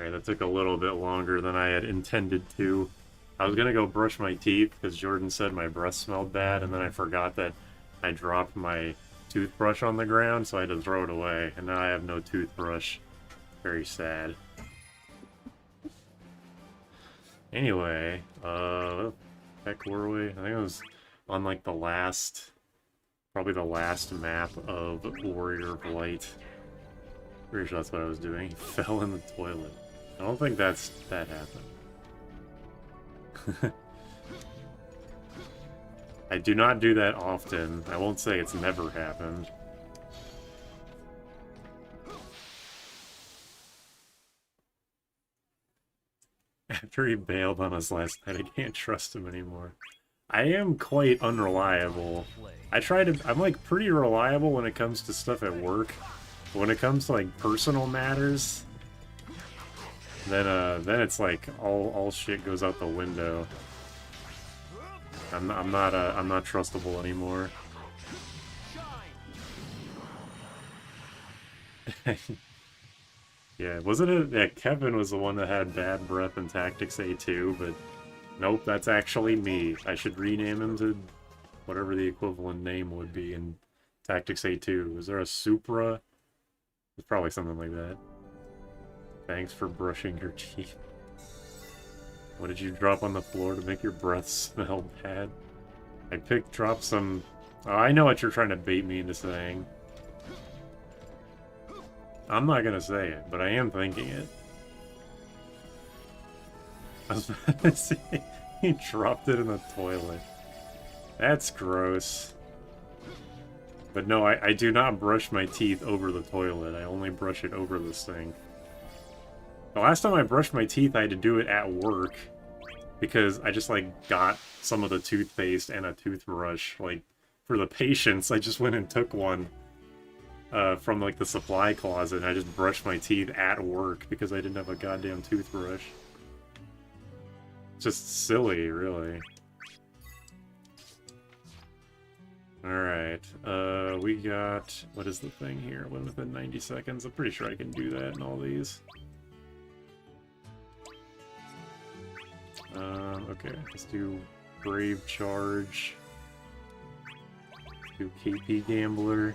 Alright, that took a little bit longer than I had intended to. I was gonna go brush my teeth because Jordan said my breath smelled bad, and then I forgot that I dropped my toothbrush on the ground, so I had to throw it away, and now I have no toothbrush. Very sad. Anyway, heck were we? I think it was on like the last, probably the last map of Warrior of Light. Pretty sure that's what I was doing. He fell in the toilet. I don't think that happened. I do not do that often. I won't say it's never happened. After he bailed on us last night, I can't trust him anymore. I am quite unreliable. I'm like pretty reliable when it comes to stuff at work. But when it comes to like personal matters, then it's like all shit goes out the window. I'm not trustable anymore. Yeah, wasn't it that Kevin was the one that had bad breath in Tactics A2, but nope, that's actually me. I should rename him to whatever the equivalent name would be in Tactics A2. Is there a Supra? It's probably something like that. Thanks for brushing your teeth. What did you drop on the floor to make your breath smell bad? I dropped some... Oh, I know what you're trying to bait me into saying. I'm not gonna say it, but I am thinking it. I was about to say, he dropped it in the toilet. That's gross. But no, I do not brush my teeth over the toilet. I only brush it over the sink. The last time I brushed my teeth, I had to do it at work. Because I just, like, got some of the toothpaste and a toothbrush. Like, for the patients, I just went and took one. From like the supply closet, and I just brushed my teeth at work because I didn't have a goddamn toothbrush. Just silly, really. Alright, we got... What is the thing here? Within 90 seconds? I'm pretty sure I can do that in all these. Okay, let's do Brave Charge. Do KP Gambler.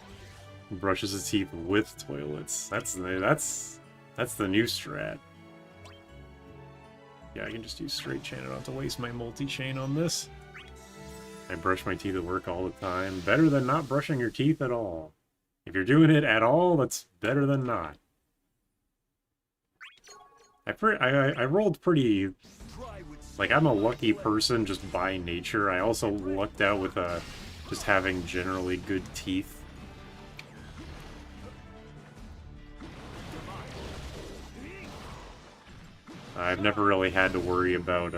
Brushes his teeth with toilets. That's the new strat. Yeah, I can just use straight chain. I don't have to waste my multi-chain on this. I brush my teeth at work all the time. Better than not brushing your teeth at all. If you're doing it at all, that's better than not. I rolled pretty... Like, I'm a lucky person just by nature. I also lucked out with just having generally good teeth. I've never really had to worry about,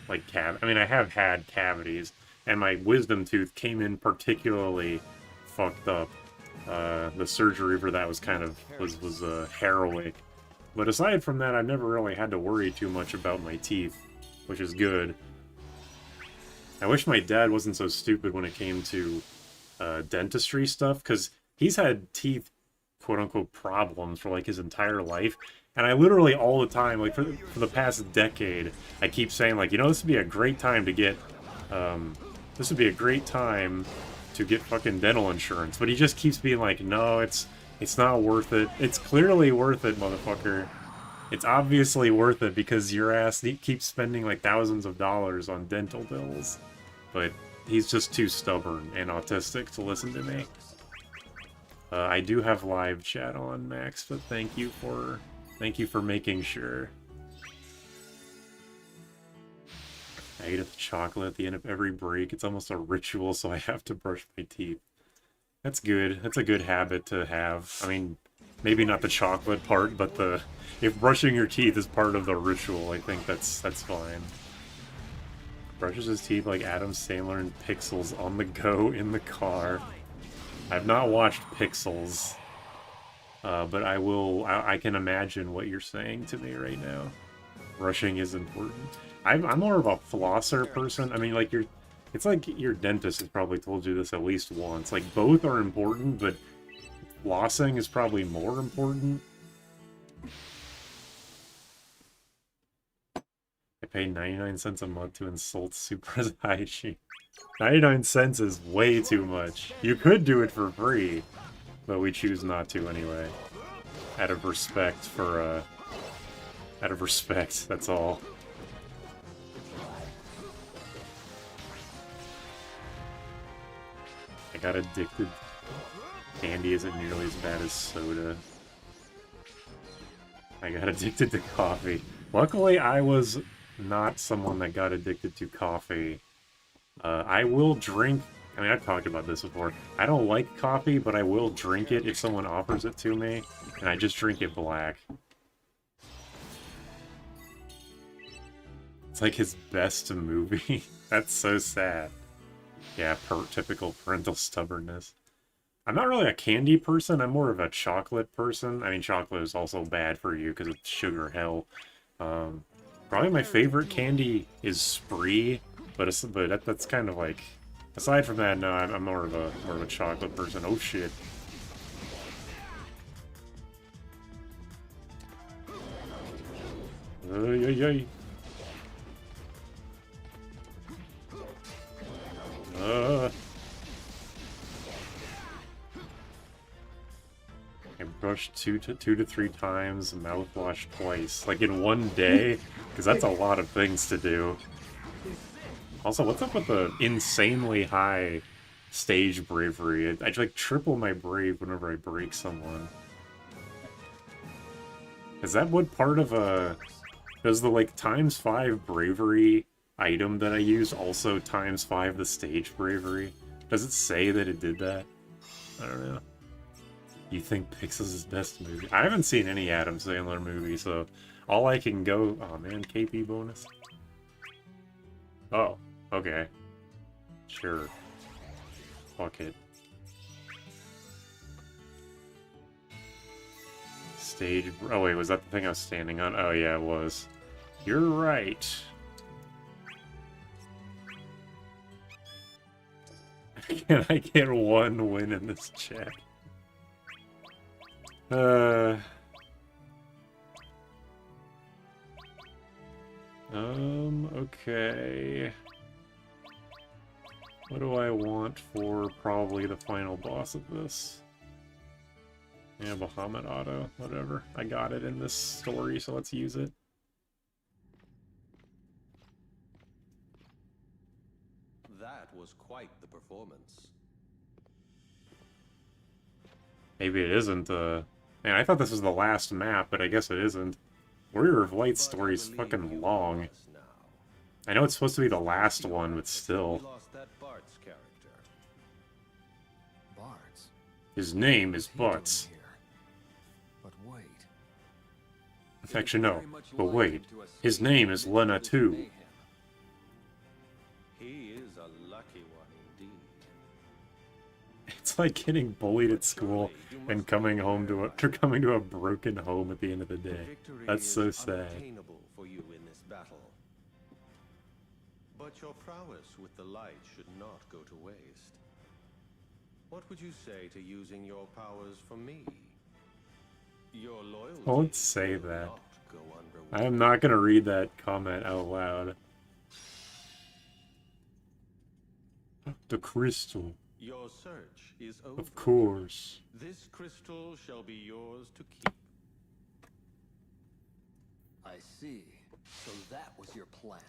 like, I mean, I have had cavities, and my wisdom tooth came in particularly fucked up. The surgery for that was kind of, was harrowing. But aside from that, I've never really had to worry too much about my teeth, which is good. I wish my dad wasn't so stupid when it came to, dentistry stuff, because he's had teeth, quote-unquote, problems for, like, his entire life. And I literally all the time, like, for the past decade, I keep saying, like, you know, this would be a great time to get, fucking dental insurance. But he just keeps being like, no, it's not worth it. It's clearly worth it, motherfucker. It's obviously worth it because your ass keeps spending, like, thousands of dollars on dental bills. But he's just too stubborn and autistic to listen to me. I do have live chat on, Max, but thank you for making sure. I eat a chocolate at the end of every break. It's almost a ritual, so I have to brush my teeth. That's good. That's a good habit to have. I mean, maybe not the chocolate part, but if brushing your teeth is part of the ritual, I think that's fine. Brushes his teeth like Adam Sandler and Pixels on the go in the car. I've not watched Pixels. But I can imagine what you're saying to me right now. Brushing is important. I'm more of a flosser person. I mean, like, it's like your dentist has probably told you this at least once. Like, both are important, but flossing is probably more important. pay 99 cents a month to insult Super Daichi. 99 cents is way too much. You could do it for free, but we choose not to anyway. Out of respect for, out of respect, that's all. I got addicted. Candy isn't nearly as bad as soda. I got addicted to coffee. Luckily, I was not someone that got addicted to coffee. I will drink... I mean, I've talked about this before. I don't like coffee, but I will drink it if someone offers it to me, and I just drink it black. It's like his best movie. That's so sad. Yeah, typical parental stubbornness. I'm not really a candy person, I'm more of a chocolate person. I mean, chocolate is also bad for you because it's sugar hell. Probably my favorite candy is Spree, but that's kind of like... Aside from that, no, I'm more of a chocolate person. Oh shit. Ay, ay, ay. I brushed two to three times, mouthwash twice, like in one day, because that's a lot of things to do. Also, what's up with the insanely high stage bravery? I like triple my brave whenever I break someone. Is that what part of a... Does the, like, ×5 bravery item that I use also ×5 the stage bravery? Does it say that it did that? I don't know. You think Pixels is best movie? I haven't seen any Adam Sandler movie, so all I can go... Oh man, KP bonus? Oh, okay. Sure. Fuck it. Stage... Oh wait, was that the thing I was standing on? Oh yeah, it was. You're right. Can I get one win in this chat? Okay. What do I want for probably the final boss of this? Yeah, Bahamut Auto, whatever. I got it in this story, so let's use it. That was quite the performance. Maybe it isn't, Man, I thought this was the last map, but I guess it isn't. Warrior of Light story's fucking long. I know it's supposed to be the last one, but still. His name is Butts. Actually, no. But wait. His name is Lena too. He is a lucky one indeed. It's like getting bullied at school and coming to a broken home at the end of the day. That's so sad. For you in this battle. But your prowess with the light should not go to waste. What would you say to using your powers for me? Your loyalty. Don't say that. I am not gonna read that comment out loud. The crystal. Your search is over. Of course. This crystal shall be yours to keep. I see. So that was your plan.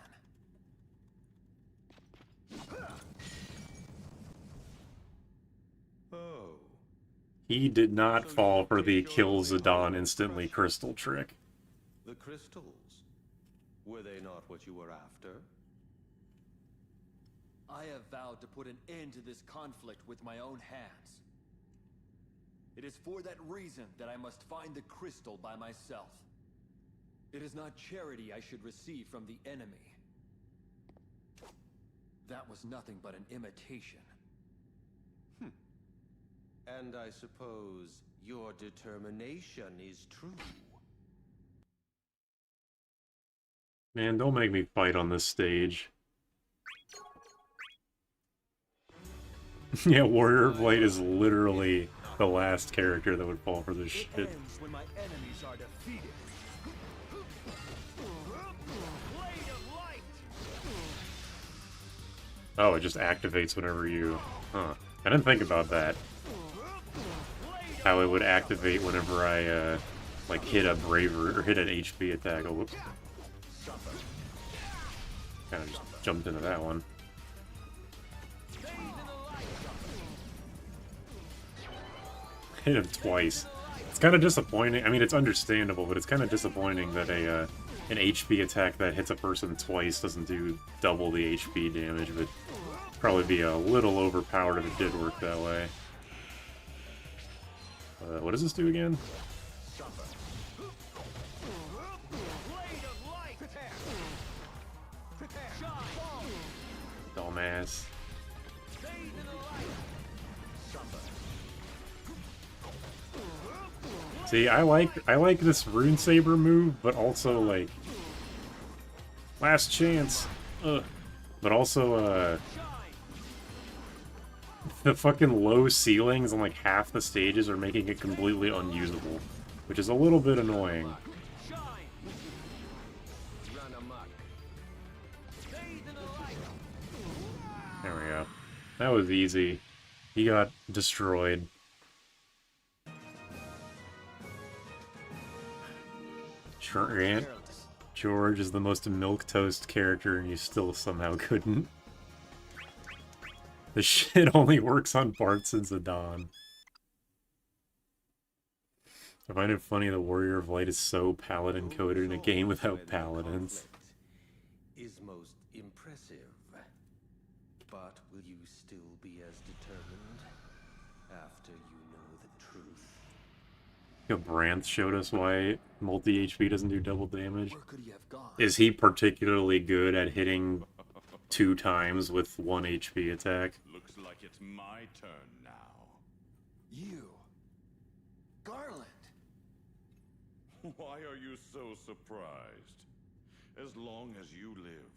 Oh. He did not fall for the kill Zidane instantly crystal trick. The crystals. Were they not what you were after? I have vowed to put an end to this conflict with my own hands. It is for that reason that I must find the crystal by myself. It is not charity I should receive from the enemy. That was nothing but an imitation. And I suppose your determination is true. Man, don't make me fight on this stage. Yeah, Warrior of Light is literally the last character that would fall for this shit. It ends when my enemies are defeated. Blade of Oh, it just activates whenever you... Huh. I didn't think about that. How it would activate whenever I, like, hit a bravery, or hit an HP attack. Oh, whoops. Kind of just jumped into that one. Hit him twice. It's kind of disappointing. I mean, it's understandable, but it's kind of disappointing that an HP attack that hits a person twice doesn't do double the HP damage, but probably be a little overpowered if it did work that way. What does this do again? Dumbass. See, I like this Rune Saber move, but also like last chance. Ugh. But also the fucking low ceilings on like half the stages are making it completely unusable, which is a little bit annoying. There we go. That was easy. He got destroyed. George is the most milquetoast character and you still somehow couldn't. The shit only works on Bartz and Zidane. I find it funny the Warrior of Light is so paladin coded in a game without paladins. Is most impressive. But will you still be as determined after you know the truth? Branth showed us why multi-HP doesn't do double damage. Where could he have gone? Is he particularly good at hitting 2 times with 1 HP attack? Looks like it's my turn now. You, Garland. Why are you so surprised? As long as you live,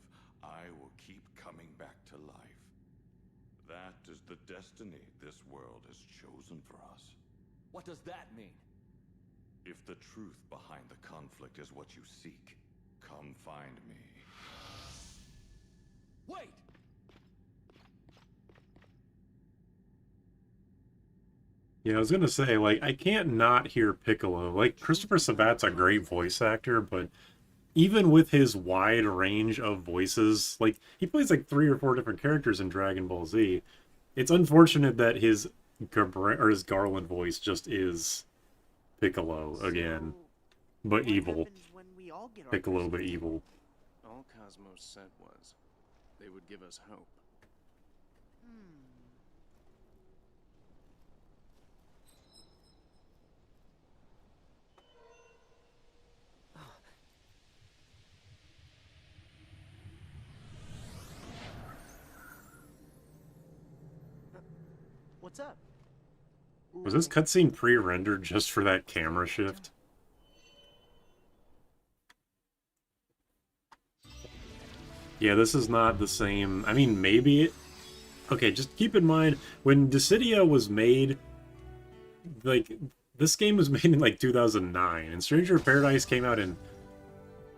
I will keep coming back to life. That is the destiny this world has chosen for us. What does that mean? If the truth behind the conflict is what you seek, come find me. Wait! Yeah, I was gonna say, like, I can't not hear Piccolo. Like, Christopher Sabat's a great voice actor, but even with his wide range of voices, like, he plays like 3 or 4 different characters in Dragon Ball Z. It's unfortunate that his Garland voice just is Piccolo again, but evil. Piccolo, but evil. All Cosmos said was, they would give us hope. What's up? Was this cutscene pre-rendered just for that camera shift? Yeah, this is not the same. I mean, maybe it... Okay, just keep in mind, when Dissidia was made, like, this game was made in, like, 2009, and Stranger of Paradise came out in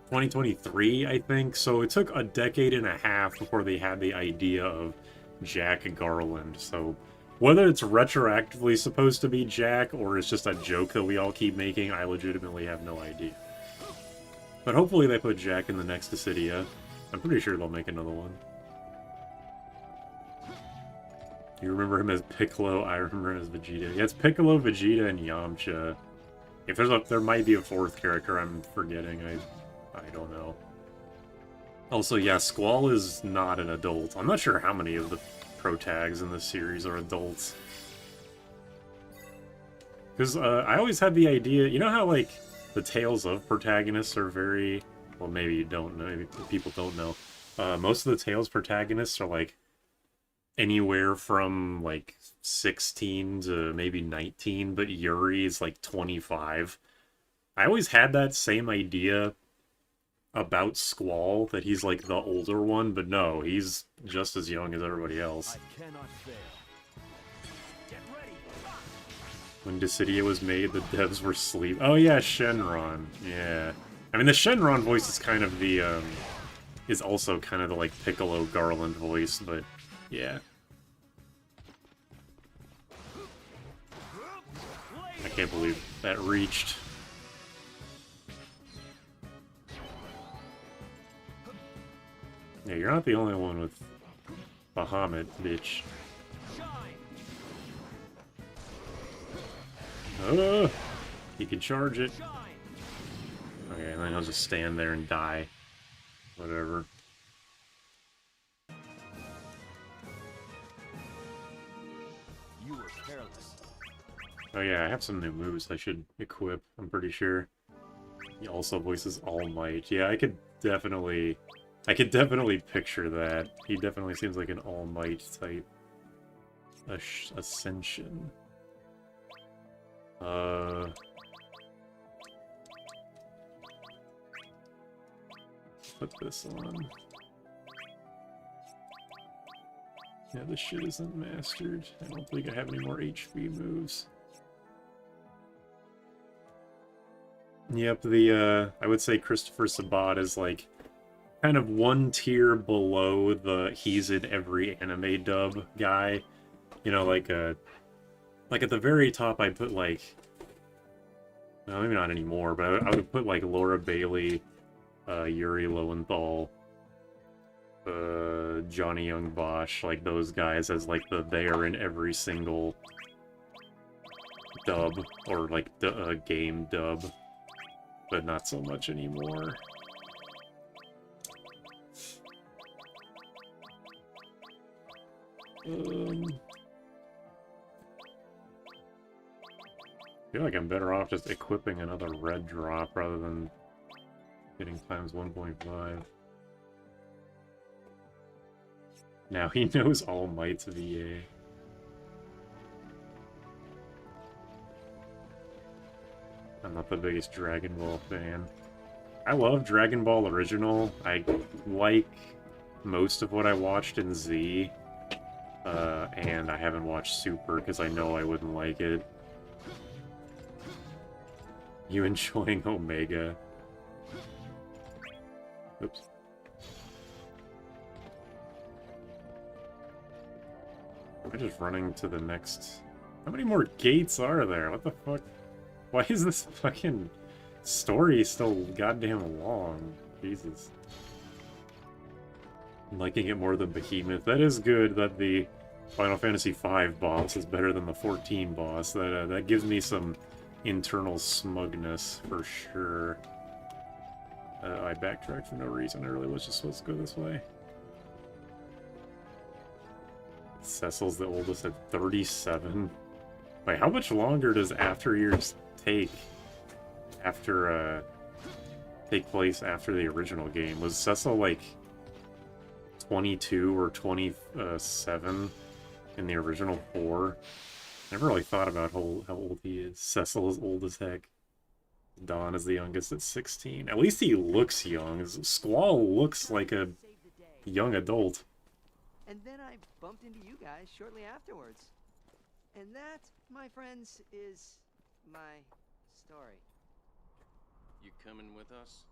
2023, I think, so it took a decade and a half before they had the idea of Jack Garland, so... Whether it's retroactively supposed to be Jack, or it's just a joke that we all keep making, I legitimately have no idea. But hopefully they put Jack in the next Dissidia. I'm pretty sure they'll make another one. You remember him as Piccolo, I remember him as Vegeta. Yeah, it's Piccolo, Vegeta, and Yamcha. If there might be a 4th character I'm forgetting, I don't know. Also, yeah, Squall is not an adult. I'm not sure how many of the pro-tags in this series are adults. Because I always had the idea, you know how, like, the tales of protagonists are very... Well, maybe you don't know, maybe people don't know. Most of the tales protagonists are, like, anywhere from, like, 16 to maybe 19, but Yuri is, like, 25. I always had that same idea about Squall, that he's like the older one, but no, he's just as young as everybody else. I cannot fail. Get ready. When Dissidia was made, the devs were asleep. Oh yeah, Shenron. Yeah. I mean, the Shenron voice is kind of the, is also kind of the, like, Piccolo Garland voice, but Yeah. I can't believe that reached. Yeah, you're not the only one with Bahamut, bitch. Oh, he can charge it. Okay, and then I'll just stand there and die. Whatever. You were careless. Oh yeah, I have some new moves I should equip, I'm pretty sure. He also voices All Might. Yeah, I could definitely picture that. He definitely seems like an All Might type. Ascension. Put this on. Yeah, this shit isn't mastered. I don't think I have any more HP moves. Yep, I would say Christopher Sabat is like kind of one tier below the he's in every anime dub guy. You know, like at the very top I put like, well, maybe not anymore, but I would put like Laura Bailey, Yuri Lowenthal, Johnny Young Bosch, like those guys as like they are in every single dub or like game dub, but not so much anymore. I feel like I'm better off just equipping another red drop rather than getting times 1.5. Now he knows All Might's VA. I'm not the biggest Dragon Ball fan. I love Dragon Ball Original. I like most of what I watched in Z. And I haven't watched Super because I know I wouldn't like it. You enjoying Omega? Oops. I'm just running to the next... How many more gates are there? What the fuck? Why is this fucking story still goddamn long? Jesus. I'm liking it more than Behemoth. That is good that the Final Fantasy V boss is better than the 14 boss. That gives me some internal smugness for sure. I backtracked for no reason. I really was just supposed to go this way. Cecil's the oldest at 37. Wait, how much longer does After Years take place after the original game? Was Cecil like 22 or 27 in the original 4? Never really thought about how old he is. Cecil is old as heck. Dawn is the youngest at 16. At least he looks young. Squall looks like a young adult. And then I bumped into you guys shortly afterwards. And that, my friends, is my story. You coming with us?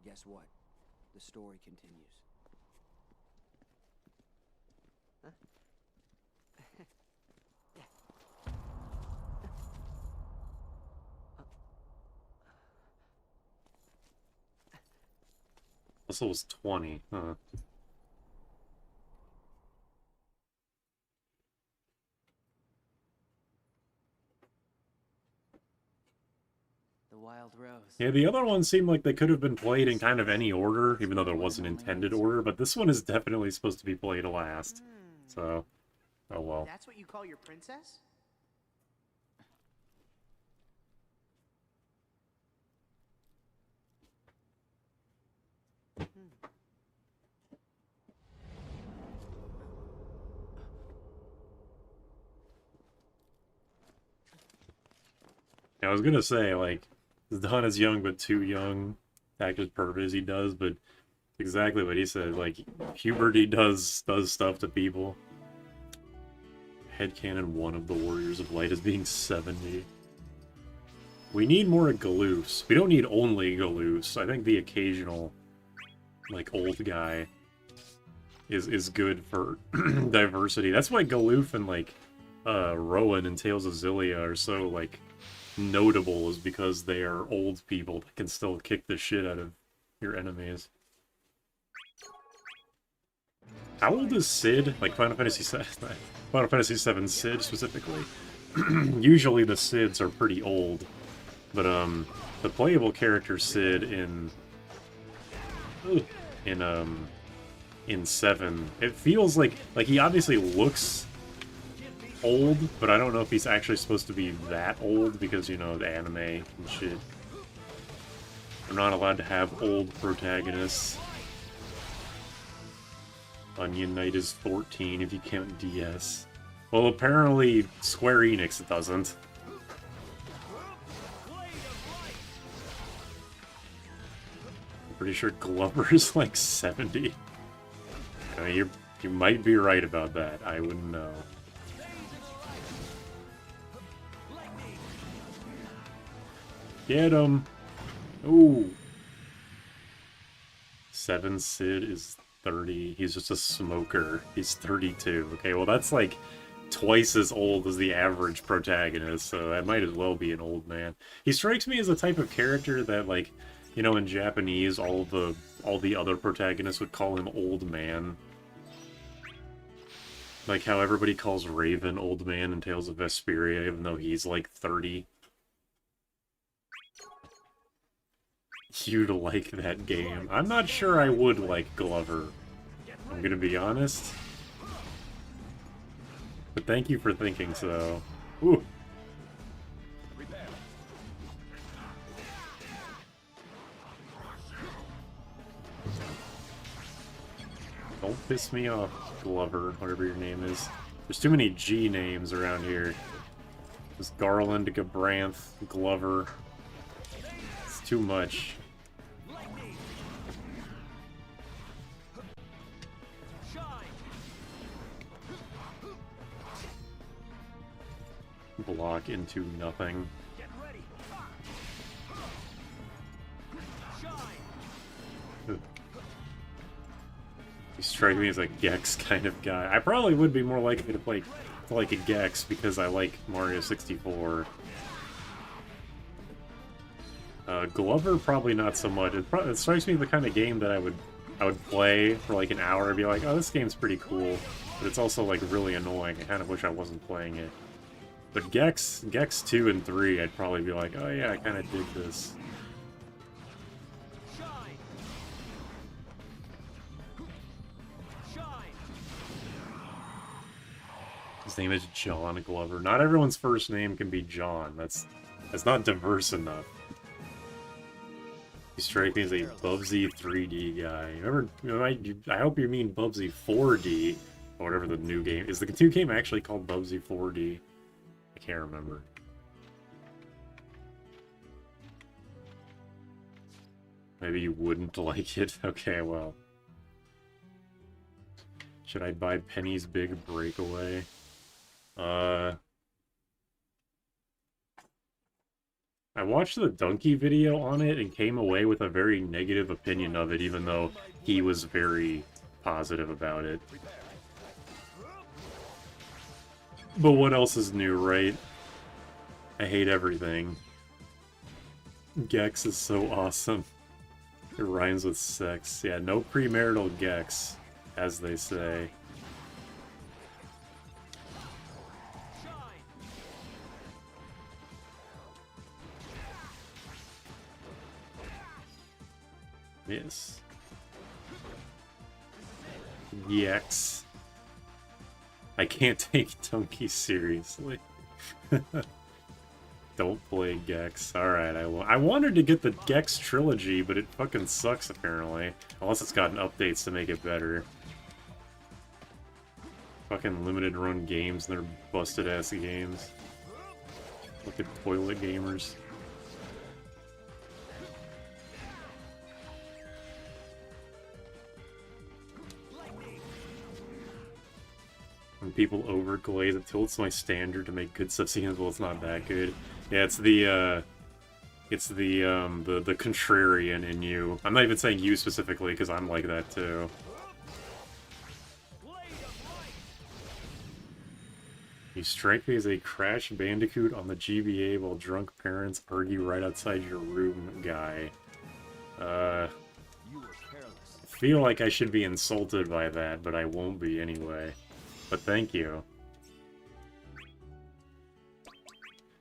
Guess what? The story continues. Huh? Cecil was 20, huh? The Wild Rose. Yeah, the other ones seem like they could have been played in kind of any order, even though there was an intended order, but this one is definitely supposed to be played last. So, oh well. That's what you call your princess? I was gonna say, like, Don is young but too young to act as pervert as he does, but exactly what he said, like, puberty does stuff to people. Headcanon one of the Warriors of Light as being 70. We need more Galoofs. We don't need only Galoofs. I think the occasional like, old guy is good for diversity. That's why Galoof and, like, Rowan and Tales of Zillia are so, like, notable, is because they are old people that can still kick the shit out of your enemies. How old is Sid? Like, Final Fantasy VII, Final Fantasy VII Sid, specifically. Usually the Sids are pretty old, but, the playable character Sid in 7, it feels like he obviously looks old, but I don't know if he's actually supposed to be that old because, you know, the anime and shit. We're not allowed to have old protagonists. Onion Knight is 14 if you count DS. Well, apparently Square Enix doesn't. I'm pretty sure Glover is like 70. I mean, you might be right about that. I wouldn't know. Get him! Ooh. 7 Sid is 30. He's just a smoker. He's 32. Okay, well that's like twice as old as the average protagonist, so that might as well be an old man. He strikes me as the type of character that, like, you know, in Japanese, all the other protagonists would call him old man. Like how everybody calls Raven old man in Tales of Vesperia, even though he's like 30. You'd like that game. I'm not sure I would like Glover. I'm gonna be honest. But thank you for thinking so. Ooh. Don't piss me off, Glover, whatever your name is. There's too many G names around here. There's Garland, Gabranth, Glover. It's too much. Block into nothing. You strike me as a Gex kind of guy. I probably would be more likely to like a Gex because I like Mario 64. Glover probably not so much. It strikes me the kind of game that I would play for like an hour and be like, oh, this game's pretty cool, but it's also like really annoying. I kind of wish I wasn't playing it. But Gex 2 and 3, I'd probably be like, oh yeah, I kind of dig this. His name is John Glover. Not everyone's first name can be John. That's not diverse enough. You strike me as a Bubsy 3D guy. I hope you mean Bubsy 4D, or whatever the new game is. The new game actually called Bubsy 4D? I can't remember. Maybe you wouldn't like it. Okay, well. Should I buy Penny's Big Breakaway? I watched the Donkey video on it and came away with a very negative opinion of it, even though he was very positive about it. But what else is new, right? I hate everything. Gex is so awesome. It rhymes with sex. Yeah, no premarital Gex, as they say. Yes. Gex. I can't take Donkey seriously. Don't play Gex. Alright, I wanted to get the Gex trilogy, but it fucking sucks apparently. Unless it's gotten updates to make it better. Fucking limited run games and they're busted ass games. Fucking toilet gamers. When people overglaze it tilts my standard to make good subscenes, well, it's not that good. Yeah, it's the It's the contrarian in you. I'm not even saying you specifically, because I'm like that too. You strike me as a Crash Bandicoot on the GBA while drunk parents argue right outside your room, guy. I feel like I should be insulted by that, but I won't be anyway. But thank you.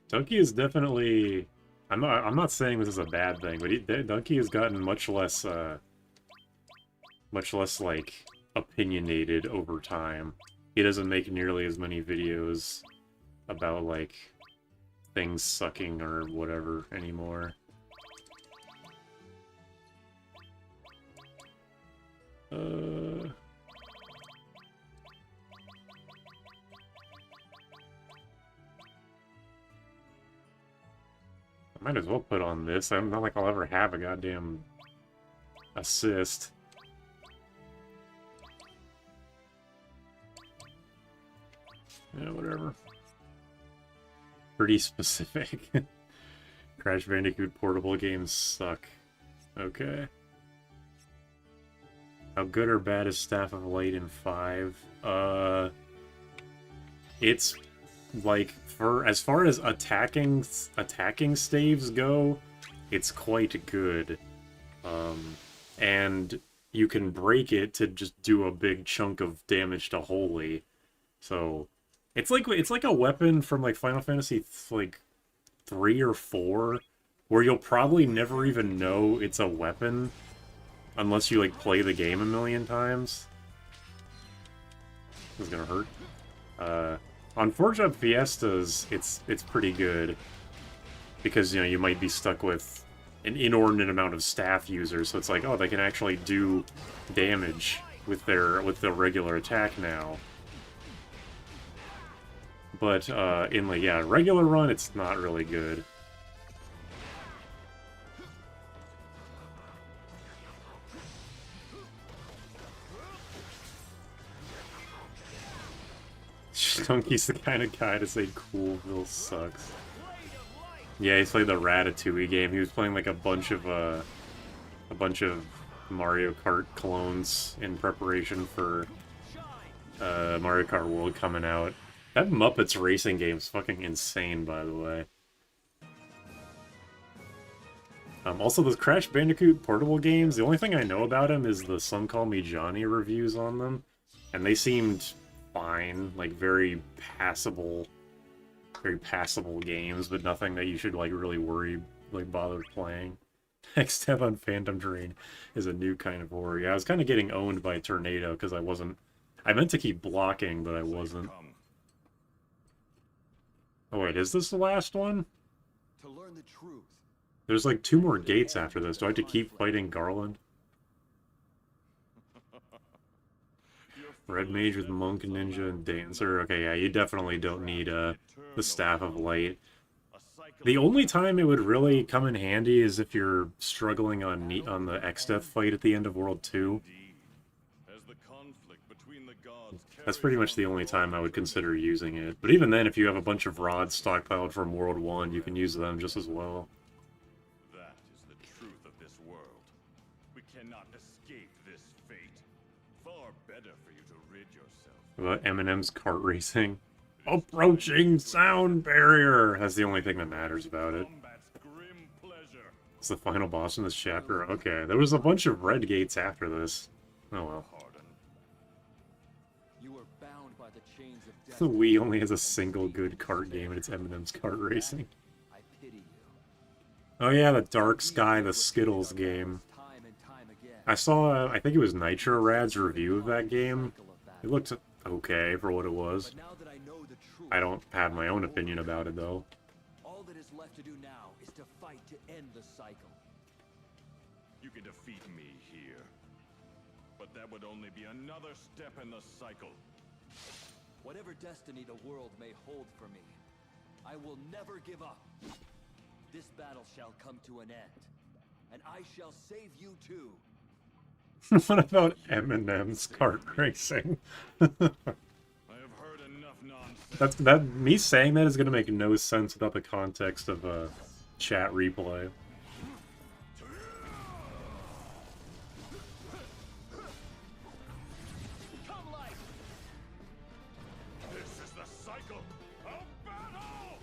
Donkey is definitely... I'm not saying this is a bad thing, but Donkey has gotten much less, like, opinionated over time. He doesn't make nearly as many videos about, like, things sucking or whatever anymore. I might as well put on this. I'm not like I'll ever have a goddamn assist. Yeah, whatever. Pretty specific. Crash Bandicoot portable games suck. Okay. How good or bad is Staff of Light in 5? It's like as far as attacking staves go, it's quite good. And you can break it to just do a big chunk of damage to Holy. So it's like a weapon from like Final Fantasy like 3 or 4, where you'll probably never even know it's a weapon unless you like play the game a million times. This is gonna hurt. On Forge Up Fiestas, it's pretty good because you know you might be stuck with an inordinate amount of staff users, so it's like, oh, they can actually do damage with their regular attack now. But in like regular run, it's not really good. Donkey's the kind of guy to say Coolville sucks. Yeah, he's played the Ratatouille game. He was playing like a bunch of Mario Kart clones in preparation for Mario Kart World coming out. That Muppets racing game's fucking insane, by the way. Also, those Crash Bandicoot portable games, the only thing I know about them is the Some Call Me Johnny reviews on them, and they seemed fine, like very passable games, but nothing that you should like really worry, like bother playing. Next step on Phantom Drain is a new kind of horror. Yeah, I was kind of getting owned by Tornado because I meant to keep blocking, but I wasn't. Oh wait, is this the last one? To learn the truth. There's like 2 more gates after this. Do I have to keep fighting Garland? Red Mage with Monk, Ninja, and Dancer. Okay, yeah, you definitely don't need the Staff of Light. The only time it would really come in handy is if you're struggling on the X-Death fight at the end of World 2. That's pretty much the only time I would consider using it. But even then, if you have a bunch of rods stockpiled from World 1, you can use them just as well. That is the truth of this world. We cannot escape this fate. Far better for you to rid yourself. About Eminem's kart racing. Approaching sound barrier! That's the only thing that matters about it. It's the final boss in this chapter. Okay, there was a bunch of red gates after this. Oh well. The Wii only has a single good kart game, and it's Eminem's kart racing. Oh yeah, the Dark Sky, the Skittles game. I saw, I think it was Nitro Rad's review of that game. It looked okay for what it was. I don't have my own opinion about it, though. All that is left to do now is to fight to end the cycle. You can defeat me here, but that would only be another step in the cycle. Whatever destiny the world may hold for me, I will never give up. This battle shall come to an end, and I shall save you too. What about Eminem's kart racing? Enough nonsense. Me saying that is gonna make no sense without the context of Chat replay. Come light! This is the cycle of battle!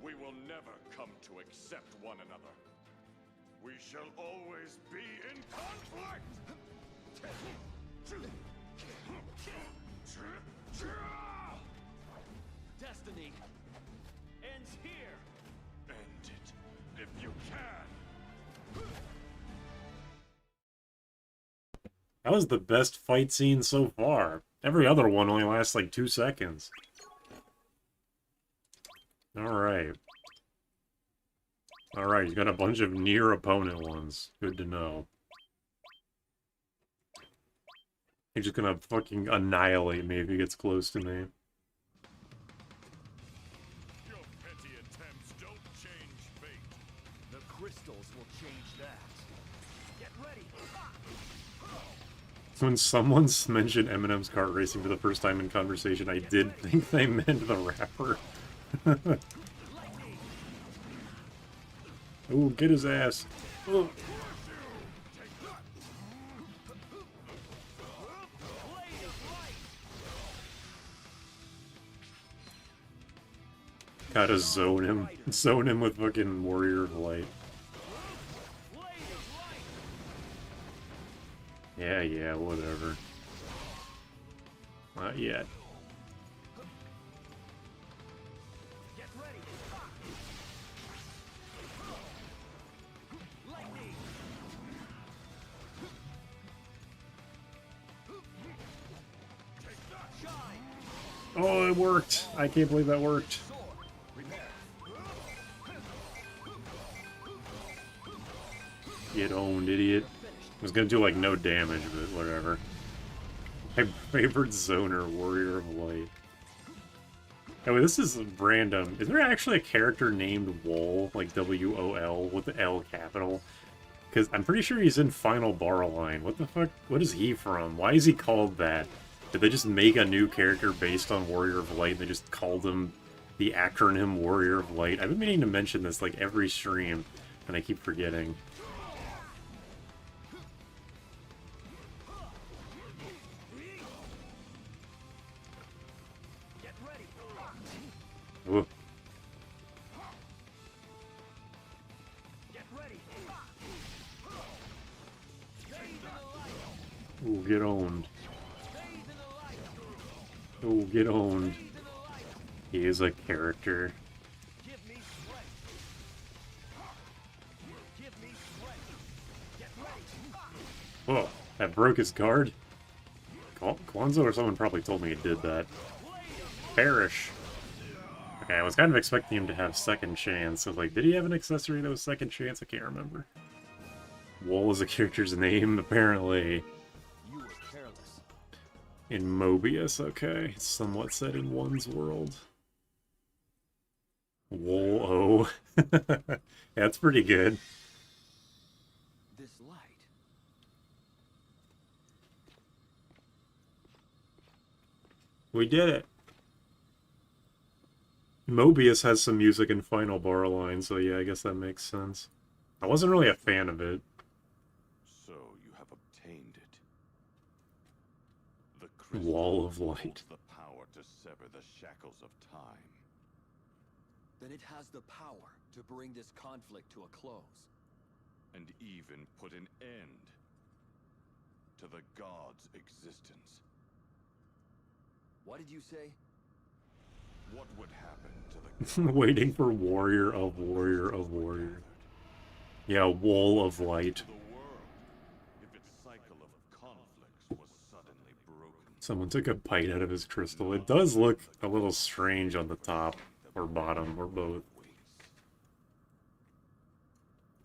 We will never come to accept one another. We shall always be in conflict! Destiny ends here! End it, if you can! That was the best fight scene so far. Every other one only lasts like 2 seconds. Alright. Alright, you got a bunch of near opponent ones. Good to know. He's just gonna fucking annihilate me if he gets close to me. Your petty attempts don't change fate. The crystals will change that. Get ready! When someone mentioned Eminem's kart racing for the first time in conversation, I did think they meant the rapper. Ooh, get his ass. Ooh. Gotta zone him. Zone him with fucking Warrior of Light. Yeah, whatever. Not yet. Get ready! Lightning! Shine! Oh, it worked! I can't believe that worked. Sword! Repair! Get owned, idiot. I was gonna do like no damage, but whatever. My favorite zoner, Warrior of Light. Oh, this is random. Is there actually a character named Wol, like W-O-L, with the L capital? Because I'm pretty sure he's in Final Bar Line. What the fuck? What is he from? Why is he called that? Did they just make a new character based on Warrior of Light and they just called him the acronym Warrior of Light? I've been meaning to mention this like every stream, and I keep forgetting. Get ready! Ooh. Get ready! Ooh, get owned. Bathe in the light! Ooh, get owned. Bathe in the light! He is a character. Give me strength! Give me strength! Get ready! Whoa, that broke his guard? Kwanzaa or someone probably told me it did that. Perish. Okay, I was kind of expecting him to have second chance. So, like, did he have an accessory that was second chance? I can't remember. Wol is a character's name, apparently. You were careless. In Mobius, okay. It's somewhat set in one's world. Wol-O. Yeah, that's pretty good. This light. We did it. Mobius has some music in Final Bar Line, so yeah, I guess that makes sense. I wasn't really a fan of it. So you have obtained it. The crystal Wall of holds Light. the power to sever the shackles of time. Then it has the power to bring this conflict to a close. And even put an end to the god's existence. What did you say? What would happen to the Waiting for Warrior of Warrior of Warrior. Yeah, Wall of Light. to the world if its cycle of conflicts was suddenly broken? Someone took a bite out of his crystal. It does look a little strange on the top, or bottom, or both.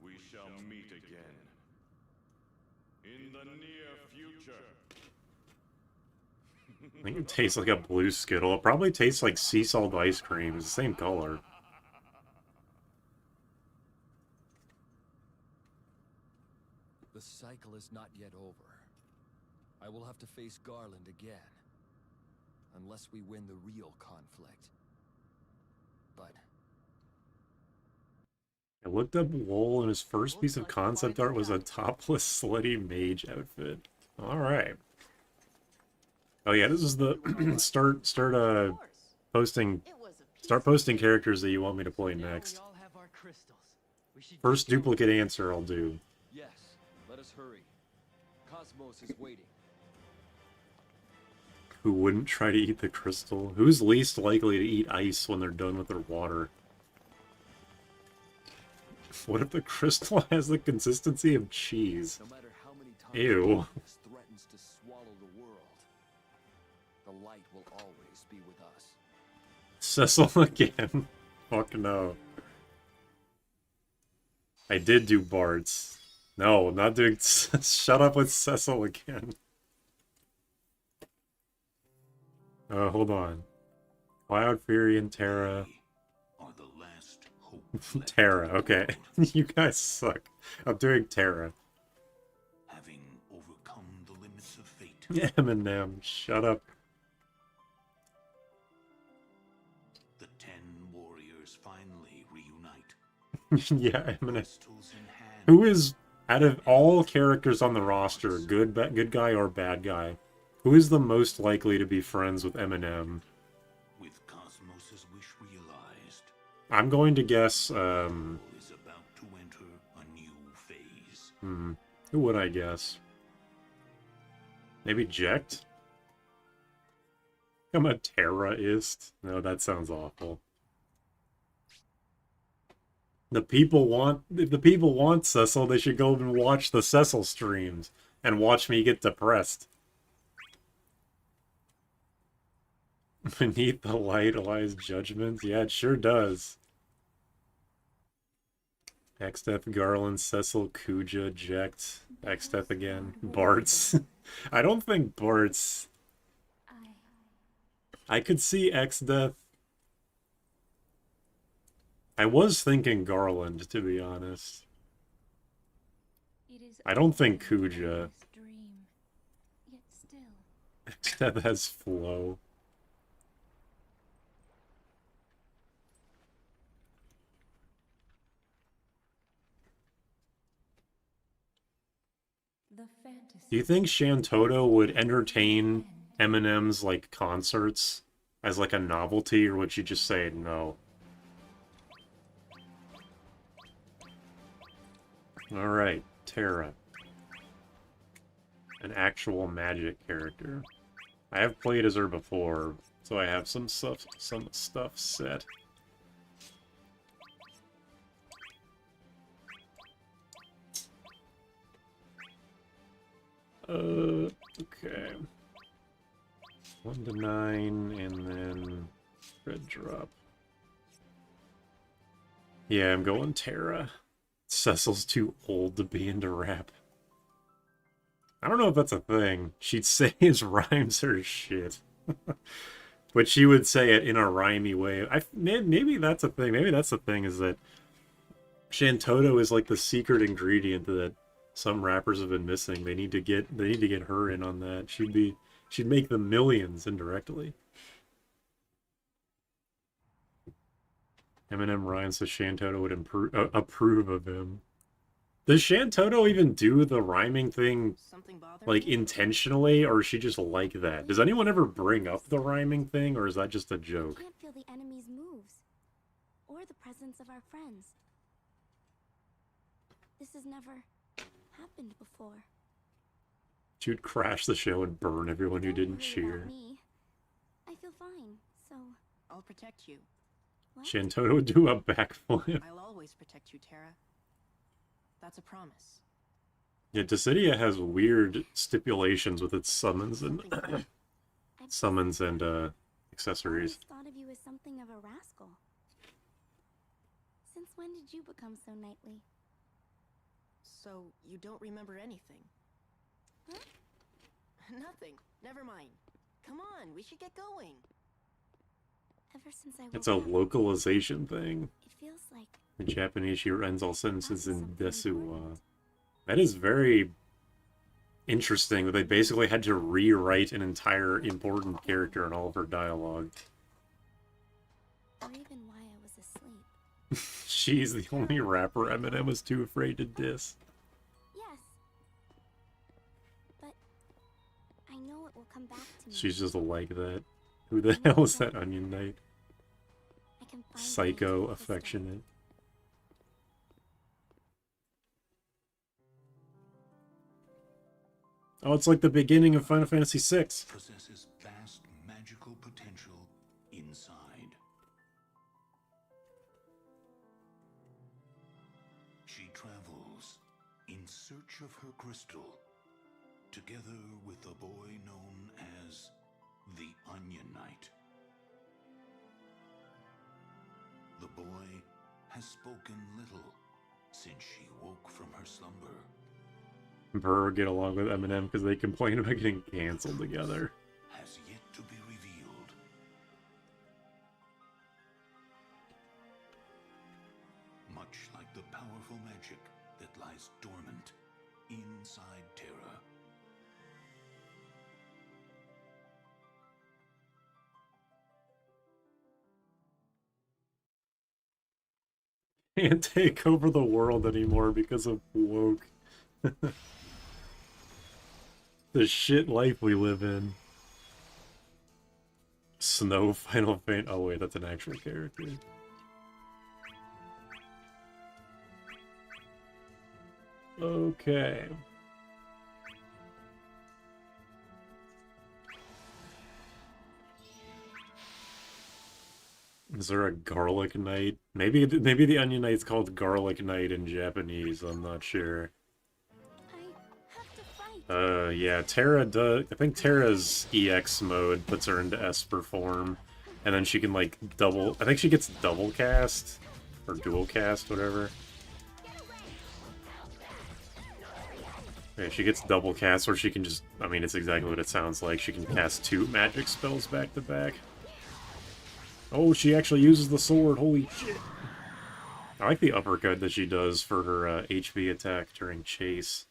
We shall meet again in the near future. I think it tastes like a blue Skittle. It probably tastes like sea salt ice cream. It's the same color. The cycle is not yet over. I will have to face Garland again. unless we win the real conflict. But I looked up Lowell, and his first piece of concept art was a topless, slutty mage outfit. Alright. Oh yeah, this is the start posting characters that you want me to play next. First duplicate answer I'll do. yes, let us hurry. Cosmos is waiting. Who wouldn't try to eat the crystal? Who's least likely to eat ice when they're done with their water? What if the crystal has the consistency of cheese? No matter how many times Ew. darkness threatens to swallow the world, the light will always be with us. Cecil again. Fuck no. I did do Bart's. No, I'm not doing... Shut up with Cecil again. Hold on. Cloud, Fury, and Terra. Are the last hope Terra, okay. You guys suck. I'm doing Terra. having overcome the limits of fate. Eminem, shut up. The 10 warriors finally reunite. Yeah, Eminem. Crystals in hand. Who is, out of all characters on the roster, good guy or bad guy, who is the most likely to be friends with Eminem? With Cosmos's wish realized, I'm going to guess, is about to enter a new phase. who would I guess? Maybe Jekt? I'm a terrorist. No, that sounds awful. If the people want Cecil, they should go and watch the Cecil streams and watch me get depressed. Beneath the light lies judgment. Yeah, it sure does. Xdeath, Garland, Cecil, Kuja, Jekt, Xdeath again. Bart's. I don't think Bart's... I could see Xdeath. I was thinking Garland, to be honest. I don't think Kuja. Xdeath has flow. Do you think Shantoto would entertain Eminem's, like, concerts as, like, a novelty, or would she just say no? Alright, Terra. An actual magic character. I have played as her before, so I have some stuff set. Okay. 1 to 9, and then red drop. Yeah, I'm going Terra. Cecil's too old to be into rap. I don't know if that's a thing. She'd say his rhymes are shit. But she would say it in a rhymey way. Maybe that's a thing. Maybe that's the thing, is that Shantoto is like the secret ingredient that some rappers have been missing. They need to get her in on that. She'd make them millions indirectly. Eminem rhymes, so Shantoto would approve of him. Does Shantoto even do the rhyming thing, like, intentionally, or is she just like that? Does anyone ever bring up the rhyming thing, or is that just a joke? I can't feel the enemy's moves, or the presence of our friends. This has never happened before. She'd crash the show and burn everyone who didn't cheer. Me. I feel fine, so I'll protect you. what? Shantoto would do a backflip. I'll always protect you, Terra. That's a promise. Yeah, Dissidia has weird stipulations with its summons and summons and I accessories. always thought of you as something of a rascal. Since when did you become so knightly? So you don't remember anything? Huh? Nothing. Never mind. Come on, we should get going. Ever since I It's woke a up, localization thing. it feels like In Japanese, she ends all sentences in desu wa. That is very interesting that they basically had to rewrite an entire important character in all of her dialogue. Or even why I was asleep. She's the only rapper Eminem was too afraid to diss. Yes. But I know it will come back to me. She's just like that. Who the hell is that Onion Knight? I can find Psycho, the crystal. affectionate. Oh, it's like the beginning of Final Fantasy VI. Possesses vast magical potential inside. She travels in search of her crystal, together with a boy known as the Onion Knight. The boy has spoken little since she woke from her slumber. Burr get along with Eminem because they complain about getting canceled together. Has yet to be revealed. Much like the powerful magic that lies dormant inside Terra. Can't take over the world anymore because of woke. The shit life we live in. Snow Final Fantasy. Oh wait, that's an actual character. Okay. Is there a Garlic Knight? Maybe the Onion Knight's called Garlic Knight in Japanese. I'm not sure. Yeah, Terra does. I think Terra's EX mode puts her into Esper form, and then she can like double. I think she gets double cast or dual cast, whatever. Yeah, she gets double cast, or she can just. I mean, it's exactly what it sounds like. She can cast 2 magic spells back to back. Oh, she actually uses the sword. Holy shit! I like the uppercut that she does for her HP attack during chase.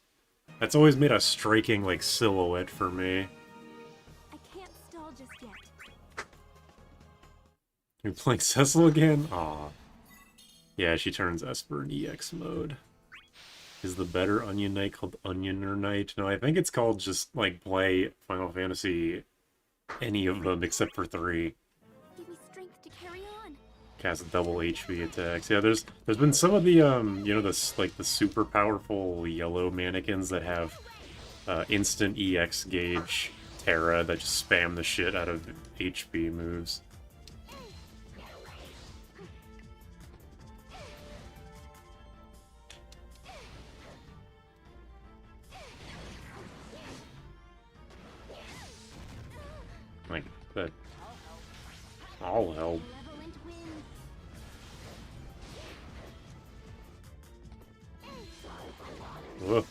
That's always made a striking, like, silhouette for me. I can't stall just yet. You're playing Cecil again? Aw. Yeah, she turns Esper in EX mode. Is the better Onion Knight called Onioner Knight? No, I think it's called just, like, play Final Fantasy, any of them except for 3. Give me strength to carry on. Cast double HP attacks. Yeah, there's been some of the you know, this like the super powerful yellow mannequins that have instant EX gauge Terra that just spam the shit out of HP moves. Like that. I'll help. Whoa.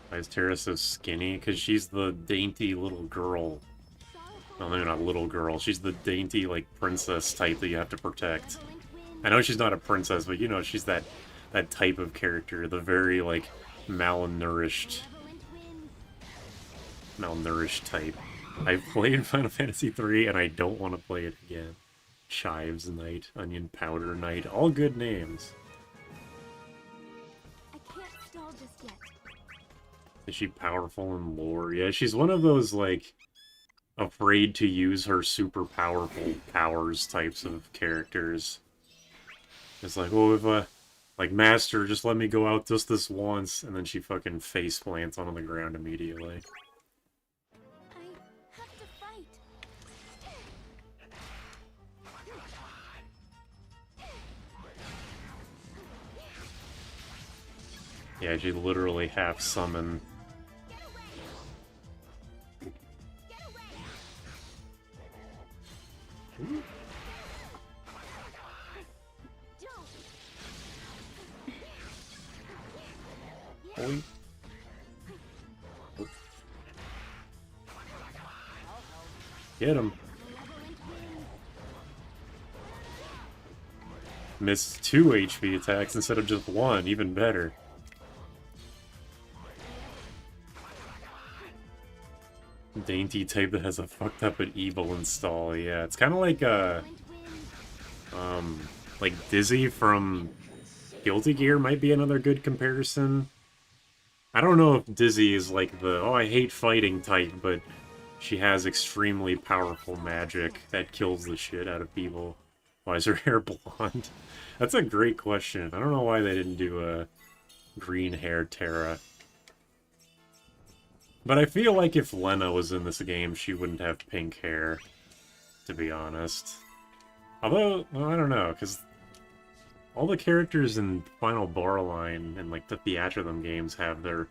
Why is Terra so skinny? Because she's the dainty little girl. No, maybe not little girl. She's the dainty, like, princess type that you have to protect. I know she's not a princess, but you know, she's that type of character. The very, like, malnourished type. I've played Final Fantasy III, and I don't want to play it again. Chives Knight, Onion Powder Knight, all good names. I can't stall just yet. Is she powerful in lore? Yeah, she's one of those, like, afraid to use her super powerful powers types of characters. It's like, oh, if like, Master, just let me go out just this once, and then she fucking face plants onto the ground immediately. I have to fight. Yeah, she literally half summon. Holy. Get him. Miss 2 HP attacks instead of just 1, even better. Dainty type that has a fucked up and evil install, yeah. It's kind of like Dizzy from Guilty Gear might be another good comparison. I don't know if Dizzy is like the, oh, I hate fighting type, but she has extremely powerful magic that kills the shit out of people. Why is her hair blonde? That's a great question. I don't know why they didn't do a green hair Terra. But I feel like if Lena was in this game, she wouldn't have pink hair, to be honest. Although, well, I don't know, because all the characters in Final Bar Line and like the Theatrhythm games have their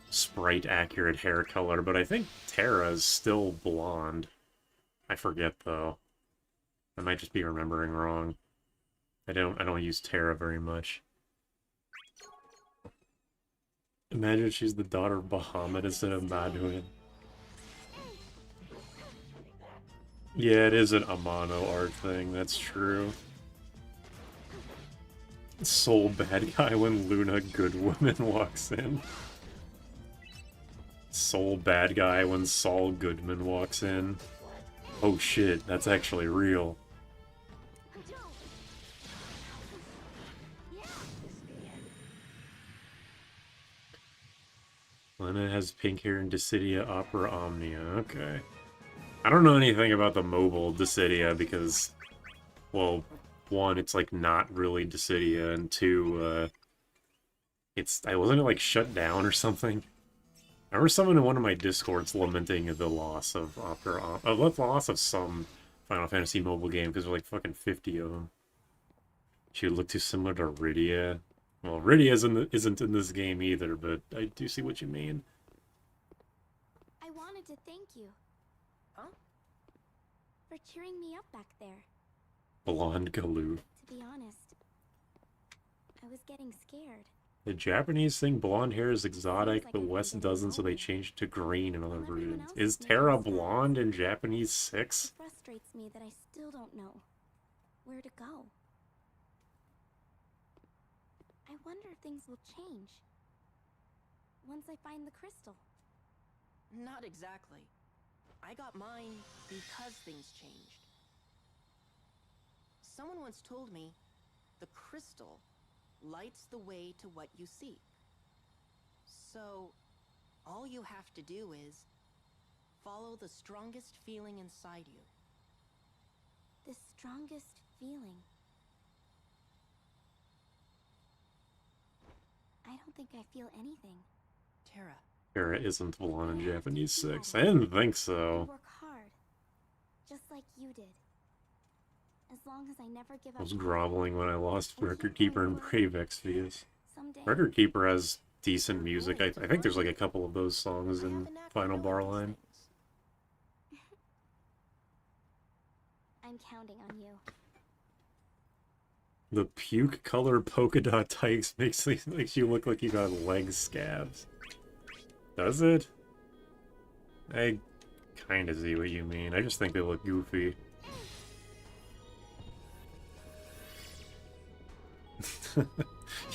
sprite-accurate hair color, but I think Terra is still blonde. I forget, though. I might just be remembering wrong. I don't use Terra very much. Imagine she's the daughter of Bahamut instead of Maduin. Yeah, it is an Amano art thing, that's true. Soul bad guy when Luna good woman walks in. Soul bad guy when Saul Goodman walks in. Oh shit, that's actually real. Lena has pink hair in Dissidia Opera Omnia. Okay. I don't know anything about the mobile Dissidia because, well, one, it's like not really Dissidia, and two, wasn't it like shut down or something? I remember someone in one of my discords lamenting the loss of the loss of some Final Fantasy mobile game because there were like fucking 50 of them. She would look too similar to Rydia. Well, Rydia isn't in this game either, but I do see what you mean. I wanted to thank you. Huh? For cheering me up back there. Blonde Galoo. To be honest, I was getting scared. The Japanese think blonde hair is exotic, the West doesn't, so they changed to green in other versions. Is Terra blonde in Japanese 6? It frustrates me that I still don't know where to go. I wonder if things will change once I find the crystal. Not exactly. I got mine because things changed. Someone once told me the crystal lights the way to what you seek. So, all you have to do is follow the strongest feeling inside you. The strongest feeling. I don't think I feel anything. Terra. Terra isn't blonde in Japanese 6. I didn't think so. I work hard, just like you did. As long as I never give up. I was groveling when I lost Record Keeper and Brave Exvius. Record Keeper has decent music. I think there's like a couple of those songs in Final Bar Line. I'm counting on you. The puke color polka dot tights makes you look like you got leg scabs. Does it? I kinda see what you mean. I just think they look goofy.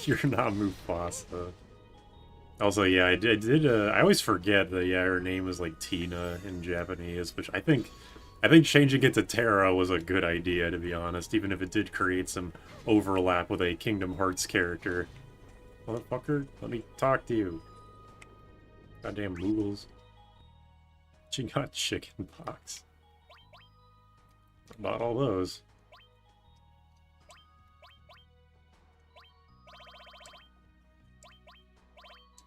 You're not Mufasa. Also, yeah, I always forget that, yeah, her name is like Tina in Japanese, which I think changing it to Terra was a good idea, to be honest, even if it did create some overlap with a Kingdom Hearts character. Motherfucker, let me talk to you. Goddamn Moogles. She got chicken pox. Not all those.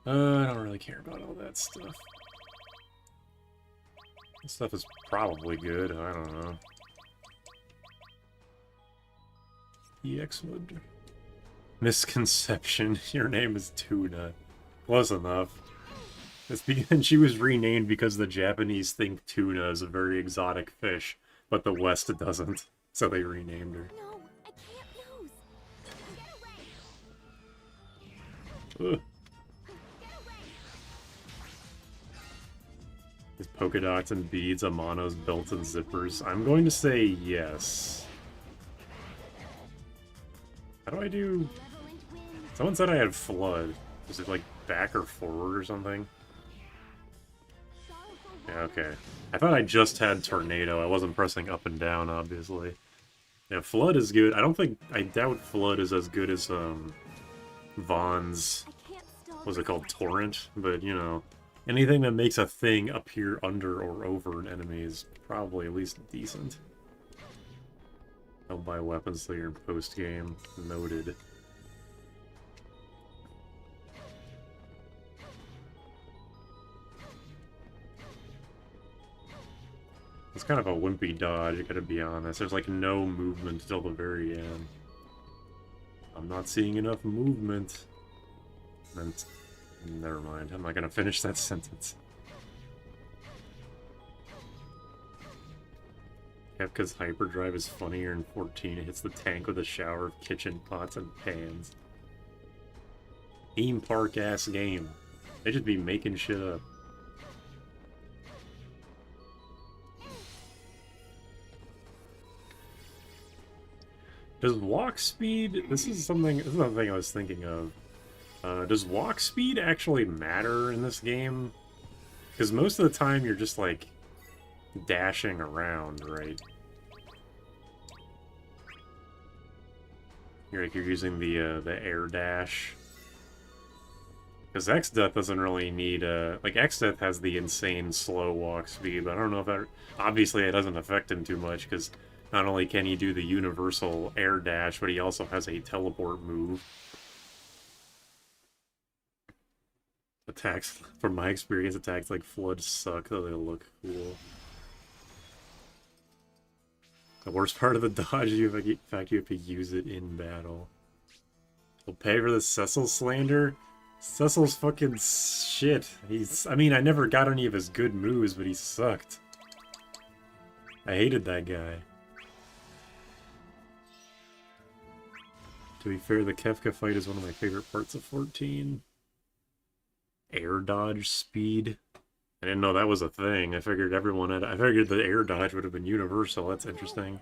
I don't really care about all that stuff. This stuff is probably good, I don't know. EX wood. Misconception, your name is Tuna. Close enough. And she was renamed because the Japanese think tuna is a very exotic fish, but the West doesn't, so they renamed her. No, I can't lose. Get away. Ugh. Is polka dots and beads Amano's belts and zippers? I'm going to say yes. How do I do... Someone said I had Flood. Is it like back or forward or something? Yeah, okay. I thought I just had Tornado. I wasn't pressing up and down, obviously. Yeah, Flood is good. I doubt Flood is as good as, Vaughn's... What's it called? Torrent? But, you know, anything that makes a thing appear under or over an enemy is probably at least decent. I'll buy weapons later in post-game. Noted. It's kind of a wimpy dodge, I gotta be honest. There's like no movement till the very end. I'm not seeing enough movement. And never mind, I'm not gonna finish that sentence. Kefka's hyperdrive is funnier in 14. It hits the tank with a shower of kitchen pots and pans. Theme park ass game. They just be making shit up. Does walk speed... This is something I was thinking of. Does walk speed actually matter in this game? Because most of the time you're just, like, dashing around, right? You're using the air dash. Because X-Death doesn't really need, like, X-Death has the insane slow walk speed, but I don't know if that... Obviously, it doesn't affect him too much, because not only can he do the universal air dash, but he also has a teleport move. Attacks, from my experience, attacks like Flood suck, though they look cool. The worst part of the dodge is the fact you have to use it in battle. We'll pay for the Cecil slander? Cecil's fucking shit. I mean, I never got any of his good moves, but he sucked. I hated that guy. To be fair, the Kefka fight is one of my favorite parts of 14. Air dodge speed. I didn't know that was a thing. I figured everyone had... I figured the air dodge would have been universal. That's interesting.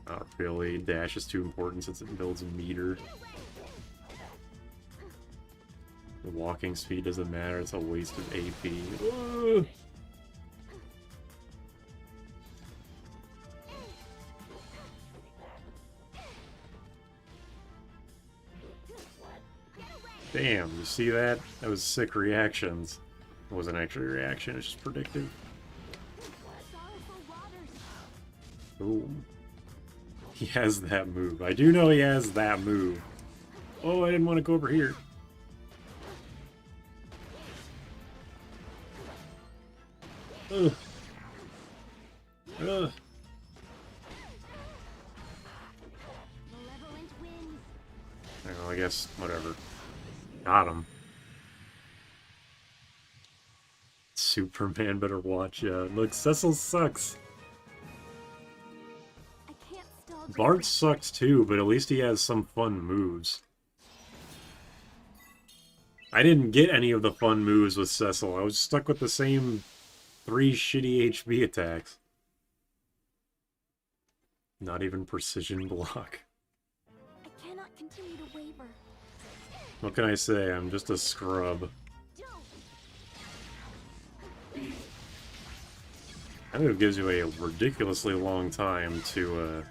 Not really. Dash is too important since it builds a meter. The walking speed doesn't matter. It's a waste of AP. Ugh. Damn, you see that? That was sick reactions. It wasn't actually a reaction, it's just predictive. Boom. He has that move. I do know he has that move. Oh, I didn't want to go over here. Ugh. Ugh. Well, I guess, whatever. Got him. Superman better watch out. Look, Cecil sucks. Bart sucks too, but at least he has some fun moves. I didn't get any of the fun moves with Cecil. I was stuck with the same 3 shitty HB attacks. Not even precision block. I cannot continue to waver. What can I say? I'm just a scrub. That move gives you a ridiculously long time to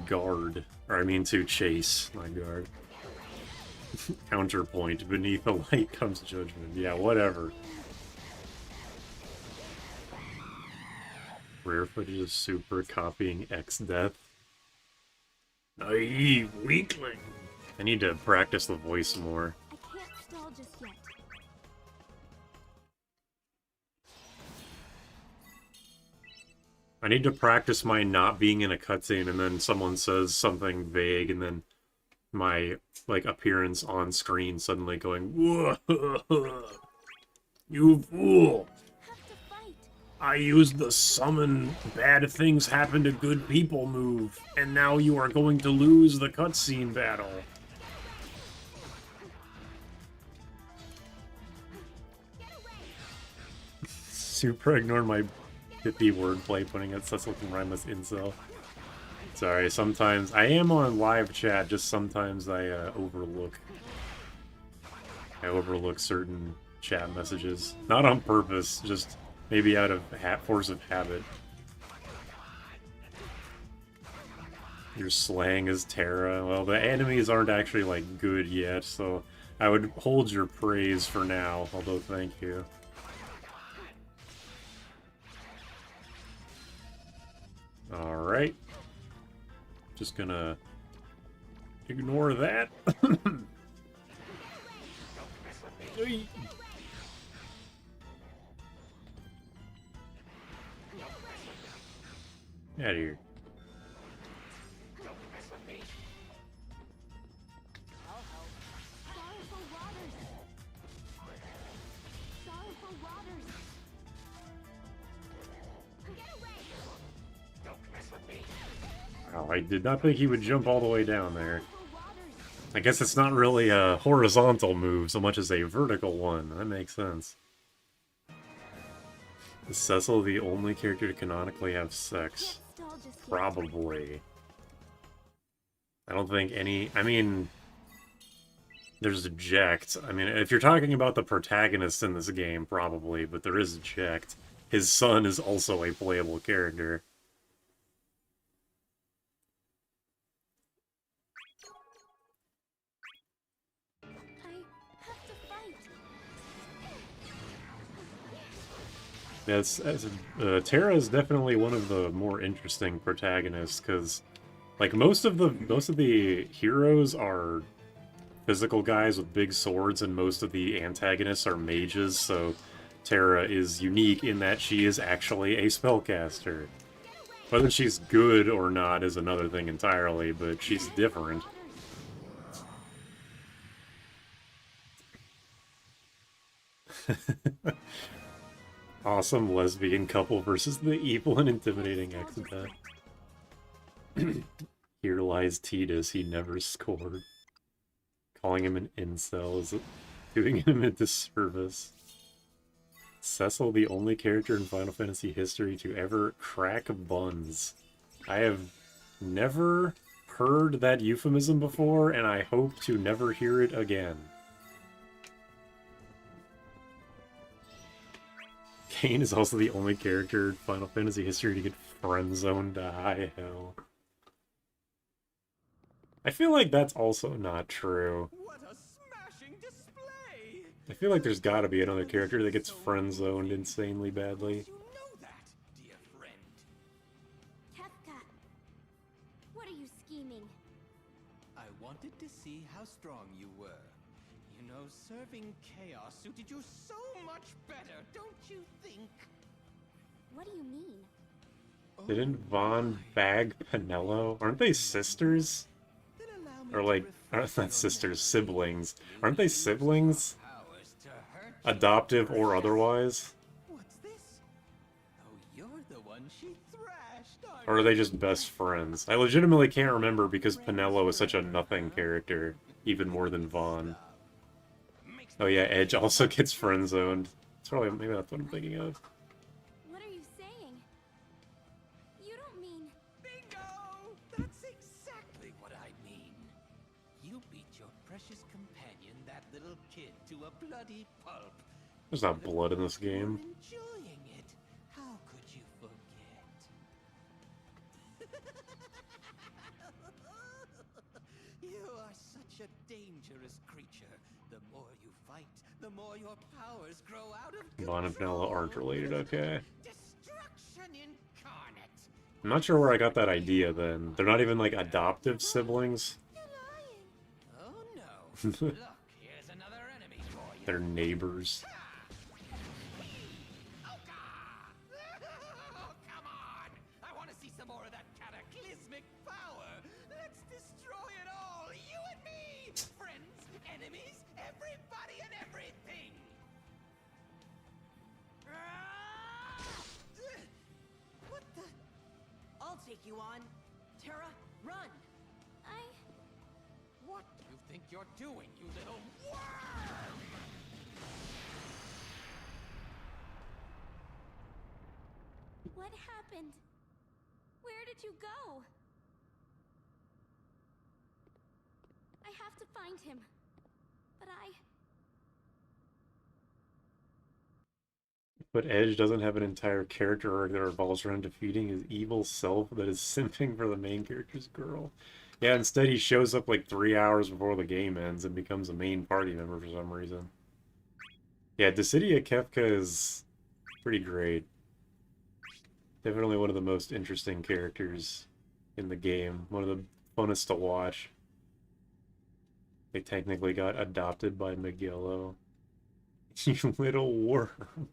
guard. Or I mean to chase, not guard. Counterpoint. Beneath the light comes judgment. Yeah, whatever. Rare footage of Super copying X-Death. Naive weakling. I need to practice the voice more. I can't stall just yet. I need to practice my not being in a cutscene and then someone says something vague and then my, like, appearance on screen suddenly going, "Whoa, you fool! I used the summon bad things happen to good people move, and now you are going to lose the cutscene battle." Super ignored my pithy wordplay putting it Cecil can rhyme with incel. Sorry, sometimes I am on live chat, just sometimes I overlook certain chat messages. Not on purpose, just maybe out of force of habit. Your slang is Terra. Well, the enemies aren't actually, like, good yet, so I would hold your praise for now, although thank you. Alright. Just gonna ignore that. Get out of here. Wow, I did not think he would jump all the way down there. I guess it's not really a horizontal move so much as a vertical one. That makes sense. Is Cecil the only character to canonically have sex? Probably. I don't think any... I mean... There's Eject. I mean, if you're talking about the protagonist in this game, probably, but there is Eject. His son is also a playable character. Yes, Terra is definitely one of the more interesting protagonists because, like, most of the heroes are physical guys with big swords, and most of the antagonists are mages. So Terra is unique in that she is actually a spellcaster. Whether she's good or not is another thing entirely, but she's different. Awesome lesbian couple versus the evil and intimidating Exodus. Here lies Tidus, he never scored. Calling him an incel is doing him a disservice. Cecil, the only character in Final Fantasy history to ever crack buns. I have never heard that euphemism before, and I hope to never hear it again. Kain is also the only character in Final Fantasy history to get friend-zoned to high hell. I feel like that's also not true. What a smashing display! I feel like there's gotta be another character that gets friend-zoned insanely badly. You know that, dear friend. Kefka, what are you scheming? I wanted to see how strong you were. You know, serving chaos suited you so much better, don't you think? What do you mean? Didn't Vaughn bag Penello? Aren't they sisters? Or like, not sisters, siblings. Aren't they siblings? Adoptive or otherwise? What's this? Oh, you're the one she thrashed, aren't Or are they just best friends? I legitimately can't remember because Penello is such a nothing character, even more than Vaughn. Oh yeah, Edge also gets friend-zoned. It's probably, maybe that's what I'm thinking of. What are you saying? You don't mean... Bingo! That's exactly what I mean. You beat your precious companion, that little kid, to a bloody pulp. There's not blood in this game. Enjoying it. How could you forget? You are such a dangerous creature. The more you fight, the more your powers grow out of control. Vaughn and Penello aren't related, okay. Destruction incarnate. I'm not sure where I got that idea then. They're not even like adoptive siblings. Oh no. Look, here's another enemy for you. They're neighbors. Oh, God! Oh, come on! I want to see some more of that cataclysmic power! Let's destroy it all! You and me! Friends, enemies, everybody and everything! What the? I'll take you on. Terra, run! What do you think you're doing, you little worm? What What happened? Where did you go? I have to find him. But But Edge doesn't have an entire character arc that revolves around defeating his evil self that is simping for the main character's girl. Yeah, instead he shows up like 3 hours before the game ends and becomes a main party member for some reason. Yeah, Dissidia Kefka is pretty great. Definitely one of the most interesting characters in the game. One of the funnest to watch. They technically got adopted by Miguelo. You little worm.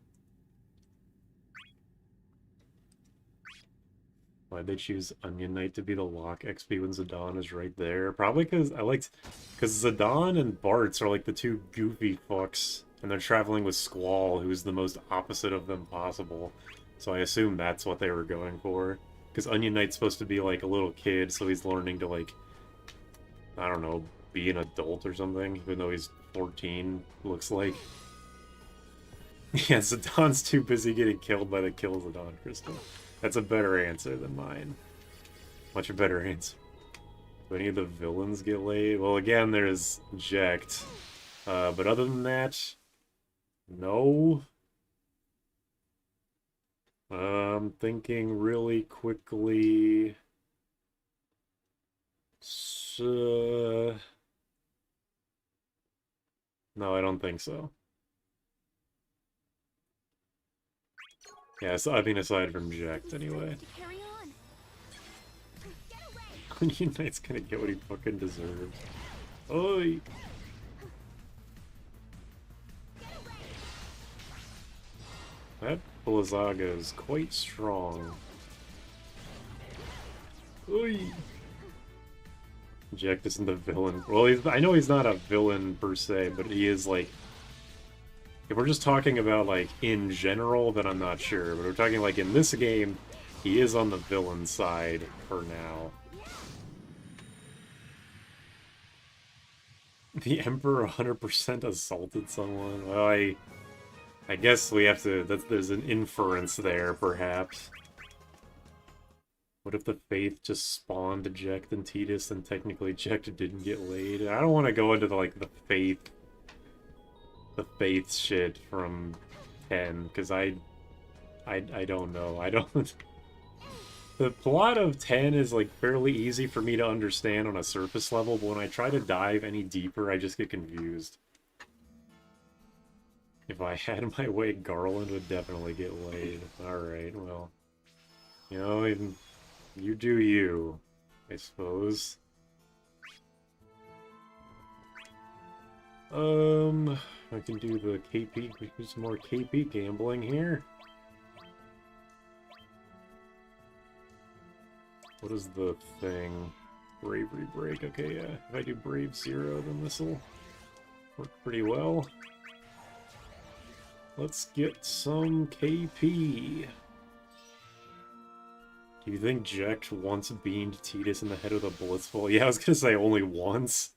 Why'd they choose Onion Knight to be the lock XP when Zidane is right there? Probably because because Zidane and Bartz are like the two goofy fucks, and they're traveling with Squall, who's the most opposite of them possible. So I assume that's what they were going for. Because Onion Knight's supposed to be like a little kid, so he's learning to like, I don't know, be an adult or something, even though he's 14, looks like. Yeah, Zidane's too busy getting killed by the Kill Zidane crystal. That's a better answer than mine. Much a better answer. Do any of the villains get laid? Well, again, there's Jekt. But other than that, no. I'm thinking really quickly. So... No, I don't think so. Yeah, so, I mean, aside from Jekt, anyway. carry on. Onion Knight's gonna get what he fucking deserves. Oi! That Blizzaga is quite strong. Oi! Jekt isn't the villain. Well, I know he's not a villain per se, but he is like... If we're just talking about, like, in general, then I'm not sure. But we're talking, like, in this game, he is on the villain side for now. The Emperor 100% assaulted someone? Well, I guess we have to... there's an inference there, perhaps. What if the Faith just spawned Jekt and Tidus, and technically Jekt didn't get laid? I don't want to go into, the Faith shit from 10, because I don't know. I don't... The plot of 10 is, like, fairly easy for me to understand on a surface level, but when I try to dive any deeper, I just get confused. If I had my way, Garland would definitely get laid. Alright, well... You know, you do you, I suppose. I can do the KP, we do some more KP gambling here. What is the thing? Bravery break, okay, yeah. If I do Brave 0, then this'll work pretty well. Let's get some KP. Do you think Jekt once beamed Tidus in the head with a blitzball? Yeah, I was gonna say only once.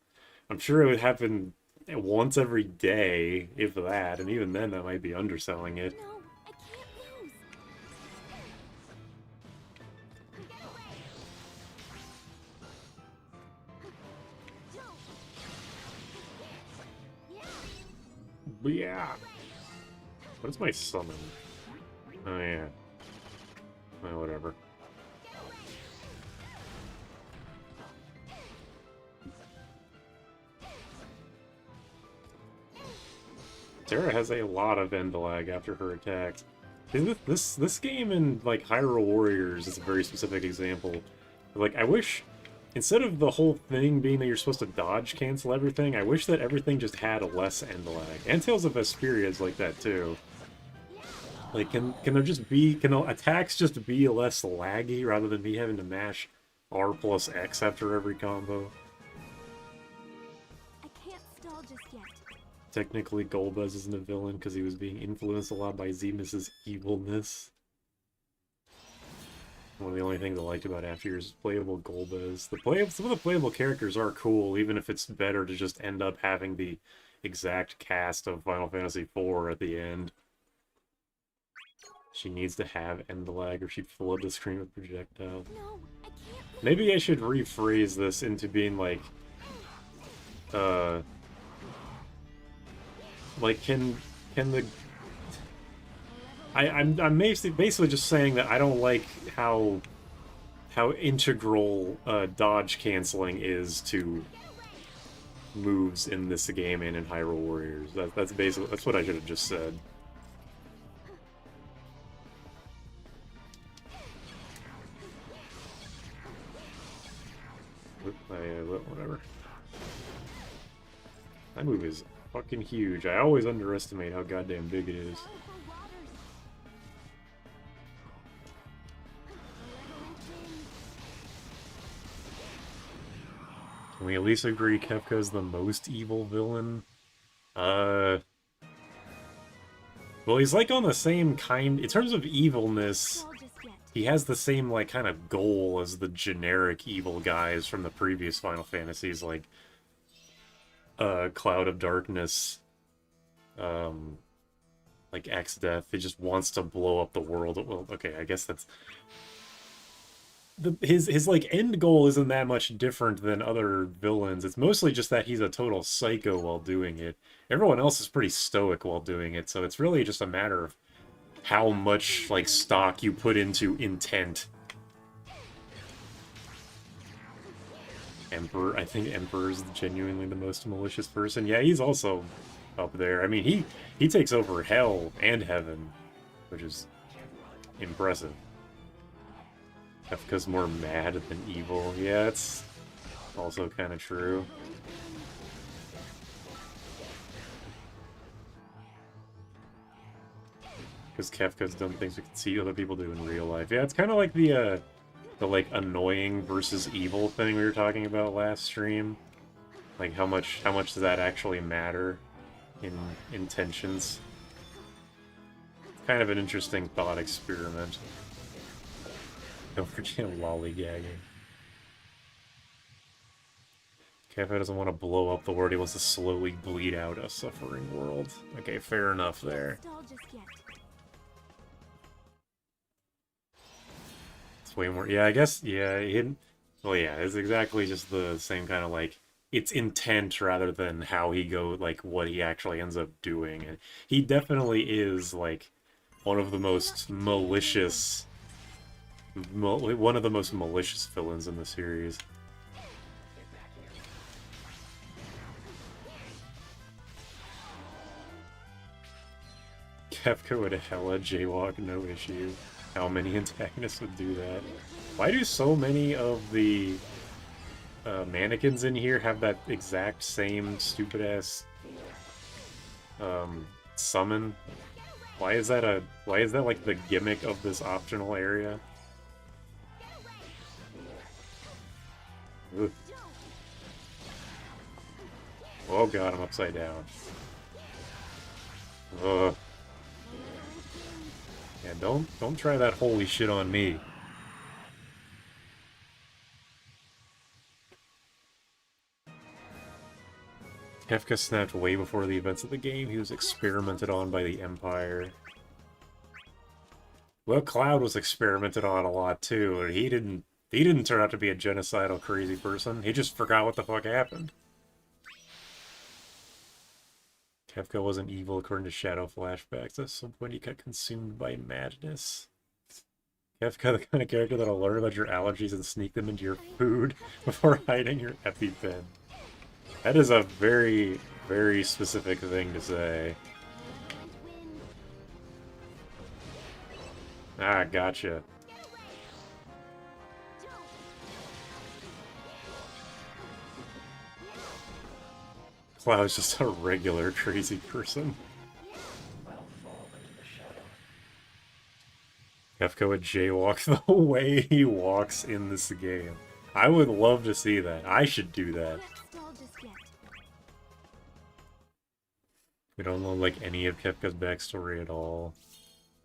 I'm sure it would happen once every day, if that, and even then that might be underselling it. No, I can't lose. But yeah. What is my summon? Oh yeah. Oh, whatever. Terra has a lot of end lag after her attacks. This game in, like, Hyrule Warriors is a very specific example. Like, I wish, instead of the whole thing being that you're supposed to dodge cancel everything, I wish that everything just had a less end lag. And Tales of Vesperia is like that, too. Like, can there just be, can the attacks just be less laggy rather than me having to mash R plus X after every combo? I can't stall just yet. Technically, Golbez isn't a villain because he was being influenced a lot by Zemus's evilness. One of the only things I liked about After Years is playable Golbez. Some of the playable characters are cool, even if it's better to just end up having the exact cast of Final Fantasy IV at the end. She needs to have end lag or she'd flood the screen with projectiles. No, I can't. Maybe I should rephrase this into being like, like can the I'm basically just saying that I don't like how integral dodge canceling is to moves in this game and in Hyrule Warriors. That's basically that's what I should have just said. Whatever. That move is fucking huge. I always underestimate how goddamn big it is. Can we at least agree Kefka's the most evil villain? Well, he's like on the same kind... In terms of evilness, he has the same, like, kind of goal as the generic evil guys from the previous Final Fantasies, like, Cloud of Darkness, like X-Death. He just wants to blow up the world. Well, okay, I guess that's... His like end goal isn't that much different than other villains. It's mostly just that he's a total psycho while doing it. Everyone else is pretty stoic while doing it, so it's really just a matter of how much like stock you put into intent. Emperor, I think Emperor is genuinely the most malicious person. Yeah, he's also up there. I mean, he takes over hell and heaven, which is impressive. Kefka's more mad than evil. Yeah, it's also kind of true. Because Kefka's done things we can see other people do in real life. Yeah, it's kind of like the like annoying versus evil thing we were talking about last stream. Like how much does that actually matter in intentions? It's kind of an interesting thought experiment. Don't forget lollygagging. Kefka doesn't want to blow up the world, he wants to slowly bleed out a suffering world. Okay, fair enough there. It's way more... Yeah, I guess, yeah, well, yeah, it's exactly just the same kind of, like, it's intent rather than how he like, what he actually ends up doing. And he definitely is, like, one of the most malicious... one of the most malicious villains in the series. Kefka would hella jaywalk, no issue. How many antagonists would do that? Why do so many of the mannequins in here have that exact same stupid-ass summon? Why is that like the gimmick of this optional area? Ugh. Oh god, I'm upside down. Ugh. Yeah, don't try that holy shit on me. Kefka snapped way before the events of the game. He was experimented on by the Empire. Well, Cloud was experimented on a lot too, and he didn't turn out to be a genocidal crazy person. He just forgot what the fuck happened. Kefka wasn't evil according to Shadow flashbacks. At some point he got consumed by madness. Kefka, the kind of character that'll learn about your allergies and sneak them into your food before hiding your EpiPen. That is a very, very specific thing to say. Ah, gotcha. Cloud's just a regular crazy person. Kefka would jaywalk the way he walks in this game. I would love to see that. I should do that. We don't know, like, any of Kefka's backstory at all.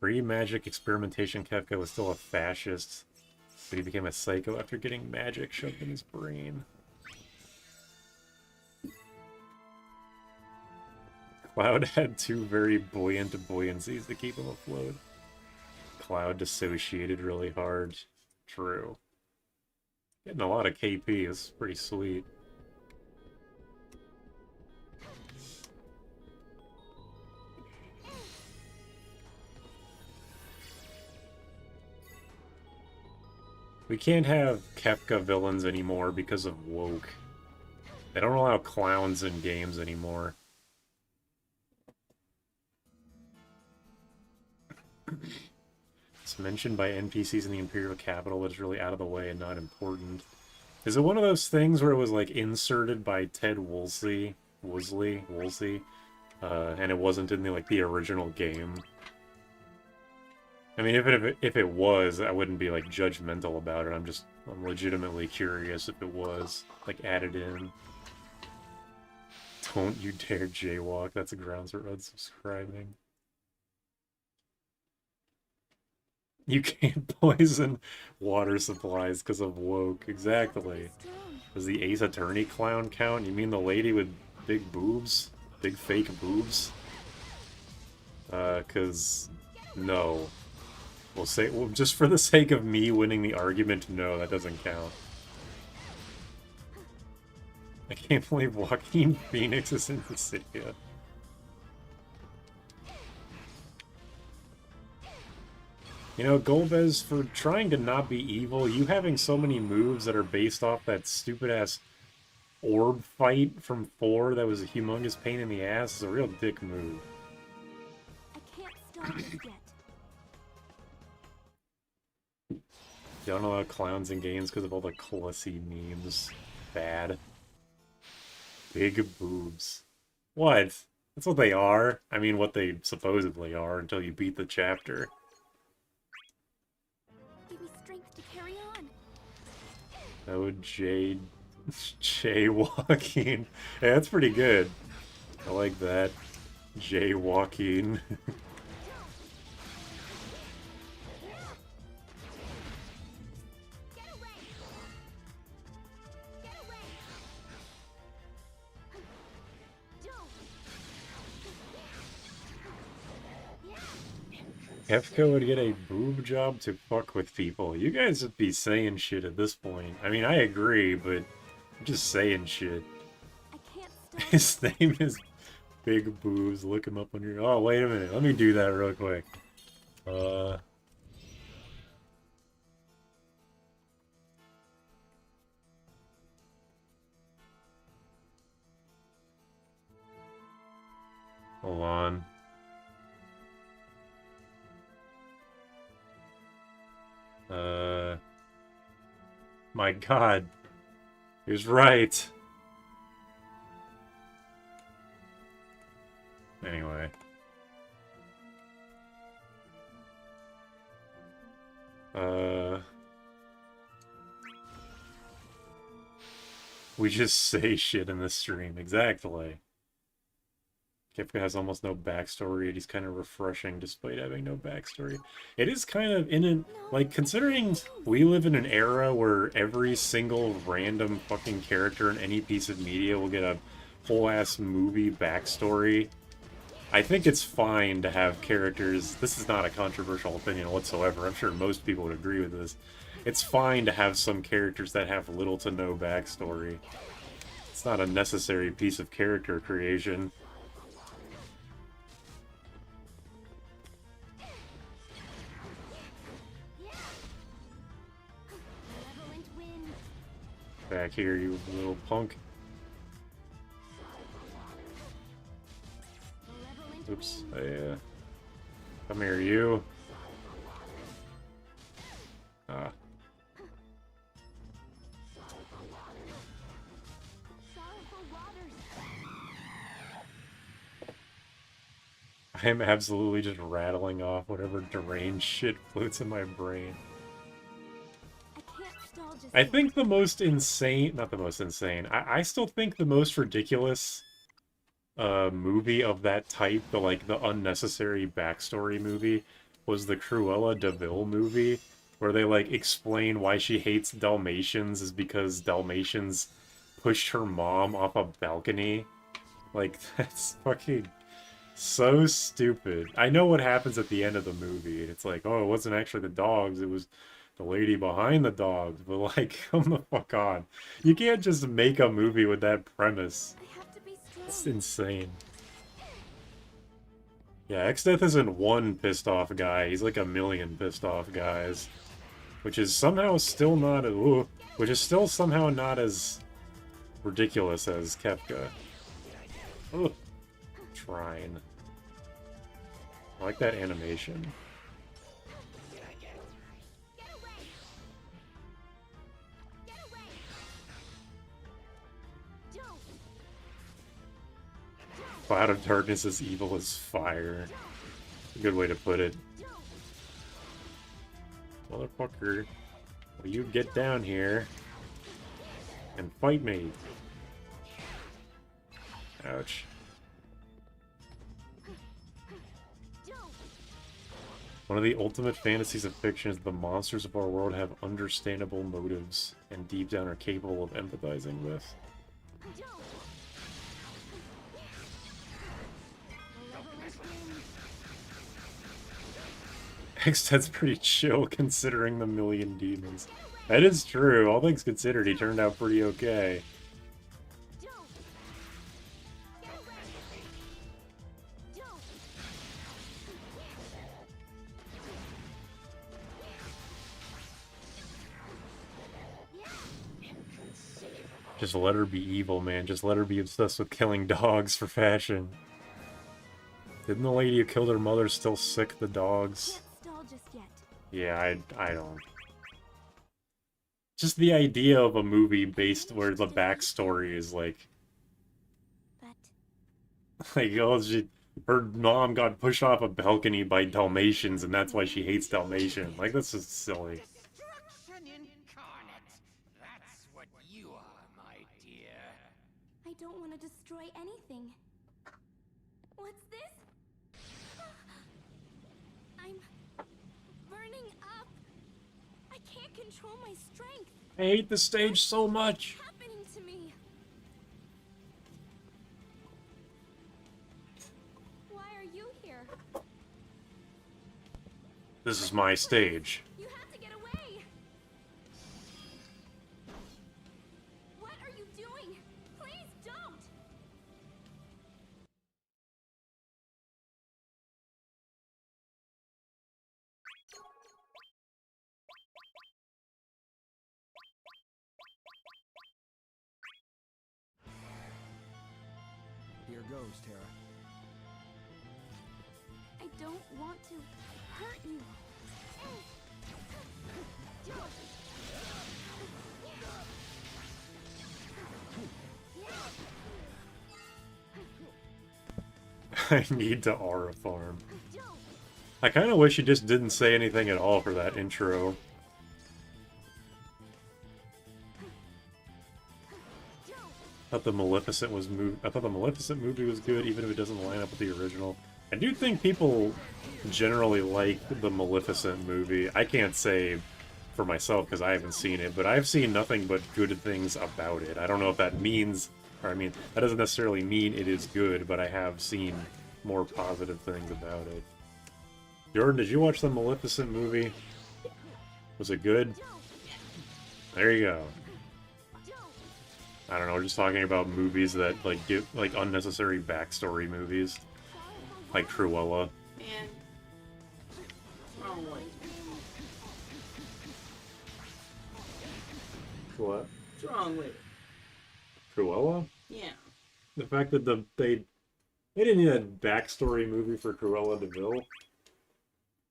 Pre-magic experimentation, Kefka was still a fascist, but he became a psycho after getting magic shoved in his brain. Cloud had two very buoyant buoyancies to keep him afloat. Cloud dissociated really hard. True. Getting a lot of KP is pretty sweet. We can't have Kefka villains anymore because of woke. They don't allow clowns in games anymore. It's mentioned by NPCs in the Imperial Capital, but it's really out of the way and not important. Is it one of those things where it was like inserted by Ted Woolsey, and it wasn't in the original game? I mean, if it was, I wouldn't be like judgmental about it. I'm legitimately curious if it was like added in. Don't you dare jaywalk. That's a grounds for unsubscribing. You can't poison water supplies because of woke. Exactly. Does the Ace Attorney clown count? You mean the lady with big boobs? Big fake boobs? Cause no. Well, just for the sake of me winning the argument, no, that doesn't count. I can't believe Joaquin Phoenix is in Dissidia. You know, Golbez, for trying to not be evil, you having so many moves that are based off that stupid-ass orb fight from 4 that was a humongous pain in the ass is a real dick move. I can't stop this yet. Don't allow clowns in games because of all the Clussy memes. Bad. Big boobs. What? That's what they are. I mean, what they supposedly are until you beat the chapter. Give me strength to carry on. Oh, jaywalking. Yeah, that's pretty good. I like that. Jaywalking. Kefka would get a boob job to fuck with people. You guys would be saying shit at this point. I mean, I agree, but I'm just saying shit. I can't stop. His name is Big Boobs. Look him up on your... Oh, wait a minute. Let me do that real quick. Hold on. My god. He was right. Anyway. We just say shit in this stream. Exactly. Kefka has almost no backstory, and he's kind of refreshing despite having no backstory. It is kind of in an... Like, considering we live in an era where every single random fucking character in any piece of media will get a whole-ass movie backstory, I think it's fine to have characters... This is not a controversial opinion whatsoever. I'm sure most people would agree with this. It's fine to have some characters that have little to no backstory. It's not a necessary piece of character creation. Back here, you little punk. Oops. Yeah. Come here, you. Ah. I am absolutely just rattling off whatever deranged shit floats in my brain. I think the most insane... Not the most insane. I still think the most ridiculous movie of that type, the unnecessary backstory movie, was the Cruella de Vil movie, where they, explain why she hates Dalmatians is because Dalmatians pushed her mom off a balcony. Like, that's fucking So stupid. I know what happens at the end of the movie. It's like, oh, it wasn't actually the dogs, it was the lady behind the dogs. But like, come the fuck on. You can't just make a movie with that premise. I have to be strong. It's insane. Yeah, Xdeath isn't one pissed off guy, he's like a million pissed off guys. Which is somehow still not which is still somehow not as ridiculous as Kefka. Ugh. Trying. I like that animation. Cloud of darkness is evil as fire. A good way to put it. Motherfucker, will you get down here and fight me? Ouch. One of the ultimate fantasies of fiction is the monsters of our world have understandable motives and deep down are capable of empathizing with. That's pretty chill considering the million demons. That is true. All things considered, he turned out pretty okay. Just let her be evil, man. Just let her be obsessed with killing dogs for fashion. Didn't the lady who killed her mother still sick the dogs? Yeah, I don't. Just the idea of a movie based where the backstory is like... Like, oh, her mom got pushed off a balcony by Dalmatians and that's why she hates Dalmatian. Like, this is silly. I don't want to destroy anything. What's this? I'm burning up. I can't control my strength. I hate the stage so much. What's happening to me? Why are you here? This is my stage. You have to get away. What are you doing? Please don't. Here goes, Tara. I don't want to hurt you. I need to aura farm. I kind of wish he just didn't say anything at all for that intro. I thought the Maleficent movie was good, even if it doesn't line up with the original. I do think people generally like the Maleficent movie. I can't say for myself because I haven't seen it, but I've seen nothing but good things about it. I don't know if that means, or I mean, that doesn't necessarily mean it is good, but I have seen more positive things about it. Jordan, did you watch the Maleficent movie? Was it good? There you go. I don't know, we're just talking about movies that, like, give, like, unnecessary backstory movies. Like Cruella. Man. Wrong way. What? What's wrong with it? Cruella? Yeah. The fact that they didn't need a backstory movie for Cruella de Vil.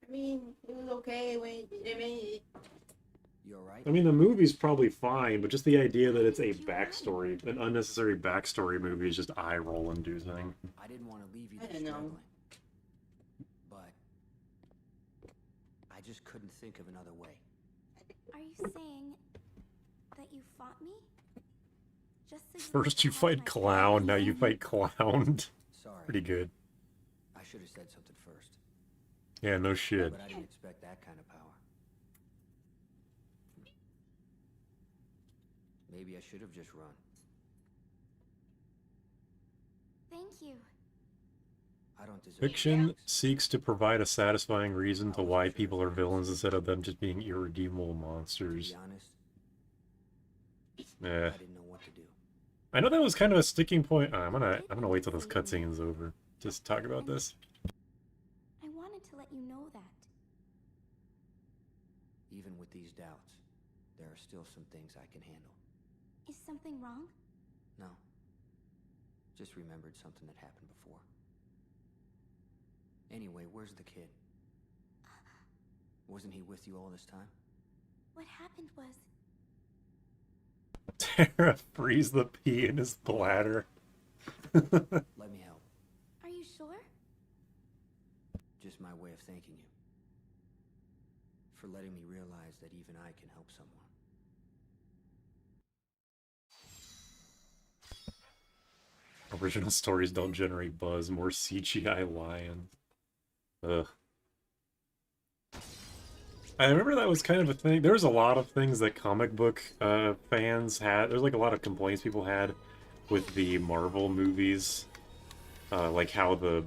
I mean, it was okay when they made it. You're right. I mean, the movie's probably fine, but just the idea that it's a backstory, an unnecessary backstory movie is just eye-roll inducing. I didn't want to leave you I there don't know. struggling. But I just couldn't think of another way. Are you saying that you fought me? Just so First you could have fight my Clown, now back? you fight Clown. Sorry. Pretty good. I should have said something first. Yeah, no shit. But I didn't expect that kind of power. Maybe I should have just run. Thank you. I don't deserve Fiction thanks. seeks to provide a satisfying reason to why people are villains instead of them just being irredeemable To monsters. be honest, Yeah. I didn't know what to do. I know that was kind of a sticking point. I'm gonna wait till this cutscene is over. Just talk about this. I wanted to let you know that. Even with these doubts, there are still some things I can handle. Is something wrong? No. Just remembered something that happened before. Anyway, where's the kid? Wasn't he with you all this time? What happened was... Tara frees the pee in his bladder. Let me help. Are you sure? Just my way of thanking you. For letting me realize that even I can help someone. Original stories don't generate buzz, more CGI lions. Ugh. I remember that was kind of a thing. There was a lot of things that comic book fans had. There's like a lot of complaints people had with the Marvel movies. Like how the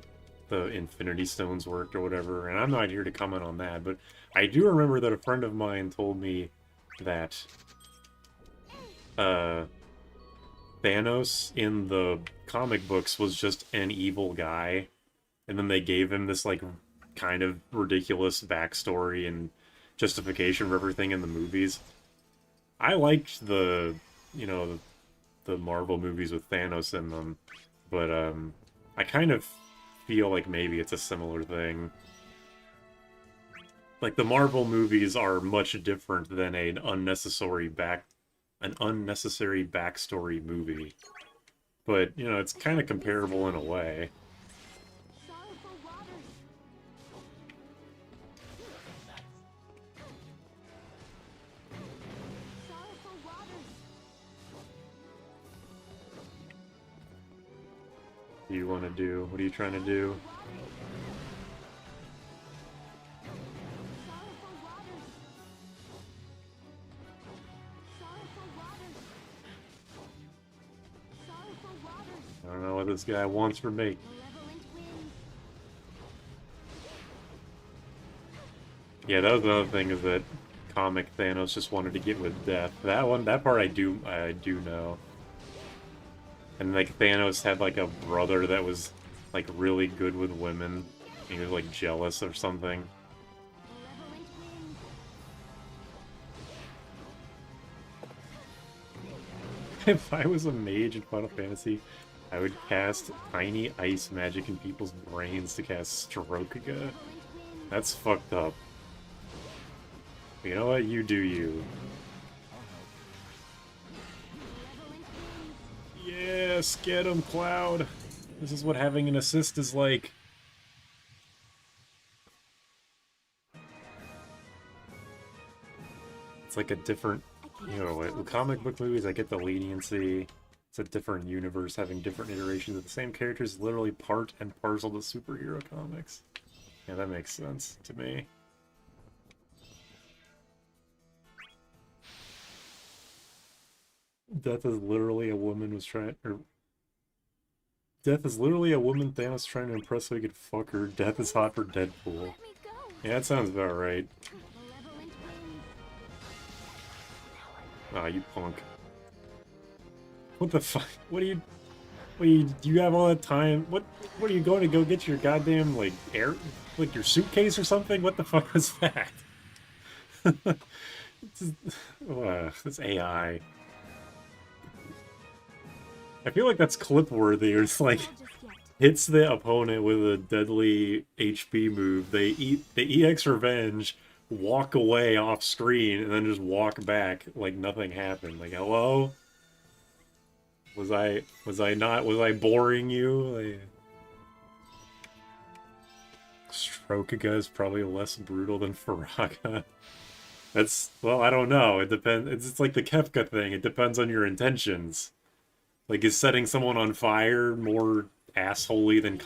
Infinity Stones worked or whatever. And I'm not here to comment on that, but I do remember that a friend of mine told me that Thanos in the comic books was just an evil guy. And then they gave him this like kind of ridiculous backstory and justification for everything in the movies. I liked the Marvel movies with Thanos in them, but I kind of feel like maybe it's a similar thing. Like the Marvel movies are much different than an unnecessary backstory movie. But, you know, it's kind of comparable in a way. What do you want to do? What are you trying to do? I don't know what this guy wants from me. Yeah, that was another thing, is that comic Thanos just wanted to get with Death. That part I do know. And like Thanos had like a brother that was like really good with women. He was like jealous or something. If I was a mage in Final Fantasy, I would cast tiny ice magic in people's brains to cast Strokiga. That's fucked up. You know what? You do you. Yes, get him, Cloud! This is what having an assist is like. It's like a different... You know, with comic book movies, I get the leniency. It's a different universe, having different iterations of the same characters, literally part and parcel to superhero comics. Yeah, that makes sense to me. Death is literally a woman was trying... Death is literally a woman Thanos trying to impress so he could fuck her. Death is hot for Deadpool. Yeah, that sounds about right. Ah, you punk. What the fuck? Do you have all that time? What are you going to go get your goddamn, like, like your suitcase or something? What the fuck was that? That's AI. I feel like that's clip-worthy, or it's like, hits the opponent with a deadly HP move, they EX Revenge, walk away off screen, and then just walk back like nothing happened. Like, hello? Was I boring you? Like, Strokiga is probably less brutal than Faraga. Well, I don't know. It depends. It's like the Kefka thing. It depends on your intentions. Like, is setting someone on fire more assholey than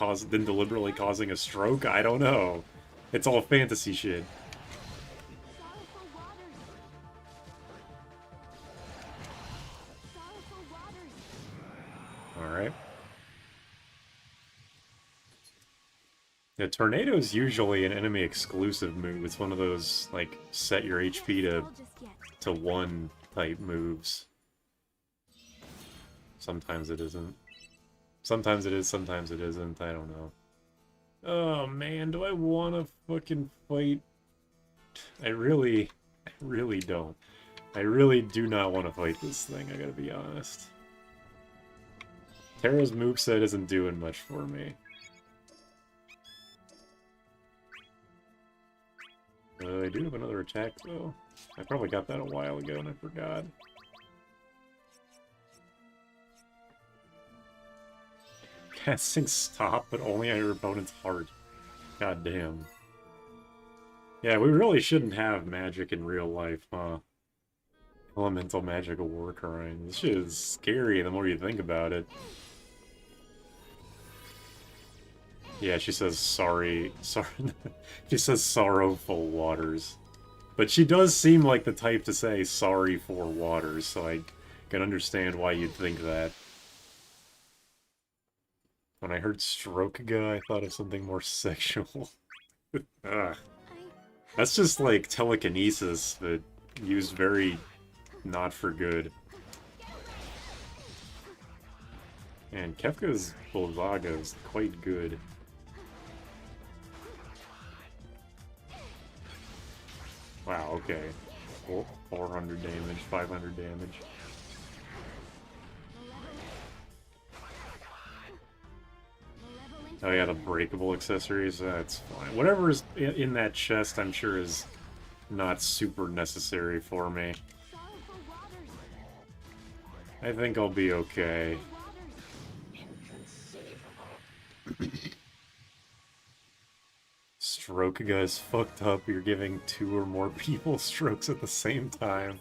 deliberately causing a stroke? I don't know. It's all fantasy shit. Alright. Yeah, Tornado is usually an enemy exclusive move. It's one of those, like, set your HP to 1 type moves. Sometimes it isn't. Sometimes it is, sometimes it isn't. I don't know. Oh man, do I want to fucking fight? I really don't. I really do not want to fight this thing, I gotta be honest. Terra's moveset isn't doing much for me. I do have another attack, though. I probably got that a while ago and I forgot. Casting stop, but only on your opponent's heart. God damn. Yeah, we really shouldn't have magic in real life, huh? Elemental magic of war crying. This shit is scary the more you think about it. Yeah, she says sorry. She says sorrowful waters. But she does seem like the type to say sorry for waters, so I can understand why you'd think that. When I heard stroke guy, I thought of something more sexual. Ugh. That's just like telekinesis, but used very not for good. And Kefka's Bolvaga is quite good. Wow, okay. 400 damage, 500 damage. Oh yeah, the breakable accessories, that's fine. Whatever is in that chest, I'm sure is not super necessary for me. I think I'll be okay. Stroke guy's fucked up. You're giving 2 or more people strokes at the same time.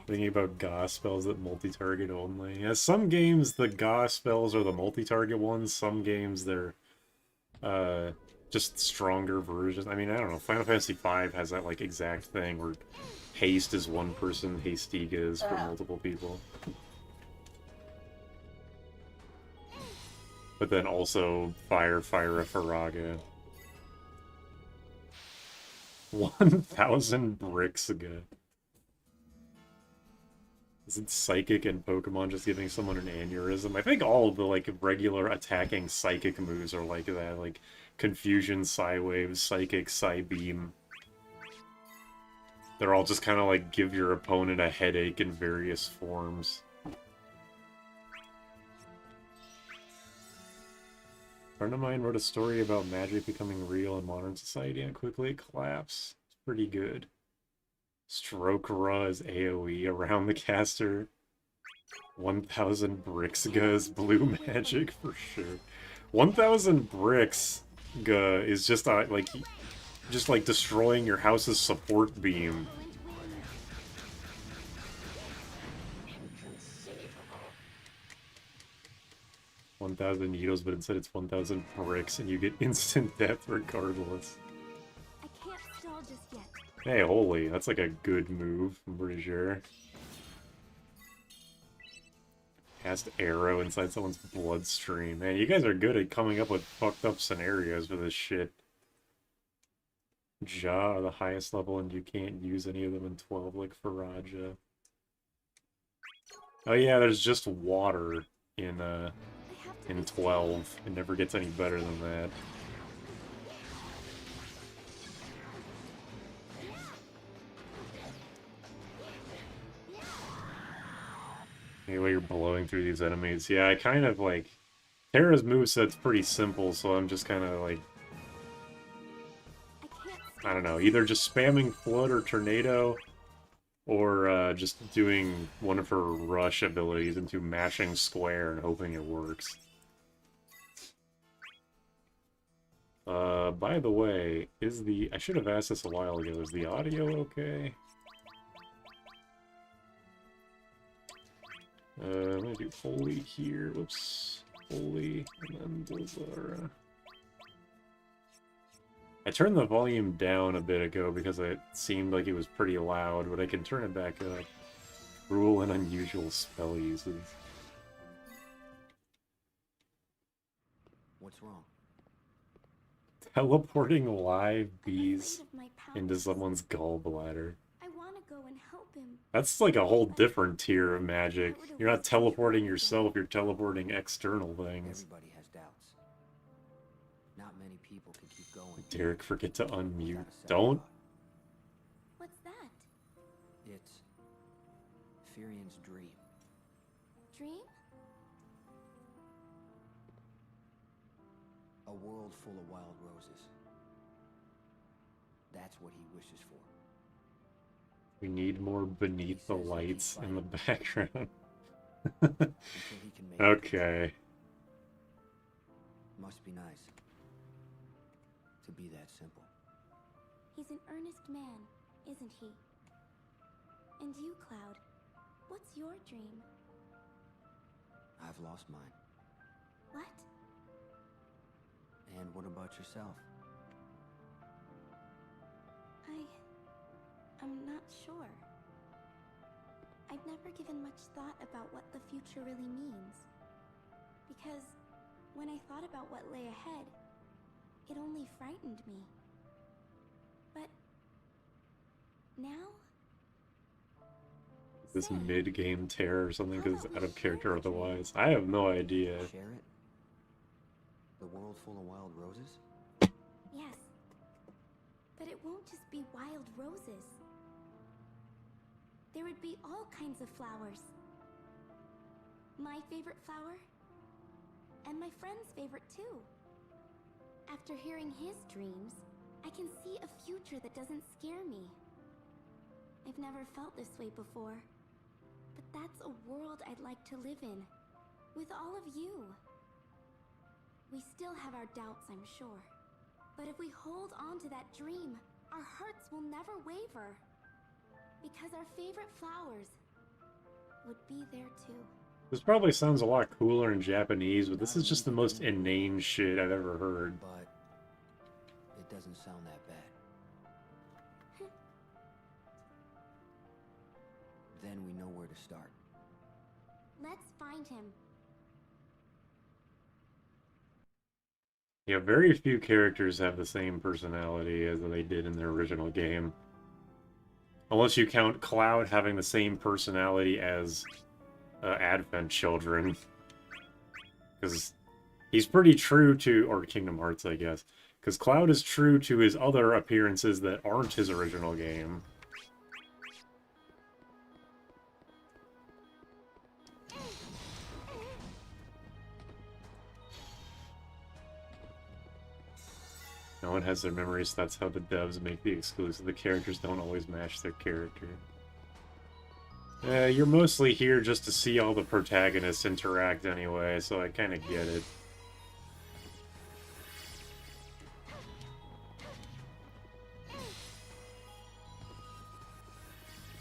Thinking about Gauss spells that multi-target only. Yeah, some games the Gauss spells are the multi-target ones. Some games they're just stronger versions. I mean, I don't know. Final Fantasy V has that like exact thing where haste is one person, Hastiga is for multiple people. But then also Fire Faraga. 1,000 bricks ago. Isn't Psychic and Pokemon just giving someone an aneurysm? I think all of the, like, regular attacking Psychic moves are like that. Like, Confusion, Psywave, Psychic, Psybeam. They're all just kind of like give your opponent a headache in various forms. A friend of mine wrote a story about magic becoming real in modern society and quickly it collapsed. It's pretty good. Stroke Ra is AoE around the caster. 1,000 bricks is blue magic for sure. 1,000 bricks is just like destroying your house's support beam. $1,000 needles, but instead it's 1,000 bricks, and you get instant death regardless. I can't stall just yet. Hey, holy, that's like a good move, I'm pretty sure. Cast arrow inside someone's bloodstream. Man, you guys are good at coming up with fucked up scenarios for this shit. Ja are the highest level, and you can't use any of them in 12 like Faraja. Oh yeah, there's just water in 12. It never gets any better than that. Anyway, you're blowing through these enemies. Yeah, I kind of like... Terra's moveset's pretty simple, so I'm just kind of like... I don't know, either just spamming Flood or Tornado, or just doing one of her rush abilities into mashing square and hoping it works. By the way, I should have asked this a while ago, is the audio okay? I'm gonna do Holy here, whoops, Holy, and then Blizzara. I turned the volume down a bit ago because it seemed like it was pretty loud, but I can turn it back up. Rule and unusual spell uses. What's wrong? Teleporting live I'm bees afraid of my into powers. someone's gallbladder. I want to go and help him. That's like a whole different tier of magic. I would've You're not wasted your teleporting life yourself, you're teleporting external things. Everybody has doubts. Not many people can keep going. Derek, forget to without unmute. a second Don't. thought. What's that? It's Furian's dream. Dream? A world full of wild roses. That's what he wishes for. We need more beneath the lights in the background. Until he can make it. Okay. Must be nice to be that simple. He's an earnest man, isn't he? And you, Cloud, what's your dream? I've lost mine. What? And what about yourself? I'm not sure. I've never given much thought about what the future really means. Because when I thought about what lay ahead, it only frightened me. But now? This Say, mid-game terror or something how because about out we of character share the dream? otherwise. I have no idea. Share it? The world full of wild roses? Yes. But it won't just be wild roses. There would be all kinds of flowers. My favorite flower, and my friend's favorite too. After hearing his dreams, I can see a future that doesn't scare me. I've never felt this way before, but that's a world I'd like to live in, with all of you. We still have our doubts, I'm sure. But if we hold on to that dream, our hearts will never waver. Because our favorite flowers would be there too. This probably sounds a lot cooler in Japanese, but this is just the most inane shit I've ever heard. But it doesn't sound that bad. Then we know where to start. Let's find him. Yeah, very few characters have the same personality as they did in their original game. Unless you count Cloud having the same personality as Advent Children. Because he's pretty true to... or Kingdom Hearts, I guess. Because Cloud is true to his other appearances that aren't his original game. No one has their memories, that's how the devs make the exclusive. The characters don't always match their character. You're mostly here just to see all the protagonists interact anyway, so I kind of get it.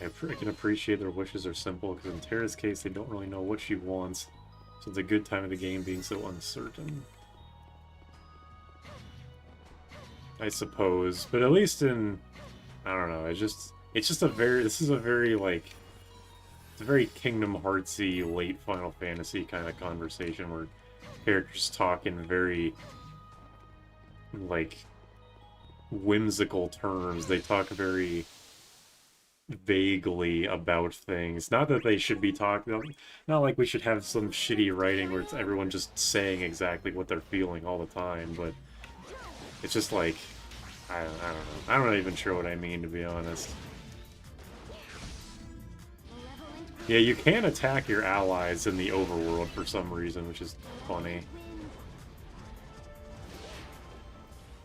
I can appreciate their wishes are simple, because in Terra's case, they don't really know what she wants, so it's a good time of the game being so uncertain. I suppose, but at least in, I don't know, it's just a very, this is a very, like, it's a very Kingdom Heartsy, late Final Fantasy kind of conversation where characters talk in very, like, whimsical terms. They talk very vaguely about things. Not that they should be talking, not like we should have some shitty writing where it's everyone just saying exactly what they're feeling all the time, but it's just like, I don't know. I'm not even sure what I mean, to be honest. Yeah, you can attack your allies in the overworld for some reason, which is funny.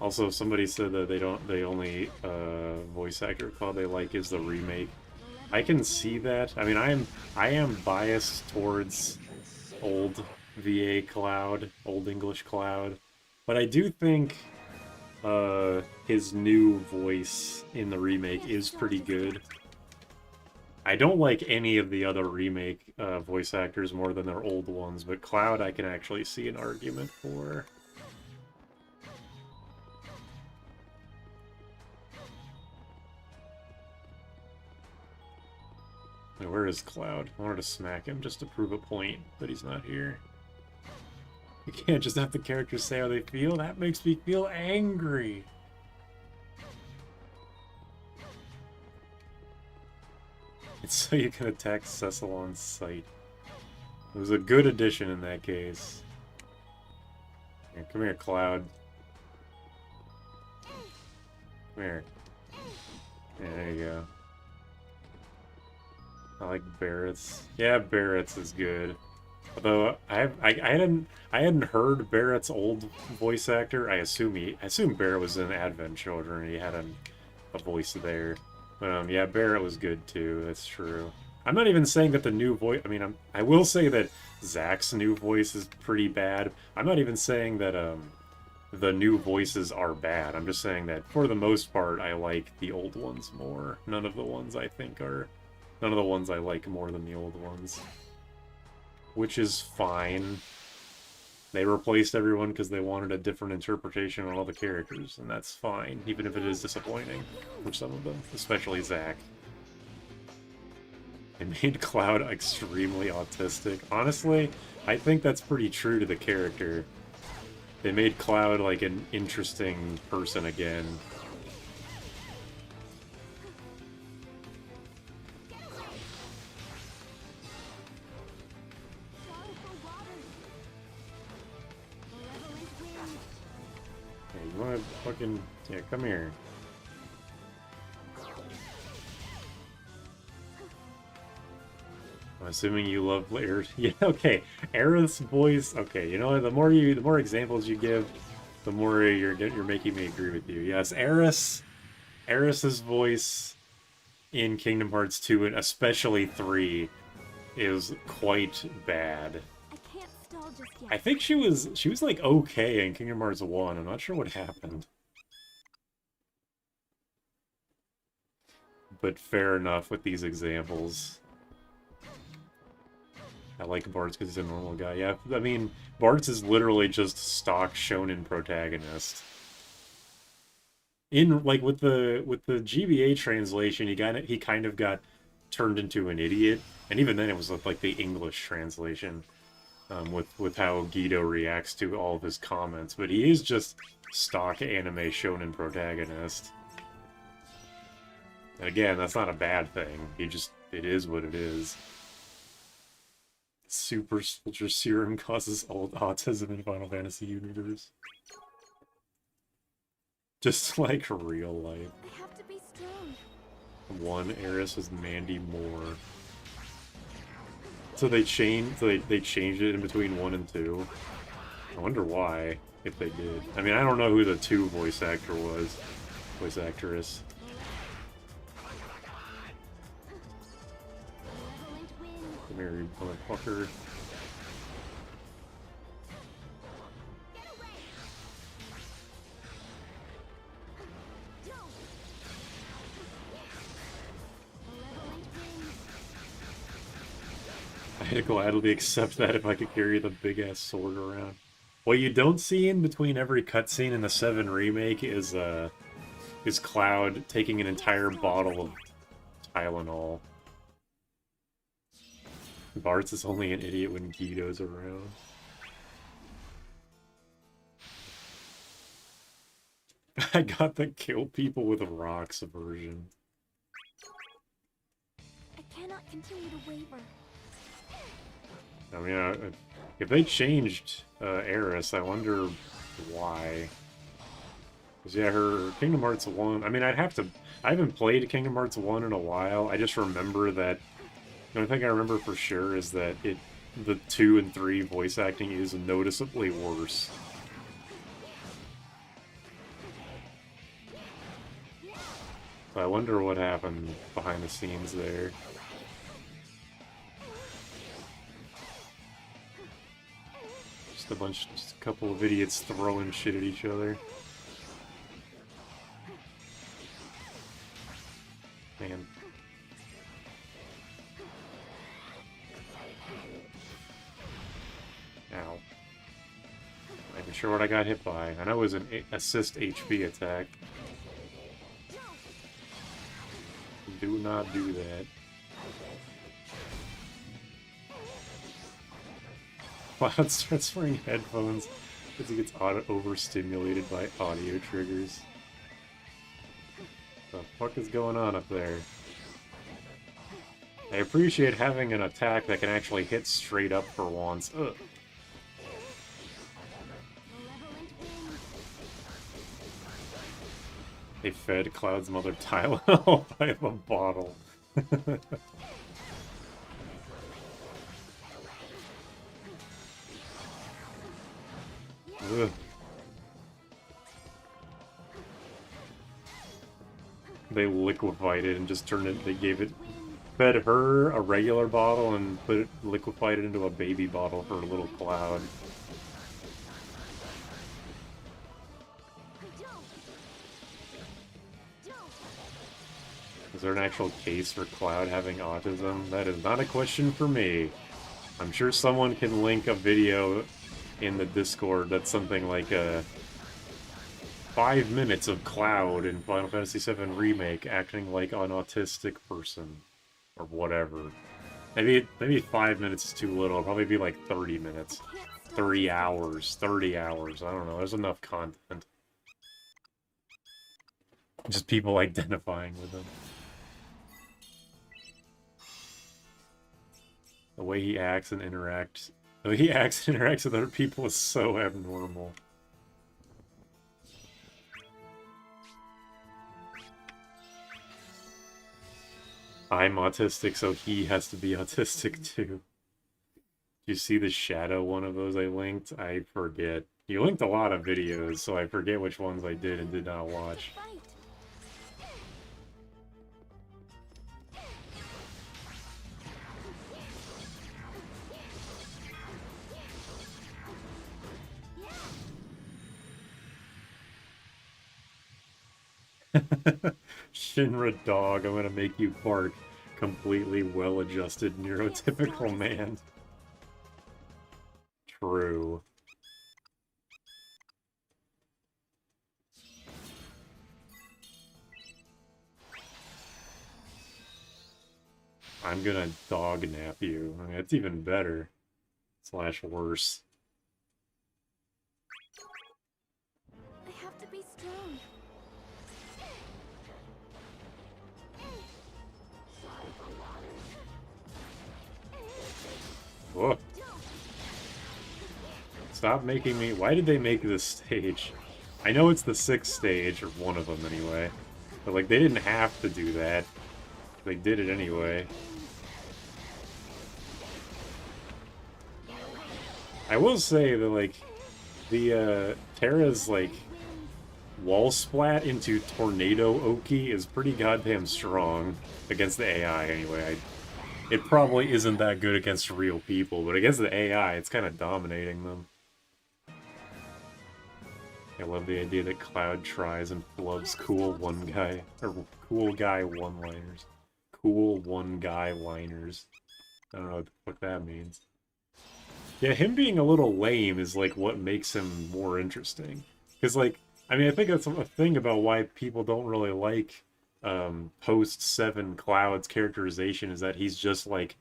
Also, somebody said that they only voice actor Cloud they like is the remake. I can see that. I mean, I am biased towards old VA Cloud, old English Cloud, but I do think his new voice in the remake is pretty good. I don't like any of the other remake voice actors more than their old ones, but Cloud I can actually see an argument for. Where is Cloud? I wanted to smack him just to prove a point, but he's not here. You can't just have the characters say how they feel. That makes me feel angry. It's so you can attack Cecil on sight. It was a good addition in that case. Here, come here, Cloud. Come here. Yeah, there you go. I like Barrett's. Yeah, Barrett's is good. Although I hadn't heard Barrett's old voice actor. I assume Barrett was in Advent Children. He had a voice there. But yeah, Barrett was good too. That's true. I'm not even saying that the new voice. I mean, I will say that Zach's new voice is pretty bad. I'm not even saying that the new voices are bad. I'm just saying that for the most part, I like the old ones more. None of the ones I like more than the old ones. Which is fine. They replaced everyone because they wanted a different interpretation on all the characters, and that's fine, even if it is disappointing for some of them, especially Zach. They made Cloud extremely autistic. Honestly, I think that's pretty true to the character. They made Cloud like an interesting person again. Hey, you wanna fucking... yeah, come here. I'm assuming you love Aerith. Yeah, okay. Aerith's voice. Okay, you know what? The more examples you give, the more you're making me agree with you. Yes, Aerith's voice in Kingdom Hearts 2 and especially 3 is quite bad. I can't stall just yet. I think she was like okay in Kingdom Hearts 1. I'm not sure what happened. But fair enough with these examples. I like Bartz because he's a normal guy. Yeah, I mean, Bartz is literally just stock shonen protagonist. In like with the GBA translation, he kind of got turned into an idiot, and even then it was with like the English translation, with how Guido reacts to all of his comments. But he is just stock anime shonen protagonist. And again, that's not a bad thing. It is what it is. Super Soldier Serum causes old autism in Final Fantasy universe. Just like real life. I have to be strong. One Eris was Mandy Moore. So they changed it in between 1 and 2. I wonder why, if they did. I mean, I don't know who the 2 voice actress. Come here, you motherfucker. I'd gladly accept that if I could carry the big-ass sword around. What you don't see in between every cutscene in the 7 remake is Cloud taking an entire bottle of Tylenol. Bartz is only an idiot when Guido's around. I got the kill people with rocks version. I cannot continue to waver. I mean, if they changed Eris, I wonder why. Because yeah, her Kingdom Hearts 1... I mean, I haven't played Kingdom Hearts 1 in a while. I just remember that... The only thing I remember for sure is that the 2 and 3 voice acting is noticeably worse. So I wonder what happened behind the scenes there. Just a couple of idiots throwing shit at each other. Man. Ow. Not even sure what I got hit by. I know it was an assist HP attack. Do not do that. Cloud starts wearing headphones because he gets overstimulated by audio triggers. What the fuck is going on up there? I appreciate having an attack that can actually hit straight up for once. Ugh. They fed Cloud's mother Tylenol by the bottle. Ugh. They liquefied it and just turned it, they fed her a regular bottle and liquefied it into a baby bottle for a little Cloud. Is there an actual case for Cloud having autism? That is not a question for me. I'm sure someone can link a video in the Discord that's something like 5 minutes of Cloud in Final Fantasy VII Remake acting like an autistic person. Or whatever. Maybe 5 minutes is too little. It'll probably be like 30 minutes. 30 hours. 30 hours. I don't know. There's enough content. Just people identifying with him. The way he acts and interacts... The way he acts and interacts with other people is so abnormal. I'm autistic, so he has to be autistic too. You see the shadow one of those I linked? I forget. You linked a lot of videos, so I forget which ones I did and did not watch. Shinra dog, I'm gonna make you bark. Completely well-adjusted, neurotypical man. True. I'm gonna dog nap you. I mean, that's even better. Slash worse. I have to be strong. Whoa. Stop making me... Why did they make this stage? I know it's the 6th stage, or one of them anyway. But, like, they didn't have to do that. They did it anyway. I will say that, like, the, Terra's, like, wall splat into Tornado Oki is pretty goddamn strong. Against the AI, anyway. It probably isn't that good against real people, but against the AI, it's kind of dominating them. I love the idea that Cloud tries and flubs cool one guy, or cool guy one-liners. Cool one guy liners. I don't know what the fuck that means. Yeah, him being a little lame is like what makes him more interesting. Because like, I mean, I think that's a thing about why people don't really like post-7 Cloud's characterization is that he's just like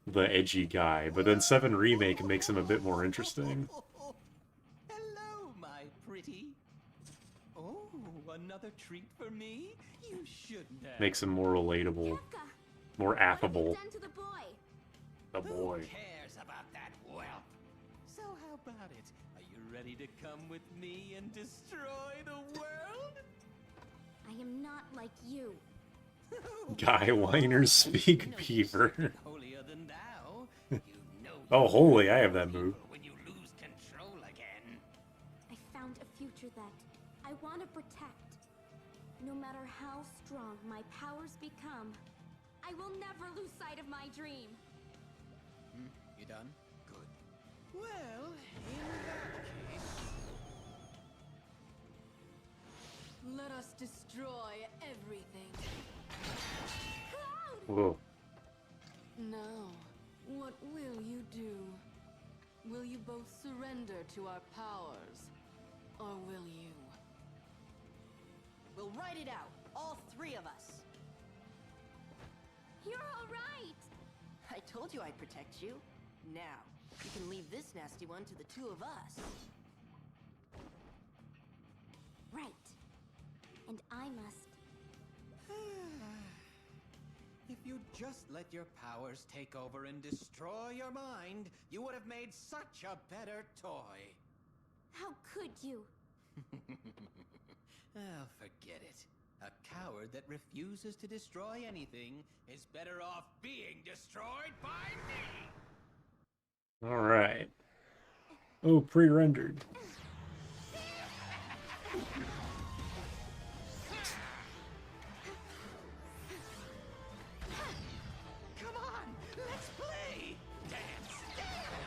the edgy guy. But then 7 Remake makes him a bit more interesting. Hello, my pretty. Oh, another treat for me? You shouldn't have. Makes him more relatable. More affable. The boy. Who cares about that whelp? So how about it? Are you ready to come with me and destroy the world? I am not like you. Guy whiners speak beaver. Holier than thou. You know Oh, holy, I have that move. when you lose control again. I found a future that I want to protect. No matter how strong my powers become, I will never lose sight of my dream. You done? Good. Well, in that case... Let us destroy everything. Whoa. Now, what will you do? Will you both surrender to our powers? Or will you? We'll write it out, all 3 of us. You're all right. I told you I'd protect you. Now, You can leave this nasty one to the two of us. Right. And I must. If you'd just let your powers take over and destroy your mind, you would have made such a better toy. How could you? Oh, forget it. A coward that refuses to destroy anything is better off being destroyed by me! Alright. Oh, pre-rendered. Come on, let's play! Dance, dance!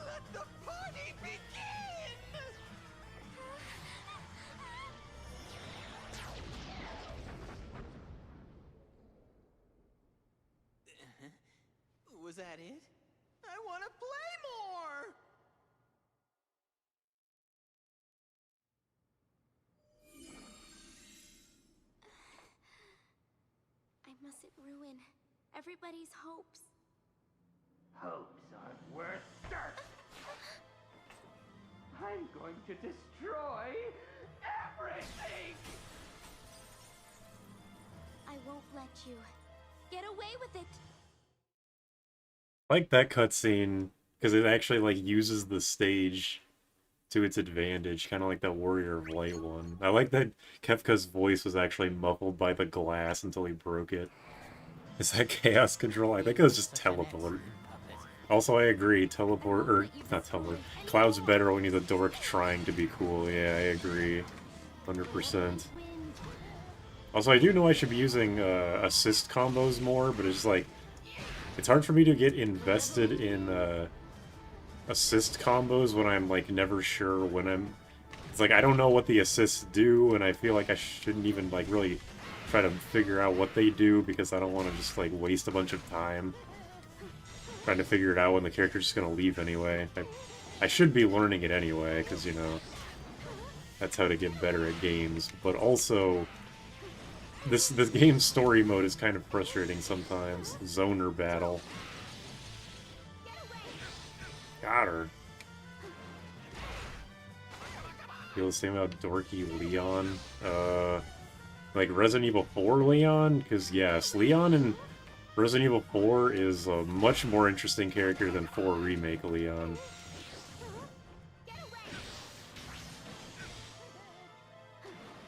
Let the party begin! Was that it? I want to play more! I mustn't ruin everybody's hopes. Hopes aren't worth dirt! I'm going to destroy everything! I won't let you. Get away with it! I like that cutscene, because it actually, like, uses the stage to its advantage, kind of like that Warrior of Light one. I like that Kefka's voice was actually muffled by the glass until he broke it. Is that Chaos Control? I think it was just Teleport. Also, I agree, Teleport, or, not Teleport, Cloud's better when he's a dork trying to be cool. Yeah, I agree. 100%. Also, I do know I should be using assist combos more, but it's like, it's hard for me to get invested in assist combos when I'm like never sure when I'm... It's like I don't know what the assists do, and I feel like I shouldn't even like really try to figure out what they do because I don't want to just like waste a bunch of time trying to figure it out when the character's just gonna leave anyway. I should be learning it anyway, because, you know, that's how to get better at games, but also... This game's story mode is kind of frustrating sometimes. Zoner battle. Got her. Feel the same about dorky Leon. Like Resident Evil 4 Leon? Because yes, Leon in Resident Evil 4 is a much more interesting character than 4 Remake Leon.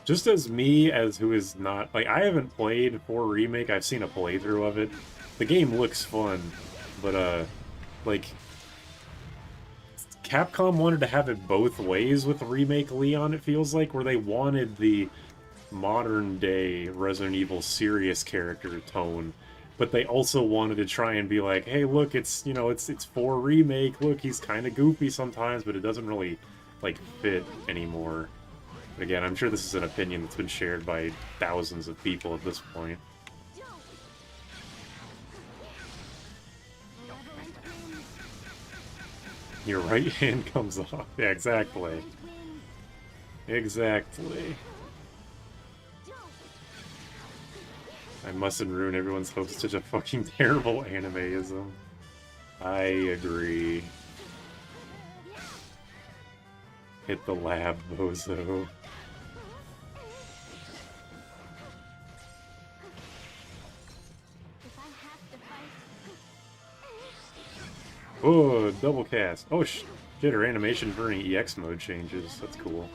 Just as me, as who is not... Like, I haven't played 4 Remake, I've seen a playthrough of it. The game looks fun, but, like... Capcom wanted to have it both ways with Remake Leon, it feels like, where they wanted the modern-day Resident Evil serious character tone, but they also wanted to try and be like, hey, look, it's, you know, it's 4 Remake, look, he's kind of goofy sometimes, but it doesn't really, like, fit anymore. Again, I'm sure this is an opinion that's been shared by thousands of people at this point. Your right hand comes off. Yeah, exactly. Exactly. I mustn't ruin everyone's hopes. Such a fucking terrible animeism. I agree. Hit the lab, bozo. Oh, double cast. Oh, shit, her animation during EX mode changes. That's cool.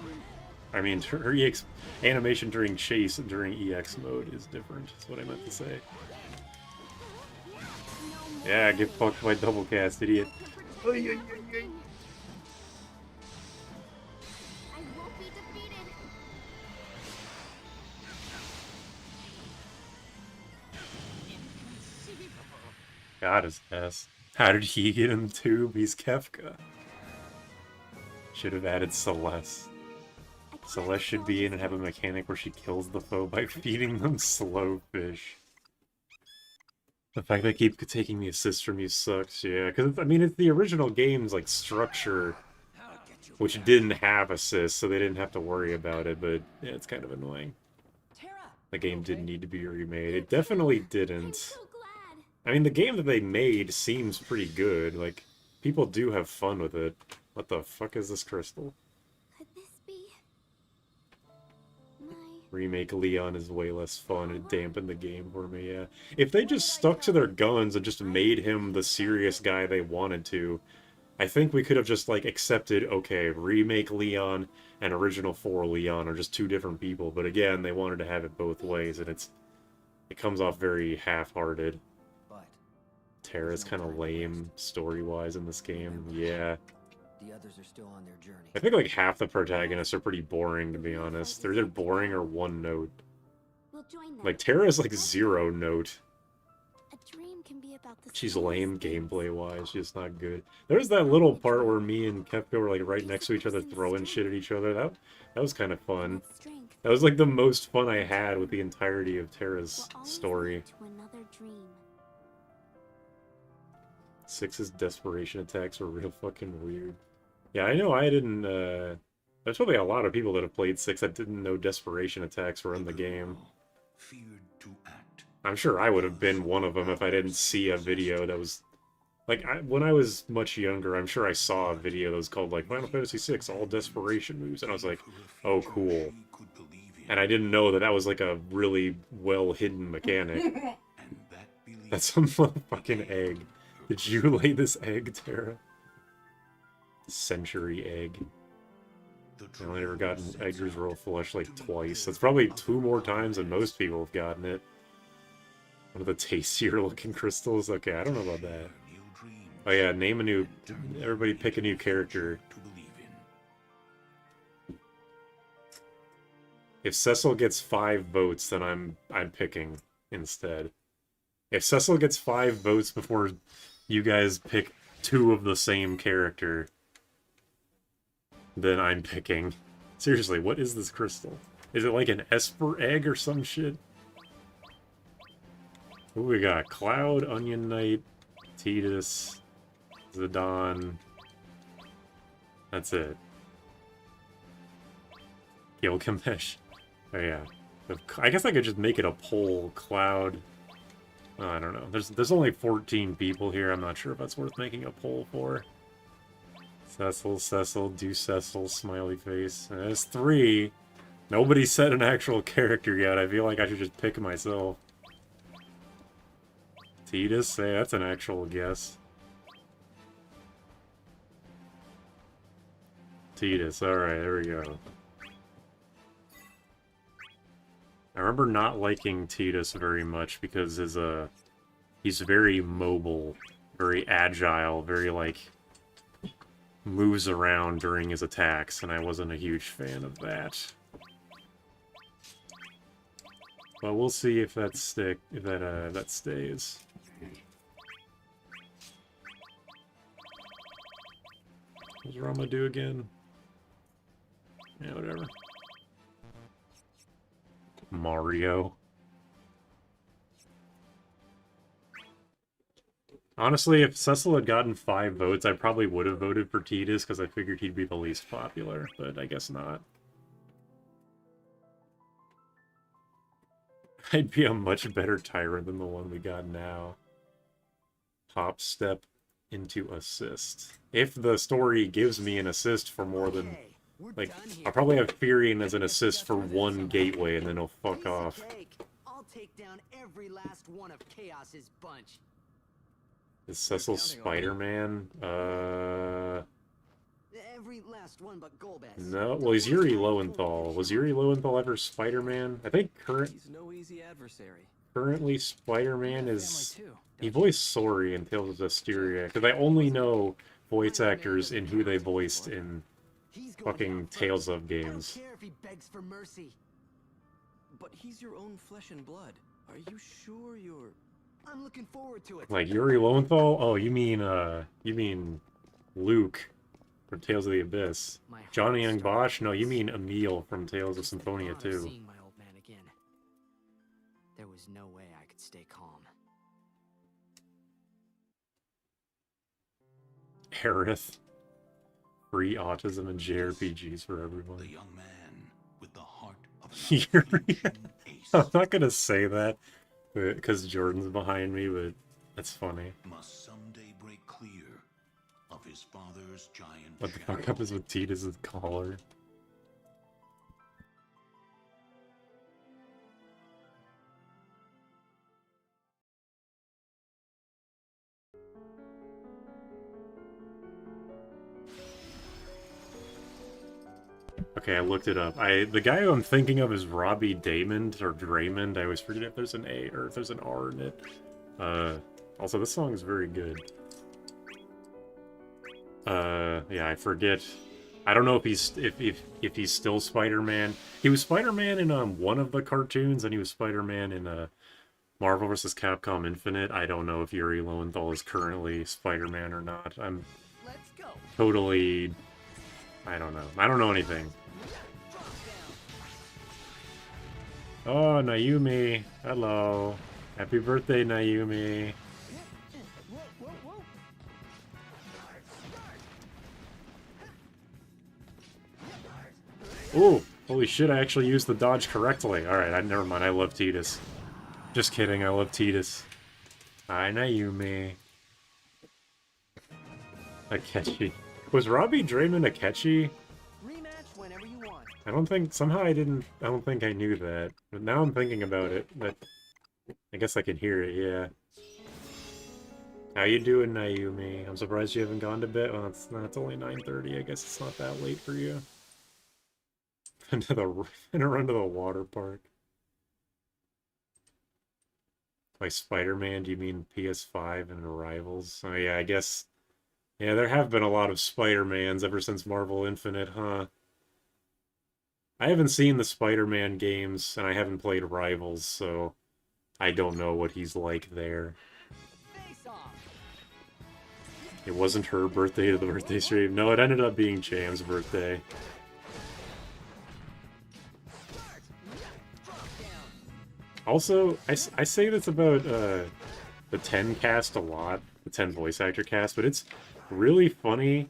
I mean, her EX animation during chase during EX mode is different. That's what I meant to say. Yeah, get fucked by double cast, idiot. God, his ass. How did he get in the tube? He's Kefka. Should have added Celeste. Celeste should be in and have a mechanic where she kills the foe by feeding them slow fish. The fact they keep taking the assist from you sucks, yeah. Because, I mean, it's the original game's, like, structure, which didn't have assists, so they didn't have to worry about it, but, yeah, it's kind of annoying. Terra, the game didn't need to be remade. It definitely didn't. I mean, the game that they made seems pretty good. Like, people do have fun with it. What the fuck is this crystal? Could this be my... Remake Leon is way less fun. It dampened the game for me, yeah. If they just stuck to their guns and just made him the serious guy they wanted to, I think we could have just, like, accepted, okay, remake Leon and original 4 Leon are just two different people. But again, they wanted to have it both ways, and it comes off very half-hearted. Terra's kind of lame story-wise in this game, yeah. The others are still on their journey. I think like half the protagonists are pretty boring, to be honest. They're either boring or one note. We'll join them. Like, Terra's like 0 note. A dream can be about the She's lame gameplay-wise, she's not good. There's that little part where me and Kefka were like right next to each other throwing shit at each other. That was kind of fun. That was like the most fun I had with the entirety of Terra's story. To another dream. 6's desperation attacks were real fucking weird. Yeah, I know I didn't, there's probably a lot of people that have played 6 that didn't know desperation attacks were in the game. I'm sure I would have been one of them if I didn't see a video that was... Like, when I was much younger, I'm sure I saw a video that was called, like, Final Fantasy VI, all desperation moves, and I was like, oh, cool. And I didn't know that that was, like, a really well-hidden mechanic. That's a motherfucking egg. Did you lay this egg, Terra? Century egg. I've only ever gotten Edgar's Royal Flush like twice. That's probably 2 more times than most people have gotten it. One of the tastier looking crystals. Okay, I don't know about that. Oh yeah, name a new... Everybody pick a new character. If Cecil gets 5 votes, then I'm picking instead. If Cecil gets 5 votes before you guys pick 2 of the same character, then I'm picking. Seriously, what is this crystal? Is it like an Esper egg or some shit? Ooh, we got Cloud, Onion Knight, Tidus, Zidane. That's it. Gilgamesh. Oh yeah. I guess I could just make it a poll. Cloud. Oh, I don't know. There's only 14 people here. I'm not sure if that's worth making a poll for. Cecil, do Cecil, smiley face. There's 3. Nobody said an actual character yet. I feel like I should just pick myself. Tidus? Hey, that's an actual guess. Tidus, alright, there we go. I remember not liking Tidus very much because he's very mobile, very agile, very, like, moves around during his attacks, and I wasn't a huge fan of that. But we'll see if that stays. What's Rama do again? Yeah, whatever. Mario. Honestly, if Cecil had gotten 5 votes, I probably would have voted for Tidus, because I figured he'd be the least popular, but I guess not. I'd be a much better Tyrant than the one we got now. Hop step into assist. If the story gives me an assist for more than... Like, I'll probably have Furion as an assist for 1 gateway, and then he'll fuck off. I'll take down every last one of Chaos's bunch. Is Cecil Spider-Man? Every last one but Golbez. No, well, he's Yuri Lowenthal. Was Yuri Lowenthal ever Spider-Man? I think He's no easy adversary. currently Spider-Man is... He voiced Sori in Tales of Dissidia, because I only know voice actors in who they voiced in fucking Tales of games. I don't care if he begs for mercy. But he's your own flesh and blood. Are you sure you're... I'm looking forward to it. Like Yuri Lowenthal? Oh, you mean Luke from Tales of the Abyss. Johnny Young Bosch? No, you mean Emil from Tales of Symphonia 2. Seeing my old man again. There was no way I could stay calm. Aerith. Free autism and JRPGs for everyone. The young man with the heart of Yuri. I'm not gonna say that because Jordan's behind me, but that's funny. must someday break clear of his father's giant What the shadow. fuck up is with Tidus' collar? Okay, I looked it up. The guy who I'm thinking of is Robbie Damond or Draymond. I always forget if there's an A or if there's an R in it. Also, this song is very good. Yeah, I forget. I don't know if he's still Spider-Man. He was Spider-Man in one of the cartoons, and he was Spider-Man in Marvel vs. Capcom Infinite. I don't know if Yuri Lowenthal is currently Spider-Man or not. I'm totally... I don't know. I don't know anything. Oh, Naomi. Hello. Happy birthday, Naomi. Ooh, holy shit, I actually used the dodge correctly. Alright, never mind, I love Tidus. Just kidding, I love Tidus. Hi, Naomi. Akechi. Was Robbie Draymond Akechi? Rematch whenever you want. I don't think, somehow I don't think I knew that. But now I'm thinking about it, but I guess I can hear it, yeah. How you doing, Naomi? I'm surprised you haven't gone to bed. Well, it's only 9:30, I guess it's not that late for you. Gonna run to the water park. By Spider-Man, do you mean PS5 and Arrivals? Oh yeah, I guess... Yeah, there have been a lot of Spider-Mans ever since Marvel Infinite, huh? I haven't seen the Spider-Man games, and I haven't played Rivals, so I don't know what he's like there. It wasn't her birthday to the birthday stream. No, it ended up being Cham's birthday. Also, I say this about the 10 cast a lot, the 10 voice actor cast, but it's really funny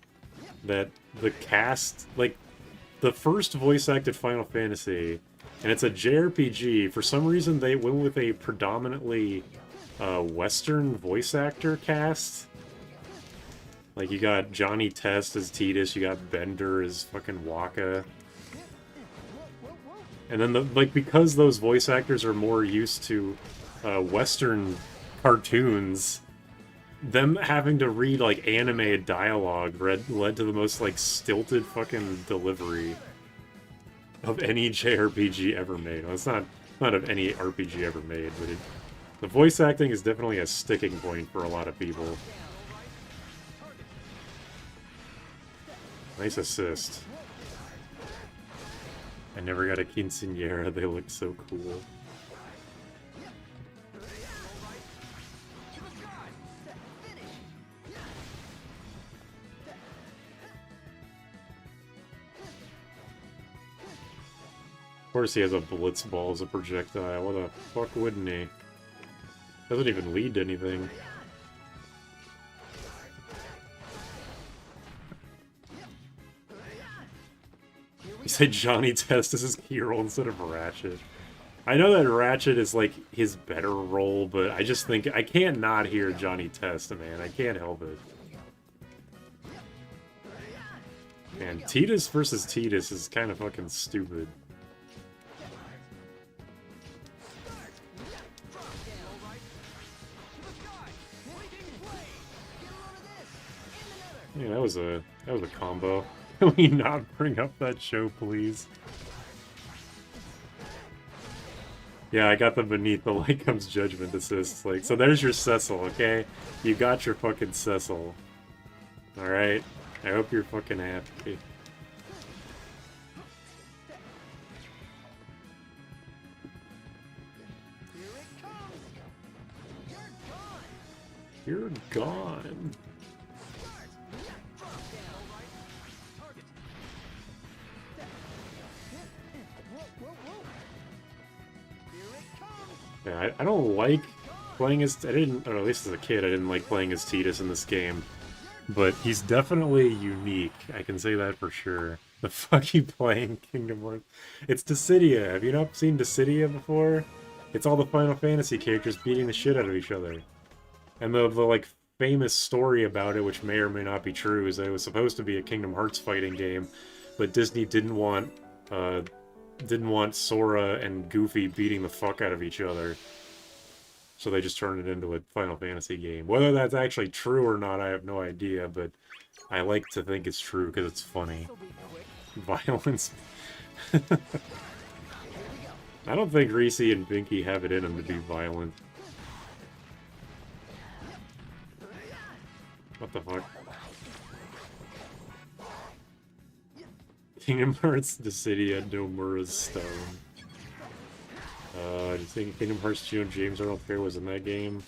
that the cast, like, the first voice acted Final Fantasy, and it's a JRPG, for some reason they went with a predominantly Western voice actor cast. Like, you got Johnny Test as Tidus, you got Bender as fucking Waka. And then, because those voice actors are more used to Western cartoons, them having to read, like, animated dialogue led to the most, like, stilted fucking delivery of any JRPG ever made. Well, it's not of any RPG ever made, but the voice acting is definitely a sticking point for a lot of people. Nice assist. I never got a quinceañera, they look so cool. Of course he has a blitz ball as a projectile, what the fuck wouldn't he? Doesn't even lead to anything. You say Johnny Test is his hero instead of Ratchet. I know that Ratchet is, like, his better role, but I just think... I can't not hear Johnny Test, man. I can't help it. Man, Tidus versus Tidus is kind of fucking stupid. Yeah, that was a combo. Can we not bring up that show, please? Yeah, I got the Beneath the Light Comes Judgment assist. Like, so there's your Cecil, okay? You got your fucking Cecil. Alright? I hope you're fucking happy. You're gone. Yeah, I don't like playing as... or at least as a kid, I didn't like playing as Tidus in this game. But he's definitely unique. I can say that for sure. The fuck you playing Kingdom Hearts? It's Dissidia. Have you not seen Dissidia before? It's all the Final Fantasy characters beating the shit out of each other. And the like famous story about it, which may or may not be true, is that it was supposed to be a Kingdom Hearts fighting game, but Disney didn't want Sora and Goofy beating the fuck out of each other. So they just turned it into a Final Fantasy game. Whether that's actually true or not, I have no idea, but I like to think it's true because it's funny. Violence. I don't think Reese and Binky have it in them to be violent. What the fuck? Kingdom Hearts, Dissidia, Nomura's Stone. Do you think Kingdom Hearts James Arnold Fair was in that game?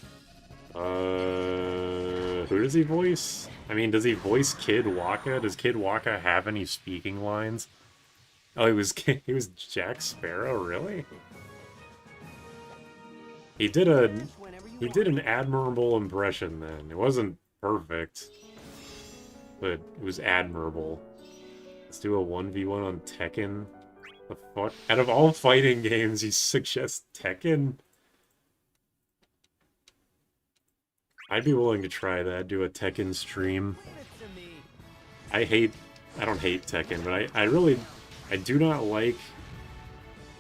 Who does he voice? I mean, does he voice Kid Waka? Does Kid Waka have any speaking lines? Oh, he was Jack Sparrow, really? He did an admirable impression then. It wasn't perfect, but it was admirable. Let's do a 1v1 on Tekken. The fuck? Out of all fighting games, you suggest Tekken? I'd be willing to try that, do a Tekken stream. I don't hate Tekken, but I do not like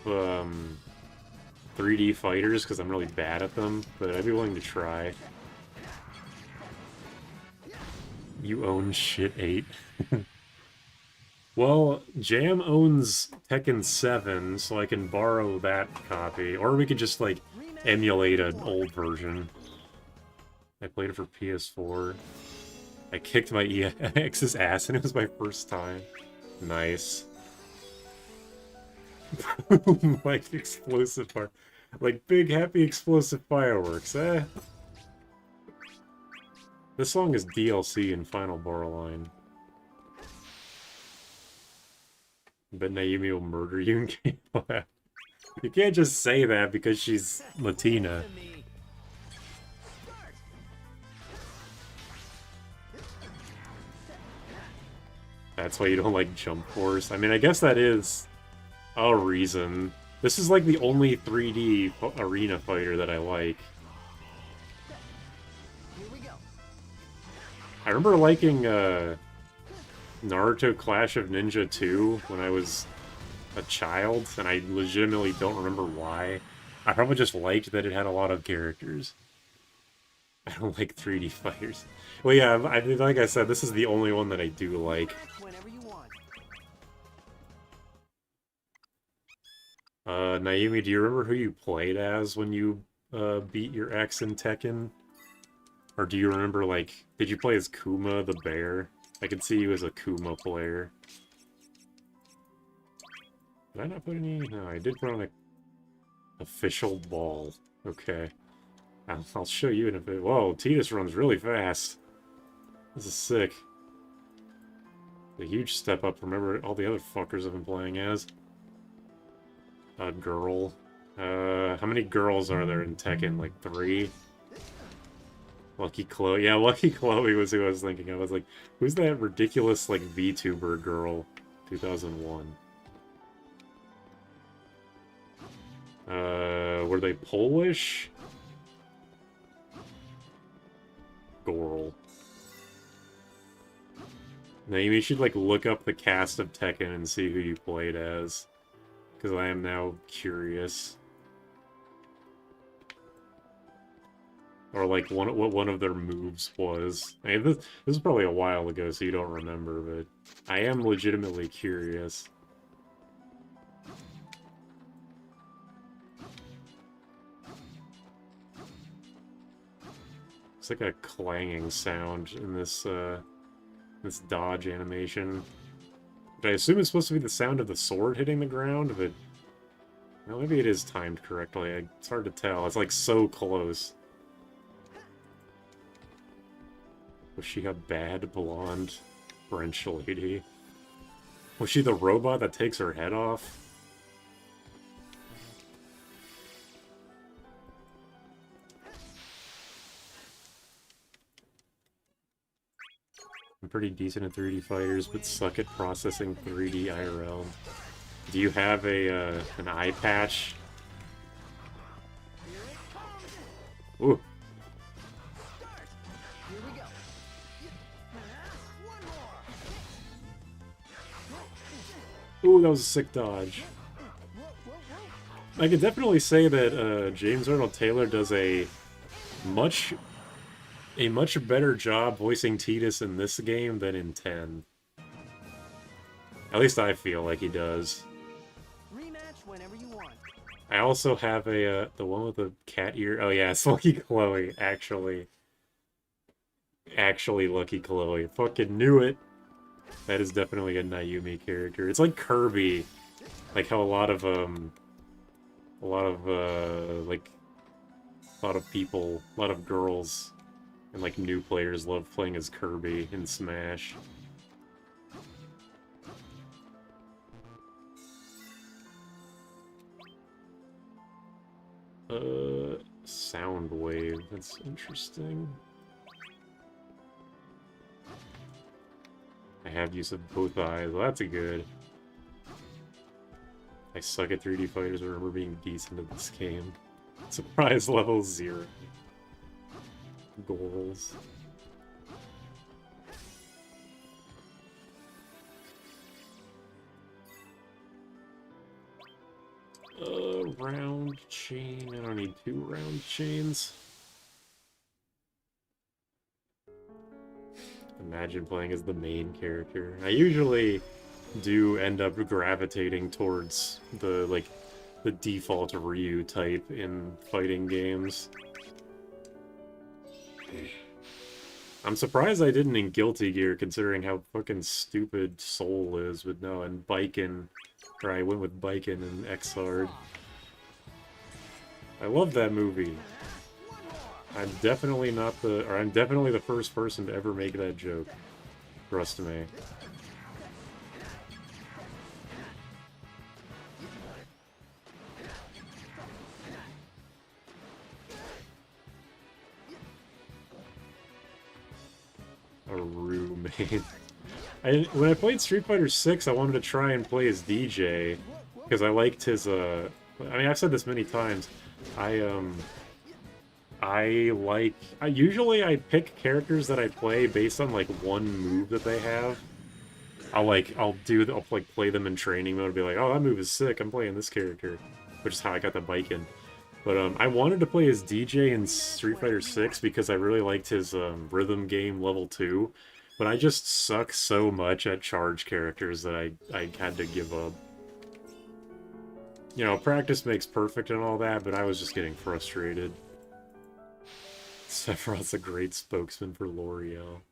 3D fighters because I'm really bad at them, but I'd be willing to try. You own shit 8. Well, Jam owns Tekken 7, so I can borrow that copy. Or we could just, like, emulate an old version. I played it for PS4. I kicked my EX's ass, and it was my first time. Nice. Like, explosive fire. Like, big, happy, explosive fireworks, eh? This song is DLC in Final Borderline. But Naomi will murder you in gameplay. You can't just say that because she's Latina. That's why you don't like Jump Force. I mean, I guess that is a reason. This is like the only 3D arena fighter that I like. I remember liking Naruto Clash of Ninja 2 when I was a child, and I legitimately don't remember why. I probably just liked that it had a lot of characters. I don't like 3D fighters. Well, yeah, like I said, this is the only one that I do like. Naomi, do you remember who you played as when you beat your ex in Tekken? Or do you remember, like, did you play as Kuma the bear? I could see you as a Kuma player. Did I not put any? No, I did put on a official ball. Okay. I'll show you in a bit. Whoa, Tidus runs really fast. This is sick. A huge step up from all the other fuckers I've been playing as. A girl. How many girls are there in Tekken? Like 3? Lucky Chloe. Yeah, Lucky Chloe was who I was thinking of. I was like, who's that ridiculous, like, VTuber girl? 2001. Were they Polish? Goral. Naomi, you should, like, look up the cast of Tekken and see who you played as. Because I am now curious. Or, like, what one of their moves was. I mean, this is probably a while ago, so you don't remember, but I am legitimately curious. It's like a clanging sound in this, this dodge animation. Which I assume is supposed to be the sound of the sword hitting the ground, but... Well, maybe it is timed correctly. It's hard to tell. It's, like, so close. Was she a bad, blonde French lady? Was she the robot that takes her head off? pretty decent at 3D fighters, but suck at processing 3D IRL. Do you have an eye patch? Ooh. Ooh, that was a sick dodge. I could definitely say that James Arnold Taylor does a much better job voicing Tidus in this game than in 10. At least I feel like he does. Rematch whenever you want. I also have the one with the cat ear. Oh yeah, it's Lucky Chloe. Actually, Lucky Chloe. Fucking knew it. That is definitely a Naomi character. It's like Kirby, like how a lot of people, a lot of girls, and like new players love playing as Kirby in Smash. Sound wave. That's interesting. I have use of both eyes. Well, that's a good. I suck at 3D fighters. I remember being decent at this game. Surprise level 0. Goals. Round chain. I don't need 2 round chains. Imagine playing as the main character. I usually do end up gravitating towards the default Ryu type in fighting games. I'm surprised I didn't in Guilty Gear, considering how fucking stupid Soul is, but no, and Biken, or I went with Biken and X-Hard. I love that movie. I'm definitely the first person to ever make that joke. Trust me. A roommate. When I played Street Fighter 6, I wanted to try and play as DJ, because I liked his, I mean, I've said this many times, usually I pick characters that I play based on, like, one move that they have. I'll play them in training mode and be like, oh, that move is sick, I'm playing this character. Which is how I got the Biken. But, I wanted to play as DJ in Street Fighter 6 because I really liked his, rhythm game level 2. But I just suck so much at charge characters that I had to give up. You know, practice makes perfect and all that, but I was just getting frustrated. Sephiroth's a great spokesman for L'Oreal.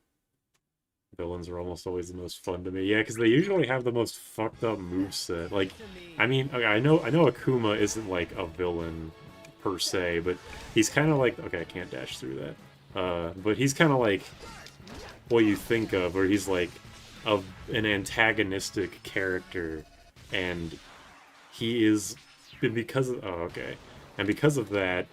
Villains are almost always the most fun to me. Yeah, because they usually have the most fucked up moveset. Like, I mean, I know Akuma isn't like a villain per se, but he's kind of like, okay, I can't dash through that. But he's kind of like what you think of, where he's like an antagonistic character, and he is, because of, and because of that,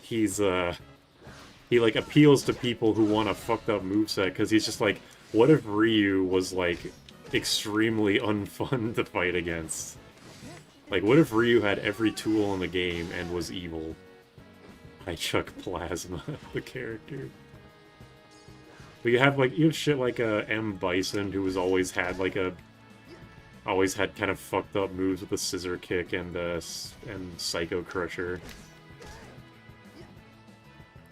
he's he like appeals to people who want a fucked up moveset, because he's just like, what if Ryu was like extremely unfun to fight against? Like, what if Ryu had every tool in the game and was evil? I chuck Plasma, the character. But you have shit like M. Bison, who has always had kind of fucked up moves with the scissor kick and Psycho Crusher.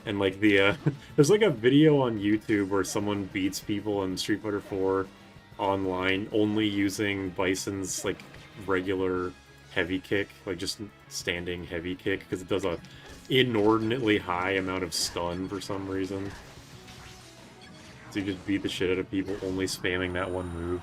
And like there's like a video on YouTube where someone beats people in Street Fighter 4 online only using Bison's like regular heavy kick, like just standing heavy kick, because it does a inordinately high amount of stun for some reason. So you just beat the shit out of people only spamming that one move.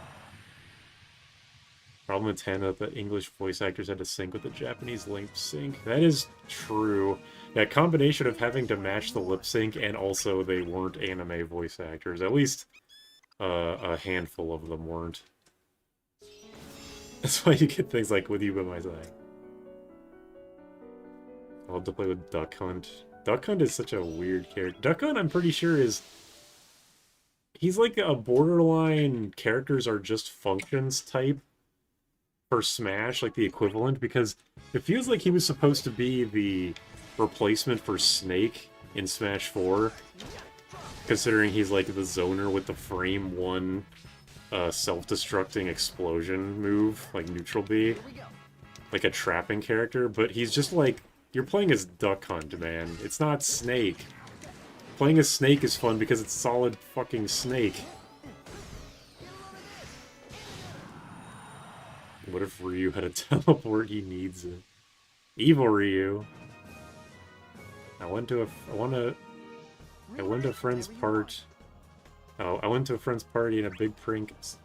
Problem with 10 that the English voice actors had to sync with the Japanese lip sync. That is true. That combination of having to match the lip sync and also they weren't anime voice actors. At least a handful of them weren't. That's why you get things like With You By My Side. I'll have to play with Duck Hunt. Duck Hunt is such a weird character. Duck Hunt, I'm pretty sure, is he's like a borderline characters are just functions type for Smash, like the equivalent, because it feels like he was supposed to be the replacement for Snake in Smash 4, considering he's like the zoner with the frame 1 self-destructing explosion move, like Neutral B, like a trapping character, but he's just like, you're playing as Duck Hunt, man. It's not Snake. Playing as Snake is fun because it's solid fucking Snake. What if Ryu had a teleport? He needs it. Evil Ryu. I went to a friend's part. Oh, I went to a friend's party in a big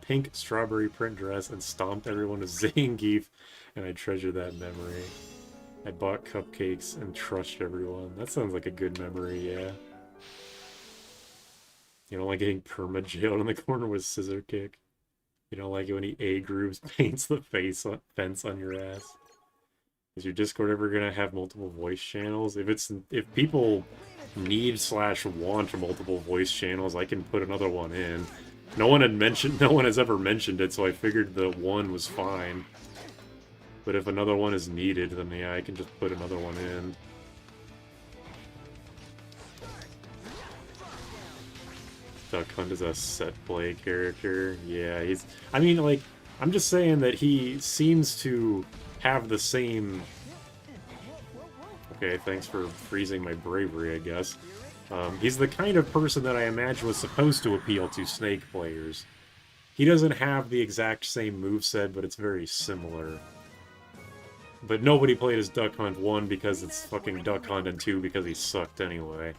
pink strawberry print dress and stomped everyone with Zangief, and I treasure that memory. I bought cupcakes and trushed everyone. That sounds like a good memory, yeah. You don't like getting perma-jailed in the corner with Scissor Kick. You don't like it when he A-grooves paints the fence on your ass. Is your Discord ever gonna have multiple voice channels? If people need/want multiple voice channels, I can put another one in. No one has ever mentioned it, so I figured the one was fine. But if another one is needed, then yeah, I can just put another one in. Duck Hunt is a set play character. Yeah, I mean, like, I'm just saying that he seems to have the same... Okay, thanks for freezing my bravery, I guess. He's the kind of person that I imagine was supposed to appeal to Snake players. He doesn't have the exact same moveset, but it's very similar. But nobody played as Duck Hunt 1 because it's fucking Duck Hunt, and 2 because he sucked anyway.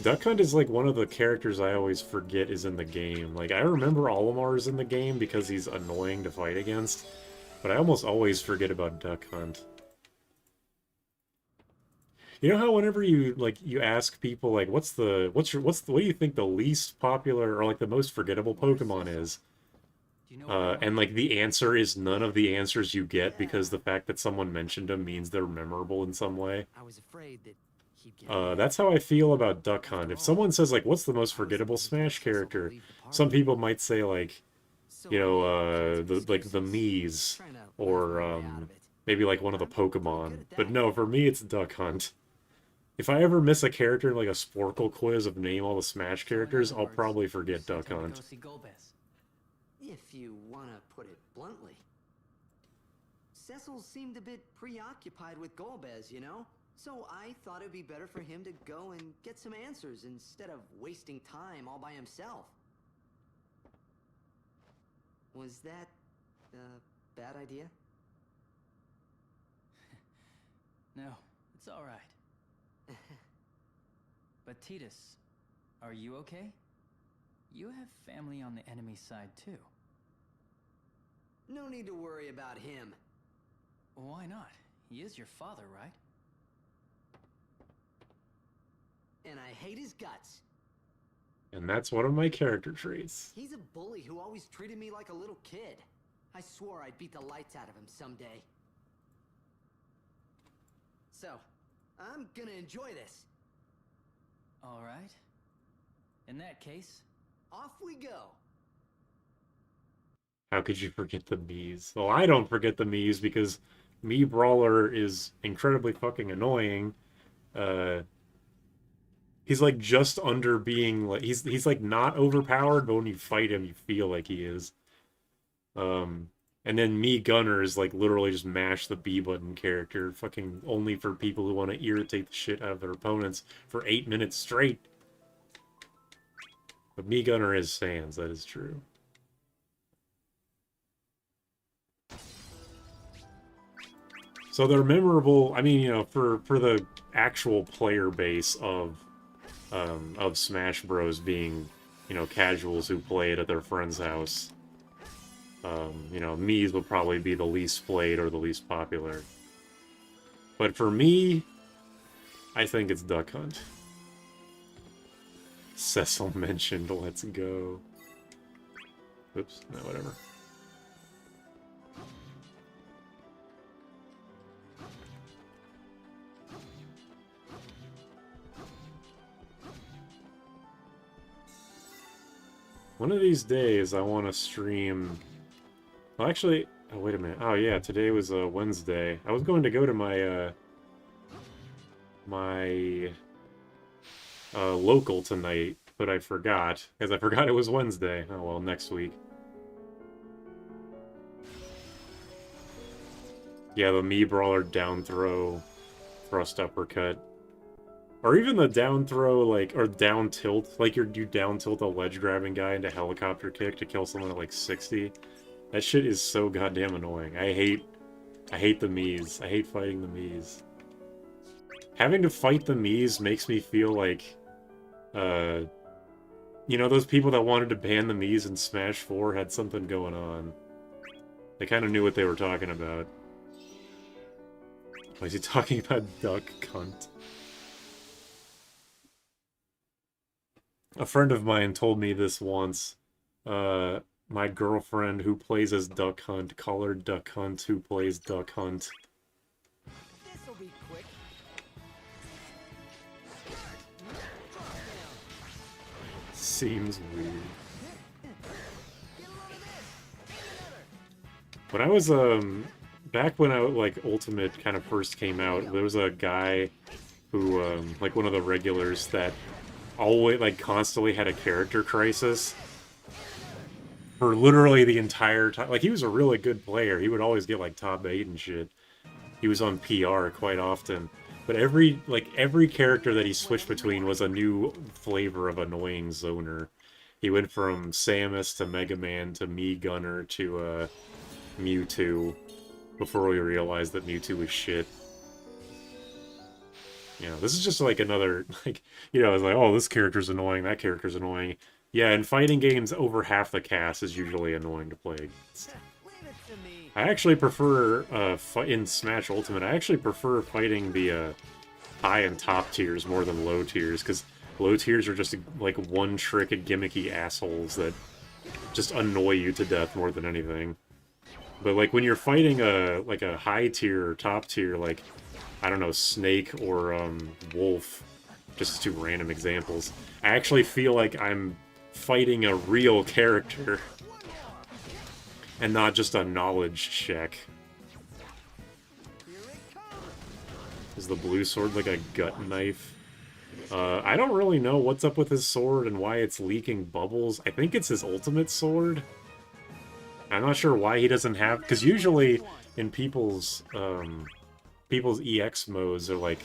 Duck Hunt is like one of the characters I always forget is in the game. Like, I remember Olimar is in the game because he's annoying to fight against, but I almost always forget about Duck Hunt. You know how whenever you ask people like what do you think the least popular or like the most forgettable Pokemon is? And like the answer is none of the answers you get because the fact that someone mentioned them means they're memorable in some way. I was afraid that he'd get That's how I feel about Duck Hunt. If someone says like what's the most forgettable Smash character, some people might say like, you know, the Miis or maybe like one of the Pokemon. But no, for me it's Duck Hunt. If I ever miss a character in like a Sporkle quiz of name all the Smash characters, I'll probably forget Duck Hunt. If you want to put it bluntly. Cecil seemed a bit preoccupied with Golbez, you know? So I thought it'd be better for him to go and get some answers instead of wasting time all by himself. Was that a bad idea? No, it's all right. But Titus, are you okay? You have family on the enemy side too. No need to worry about him. Why not? He is your father, right? And I hate his guts. And that's one of my character traits. He's a bully who always treated me like a little kid. I swore I'd beat the lights out of him someday. So, I'm gonna enjoy this. All right. In that case, off we go. How could you forget the Miis? Well, I don't forget the Miis because Mii Brawler is incredibly fucking annoying. He's like just under being like he's like not overpowered, but when you fight him, you feel like he is. And then Mii Gunner is like literally just mash the B button character, fucking only for people who want to irritate the shit out of their opponents for 8 minutes straight. But Mii Gunner is Sans, that is true. So they're memorable. I mean, you know, for the actual player base of Smash Bros. Being, you know, casuals who play it at their friend's house. You know, Mii's would probably be the least played or the least popular. But for me, I think it's Duck Hunt. Cecil mentioned, let's go. Oops, no, whatever. One of these days, I want to stream... Well, actually... Oh, wait a minute. Oh, yeah, today was Wednesday. I was going to go to my, local tonight, but I forgot. Because I forgot it was Wednesday. Oh, well, next week. Yeah, the Mii Brawler down throw, thrust uppercut. Or even the down throw, like, or down tilt. Like, you down tilt a ledge grabbing guy into helicopter kick to kill someone at like 60. That shit is so goddamn annoying. I hate the Miis. I hate fighting the Miis. Having to fight the Miis makes me feel like, you know, those people that wanted to ban the Miis in Smash 4 had something going on. They kind of knew what they were talking about. Why is he talking about duck cunt? A friend of mine told me this once. My girlfriend who plays as Duck Hunt colored Duck Hunt who plays Duck Hunt. This'll be quick. Seems weird. When I was, back when like, Ultimate kind of first came out, there was a guy who, like, one of the regulars that always, like, constantly had a character crisis for literally the entire time. Like, he was a really good player. He would always get, like, top 8 and shit. He was on PR quite often. But every character that he switched between was a new flavor of annoying zoner. He went from Samus to Mega Man to Mii Gunner to, Mewtwo, before we realized that Mewtwo was shit. You know, this is just like another, like, you know, it's like, oh, this character's annoying, that character's annoying. Yeah, in fighting games, over half the cast is usually annoying to play against. I actually prefer, in Smash Ultimate, I actually prefer fighting the, high and top tiers more than low tiers, because low tiers are just, like, one-trick gimmicky assholes that just annoy you to death more than anything. But, like, when you're fighting a, like, a high tier or top tier, like, I don't know, Snake or, Wolf, just two random examples, I actually feel like I'm fighting a real character and not just a knowledge check. Is the blue sword like a gut knife? I don't really know what's up with his sword and why it's leaking bubbles. I think it's his ultimate sword. I'm not sure why he doesn't have... Because usually in people's EX modes are like...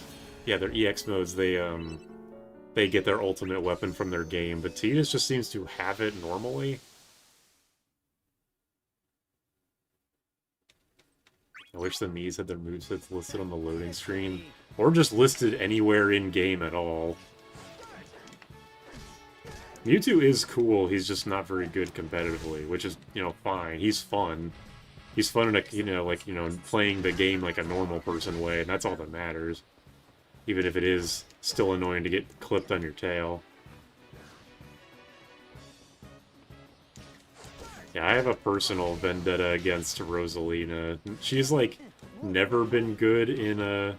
Yeah, their EX modes, they get their ultimate weapon from their game. But Tidus just seems to have it normally. I wish the Miis had their movesets listed on the loading screen. Or just listed anywhere in-game at all. Mewtwo is cool, he's just not very good competitively, which is, you know, fine. He's fun. He's fun in a, you know, like, you know, playing the game like a normal person way, and that's all that matters. Even if it is still annoying to get clipped on your tail. Yeah, I have a personal vendetta against Rosalina. She's, like, never been good in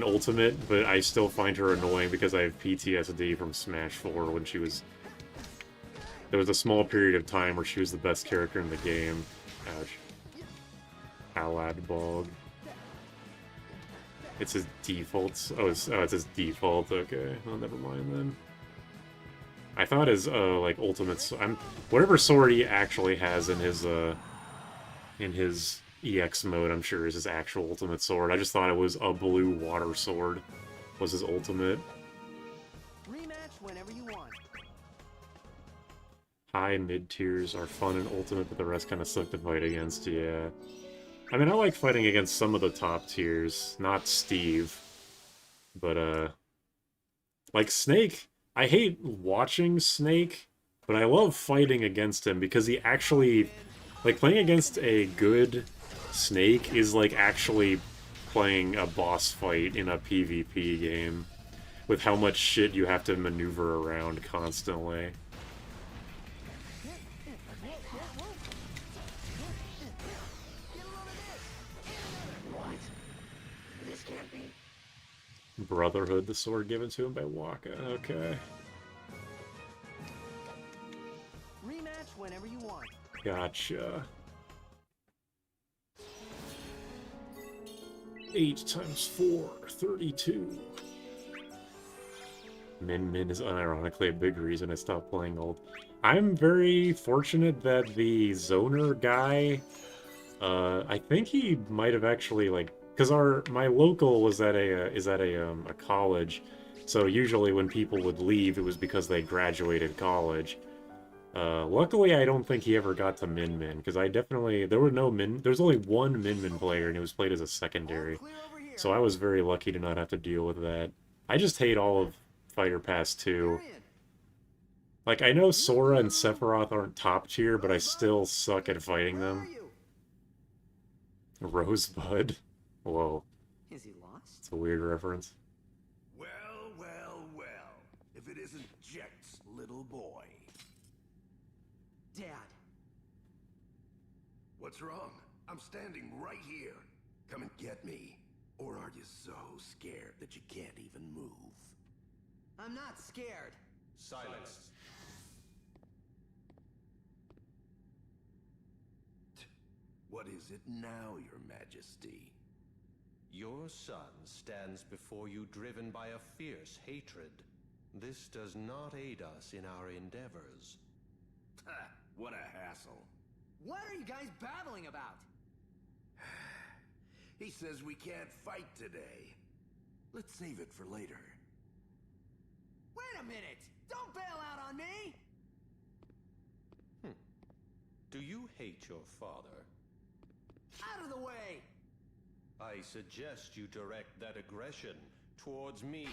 Ultimate, but I still find her annoying because I have PTSD from Smash 4 when she was... There was a small period of time where she was the best character in the game. Ouch. Alad Bog. It's his default. Oh, it's his default. Okay. Well, never mind then. I thought his, like, ultimate... whatever sword he actually has in his EX mode, I'm sure, is his actual ultimate sword. I just thought it was a blue water sword was his ultimate. Rematch whenever you want. High mid-tiers are fun in Ultimate, but the rest kind of suck to fight against, yeah. I mean, I like fighting against some of the top tiers, not Steve. But, like Snake, I hate watching Snake, but I love fighting against him because he actually... Like, playing against a good Snake is like actually playing a boss fight in a PvP game with how much shit you have to maneuver around constantly. This can't be. Brotherhood, the sword given to him by Waka. Okay. match whenever you want. Gotcha. 8 times 4, 32. Min Min is unironically a big reason I stopped playing old. I'm very fortunate that the Zoner guy, I think he might have actually, like, because my local was at a college, so usually when people would leave, it was because they graduated college. Luckily, I don't think he ever got to Min Min, because there's only one Min Min player, and it was played as a secondary. So I was very lucky to not have to deal with that. I just hate all of Fighter Pass 2. Like, I know Sora and Sephiroth aren't top tier, but I still suck at fighting them. Rosebud? Whoa. Is he lost? It's a weird reference. Well, well, well. If it isn't Jet's little boy. Dad. What's wrong? I'm standing right here. Come and get me. Or are you so scared that you can't even move? I'm not scared. Silence. What is it now, Your Majesty? Your son stands before you driven by a fierce hatred. This does not aid us in our endeavors. Ha! What a hassle. What are you guys babbling about? He says we can't fight today. Let's save it for later. Wait a minute! Don't bail out on me! Do you hate your father? Out of the way! I suggest you direct that aggression towards me.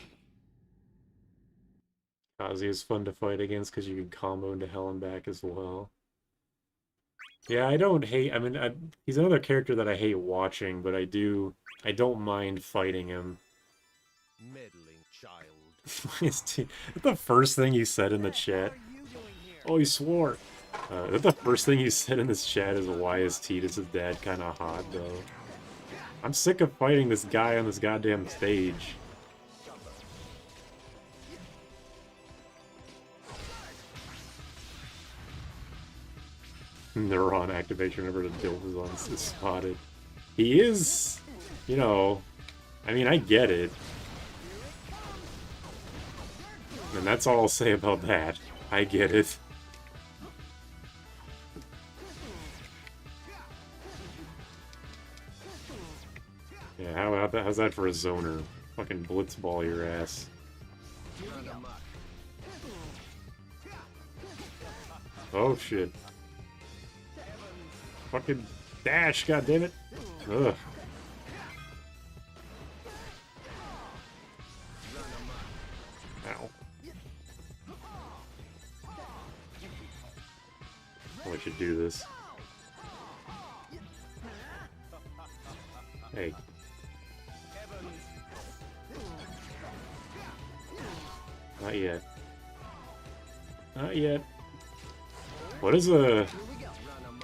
Kazi is fun to fight against because you can combo into hell and back as well. Yeah, I don't hate... I mean, he's another character that I hate watching, but I don't mind fighting him. Meddling child. Is that the first thing you said in the chat? Oh, he swore. Is that the first thing you said in this chat is why is Tidus' dad kind of hot, though? I'm sick of fighting this guy on this goddamn stage. Neuron activation whenever the Dilphazon is spotted. He is, you know, I mean, I get it. And that's all I'll say about that. I get it. Yeah, how's that for a zoner? Fucking blitzball your ass. Oh shit. Fucking dash, goddammit. Ugh. Ow. Oh, I should do this. Hey. Not yet. Not yet. What is a...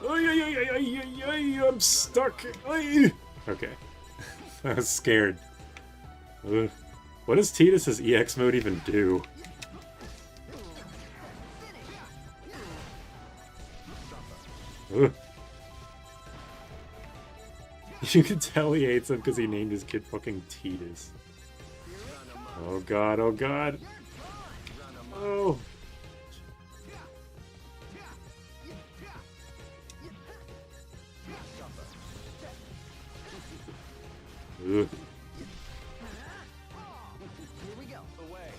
I'm stuck. Okay. I was scared. Ugh. What does Tidus' EX mode even do? Ugh. You can tell he hates him because he named his kid fucking Tidus. Oh god, oh god. Oh. Ugh. Here we go. Away.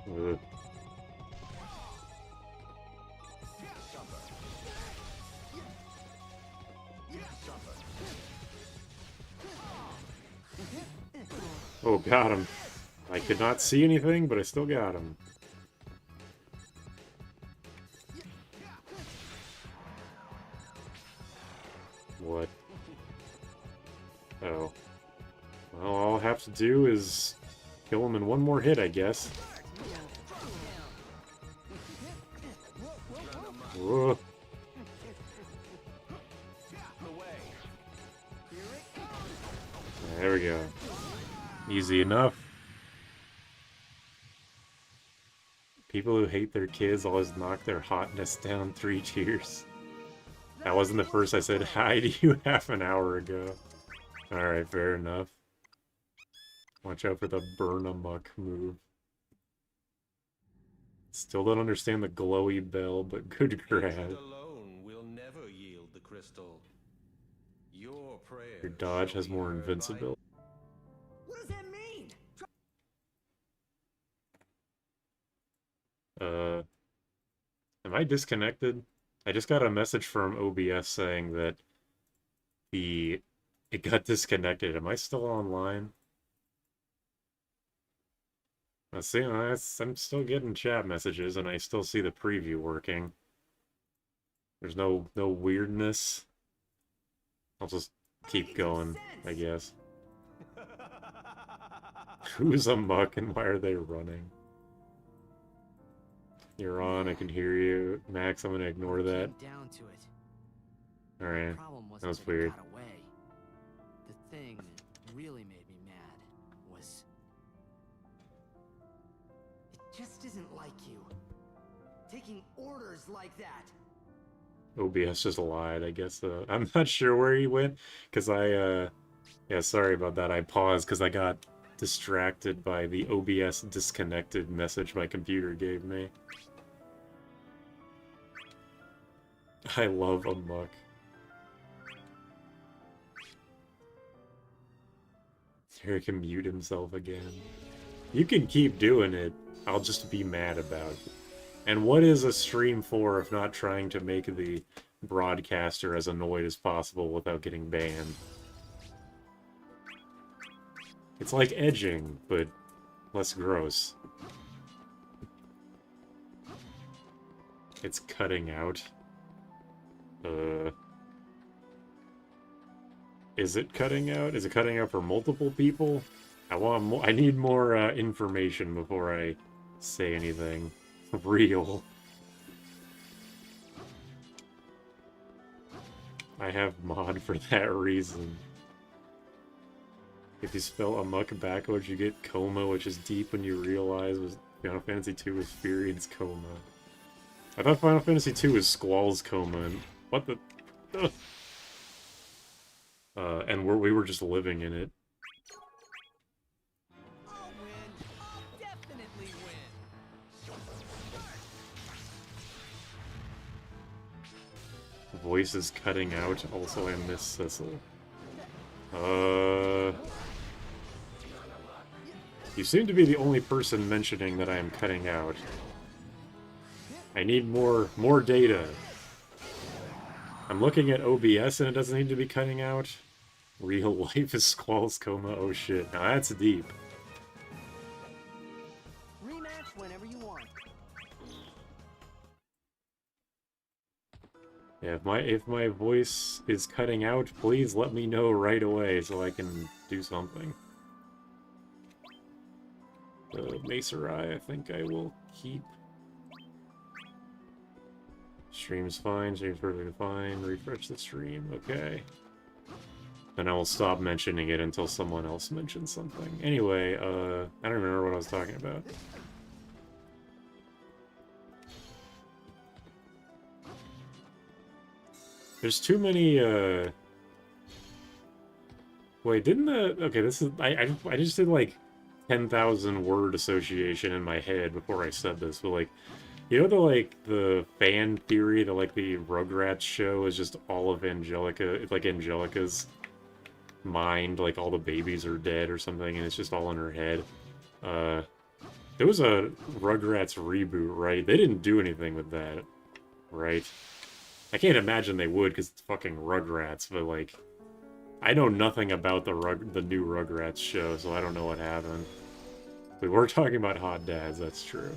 Ugh. Oh, got him. I could not see anything, but I still got him. What? Oh. Well, all I'll have to do is kill him in one more hit, I guess. Whoa. There we go. Easy enough. People who hate their kids always knock their hotness down 3 tiers. That wasn't the first I said hi to you half an hour ago. Alright, fair enough. Watch out for the burn amok move. Still don't understand the glowy bell, but good grad. alone will never yield the crystal. Your prayers Your dodge shall has be more heard by- invincibility. What does that mean? Am I disconnected? I just got a message from OBS saying that it got disconnected. Am I still online? Let's see, I'm still getting chat messages and I still see the preview working. There's no weirdness. I'll just keep going, I guess. Who's a muck and why are they running? You're on, I can hear you. Max, I'm gonna ignore that. Down to it. Alright, that was weird. Got away. The thing that really made me mad was it just isn't like you. Taking orders like that. OBS just lied, I guess. I'm not sure where he went, because yeah, sorry about that. I paused because I got distracted by the OBS disconnected message my computer gave me. I love Amok. Here can mute himself again. You can keep doing it. I'll just be mad about it. And what is a stream for if not trying to make the broadcaster as annoyed as possible without getting banned? It's like edging, but less gross. It's cutting out. Is it cutting out? Is it cutting out for multiple people? I want more. I need more information before I say anything real. I have mod for that reason. If you spell amok backwards, you get coma, which is deep when you realize was Final Fantasy II was Furian's coma. I thought Final Fantasy II was Squall's coma. And what the? Ugh. And we were just living in it. I'll win. I'll definitely win. Voice is cutting out. Also, I miss Cecil. You seem to be the only person mentioning that I am cutting out. I need more data. I'm looking at OBS and it doesn't seem to be cutting out. Real life is Squall's coma. Oh shit. Now that's deep. Rematch whenever you want. Yeah, if my voice is cutting out, please let me know right away so I can do something. The Macerai, I think I will keep. Stream's fine, stream's perfectly fine. Refresh the stream, okay. Then I will stop mentioning it until someone else mentions something. Anyway, I don't remember what I was talking about. There's too many, Wait, didn't the... Okay, this is... I just did, like, 10,000 word association in my head before I said this, but, like... You know the fan theory that, like, the Rugrats show is just all of Angelica... Like, Angelica's mind, like, all the babies are dead or something, and it's just all in her head. There was a Rugrats reboot, right? They didn't do anything with that, right? I can't imagine they would, because it's fucking Rugrats, but, like... I know nothing about the new Rugrats show, so I don't know what happened. We were talking about hot dads, that's true.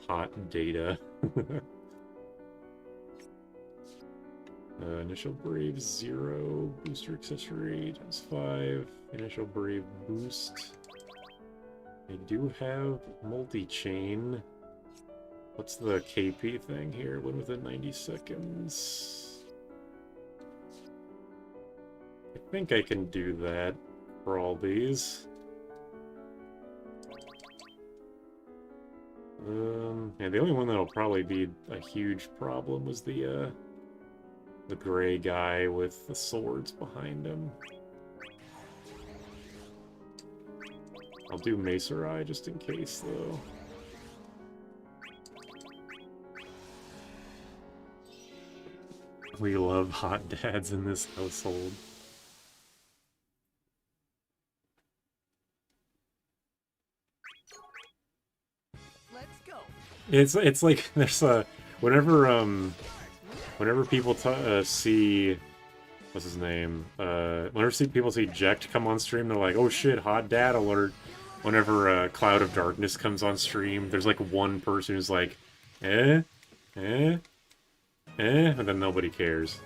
Hot data. Initial Brave 0, booster accessory times 5, initial Brave boost. I do have multi-chain. What's the KP thing here? Win within 90 seconds. I think I can do that for all these. Yeah, the only one that'll probably be a huge problem was the gray guy with the swords behind him. I'll do Macerai just in case, though. We love hot dads in this household. Let's go. It's like there's whenever people see what's his name whenever people see Jecht come on stream, they're like, oh shit, hot dad alert. Whenever Cloud of Darkness comes on stream, there's like one person who's like, and then nobody cares.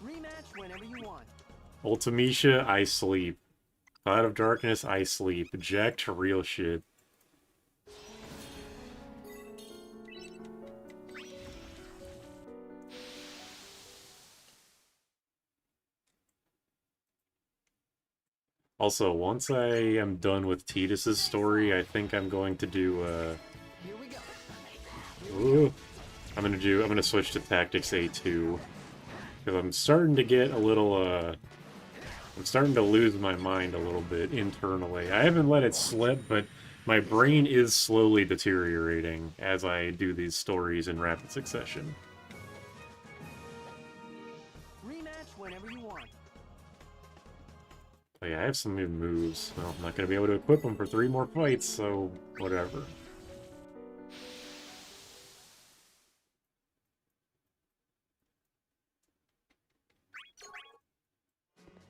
Rematch whenever you want. Ultimecia, I sleep. Cloud of Darkness, I sleep. Jecht, real shit. Also, once I am done with Tidus's story, I think I'm going to do, I'm gonna switch to Tactics A2. Because I'm starting to get a little, I'm starting to lose my mind a little bit internally. I haven't let it slip, but my brain is slowly deteriorating as I do these stories in rapid succession. Rematch whenever you want. Oh yeah, I have some new moves. Well, I'm not going to be able to equip them for 3 more fights, so whatever.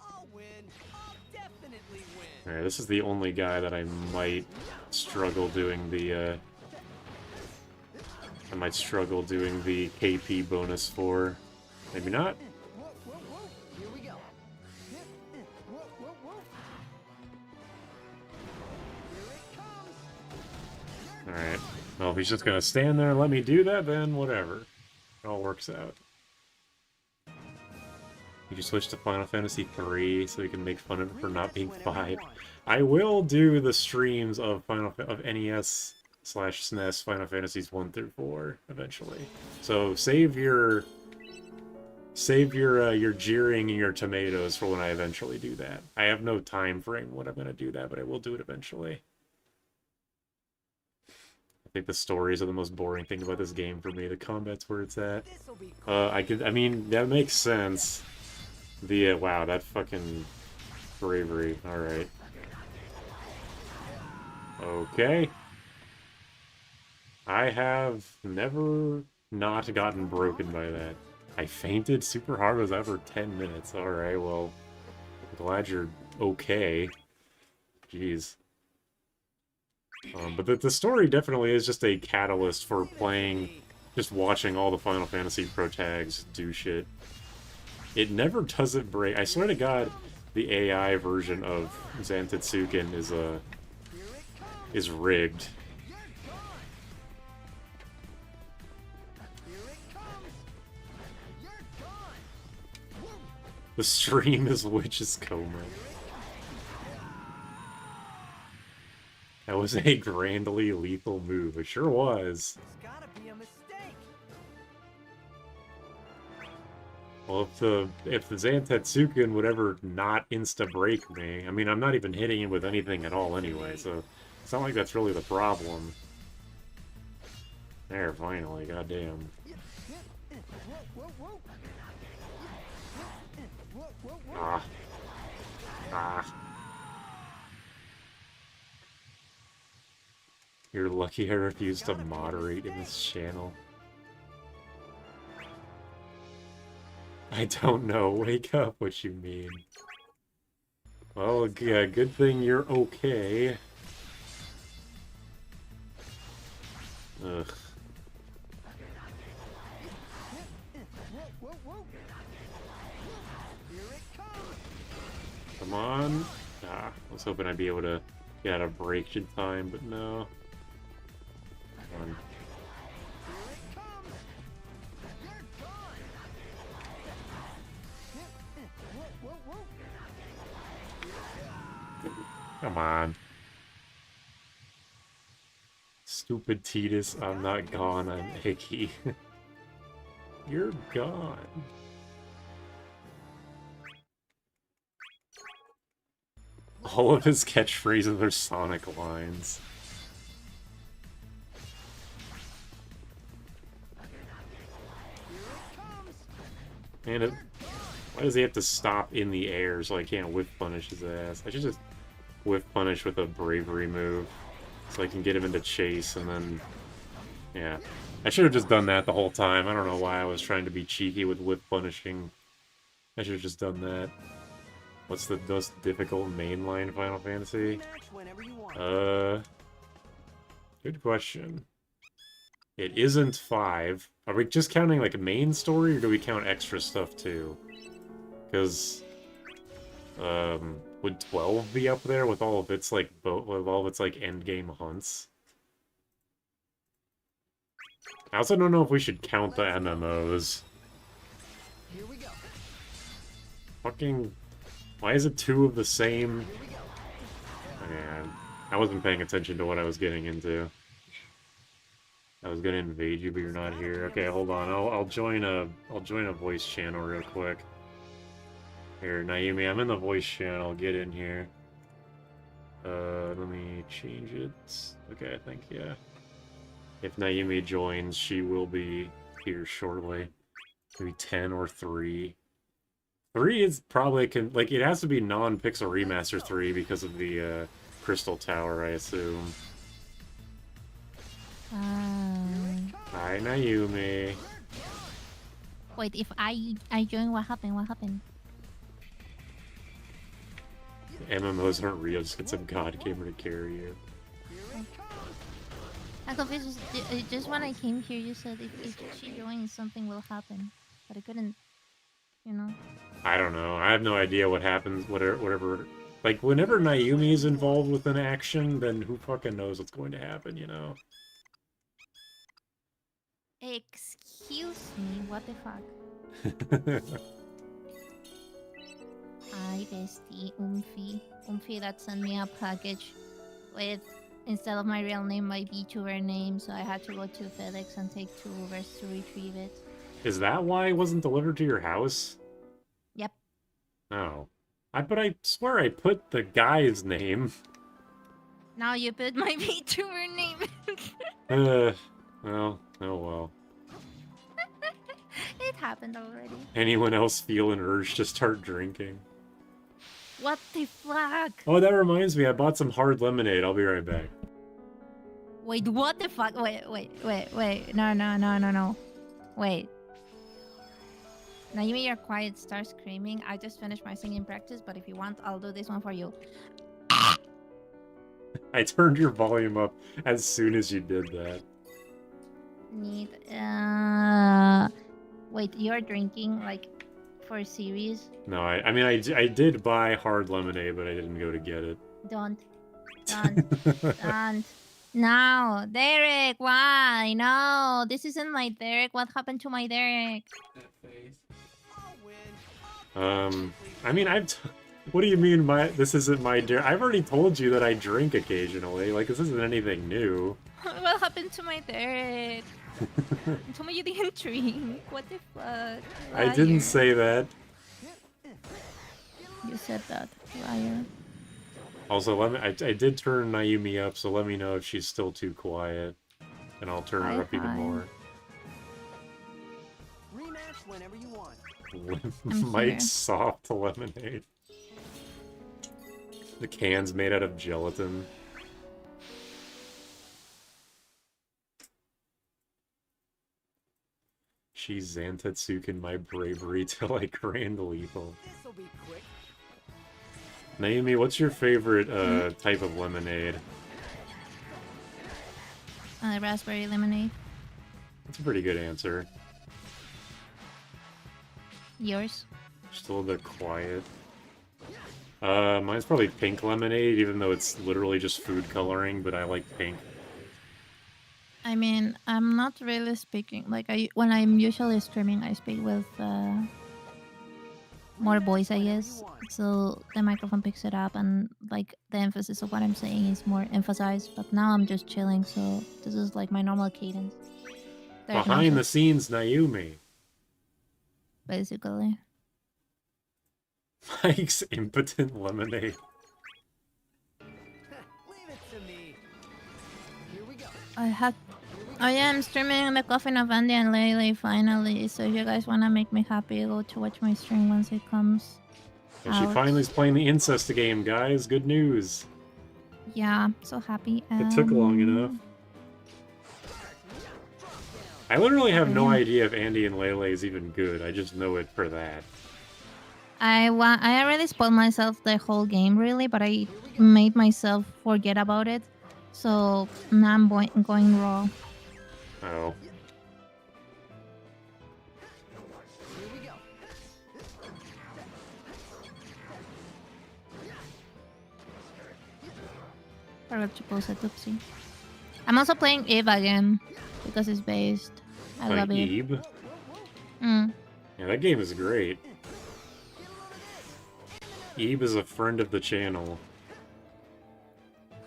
I'll win. I'll definitely win. Alright, this is the only guy that I might struggle doing the, KP bonus for. Maybe not? Here we go. Alright. Well, if he's just gonna stand there and let me do that, then whatever. It all works out. You just switch to Final Fantasy 3 so we can make fun of it for not being 5. I will do the streams of NES/SNES Final Fantasies 1 through 4 eventually. So save your jeering and your tomatoes for when I eventually do that. I have no time frame when I'm gonna do that, but I will do it eventually. I think the stories are the most boring thing about this game for me. The combat's where it's at. I mean, that makes sense. Wow, that fucking bravery. Alright. Okay. I have never not gotten broken by that. I fainted super hard, was out for 10 minutes. Alright, well, I'm glad you're okay. Jeez. But the story definitely is just a catalyst for playing, just watching all the Final Fantasy Pro tags do shit. It never doesn't break. I swear to God, the AI version of Zantetsuken is rigged. The stream is Witch's Coma. That was a grandly lethal move. It sure was. It's gotta be a mistake. Well, if the Zantetsuken would ever not insta-break me, I mean, I'm not even hitting him with anything at all anyway, so it's not like that's really the problem. There, finally, goddamn. Ah. Ah. You're lucky I refused to moderate in this channel. I don't know. Wake up, what you mean. Well, yeah, good thing you're okay. Ugh. Come on. Ah, I was hoping I'd be able to get out of break in time, but no. on. Come on. Stupid Titus, I'm not gone, I'm icky. You're gone. All of his catchphrases are Sonic lines. And why does he have to stop in the air so I can't whiff punish his ass? I should just whiff punish with a bravery move so I can get him into chase and then... Yeah. I should have just done that the whole time. I don't know why I was trying to be cheeky with whiff punishing. I should have just done that. What's the most difficult mainline Final Fantasy? Good question. It isn't 5. Are we just counting, like, main story, or do we count extra stuff, too? Because, would 12 be up there with all of its, like, with all of its, like, endgame hunts? I also don't know if we should count the MMOs. Here we go. Fucking... Why is it 2 of the same? Man, I wasn't paying attention to what I was getting into. I was gonna invade you, but you're not here. Okay, hold on. I'll join a voice channel real quick. Here, Naomi, I'm in the voice channel. Get in here. Let me change it. Okay, I think yeah. If Naomi joins, she will be here shortly. Maybe 10 or 3. 3 is probably like it has to be non-Pixel Remaster 3 because of the Crystal Tower, I assume. Hi, Naomi. Wait, if I join, what happened? What happened? MMOs aren't real, just get some god gamer to carry you. I'm confused. Just when I came here, you said if she joins, something will happen. But I couldn't, you know. I don't know. I have no idea what happens, whatever. Like, whenever Naomi is involved with an action, then who fucking knows what's going to happen, you know? Excuse me, what the fuck? Hi, bestie, Umfi that sent me a package with, instead of my real name, my VTuber name, so I had to go to FedEx and take 2 Ubers to retrieve it. Is that why it wasn't delivered to your house? Yep. Oh. But I swear I put the guy's name. Now you put my VTuber name. Well, oh well. It happened already. Anyone else feel an urge to start drinking? What the fuck? Oh, that reminds me, I bought some hard lemonade. I'll be right back. Wait, what the fuck? Wait. No. Wait. Naomi, you're quiet. Start screaming. I just finished my singing practice, but if you want, I'll do this one for you. I turned your volume up as soon as you did that. Wait, you're drinking, like, for a series? No, I mean, I did buy hard lemonade, but I didn't go to get it. Don't. No, Derek, why? No, this isn't my Derek. What happened to my Derek? I mean, what do you mean this isn't my Derek? I've already told you that I drink occasionally. Like, this isn't anything new. What happened to my Derek? You told me you didn't drink. What the fuck? I didn't say that. You said that, liar. Also, I did turn Naomi up, so let me know if she's still too quiet, and I'll turn her up even more. Rematch whenever you want. Mike's soft lemonade. The can's made out of gelatin. She's Zantetsuken my bravery till I grand lethal. This'll be quick. Naomi, what's your favorite type of lemonade? Raspberry lemonade. That's a pretty good answer. Yours? Just a little bit quiet. Mine's probably pink lemonade, even though it's literally just food coloring, but I like pink. I mean, I'm not really speaking. Like, when I'm usually streaming, I speak with more voice, I guess. So the microphone picks it up, and like the emphasis of what I'm saying is more emphasized. But now I'm just chilling, so this is like my normal cadence. Behind the scenes, Naomi. Basically. Mike's impotent lemonade. I am streaming in the coffin of Andy and Laylee finally. So if you guys wanna make me happy, go to watch my stream once it comes. And she finally is playing the incest game, guys. Good news. Yeah, so happy. It took long enough. I literally have no idea if Andy and Lele is even good. I just know it for that. I already spoiled myself the whole game, really, but I made myself forget about it. So now I'm going raw. Oh. Forgot to post it, oopsie. I'm also playing Eve again because it's based. I love it. Eve? Mm. Yeah, that game is great. Eve is a friend of the channel.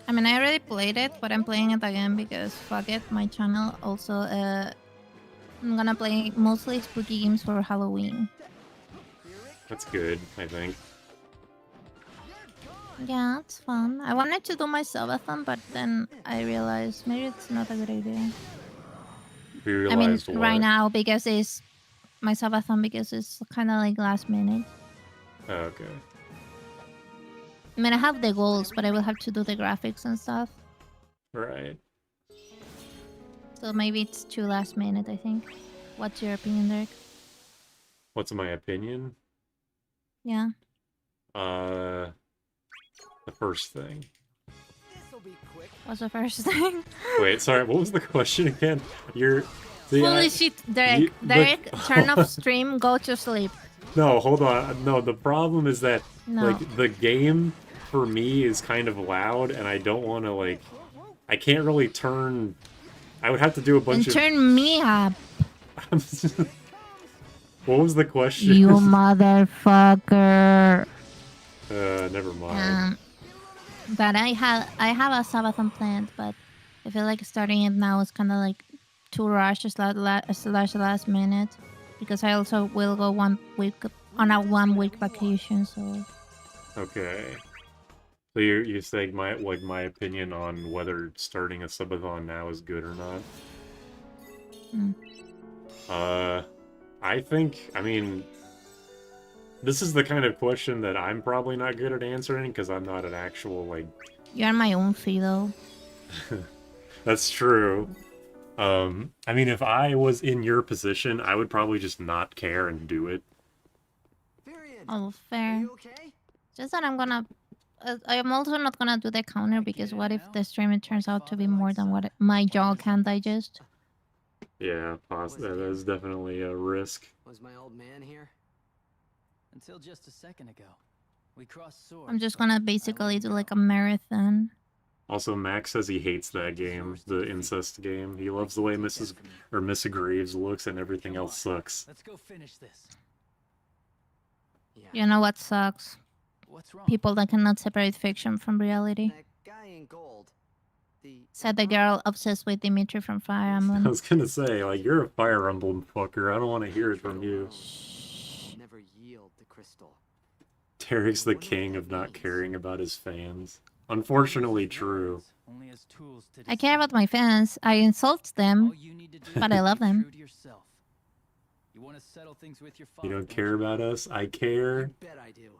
I mean, I already played it, but I'm playing it again because fuck it, my channel also. I'm gonna play mostly spooky games for Halloween. That's good, I think. Yeah, it's fun. I wanted to do my subathon, but then I realized maybe it's not a good idea. You realized what? What? Right now because it's my subathon because it's kind of like last minute. Oh, okay. I mean, I have the goals, but I will have to do the graphics and stuff. Right. So maybe it's too last minute, I think. What's your opinion, Derek? What's my opinion? Yeah. The first thing. What's the first thing? Wait, sorry, what was the question again? Holy shit, Derek. Derek, turn off stream, go to sleep. No, hold on. No, the problem is that, No. like, the game, for me, is kind of loud, and I don't want to, like... I can't really turn... I would have to do a bunch And turn me up. What was the question? You motherfucker. Never mind. But I have a subathon planned, but I feel like starting it now is kind of like too rushed slash last minute, because I also will go 1 week on a 1 week vacation. So Okay. So you're saying my opinion on whether starting a subathon now is good or not? I think, I mean, this is the kind of question that I'm probably not good at answering because I'm not an actual, like... You're my own fee, though. That's true. I mean, if I was in your position, I would probably just not care and do it. Oh, fair. Just that I'm gonna... I'm also not gonna do the counter because what if the stream turns out to be more than what my jaw can digest? Yeah, that is definitely a risk. Was my old man here? Until just a second ago. We crossed swords. I'm just gonna basically do like a marathon. Also, Max says he hates that game, the incest game. He loves the way Miss Graves looks and everything else sucks. Let's go finish this. You know what sucks? What's wrong? People that cannot separate fiction from reality. That guy in gold. Said the girl obsessed with Dimitri from Fire I Emblem. was gonna say, like, you're a Fire Emblem fucker. I don't want to hear it from you. Never yield the crystal. Derek's the king of not caring about his fans. Unfortunately true. I care about my fans. I insult them, but I love them. You don't care about us? I care. Bet I do.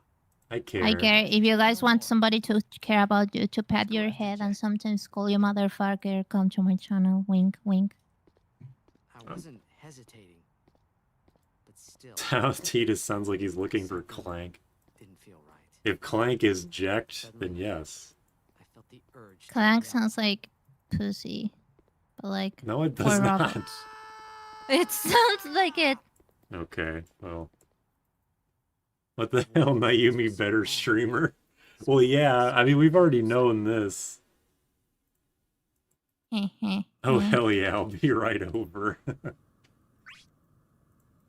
I care. I care. If you guys want somebody to care about you, to pat your head and sometimes call you motherfucker, come to my channel. Wink, wink. I wasn't hesitating, but still. Titus sounds like he's looking for Clank. Didn't feel right. If Clank is jacked, then yes. I felt the urge. Clank sounds like pussy, but like No, it does for not. robots. It sounds like it. Okay, well. What the hell, Mayumi better streamer? Well, yeah, I mean, we've already known this. Oh, hell yeah, I'll be right over.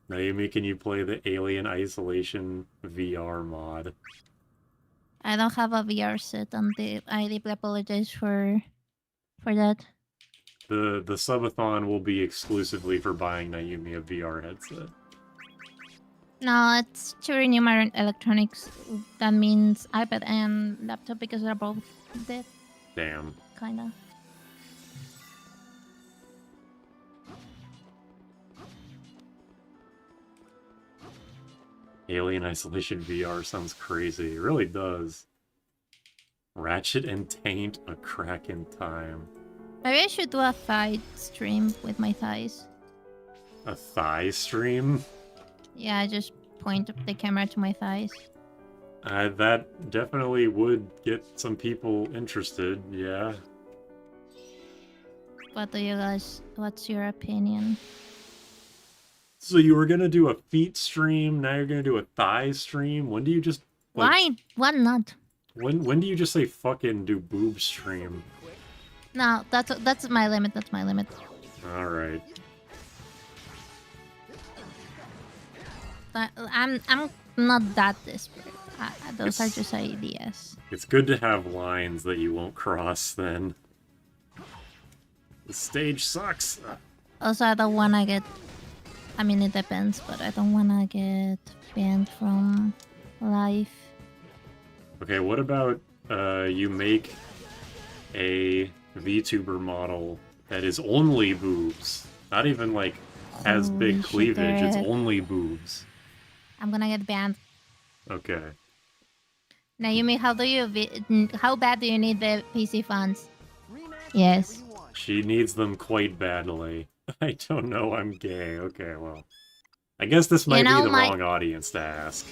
Naomi, can you play the Alien Isolation VR mod? I don't have a VR set, and I deeply apologize for that. The subathon will be exclusively for buying Naomi a VR headset. No, it's to renew my electronics. That means iPad and laptop because they're both dead. Damn. Kinda. Alien Isolation VR sounds crazy. It really does. Ratchet and Taint, A Crack in Time. Maybe I should do a thigh stream with my thighs. A thigh stream? Yeah, I just point the camera to my thighs. That definitely would get some people interested, yeah. What do you guys, what's your opinion? So you were gonna do a feet stream, now you're gonna do a thigh stream? When do you just... like, Why? Why not? When do you just say fucking do boob stream? No, that's my limit, that's my limit. Alright. I'm not that desperate. Those are just ideas. It's good to have lines that you won't cross then. The stage sucks! Also, I don't wanna get... I mean, it depends, but I don't wanna get banned from life. Okay, what about you make a VTuber model that is only boobs? Not even like has big cleavage, it's only boobs. I'm gonna get banned. Okay. Naomi, how bad do you need the PC funds? Yes. She needs them quite badly. I don't know, I'm gay. Okay, well. I guess this might be the wrong audience to ask.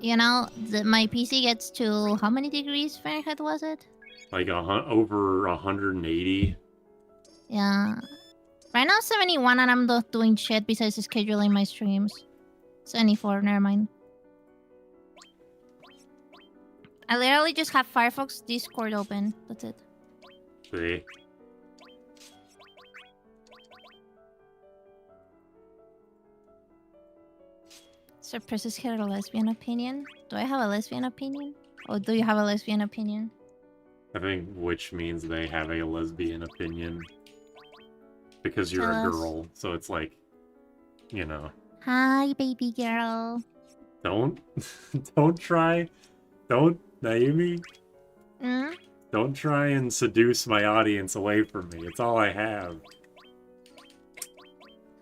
You know, my PC gets to... How many degrees Fahrenheit was it? Like over 180. Yeah. Right now 71 and I'm not doing shit besides scheduling my streams. 74, never mind. I literally just have Firefox Discord open. That's it. See? So Princess had a lesbian opinion? Do I have a lesbian opinion? Or do you have a lesbian opinion? I think which means they have a lesbian opinion. Because you're Tell a us. girl, so it's like, you know. Hi, baby girl. Don't try, Naomi, don't try and seduce my audience away from me. It's all I have.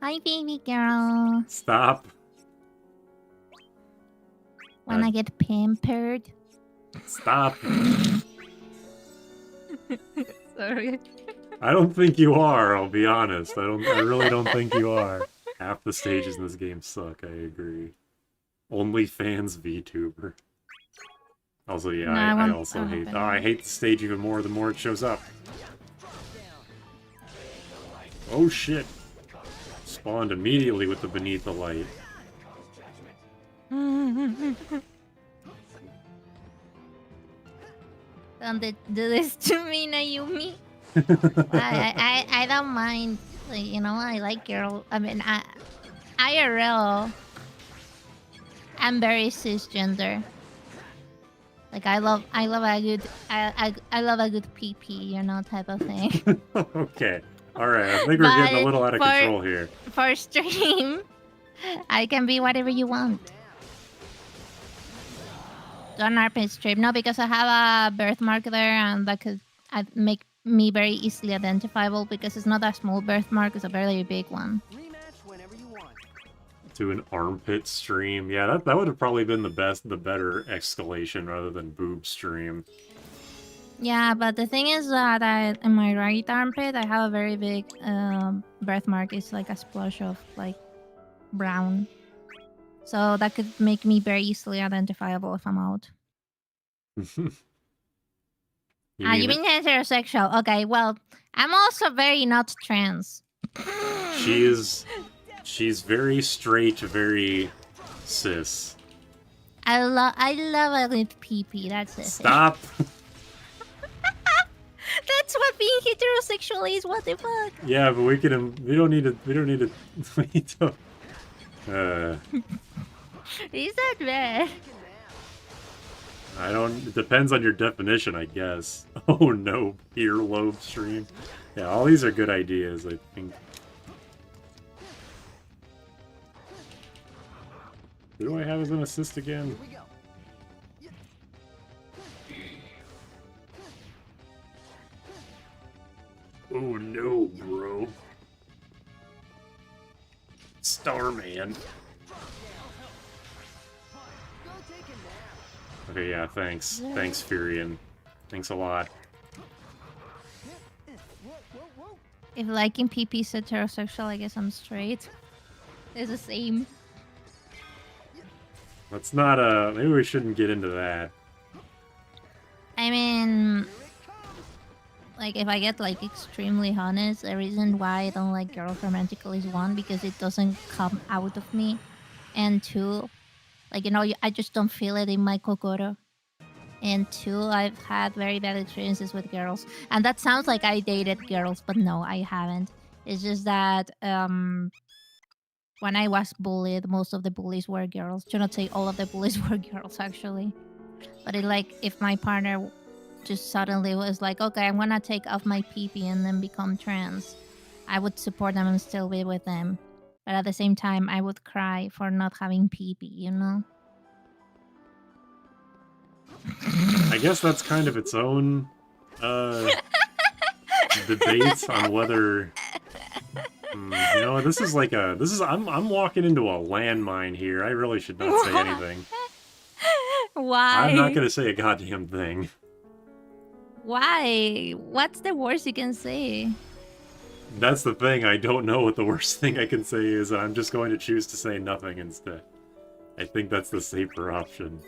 Hi, baby girl. Stop. Wanna get pampered? Stop. Sorry. I don't think you are, I'll be honest. I really don't think you are. Half the stages in this game suck, I agree. OnlyFans VTuber. Also, yeah, No, I also hate... it. Oh, I hate the stage even more the more it shows up. Oh shit. Spawned immediately with the Beneath the Light. Don't do this to me, Naomi. I don't mind. Like, you know, I like girl. I mean, IRL. I'm very cisgender. Like I love a good I love a good PP, you know, type of thing. Okay. Alright, I think we're getting a little out of control here. For stream, I can be whatever you want. Don't RP stream. No, because I have a birthmark there and that could make me very easily identifiable because it's not a small birthmark, it's a very big one. To an armpit stream. Yeah, that would have probably been the better escalation rather than boob stream. Yeah, but the thing is that in my right armpit, I have a very big birthmark. It's like a splash of like brown. So that could make me very easily identifiable if I'm out. You You mean heterosexual? Okay, well, I'm also very not trans. She's very straight, very cis. I love a good pee-pee. That's it. Stop. That's what being heterosexual is what the fuck? Yeah, but we can. We don't need to. We don't need to. We don't. Is that bad? I don't. It depends on your definition, I guess. Oh no, earlobe stream. Yeah, all these are good ideas, I think. Who do I have as an assist again? Oh no, bro. Starman. Okay, yeah, thanks. Thanks, Furion. Thanks a lot. If liking PP is heterosexual, I guess I'm straight. It's the same. Let's not, maybe we shouldn't get into that. I mean, like, if I get, like, extremely honest, the reason why I don't like girls romantically is one, because it doesn't come out of me. And two, like, you know, I just don't feel it in my kokoro. And two, I've had very bad experiences with girls. And that sounds like I dated girls, but no, I haven't. It's just that, when I was bullied, most of the bullies were girls. To not say all of the bullies were girls, actually. But it, like, if my partner just suddenly was like, okay, I'm gonna take off my PP and then become trans, I would support them and still be with them. But at the same time, I would cry for not having PP, you know? I guess that's kind of its own, debate on whether... you know, this is like a... This is... I'm walking into a landmine here. I really should not say anything. Why? I'm not gonna say a goddamn thing. Why? What's the worst you can say? That's the thing, I don't know what the worst thing I can say is, and I'm just going to choose to say nothing instead. I think that's the safer option.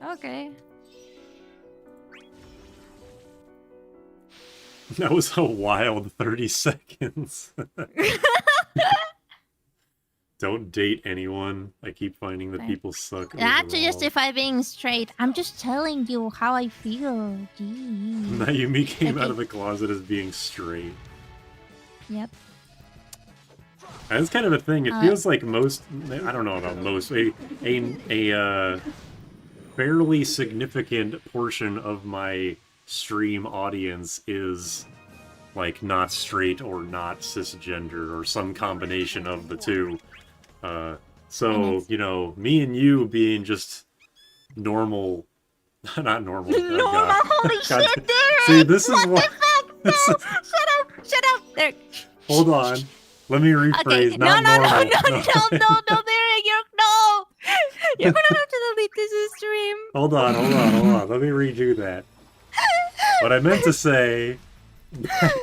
Okay. That was a wild 30 seconds. Don't date anyone. I keep finding that people suck. Not to overall. justify being straight. I'm just telling you how I feel. Jeez. Mayumi came out Okay. of the closet as being straight. Yep. That's kind of a thing. It feels like most... I don't know about most. A fairly significant portion of my stream audience is like not straight or not cisgender or some combination of the two. So, you know, me and you being just normal... Not normal. Normal, God. holy God. shit, dude! See, this is What what... the fuck? No! Shut up! Shut up! There. Hold on. Let me rephrase. Okay. Not No, normal. Derek, no! You're gonna have to delete this stream. Hold on. Let me redo that. What I meant to say...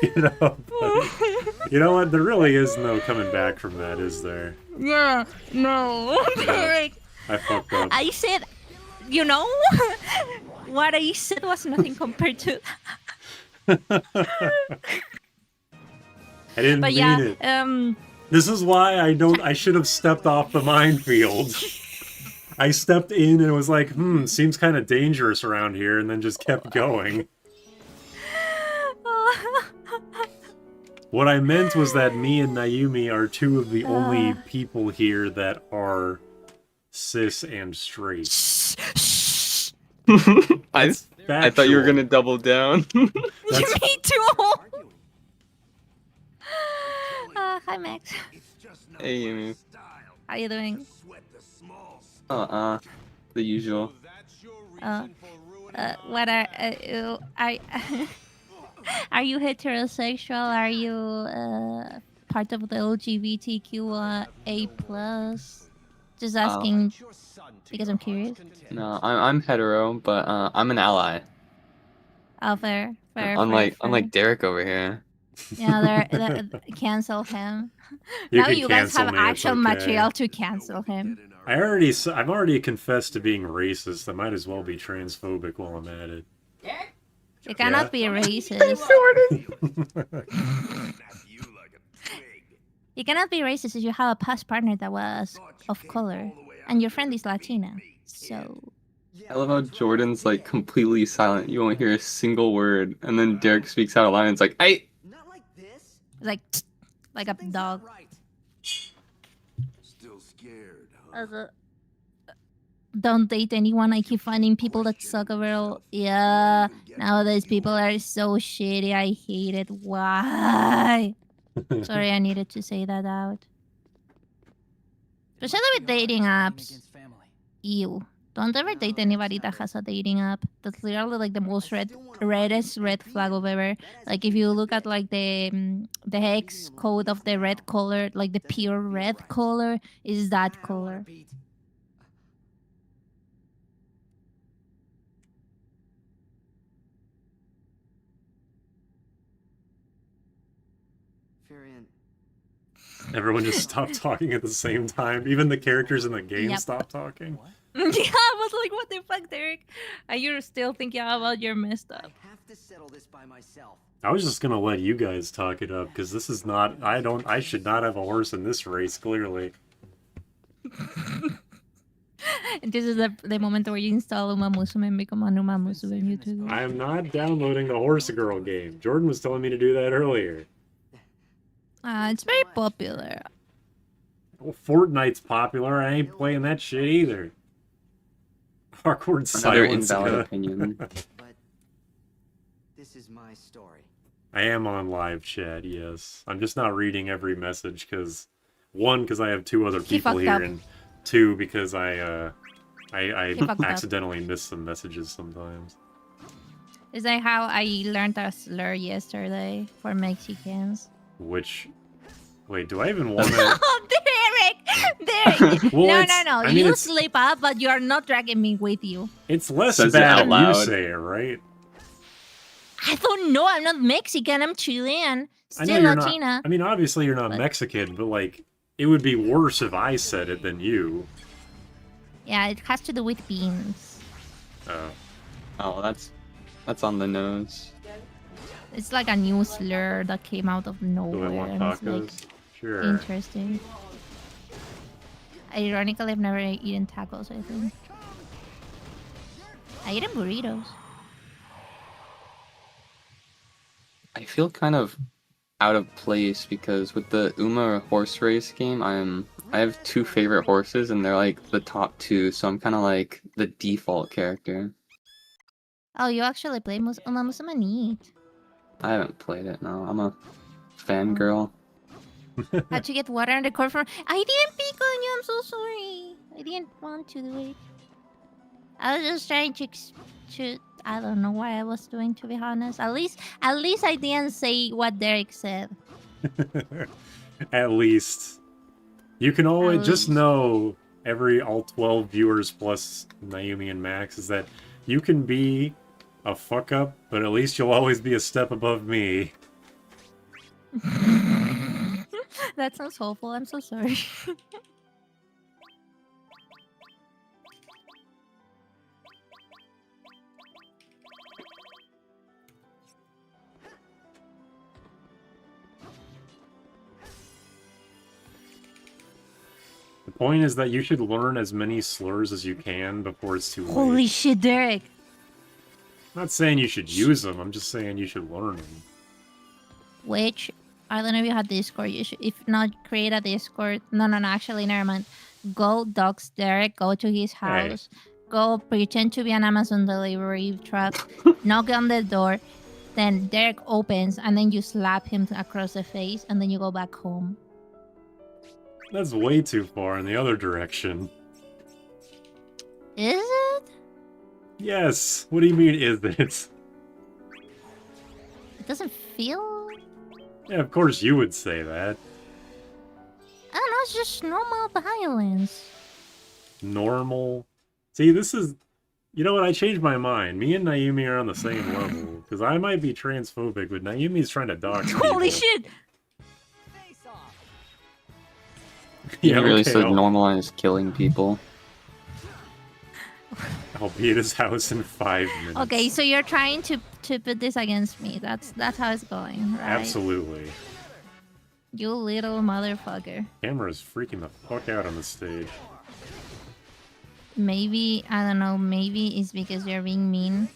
you know what? There really is no coming back from that, is there? Yeah, no. Derek. I fucked up. I said, you know, what I said was nothing compared to that. I didn't But mean yeah, it. This is why I should have stepped off the minefield. I stepped in and was like, seems kind of dangerous around here, and then just kept going. What I meant was that me and Naomi are two of the only people here that are cis and straight. I thought you were gonna double down. Me too. Hi Max. Hey, Yumi. How you doing? The usual. What are you heterosexual? Are you part of the LGBTQA plus? Just asking because I'm curious. No, I'm hetero, but I'm an ally. Oh, fair. Unlike Derek over here. Yeah, they're cancel him. You now can you guys cancel have me, it's actual okay. material to cancel him. I've already confessed to being racist. I might as well be transphobic while I'm at it. You cannot be racist. You cannot be racist if you have a past partner that was of color, and your friend is Latina. So I love how Jordan's like completely silent. You won't hear a single word, and then Derek speaks out loud and it's like, "I." Like, like a dog. Still scared, Don't date anyone. I keep finding people that suck overall. Yeah, nowadays people are so shitty. I hate it. Why? Sorry, I needed to say that out. Especially with dating apps. Ew. Don't ever date anybody that has a dating app. That's literally like the most reddest red flag of ever. Like if you look at like the hex code of the red color, like the pure red color is that color. Everyone just stopped talking at the same time. Even the characters in the game Yep. stopped talking. Yeah, I was like, what the fuck, Derek? Are you still thinking about your messed up? I have to settle this by myself. I was just gonna let you guys talk it up, because this is not... I should not have a horse in this race, clearly. And this is the moment where you install Uma Musume and become an Uma Musume on YouTube. I am not downloading the Horse Girl game. Jordan was telling me to do that earlier. It's very popular. Well, Fortnite's popular. I ain't playing that shit either. Awkward Another silence. invalid opinion. But this is my story. I am on live chat, yes. I'm just not reading every message because, one, because I have two other people here, and two, because I accidentally miss some messages sometimes. Is that how I learned a slur yesterday for Mexicans? Which, wait, do I even want to? Oh, Derek! Well, no. I mean, You slip up, but you are not dragging me with you. It's less Says it bad out if you loud. say it, right? I don't know. I'm not Mexican. I'm Chilean. I know Still you're Latina. not. I mean, obviously you're not Mexican, but like, it would be worse if I said it than you. Yeah, it has to do with beans. Oh, that's on the nose. It's like a new slur that came out of Do I nowhere. want And it's like tacos? Sure. interesting. Ironically, I've never eaten tacos, I think. I eat burritos. I feel kind of out of place because with the Uma horse race game, I have two favorite horses and they're like the top two, so I'm kind of like the default character. Oh, you actually play Uma Musume? Neat. I haven't played it, no. I'm a fangirl. How'd you get water on the court from? I didn't pick on you. I'm so sorry. I didn't want to do it. I was just trying to. I don't know what I was doing, to be honest. At least I didn't say what Derek said. At least. You can always just know, all 12 viewers plus Naomi and Max, is that you can be a fuck up, but at least you'll always be a step above me. That sounds hopeful. I'm so sorry. The point is that you should learn as many slurs as you can before it's too late. Holy shit, Derek! I'm not saying you should use them, I'm just saying you should learn them. Which, I don't know if you have Discord. You should, if not, create a Discord. No, actually, never mind. Go dox Derek, go to his house, go pretend to be an Amazon delivery truck, knock on the door, then Derek opens, and then you slap him across the face, and then you go back home. That's way too far in the other direction. Is it? Yes. What do you mean, is it? It doesn't feel... Yeah, of course you would say that. I don't know, it's just normal violence. Normal? See, this is... You know what, I changed my mind. Me and Naomi are on the same level. Because I might be transphobic, but Naomi's trying to dox people. Holy shit! You really said normalize killing people. I'll be at his house in 5 minutes. Okay, so you're trying to put this against me. That's how it's going, right? Absolutely. You little motherfucker. Camera's freaking the fuck out on the stage. Maybe, I don't know, maybe it's because you're being mean.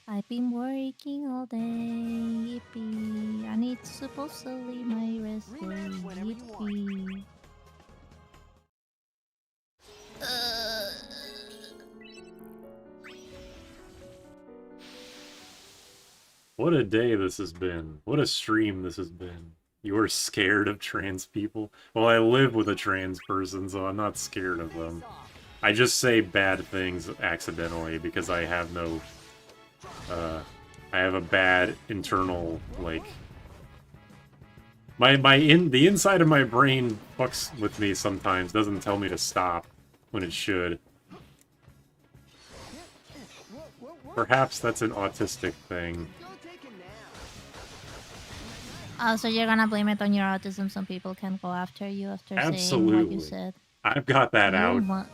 I've been working all day, yippee. And it's supposed to leave my rest day, yippee. What a day this has been. What a stream this has been. You are scared of trans people? Well, I live with a trans person, so I'm not scared of them. I just say bad things accidentally because I have no... I have a bad internal, like... The inside of my brain fucks with me sometimes, doesn't tell me to stop when it should. Perhaps that's an autistic thing. Oh, so you're gonna blame it on your autism? Some people can go after you after saying what you said. I've got that out.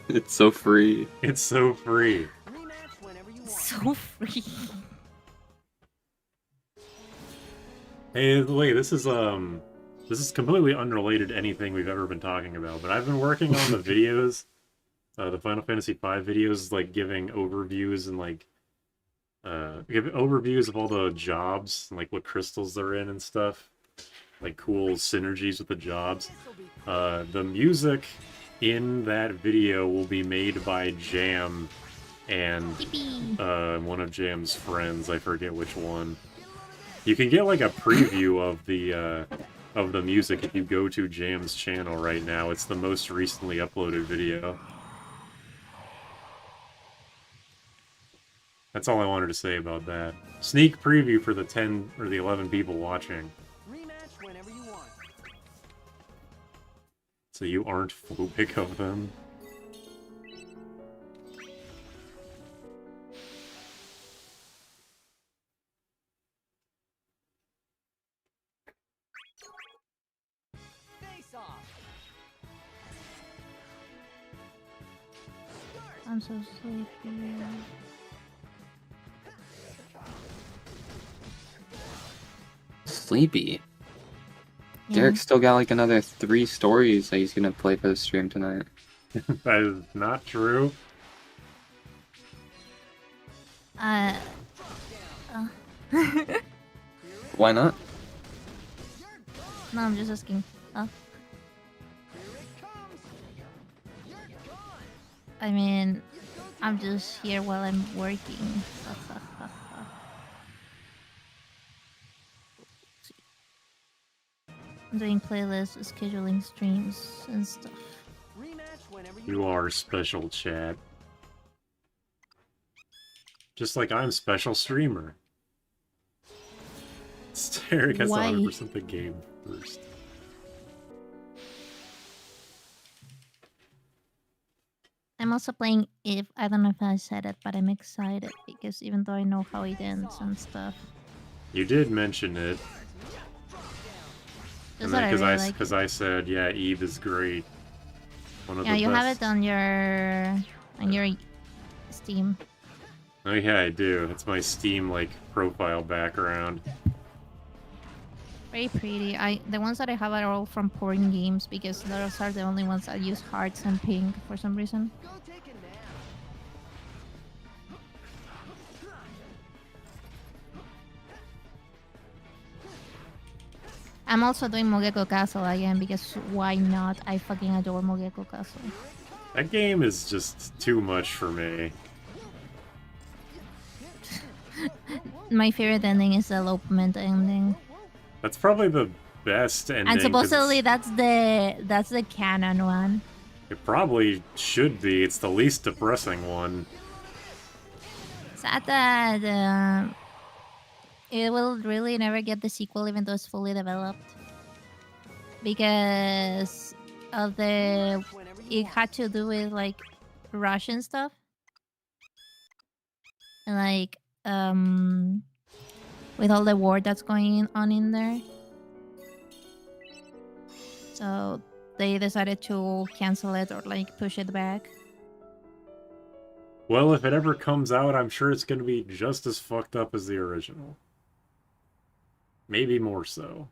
It's so free. It's so free. So free. Hey, wait, this is completely unrelated to anything we've ever been talking about, but I've been working on the videos, the Final Fantasy V videos, like giving overviews and like give overviews of all the jobs and like what crystals they're in and stuff, like cool synergies with the jobs. The music in that video will be made by Jam and one of Jam's friends. I forget which one. You can get like a preview of the music if you go to Jam's channel right now. It's the most recently uploaded video. That's all I wanted to say about that. Sneak preview for the 10 or the 11 people watching. Rematch whenever you want. So you aren't phobic of them? Face off. I'm so sleepy. Sleepy. Yeah. Derek's still got like another 3 stories that he's gonna play for the stream tonight. That is not true. Why not? No, I'm just asking. I mean, I'm just here while I'm working. I'm doing playlists, scheduling streams, and stuff. You are special, chat. Just like I'm special streamer. Derek has to 100% the game first. I'm also playing If. I don't know if I said it, but I'm excited because even though I know how it ends and stuff. You did mention it. And then because I said, yeah, Eve is great. One of the you best. have it on your Steam. Oh yeah, I do. It's my Steam like profile background. Very pretty. The ones that I have are all from porn games because those are the only ones that use hearts and pink for some reason. I'm also doing Mogeko Castle again because why not? I fucking adore Mogeko Castle. That game is just too much for me. My favorite ending is the elopement ending. That's probably the best ending. And supposedly that's the canon one. It probably should be. It's the least depressing one. Sad that it will really never get the sequel even though it's fully developed. Because of it had to do with like Russian stuff. And like with all the war that's going on in there. So they decided to cancel it or like push it back. Well, if it ever comes out, I'm sure it's going to be just as fucked up as the original. Maybe more so.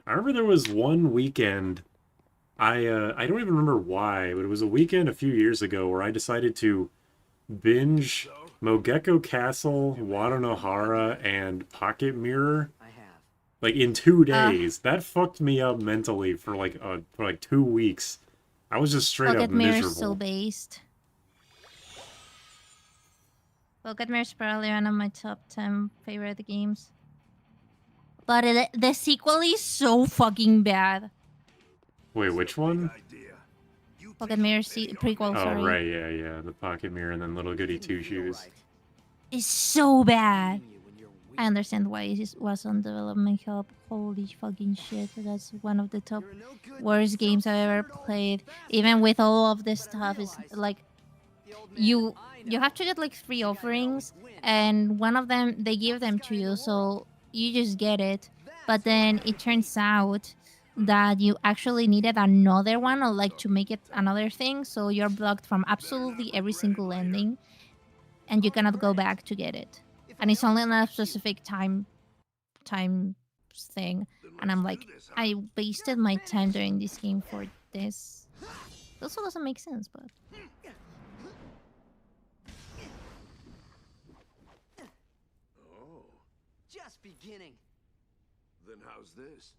I remember there was one weekend. I don't even remember why, but it was a weekend a few years ago where I decided to binge Mogeko Castle, Wadanohara, and Pocket Mirror. Like in 2 days. That fucked me up mentally for like 2 weeks. I was just straight up Pocket Mirror is miserable. so based. Pocket Mirror is probably one of my top 10 favorite games. But the sequel is so fucking bad. Wait, which one? Pocket Mirror prequel, Oh, sorry. right, yeah. The Pocket Mirror and then Little Goody Two Shoes. It's so bad. I understand why it was on development hell. Holy fucking shit. That's one of the top worst games I've ever played. Even with all of this stuff, it's like you have to get like 3 offerings, and one of them they give them to you, so you just get it. But then it turns out that you actually needed another one, or like to make it another thing, so you're blocked from absolutely every single ending, and you cannot go back to get it. And it's only on a specific time thing. And I'm like, I wasted my time during this game for this. It also doesn't make sense, but Oh, Just beginning. then how's this?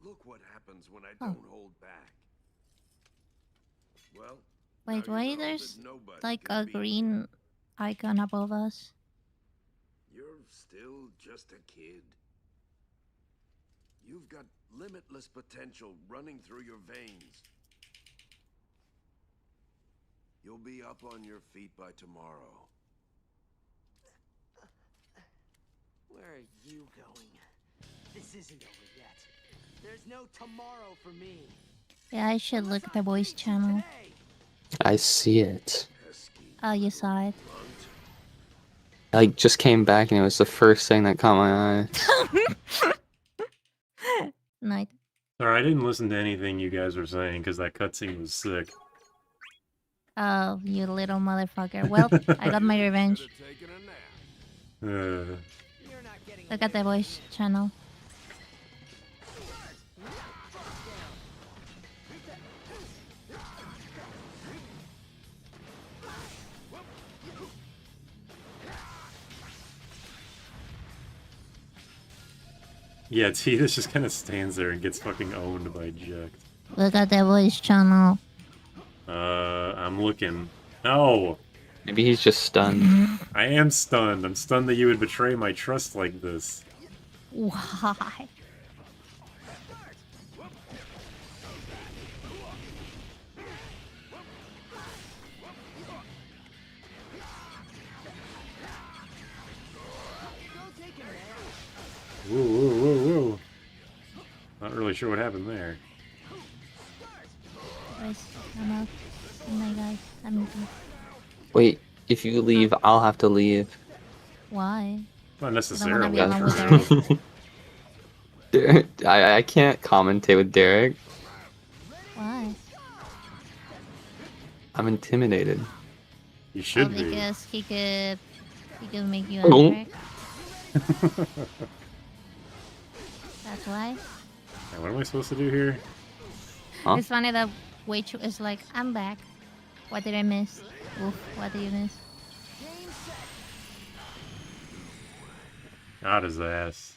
Look what happens when I don't hold back. Well, wait, now why you know there's that nobody like can a beat green icon above us? You're still just a kid. You've got limitless potential running through your veins. You'll be up on your feet by tomorrow. Where are you going? This isn't over yet. There's no tomorrow for me. Yeah, I should look at the voice channel. I see it. Oh, you saw it. I just came back and it was the first thing that caught my eye. Night. Sorry, I didn't listen to anything you guys were saying because that cutscene was sick. Oh, you little motherfucker. Well, I got my revenge. Look at the voice channel. Yeah, Titus just kind of stands there and gets fucking owned by Jack. Look at the voice channel. I'm looking. No! Maybe he's just stunned. I am stunned. I'm stunned that you would betray my trust like this. Why? Woo. Not really sure what happened there. Oh my god, I'm Wait, if you leave, I'll have to leave. Why? Not necessarily. I can't commentate with Derek. Why? I'm intimidated. You should be. Because he could make you Oh. angry. That's why. Hey, what am I supposed to do here? Huh? It's funny that Waichu is like, I'm back. What did I miss? Oof, what did you miss? God his ass.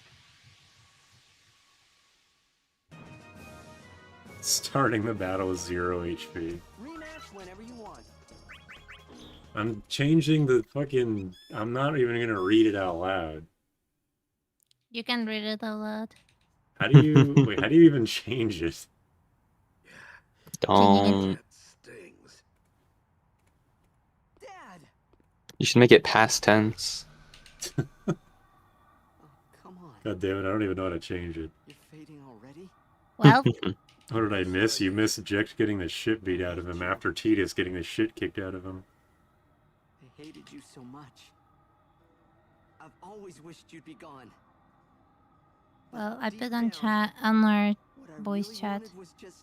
Starting the battle with 0 HP. Rematch whenever you want. I'm changing the fucking... I'm not even gonna read it out loud. You can read it out loud. How do you... Wait, how do you even change it? Don't. You should make it past tense. God damn it, I don't even know how to change it. You're fading already? Well... What did I miss? You missed Jex getting the shit beat out of him after Titus getting the shit kicked out of him. I hated you so much. I've always wished you'd be gone. Well, I put on chat, on our voice chat.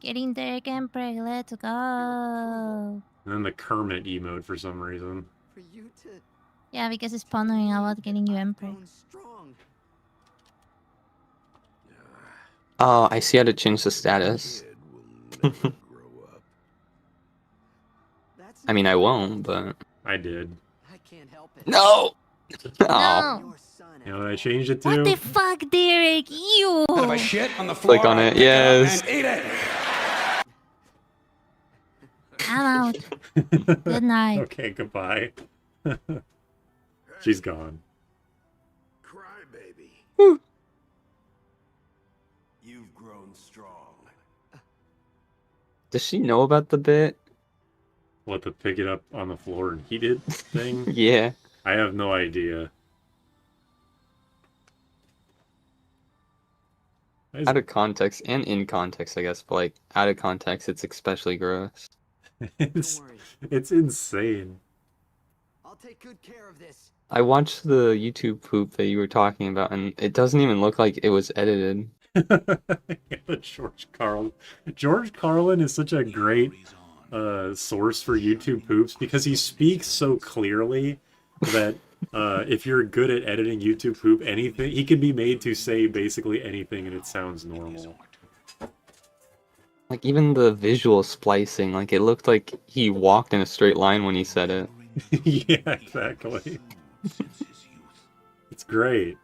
Getting there again, break, let's go. And then the Kermit emote for some reason. you to Yeah, because it's pondering about getting you Emperor. grown strong. Oh, I see how to change the status. That's I mean, not I fair. won't, but... I did. I can't help it. No! Oh. No! You know what I changed it to? What the fuck, Derek? You! And if I shit on the floor, Click on I it, pick yes. it up and eat it. I'm out. Good night. Okay, goodbye. She's gone. Cry, baby. You've grown strong. Does she know about the bit? What, to pick it up on the floor and heat it thing? Yeah. I have no idea. Out of context and in context, I guess, but like out of context, it's especially gross. It's insane. I'll take good care of this. I watched the YouTube poop that you were talking about, and it doesn't even look like it was edited. George Carlin is such a great source for YouTube poops because he speaks so clearly that if you're good at editing YouTube poop, anything he can be made to say basically anything and it sounds normal. Like even the visual splicing, like it looked like he walked in a straight line when he said it. Yeah, exactly. It's great.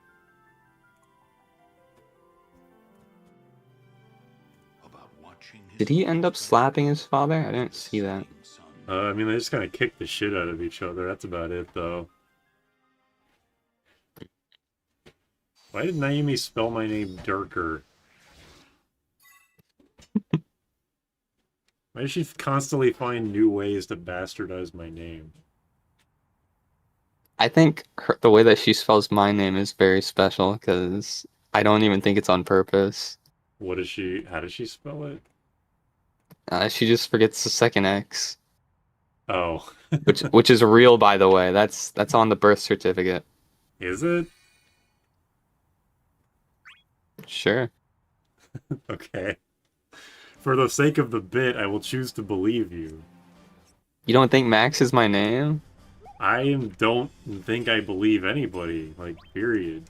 Did he end up slapping his father? I didn't see that. I mean, they just kind of kick the shit out of each other. That's about it, though. Why did Naomi spell my name Durker? Why does she constantly find new ways to bastardize my name? I think the way that she spells my name is very special because I don't even think it's on purpose. What is she? How does she spell it? She just forgets the second X. Oh. which is real, by the way. That's on the birth certificate. Is it? Sure. Okay. For the sake of the bit, I will choose to believe you. You don't think Max is my name? I don't think I believe anybody, like, period.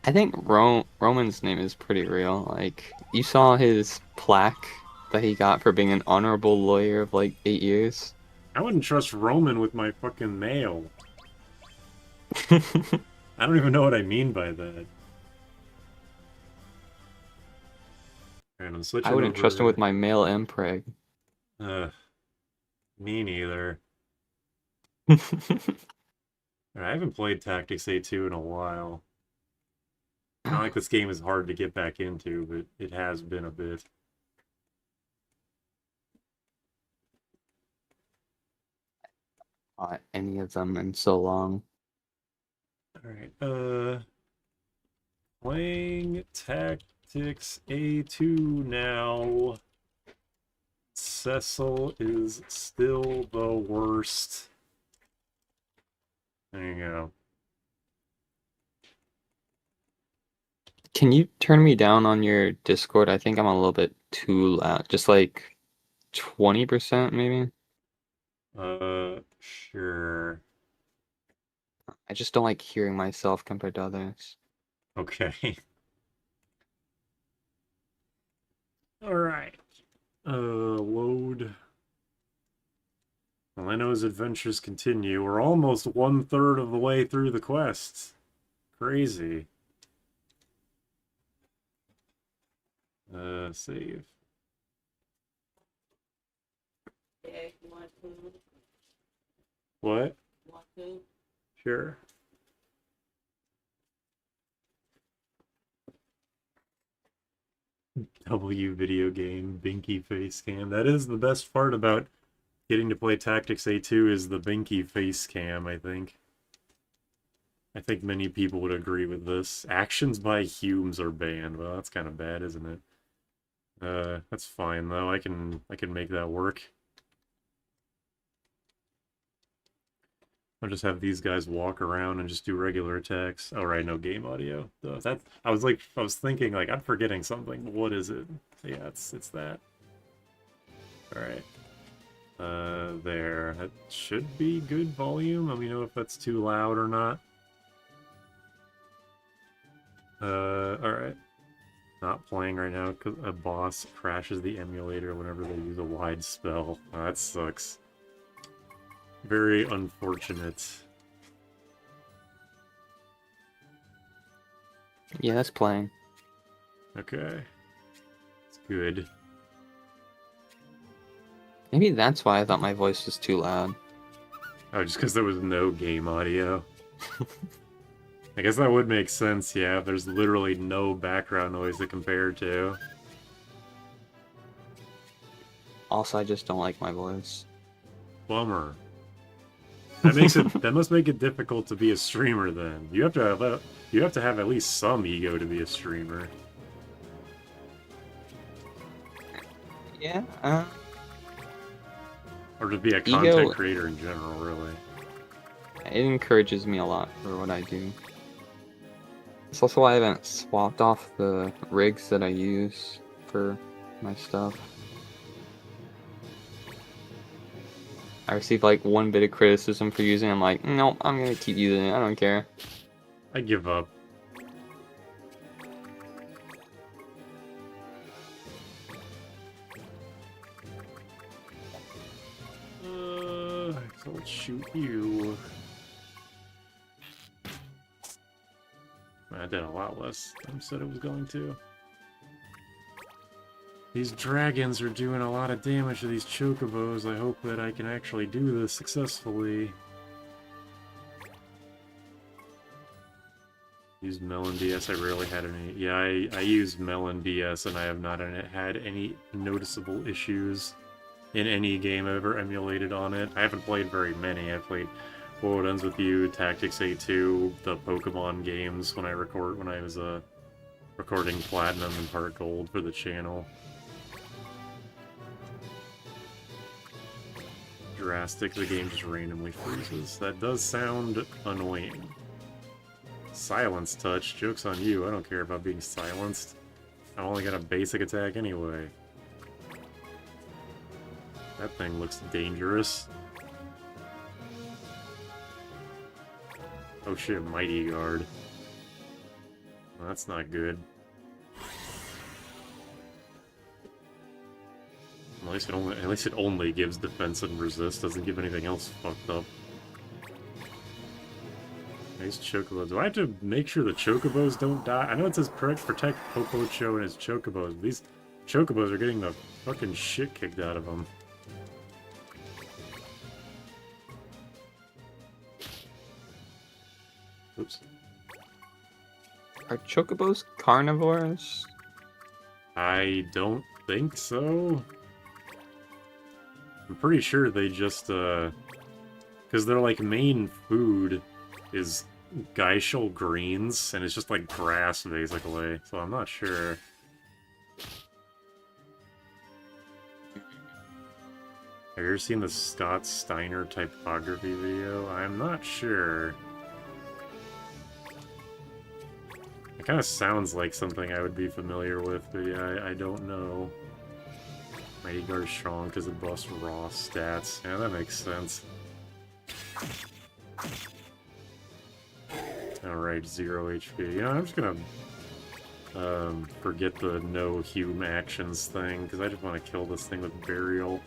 I think Roman's name is pretty real. Like, you saw his plaque that he got for being an honorable lawyer of like 8 years. I wouldn't trust Roman with my fucking mail. I don't even know what I mean by that. And I'm switching I wouldn't trust him over- with my male impreg. Me neither. I haven't played Tactics A2 in a while. Not like this game is hard to get back into, but it has been a bit. Any of them in so long. Alright, playing Tactics A2 now. Cecil is still the worst. There you go. Can you turn me down on your Discord? I think I'm a little bit too loud. Just like 20% maybe? Sure. I just don't like hearing myself compared to others. Okay. Alright. Load. Well, I know his adventures continue. We're almost 1/3 of the way through the quest. Crazy. Save. Yeah, you want food? What? Want food? Sure. W video game, Binky face cam. That is the best part about getting to play Tactics A2 is the Binky face cam, I think. I think many people would agree with this. Actions by Humes are banned. Well, that's kind of bad, isn't it? That's fine though. I can make that work. I'll just have these guys walk around and just do regular attacks. Oh, right, no game audio. I was thinking like I'm forgetting something. What is it? Yeah, it's that. All right. There. That should be good volume. Let me know if that's too loud or not. Alright. Not playing right now because a boss crashes the emulator whenever they use a wide spell. Oh, that sucks. Very unfortunate. Yeah, that's playing. Okay. It's good. Maybe that's why I thought my voice was too loud. Oh, just because there was no game audio. I guess that would make sense, yeah. There's literally no background noise to compare to. Also, I just don't like my voice. Bummer. That makes it. That must make it difficult to be a streamer. Then you have to have at least some ego to be a streamer. Yeah. Or to be a content creator in general, really. It encourages me a lot for what I do. It's also why I haven't swapped off the rigs that I use for my stuff. I received like one bit of criticism for using it. I'm like, nope, I'm gonna keep using it. I don't care. I give up. So let's shoot you. I did a lot less than I said it was going to. These dragons are doing a lot of damage to these chocobos. I hope that I can actually do this successfully. Used Melon DS. I rarely had any. Yeah, I used Melon DS and I have not had any noticeable issues in any game I've ever emulated on it. I haven't played very many. I played What Ends With You, Tactics A2, the Pokemon games when I was recording Platinum and Heart Gold for the channel. Drastic, the game just randomly freezes. That does sound annoying. Silence touch, joke's on you, I don't care about being silenced. I only got a basic attack anyway. That thing looks dangerous. Oh shit, Mighty Guard. Well, that's not good. At least it only gives defense and resist, doesn't give anything else fucked up. Nice chocobo. Do I have to make sure the chocobos don't die? I know it says protect Popocho and his chocobos, but these chocobos are getting the fucking shit kicked out of them. Oops. Are chocobos carnivores? I don't think so. I'm pretty sure they just, because their, like, main food is Geishel greens, and it's just, like, grass, basically, so I'm not sure. Have you ever seen the Scott Steiner typography video? I'm not sure. It kind of sounds like something I would be familiar with, but yeah, I don't know. Mighty Guard strong because it busts raw stats. Yeah, that makes sense. Alright, 0 HP. Yeah, I'm just gonna forget the no Hume actions thing, because I just want to kill this thing with Burial.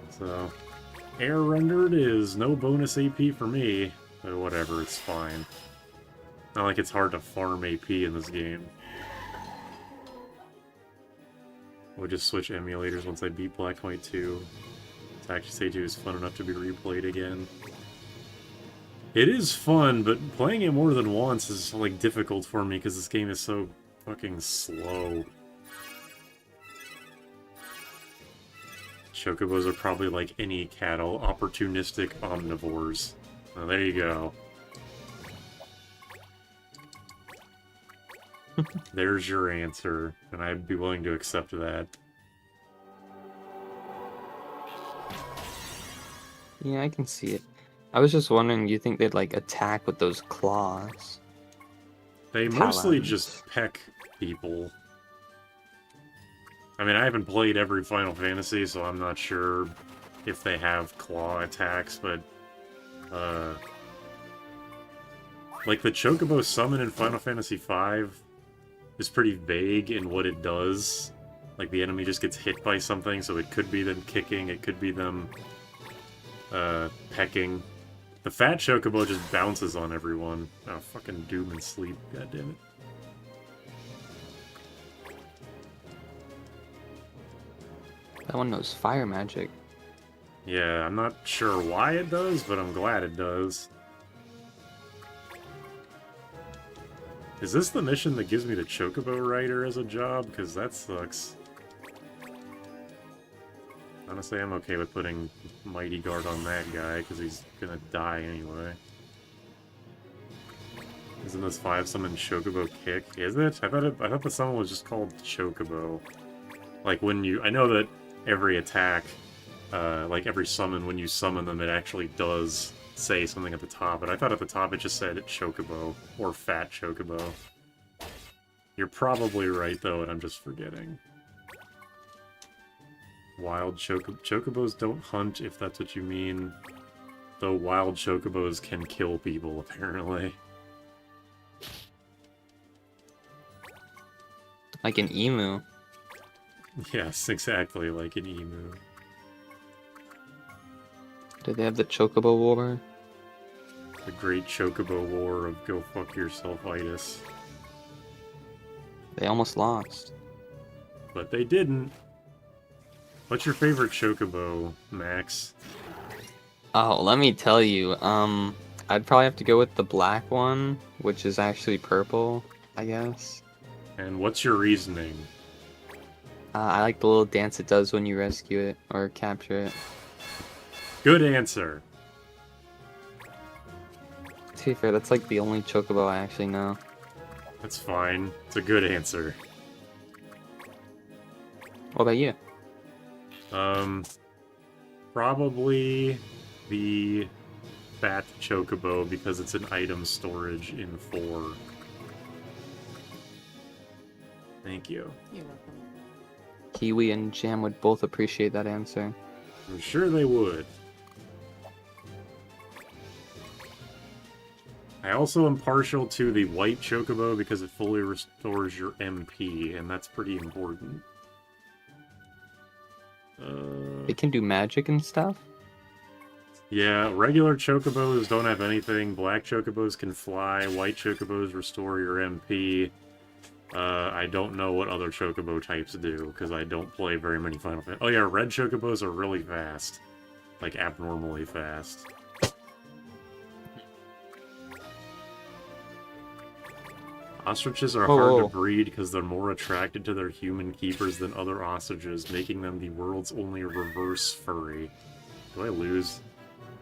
So, air rendered is no bonus AP for me, but whatever, it's fine. Not like it's hard to farm AP in this game. We'll just switch emulators once I beat Black White 2. Tactics A2 is fun enough to be replayed again. It is fun, but playing it more than once is, like, difficult for me because this game is so fucking slow. Chocobos are probably like any cattle, opportunistic omnivores. Well, there you go. There's your answer, and I'd be willing to accept that. Yeah, I can see it. I was just wondering, do you think they'd, like, attack with those claws? They mostly just peck people. I mean, I haven't played every Final Fantasy, so I'm not sure if they have claw attacks, but like the Chocobo summon in Final Fantasy V is pretty vague in what it does. Like the enemy just gets hit by something, so it could be them kicking, it could be them pecking. The fat Chocobo just bounces on everyone. Oh, fucking Doom and Sleep, goddammit. That one knows fire magic. Yeah, I'm not sure why it does, but I'm glad it does. Is this the mission that gives me the Chocobo Rider as a job? Because that sucks. Honestly, I'm okay with putting Mighty Guard on that guy, because he's gonna die anyway. Isn't this 5-summon Chocobo Kick? Is it? I thought the summon was just called Chocobo. Like when you... I know that every attack, like every summon, when you summon them, it actually does say something at the top, but I thought at the top it just said Chocobo, or Fat Chocobo. You're probably right, though, and I'm just forgetting. Wild Chocobos don't hunt, if that's what you mean. Though wild Chocobos can kill people, apparently. Like an emu. Yes, exactly, like an emu. Do they have the Chocobo War? The Great Chocobo War of Go Fuck Yourself-itis. They almost lost. But they didn't. What's your favorite Chocobo, Max? Oh, let me tell you, I'd probably have to go with the black one, which is actually purple, I guess. And what's your reasoning? I like the little dance it does when you rescue it, or capture it. Good answer. To be fair, that's like the only Chocobo I actually know. That's fine. It's a good answer. What about you? Probably the Fat Chocobo, because it's an item storage in 4. Thank you. You're welcome. Kiwi and Jam would both appreciate that answer. I'm sure they would. I also am partial to the white Chocobo because it fully restores your MP, and that's pretty important. It can do magic and stuff? Yeah, regular Chocobos don't have anything. Black Chocobos can fly. White Chocobos restore your MP. I don't know what other Chocobo types do, because I don't play very many Final Fantasy. Oh yeah, red Chocobos are really fast. Like, abnormally fast. Ostriches are hard to breed because they're more attracted to their human keepers than other ostriches, making them the world's only reverse furry. Do I lose?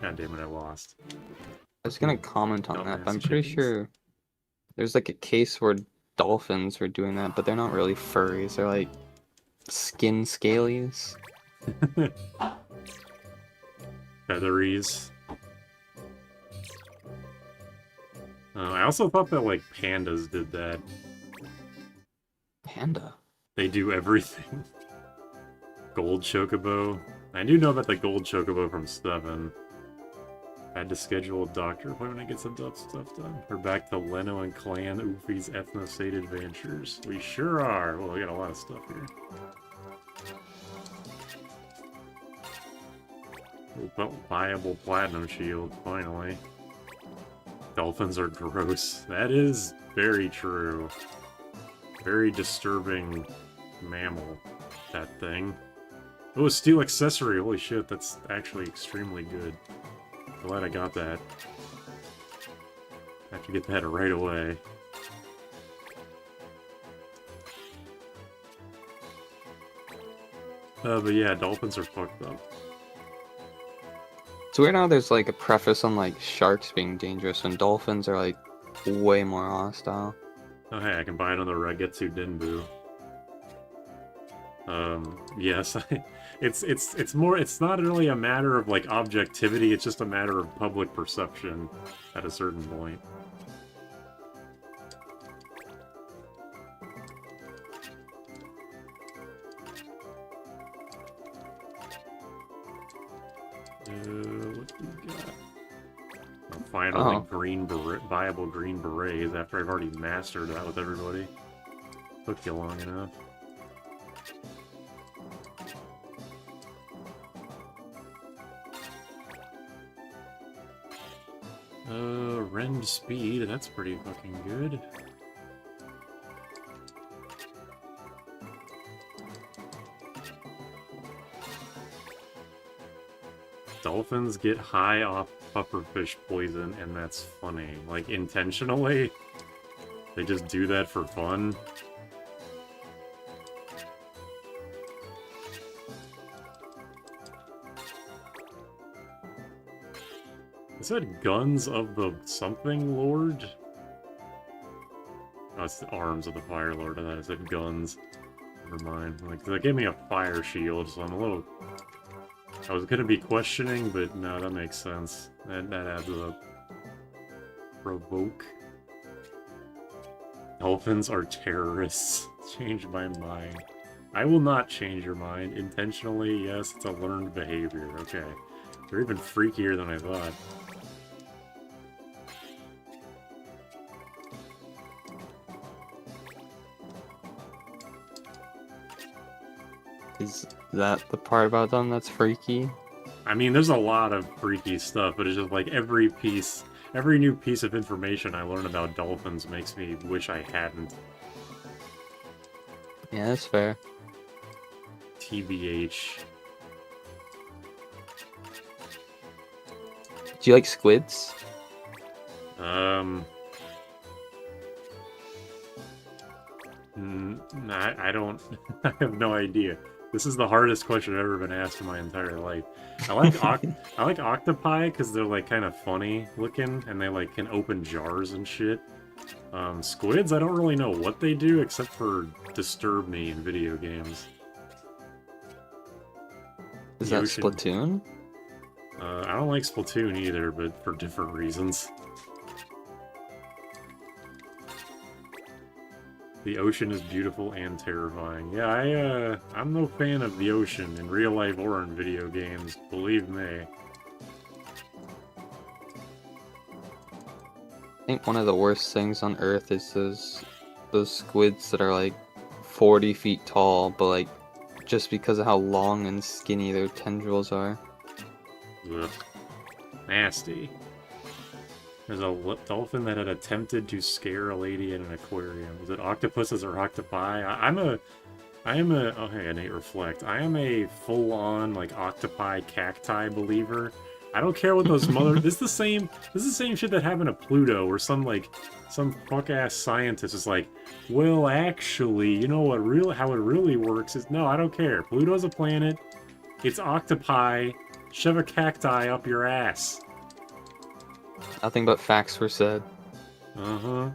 God damn it, I lost. I was gonna comment on that, but I'm Dumbass pretty chickens. sure there's like a case where dolphins were doing that, but they're not really furries. They're like skin scalies. Featheries. I also thought that, like, pandas did that. Panda? They do everything. Gold Chocobo. I do know about the Gold Chocobo from 7. Had to schedule a doctor appointment to get some stuff done. We're back to Leno and Clan Oofy's Ethnostate Adventures. We sure are. Well, we got a lot of stuff here. Viable Platinum Shield, finally. Dolphins are gross. That is very true. Very disturbing mammal, that thing. Oh, a steel accessory! Holy shit, that's actually extremely good. Glad I got that. I have to get that right away. But yeah, dolphins are fucked up. It's weird how there's like a preface on like sharks being dangerous and dolphins are like way more hostile. Oh hey, I can buy another Ragetsu Denbu. Yes, it's not really a matter of like objectivity, it's just a matter of public perception at a certain point. What do we got? Finally, Oh. viable green berets after I've already mastered that with everybody. Took you long enough. Rend speed, that's pretty fucking good. Dolphins get high off pufferfish poison, and that's funny. Like, intentionally? They just do that for fun? Is that Guns of the Something Lord? Oh, it's the Arms of the Fire Lord. I thought it said Guns. Never mind. Like, they gave me a fire shield, so I'm a little... I was gonna be questioning, but no, that makes sense. That adds up. Provoke. Dolphins are terrorists. Change my mind. I will not change your mind. Intentionally, yes, it's a learned behavior. Okay. They're even freakier than I thought. Is that the part about them that's freaky? I mean, there's a lot of freaky stuff, but it's just like every new piece of information I learn about dolphins makes me wish I hadn't. Yeah, that's fair. TBH. Do you like squids? I don't... I have no idea. This is the hardest question I've ever been asked in my entire life. I like I like octopi because they're like kind of funny looking and they like can open jars and shit. Squids, I don't really know what they do except for disturb me in video games. Is that Splatoon? I don't like Splatoon either, but for different reasons. The ocean is beautiful and terrifying. Yeah, I'm no fan of the ocean in real life or in video games, believe me. I think one of the worst things on Earth is those squids that are like 40 feet tall, but like just because of how long and skinny their tendrils are. Ugh. Nasty. There's a dolphin that had attempted to scare a lady in an aquarium. Was it octopuses or octopi? I am a... Oh, hey, innate reflect. I am a full-on, like, octopi cacti believer. I don't care what those this is the same shit that happened to Pluto, where some fuck-ass scientist is like, well, actually, you know how it really works is... No, I don't care. Pluto's a planet. It's octopi. Shove a cacti up your ass. Nothing but facts were said. Uh-huh.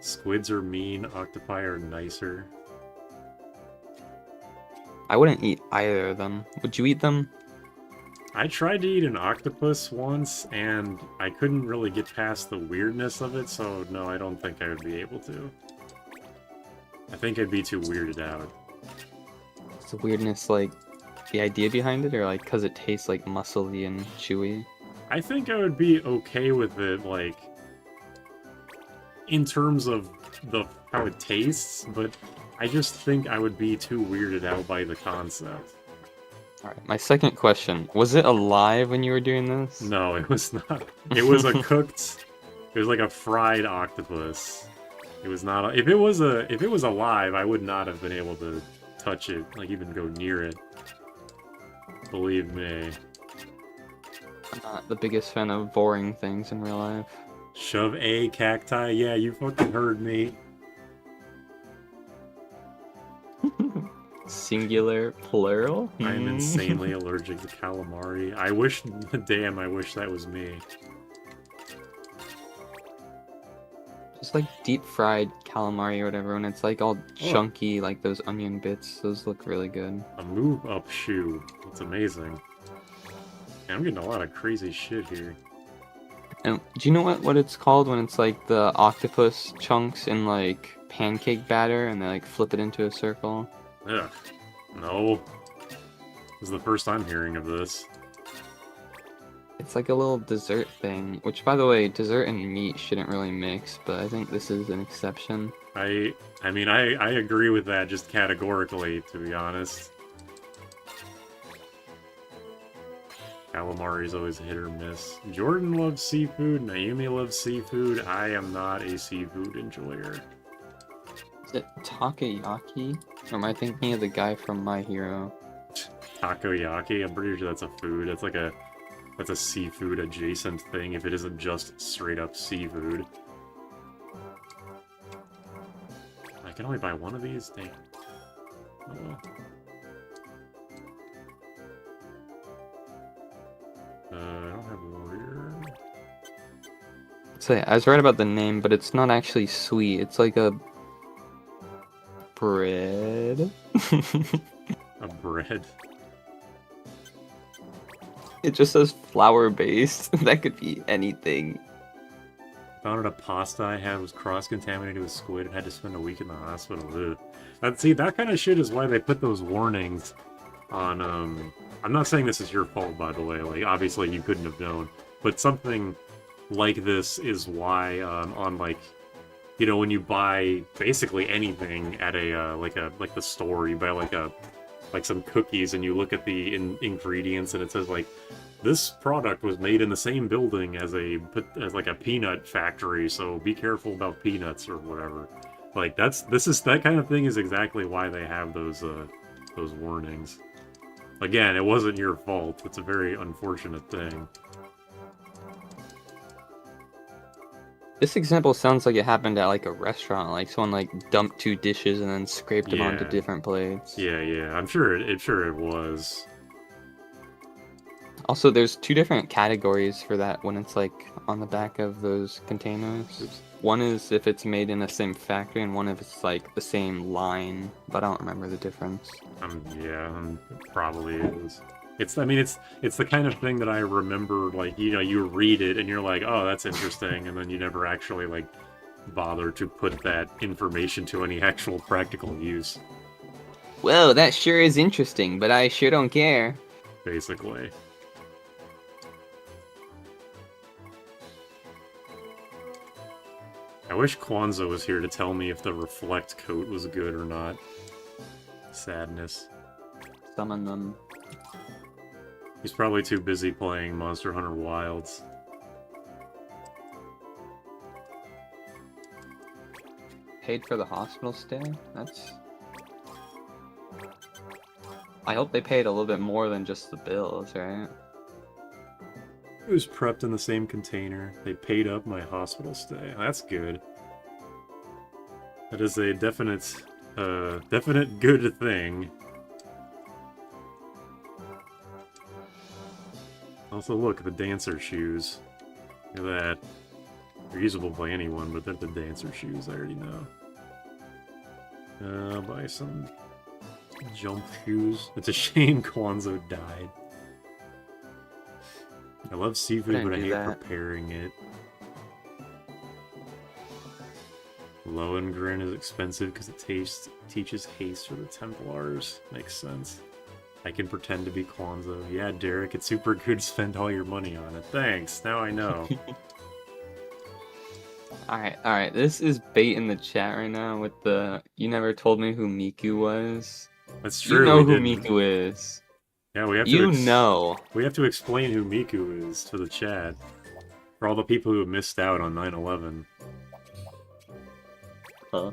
Squids are mean, octopi are nicer. I wouldn't eat either of them. Would you eat them? I tried to eat an octopus once, and I couldn't really get past the weirdness of it, so no, I don't think I would be able to. I think I'd be too weirded out. Is the weirdness like the idea behind it, or like because it tastes like muscly and chewy? I think I would be okay with it, like, in terms of how it tastes, but I just think I would be too weirded out by the concept. Alright, my second question. Was it alive when you were doing this? No, it was not. It was a cooked... It was like a fried octopus. It was not... If it was alive, I would not have been able to touch it, like even go near it. Believe me. I'm not the biggest fan of boring things in real life. Shove a cacti? Yeah, you fucking heard me. Singular, plural? I'm insanely allergic to calamari. I wish that was me. Just like deep fried calamari or whatever, and it's like all chunky, like those onion bits. Those look really good. A move up shoe. It's amazing. Man, I'm getting a lot of crazy shit here. And do you know what it's called when it's like the octopus chunks in like pancake batter and they like flip it into a circle? Ugh. No. This is the first I'm hearing of this. It's like a little dessert thing, which, by the way, dessert and meat shouldn't really mix, but I think this is an exception. I mean, I agree with that just categorically, to be honest. Calamari is always a hit or miss. Jordan loves seafood, Naomi loves seafood. I am not a seafood enjoyer. Is it takoyaki? Or am I thinking of the guy from My Hero? Takoyaki? I'm pretty sure that's a food. That's like a... That's a seafood adjacent thing if it isn't just straight up seafood. I can only buy one of these? Dang. Oh well. I don't have warrior. Say, I was right about the name, but it's not actually sweet. It's like a... bread? A bread? It just says flour-based. That could be anything. Found out a pasta I had was cross-contaminated with squid and had to spend a week in the hospital. Ugh. See, that kind of shit is why they put those warnings on, I'm not saying this is your fault, by the way. Like, obviously you couldn't have known. But something like this is why, on, like, you know, when you buy basically anything at a, like the store, you buy, like some cookies and you look at the ingredients and it says, like, this product was made in the same building as like a peanut factory, so be careful about peanuts or whatever. Like, that kind of thing is exactly why they have those warnings. Again, it wasn't your fault. It's a very unfortunate thing. This example sounds like it happened at like a restaurant, like someone like dumped 2 dishes and then scraped them onto different plates. Yeah. I'm sure it was. Also, there's 2 different categories for that when it's like on the back of those containers. Oops. One is if it's made in the same factory, and one if it's like the same line, but I don't remember the difference. Probably is. It's the kind of thing that I remember, like, you know, you read it and you're like, oh, that's interesting, and then you never actually, like, bother to put that information to any actual practical use. Whoa, that sure is interesting, but I sure don't care. Basically. I wish Kwanzaa was here to tell me if the reflect coat was good or not. Sadness. Summon them. He's probably too busy playing Monster Hunter Wilds. Paid for the hospital stay? That's... I hope they paid a little bit more than just the bills, right? It was prepped in the same container. They paid up my hospital stay. That's good. That is a definite good thing. Also, look at the dancer shoes. Look at that. They're usable by anyone, but they're the dancer shoes, I already know. I'll buy some jump shoes. It's a shame Kwanzaa died. I love seafood, but I hate preparing it. Lohengrin is expensive because it teaches haste for the Templars. Makes sense. I can pretend to be Kwanzaa. Yeah, Derek, it's super good to spend all your money on it. Thanks, now I know. Alright, this is bait in the chat right now with the, you never told me who Miku was. That's true. You know who Miku is. Yeah, we have to we have to explain who Miku is to the chat. For all the people who have missed out on 9/11. Huh?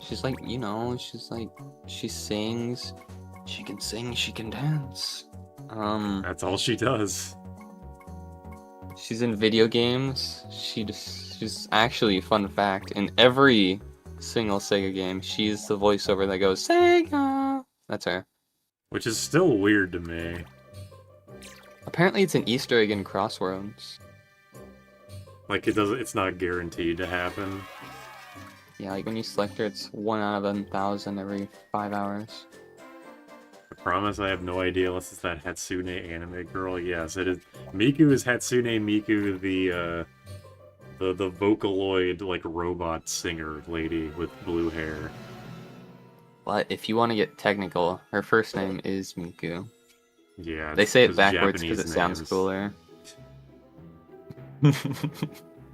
She's like, you know, she sings, she can sing, she can dance. That's all she does. She's in video games. She's actually, fun fact, in every single Sega game, she's the voiceover that goes, Sega! That's her. Which is still weird to me. Apparently it's an Easter egg in Crossroads. Like, it's not guaranteed to happen. Yeah, like when you select her, it's 1 out of 1,000 every 5 hours. I promise I have no idea unless it's that Hatsune anime girl. Yes, it is. Miku is Hatsune Miku, The Vocaloid, like, robot singer lady with blue hair. But if you want to get technical, her first name is Miku. Yeah, They say it those backwards because Japanese it sounds names. cooler.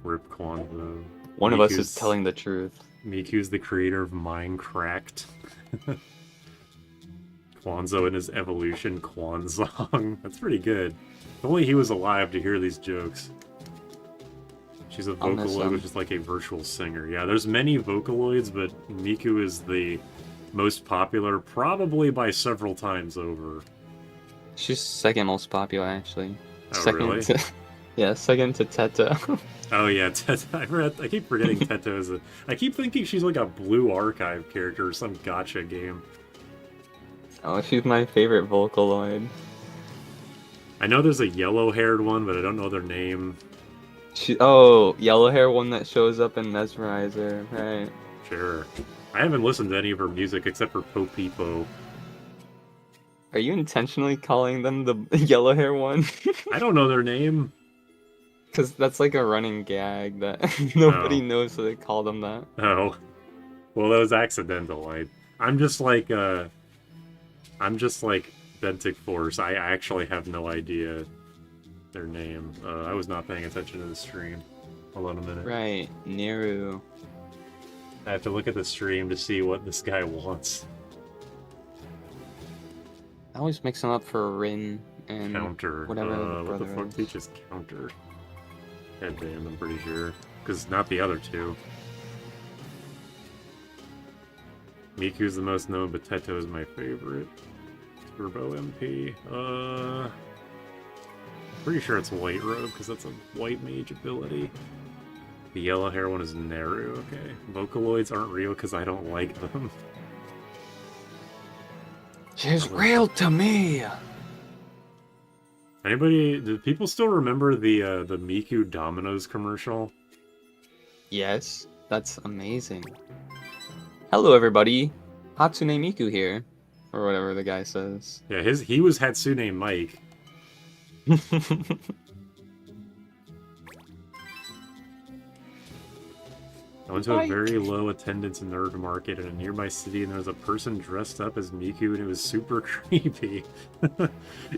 Rip Kwanzaa. One of us is telling the truth. Miku's the creator of Minecraft. Kwanzaa in his evolution Kwanzaa. That's pretty good. If only he was alive to hear these jokes. She's a Vocaloid, which is like a virtual singer. Yeah, there's many Vocaloids, but Miku is the most popular, probably by several times over. She's second most popular, actually. Oh, second really? To, yeah, second to Teta. Oh yeah, Teta. I keep forgetting Teta is a... I keep thinking she's like a Blue Archive character or some gacha game. Oh, she's my favorite Vocaloid. I know there's a yellow-haired one, but I don't know their name. Yellow hair one that shows up in Mesmerizer, right? Sure. I haven't listened to any of her music except for Popipo. Are you intentionally calling them the yellow hair one? I don't know their name. Because that's like a running gag that nobody knows, so they call them that. Oh. Well, that was accidental. I'm just like Bentic Force. I actually have no idea their name. I was not paying attention to the stream. Hold on a minute. Right, Neru. I have to look at the stream to see what this guy wants. I always mix them up for Rin and Counter. whatever. What the fuck teaches Counter? Headband, I'm pretty sure. Because not the other two. Miku's the most known, but Teto is my favorite. Turbo MP. Pretty sure it's White Robe, because that's a white mage ability. The yellow hair one is Neru, okay. Vocaloids aren't real because I don't like them. She's real to me! Do people still remember the Miku Domino's commercial? Yes, that's amazing. Hello everybody, Hatsune Miku here. Or whatever the guy says. Yeah, he was Hatsune Mike. I went to a very low attendance nerd market in a nearby city, and there was a person dressed up as Miku, and it was super creepy.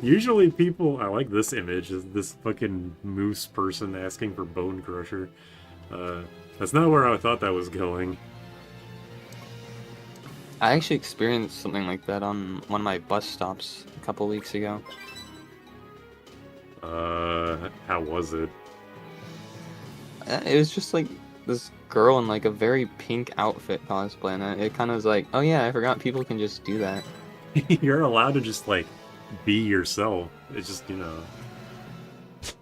Usually people... I like this image, is this fucking moose person asking for Bone Crusher. That's not where I thought that was going. I actually experienced something like that on one of my bus stops a couple weeks ago. How was it? It was just like this girl in like a very pink outfit cosplay, and it kind of was like, oh yeah, I forgot people can just do that. You're allowed to just like be yourself. It's just, you know. It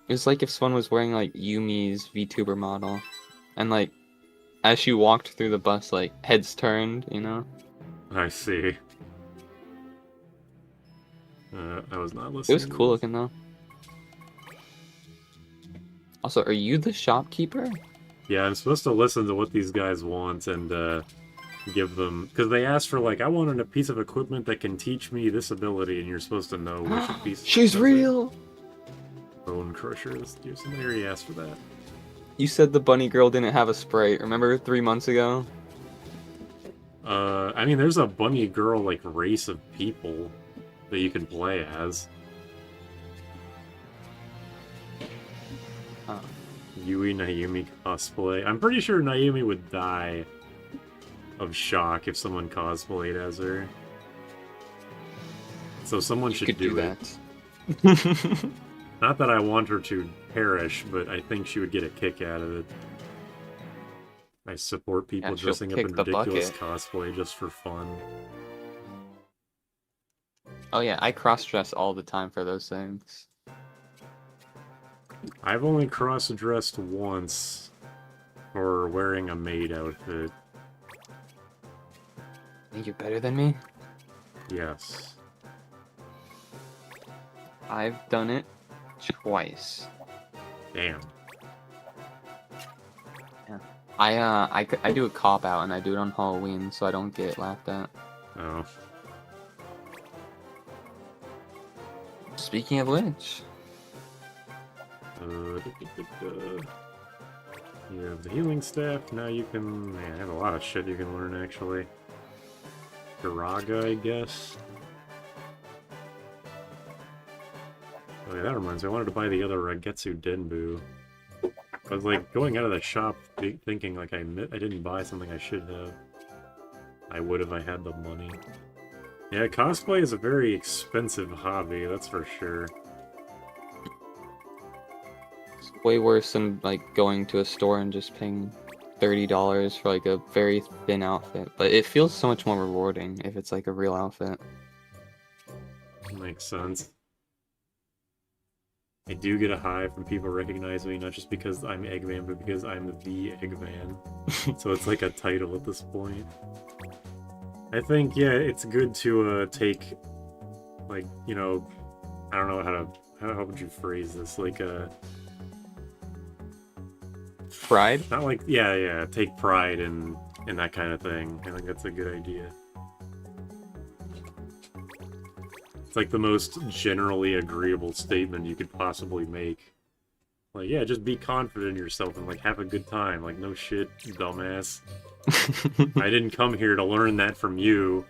was like if someone was wearing like Yumi's VTuber model, and like as she walked through the bus, like heads turned, you know. I see. I was not listening. It was cool looking though. Also, are you the shopkeeper? Yeah, I'm supposed to listen to what these guys want and give them... Because they asked for, like, I wanted a piece of equipment that can teach me this ability, and you're supposed to know which piece... She's real! Bone Crusher. Somebody already asked for that. You said the bunny girl didn't have a sprite, remember 3 months ago? I mean, there's a bunny girl, like, race of people that you can play as. Yui Naomi cosplay. I'm pretty sure Naomi would die of shock if someone cosplayed as her. So someone should do it. Not that I want her to perish, but I think she would get a kick out of it. I support people dressing up in ridiculous cosplay just for fun. Oh yeah, I cross-dress all the time for those things. I've only cross-dressed once for wearing a maid outfit. Think you're better than me? Yes. I've done it twice. Damn. Yeah. I do a cop-out and I do it on Halloween so I don't get laughed at. Oh. Speaking of which... You have the healing staff. Now you can... Man, I have a lot of shit you can learn, actually. Garaga, I guess. Oh yeah, that reminds me. I wanted to buy the other Ragetsu Denbu. I was like going out of the shop thinking like I didn't buy something I should have. I would if I had the money. Yeah, cosplay is a very expensive hobby, that's for sure. It's way worse than like going to a store and just paying $30 for like a very thin outfit. But it feels so much more rewarding if it's like a real outfit. Makes sense. I do get a high from people recognizing me, not just because I'm Eggman, but because I'm the Eggman. So it's like a title at this point. I think, yeah, it's good to take, like, you know, I don't know how would you phrase this? Like, pride? Not like, yeah, take pride in that kind of thing. I think that's a good idea. It's like the most generally agreeable statement you could possibly make. Like, yeah, just be confident in yourself and, like, have a good time. Like, no shit, dumbass. I didn't come here to learn that from you.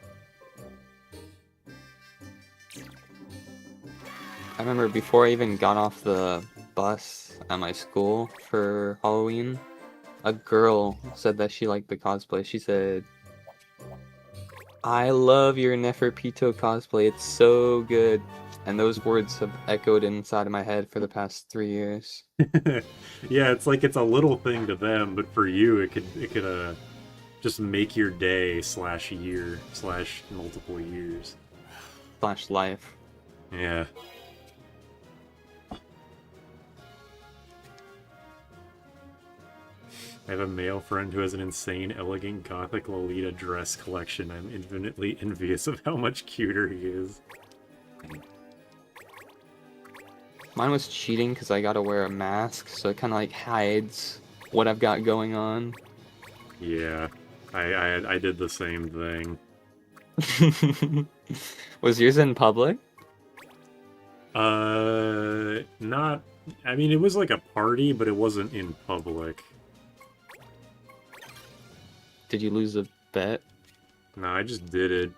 I remember before I even got off the bus at my school for Halloween, a girl said that she liked the cosplay. She said, "I love your Neferpito cosplay, it's so good." And those words have echoed inside of my head for the past 3 years. Yeah, it's like it's a little thing to them, but for you it could just make your day / year / multiple years. / life. Yeah. I have a male friend who has an insane, elegant, gothic Lolita dress collection. I'm infinitely envious of how much cuter he is. Mine was cheating because I gotta wear a mask, so it kind of like hides what I've got going on. Yeah, I did the same thing. Was yours in public? Not... I mean, it was like a party, but it wasn't in public. Did you lose a bet? No, I just did it.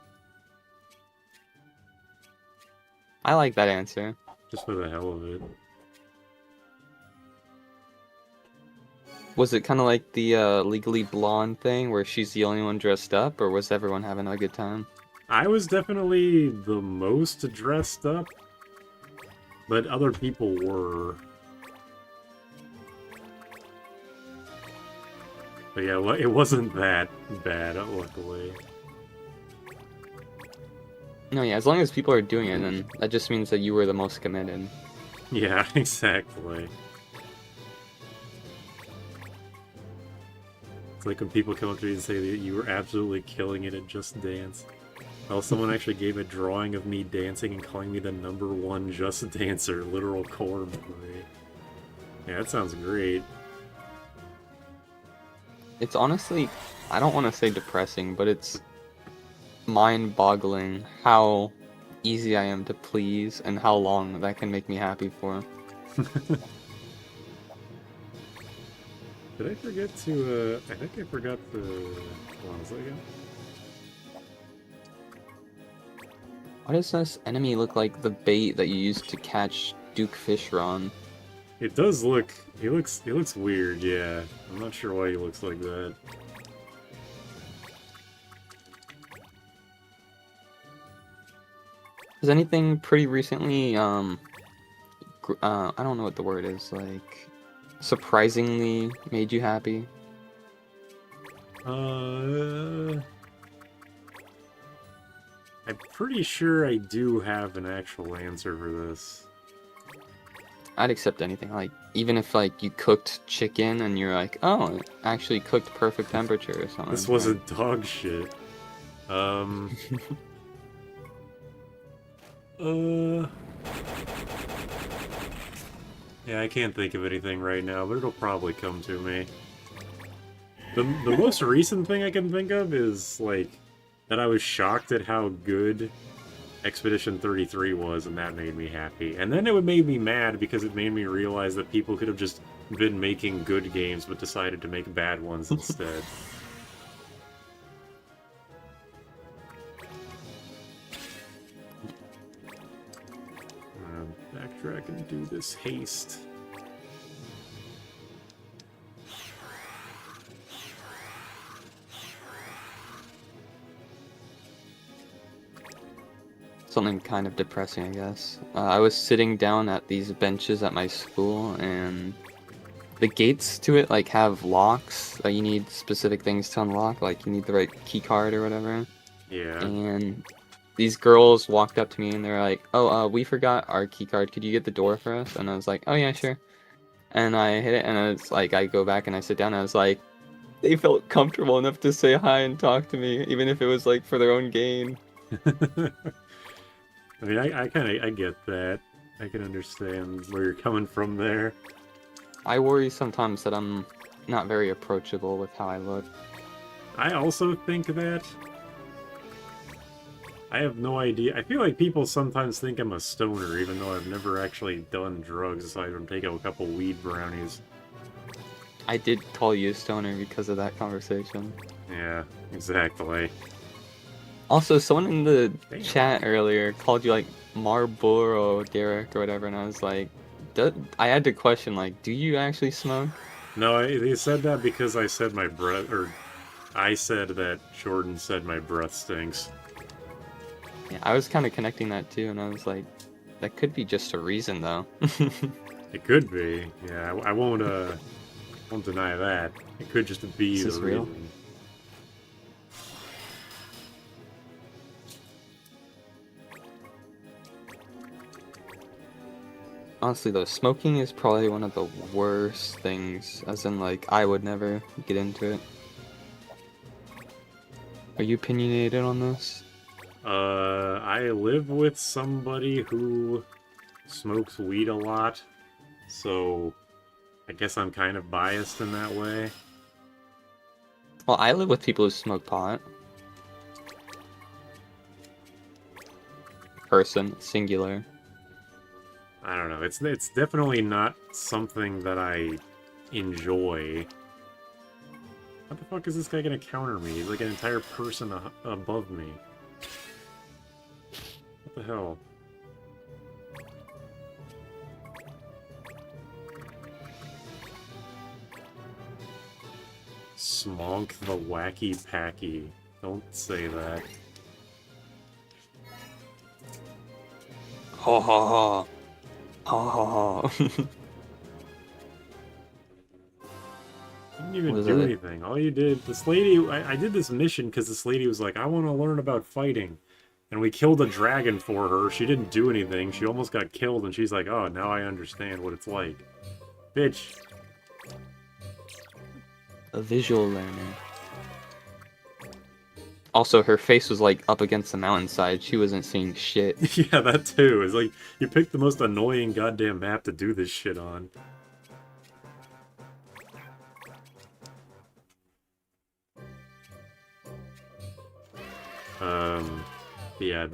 I like that answer. Just for the hell of it. Was it kind of like the Legally Blonde thing, where she's the only one dressed up, or was everyone having a good time? I was definitely the most dressed up, but other people were. But yeah, it wasn't that bad, luckily. No, yeah, as long as people are doing it, then that just means that you were the most committed. Yeah, exactly. It's like when people come up to me and say that you were absolutely killing it at Just Dance. Well, someone actually gave a drawing of me dancing and calling me the #1 Just Dancer, literal core memory. Yeah, that sounds great. It's honestly, I don't want to say depressing, but it's mind-boggling how easy I am to please and how long that can make me happy for. Did I forget to, I think I forgot to... Hold on a second. Why does this enemy look like the bait that you used to catch Duke Fishron? It does look... He looks weird, yeah. I'm not sure why he looks like that. Has anything pretty recently, I don't know what the word is, like, surprisingly made you happy? I'm pretty sure I do have an actual answer for this. I'd accept anything, like, even if, like, you cooked chicken and you're like, oh, it actually cooked perfect temperature or something. This wasn't dog shit. Yeah, I can't think of anything right now, but it'll probably come to me. The most recent thing I can think of is, like, that I was shocked at how good Expedition 33 was, and that made me happy. And then it made me mad because it made me realize that people could have just been making good games but decided to make bad ones instead. Backtrack and do this haste. Something kind of depressing, I guess. I was sitting down at these benches at my school, and the gates to it like have locks that you need specific things to unlock, like you need the right key card or whatever. Yeah. And these girls walked up to me and they're like, "Oh, we forgot our key card. Could you get the door for us?" And I was like, "Oh yeah, sure." And I hit it, and it's like I go back and I sit down, and I was like, they felt comfortable enough to say hi and talk to me, even if it was like for their own gain. I mean, I get that. I can understand where you're coming from there. I worry sometimes that I'm not very approachable with how I look. I also think that. I have no idea. I feel like people sometimes think I'm a stoner, even though I've never actually done drugs aside from taking a couple weed brownies. I did call you a stoner because of that conversation. Yeah, exactly. Also, someone in the chat earlier called you like Marlboro Derek or whatever, and I was like, I had to question, like, do you actually smoke? No, they said that because I said my breath, or I said that Jordan said my breath stinks. Yeah, I was kind of connecting that too, and I was like, that could be just a reason, though. It could be. Yeah, I won't deny that. It could just be the real? reason. Honestly, though, smoking is probably one of the worst things, as in, like, I would never get into it. Are you opinionated on this? I live with somebody who smokes weed a lot, so I guess I'm kind of biased in that way. Well, I live with people who smoke pot. Person, singular. I don't know. It's definitely not something that I enjoy. How the fuck is this guy gonna counter me? He's like an entire person above me. What the hell? Smonk the Wacky Packy. Don't say that. Ha ha ha. Ha ha ha. Didn't even Was do it? anything. All you did, this lady, I did this mission because this lady was like, I want to learn about fighting. And we killed a dragon for her. She didn't do anything. She almost got killed, and she's like, oh, now I understand what it's like. Bitch. A visual learner. Also, her face was like up against the mountainside. She wasn't seeing shit. Yeah, that too. It's like, you picked the most annoying goddamn map to do this shit on. Yeah,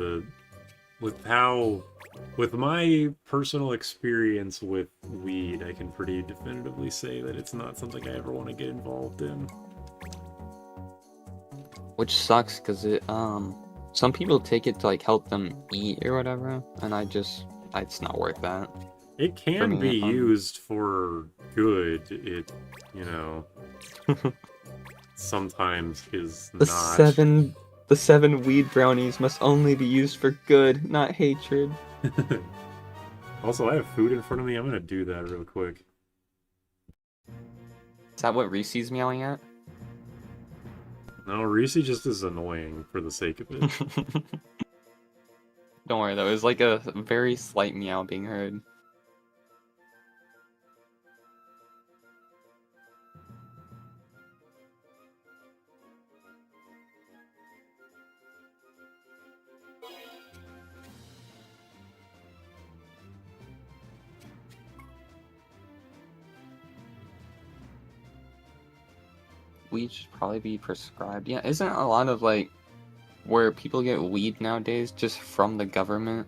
with my personal experience with weed, I can pretty definitively say that it's not something I ever want to get involved in. Which sucks, because it, some people take it to, like, help them eat or whatever, and it's not worth that. It can be used for good, you know, sometimes is not. The 7 weed brownies must only be used for good, not hatred. Also, I have food in front of me. I'm gonna do that real quick. Is that what Reese's meowing at? No, Reese just is annoying for the sake of it. Don't worry, though. It was like a very slight meow being heard. Weed should probably be prescribed. Yeah, isn't a lot of, like, where people get weed nowadays just from the government?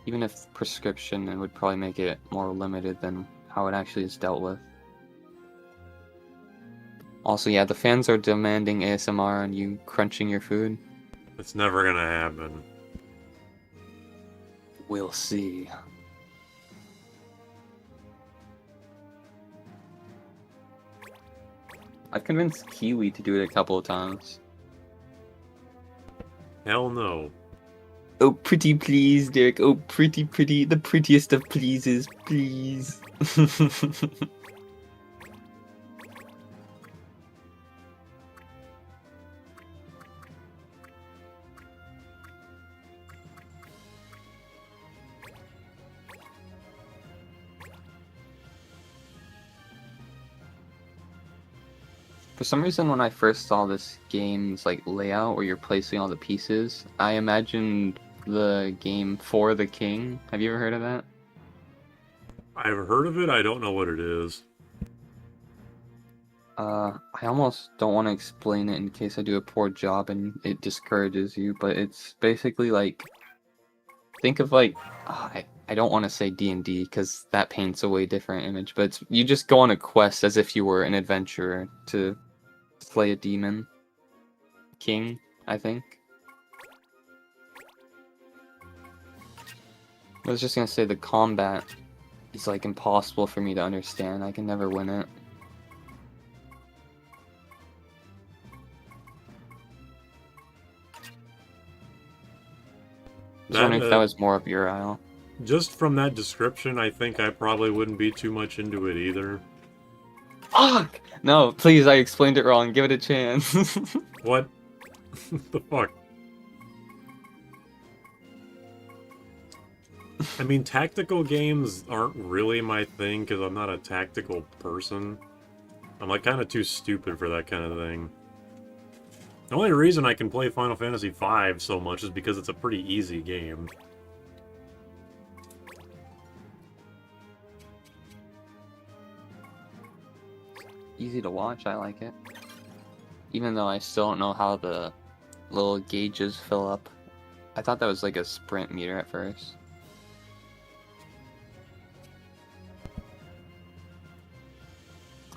Even if prescription, it would probably make it more limited than how it actually is dealt with. Also, yeah, the fans are demanding ASMR on you crunching your food. It's never gonna happen. We'll see. I've convinced Kiwi to do it a couple of times. Hell no. Oh, pretty please, Derek. Oh, pretty, the prettiest of pleases, please. For some reason, when I first saw this game's like layout where you're placing all the pieces, I imagined the game For the King. Have you ever heard of that? I've heard of it, I don't know what it is. I almost don't want to explain it in case I do a poor job and it discourages you, but it's basically like, think of like, I don't want to say D&D because that paints a way different image, but it's, you just go on a quest as if you were an adventurer to slay a demon. King, I think. I was just gonna say the combat is like impossible for me to understand. I can never win it. I was wondering if that was more up your aisle. Just from that description, I think I probably wouldn't be too much into it either. Fuck! No, please, I explained it wrong. Give it a chance. What? The fuck? I mean, tactical games aren't really my thing because I'm not a tactical person. I'm like kind of too stupid for that kind of thing. The only reason I can play Final Fantasy V so much is because it's a pretty easy game. Easy to watch, I like it. Even though I still don't know how the little gauges fill up. I thought that was like a sprint meter at first.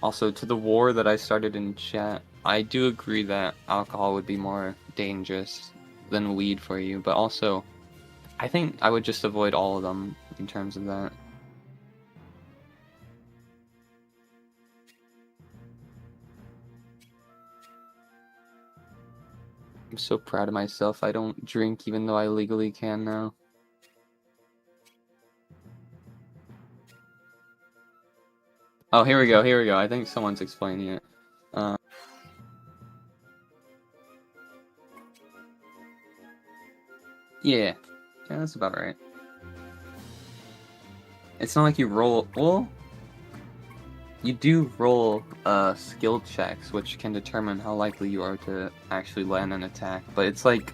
Also, to the war that I started in chat, I do agree that alcohol would be more dangerous than weed for you, but also, I think I would just avoid all of them in terms of that. I'm so proud of myself. I don't drink even though I legally can now. Oh, here we go, here we go. I think someone's explaining it. Yeah, that's about right. It's not like you roll... Well, you do roll skill checks, which can determine how likely you are to actually land an attack, but it's like...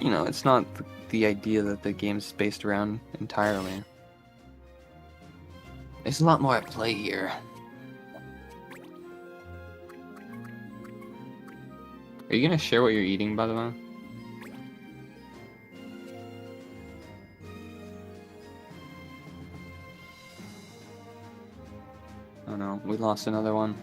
You know, it's not the idea that the game's based around entirely. There's a lot more at play here. Are you gonna share what you're eating, by the way? Oh no, we lost another one.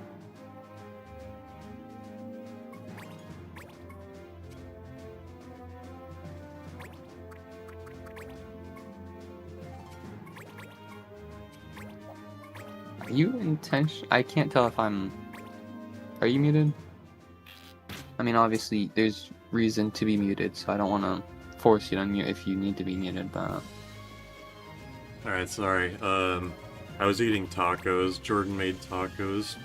Are you I can't tell if I'm... Are you muted? I mean, obviously, there's reason to be muted, so I don't want to force you to unmute if you need to be muted, but... Alright, sorry. I was eating tacos. Jordan made tacos.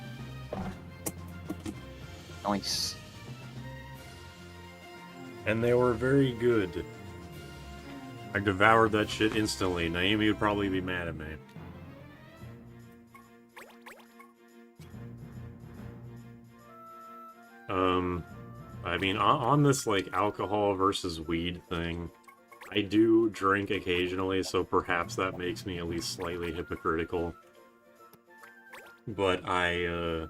Nice. And they were very good. I devoured that shit instantly. Naomi would probably be mad at me. I mean, on this, like, alcohol versus weed thing, I do drink occasionally, so perhaps that makes me at least slightly hypocritical. But I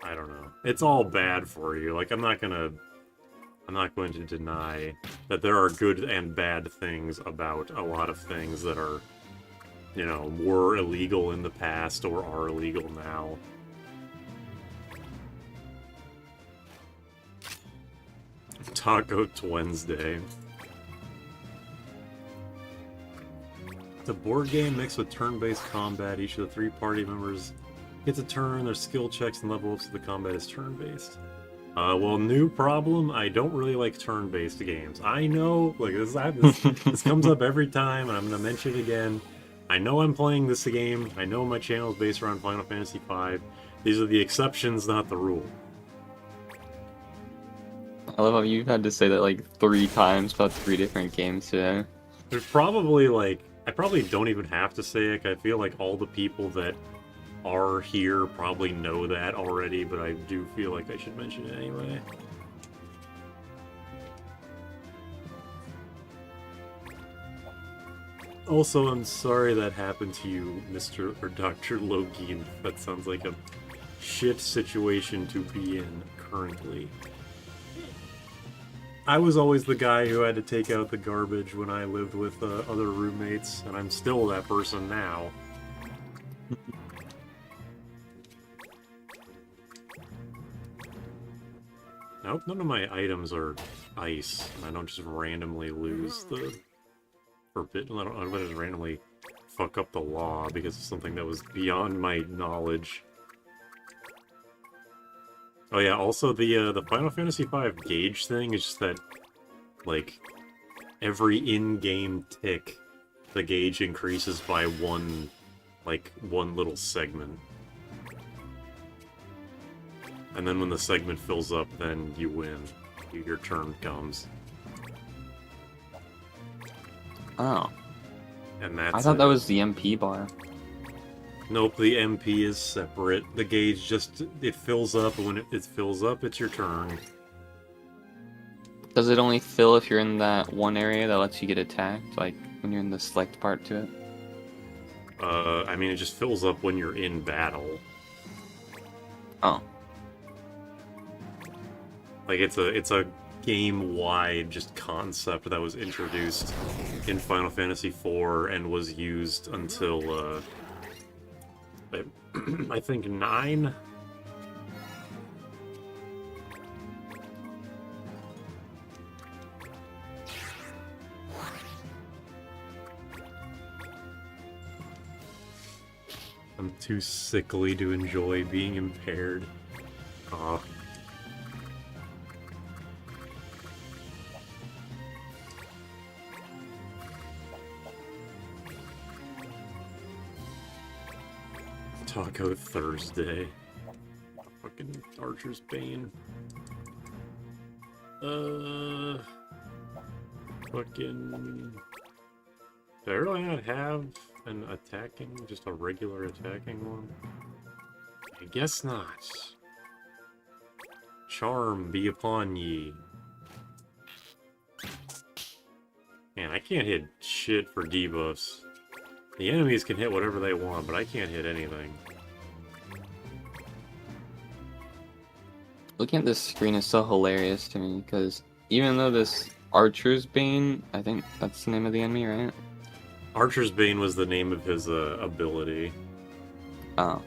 don't know. It's all bad for you. Like, I'm not going to deny that there are good and bad things about a lot of things that are you know, were illegal in the past or are illegal now. Taco Wednesday. It's a board game mixed with turn-based combat. Each of the 3 party members gets a turn, their skill checks and level ups, so the combat is turn-based. Well, new problem, I don't really like turn-based games. I know, like, this comes up every time, and I'm gonna mention it again. I know I'm playing this game, I know my channel is based around Final Fantasy V. These are the exceptions, not the rule. I love how you've had to say that like 3 times about 3 different games today. There's probably, like, I probably don't even have to say it. I feel like all the people that are here probably know that already, but I do feel like I should mention it anyway. Also, I'm sorry that happened to you, Mr. or Dr. Loki. That sounds like a shit situation to be in currently. I was always the guy who had to take out the garbage when I lived with other roommates, and I'm still that person now. I hope none of my items are ice, and I don't just randomly lose the forbidden. I don't just randomly fuck up the law because of something that was beyond my knowledge. Oh yeah, also the Final Fantasy V gauge thing is just that, like, every in-game tick, the gauge increases by one little segment. And then when the segment fills up, then you win. Your turn comes. Oh. And that's I thought that was the MP bar. Nope, the MP is separate. The gauge just, it fills up, and when it fills up, it's your turn. Does it only fill if you're in that one area that lets you get attacked? Like, when you're in the select part to it? I mean, it just fills up when you're in battle. Oh. Like, it's a game-wide just concept that was introduced in Final Fantasy IV and was used until, I think 9? I'm too sickly to enjoy being impaired. Aw. Taco Thursday. Fucking Archer's Bane. Fucking... Do I really not have an attacking, just a regular attacking one? I guess not. Charm be upon ye. Man, I can't hit shit for debuffs. The enemies can hit whatever they want, but I can't hit anything. Looking at this screen is so hilarious to me, because even though this Archer's Bane, I think that's the name of the enemy, right? Archer's Bane was the name of his ability. Oh.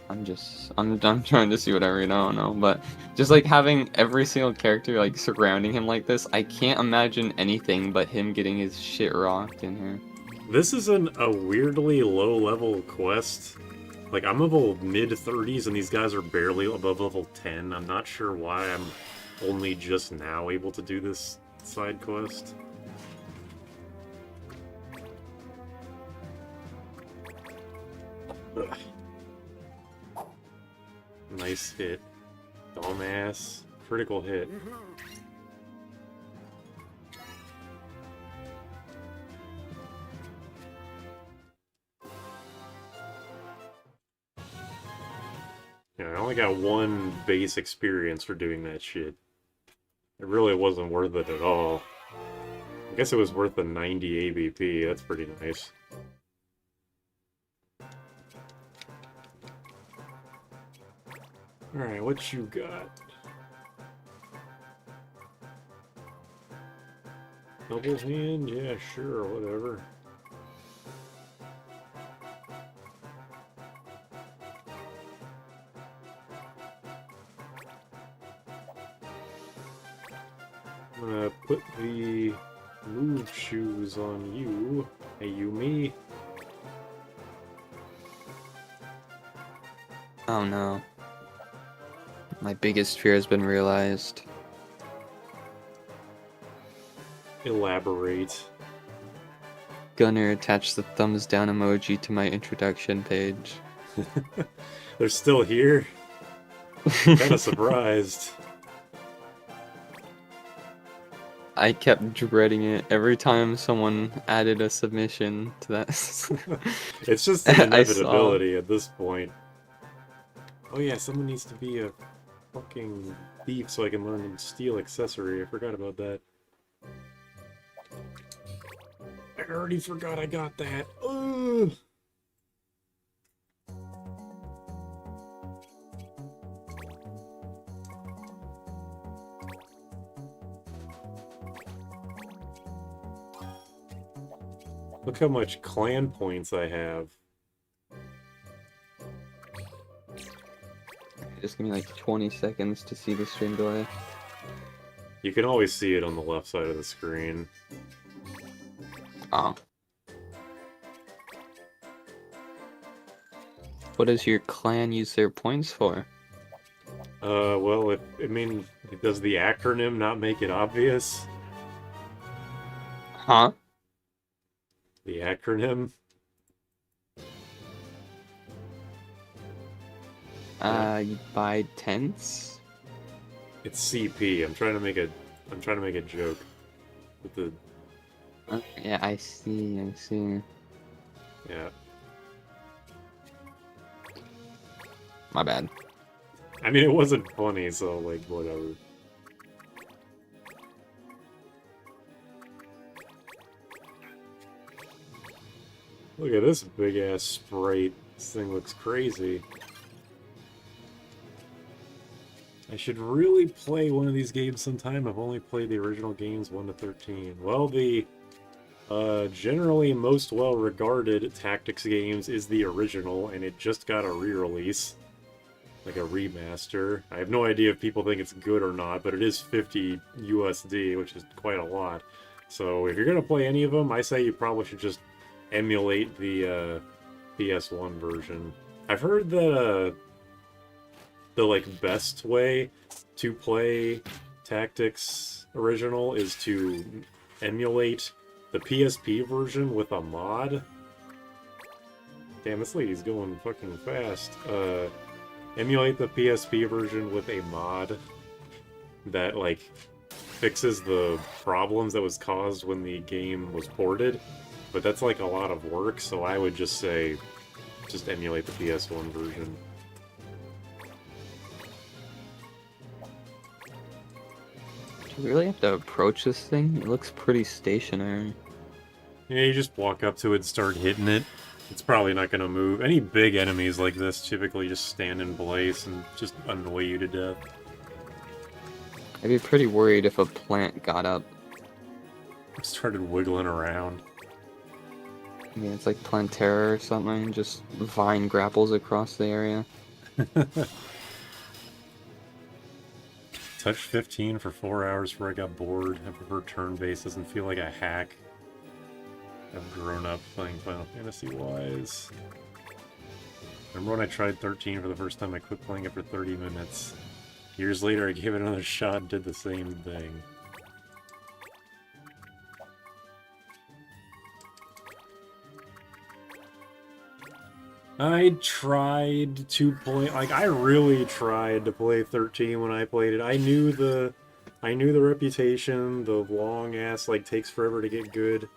I'm trying to see what I read, I don't know, but just like having every single character like surrounding him like this, I can't imagine anything but him getting his shit rocked in here. This is a weirdly low-level quest. Like, I'm level mid-30s, and these guys are barely above level 10. I'm not sure why I'm only just now able to do this side quest. Ugh. Nice hit. Dumbass. Critical hit. Yeah, I only got 1 base experience for doing that shit. It really wasn't worth it at all. I guess it was worth the 90 ABP, that's pretty nice. Alright, what you got? Double hand? Yeah, sure, whatever. I'm gonna put the move shoes on you. Hey, Yumi. Oh no. My biggest fear has been realized. Elaborate. Gunner attached the thumbs down emoji to my introduction page. They're still here? Kinda surprised. I kept dreading it every time someone added a submission to that. It's just an I saw. inevitability at this point. Oh yeah, someone needs to be a fucking thief so I can learn to steal accessory. I forgot about that. I already forgot I got that. Ugh. Look how much clan points I have. Just give me like 20 seconds to see the stream delay. You can always see it on the left side of the screen. Oh. What does your clan use their points for? Well, does the acronym not make it obvious? Huh? The acronym? You buy tents? It's CP. I'm trying to make a joke with the. Yeah, I see. Yeah. My bad. I mean, it wasn't funny, so like whatever. Look at this big ass sprite. This thing looks crazy. I should really play one of these games sometime. I've only played the original games 1 to 13. Well, the generally most well-regarded tactics games is the original, and it just got a re-release. Like a remaster. I have no idea if people think it's good or not, but it is 50 USD, which is quite a lot. So if you're gonna play any of them, I say you probably should just emulate the PS1 version. I've heard that the like best way to play Tactics original is to emulate the PSP version with a mod. Damn, this lady's going fucking fast. Emulate the PSP version with a mod that like fixes the problems that was caused when the game was ported. But that's like a lot of work, so I would just say just emulate the PS1 version. Do you really have to approach this thing? It looks pretty stationary. Yeah, you just walk up to it and start hitting it. It's probably not going to move. Any big enemies like this typically just stand in place and just annoy you to death. I'd be pretty worried if a plant got up. Started wiggling around. I mean, it's like Plantera or something, just vine grapples across the area. Touched 15 for 4 hours before I got bored. I prefer turn-based, doesn't feel like a hack. I've grown up playing Final Fantasy-wise. Remember when I tried 13 for the first time, I quit playing it for 30 minutes. Years later, I gave it another shot and did the same thing. I tried to play, like, I really tried to play 13 when I played it. I knew the reputation, the long ass, like, takes forever to get good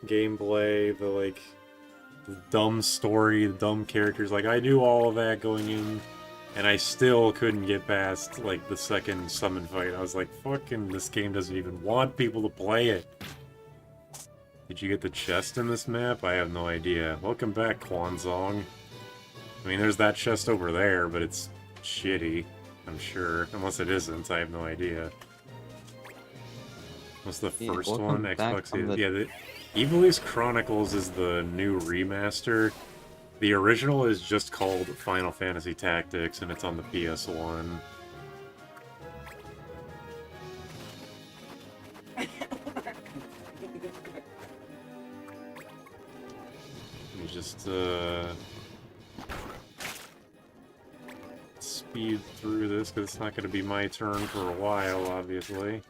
gameplay, the dumb story, the dumb characters. Like, I knew all of that going in, and I still couldn't get past, like, the second summon fight. I was like, fucking, this game doesn't even want people to play it. Did you get the chest in this map? I have no idea. Welcome back, Kwanzong. I mean, there's that chest over there, but it's shitty, I'm sure. Unless it isn't, I have no idea. What's the first one? Xbox. Yeah, the Ivalice Chronicles is the new remaster. The original is just called Final Fantasy Tactics, and it's on the PS1. just speed through this, because it's not going to be my turn for a while, obviously.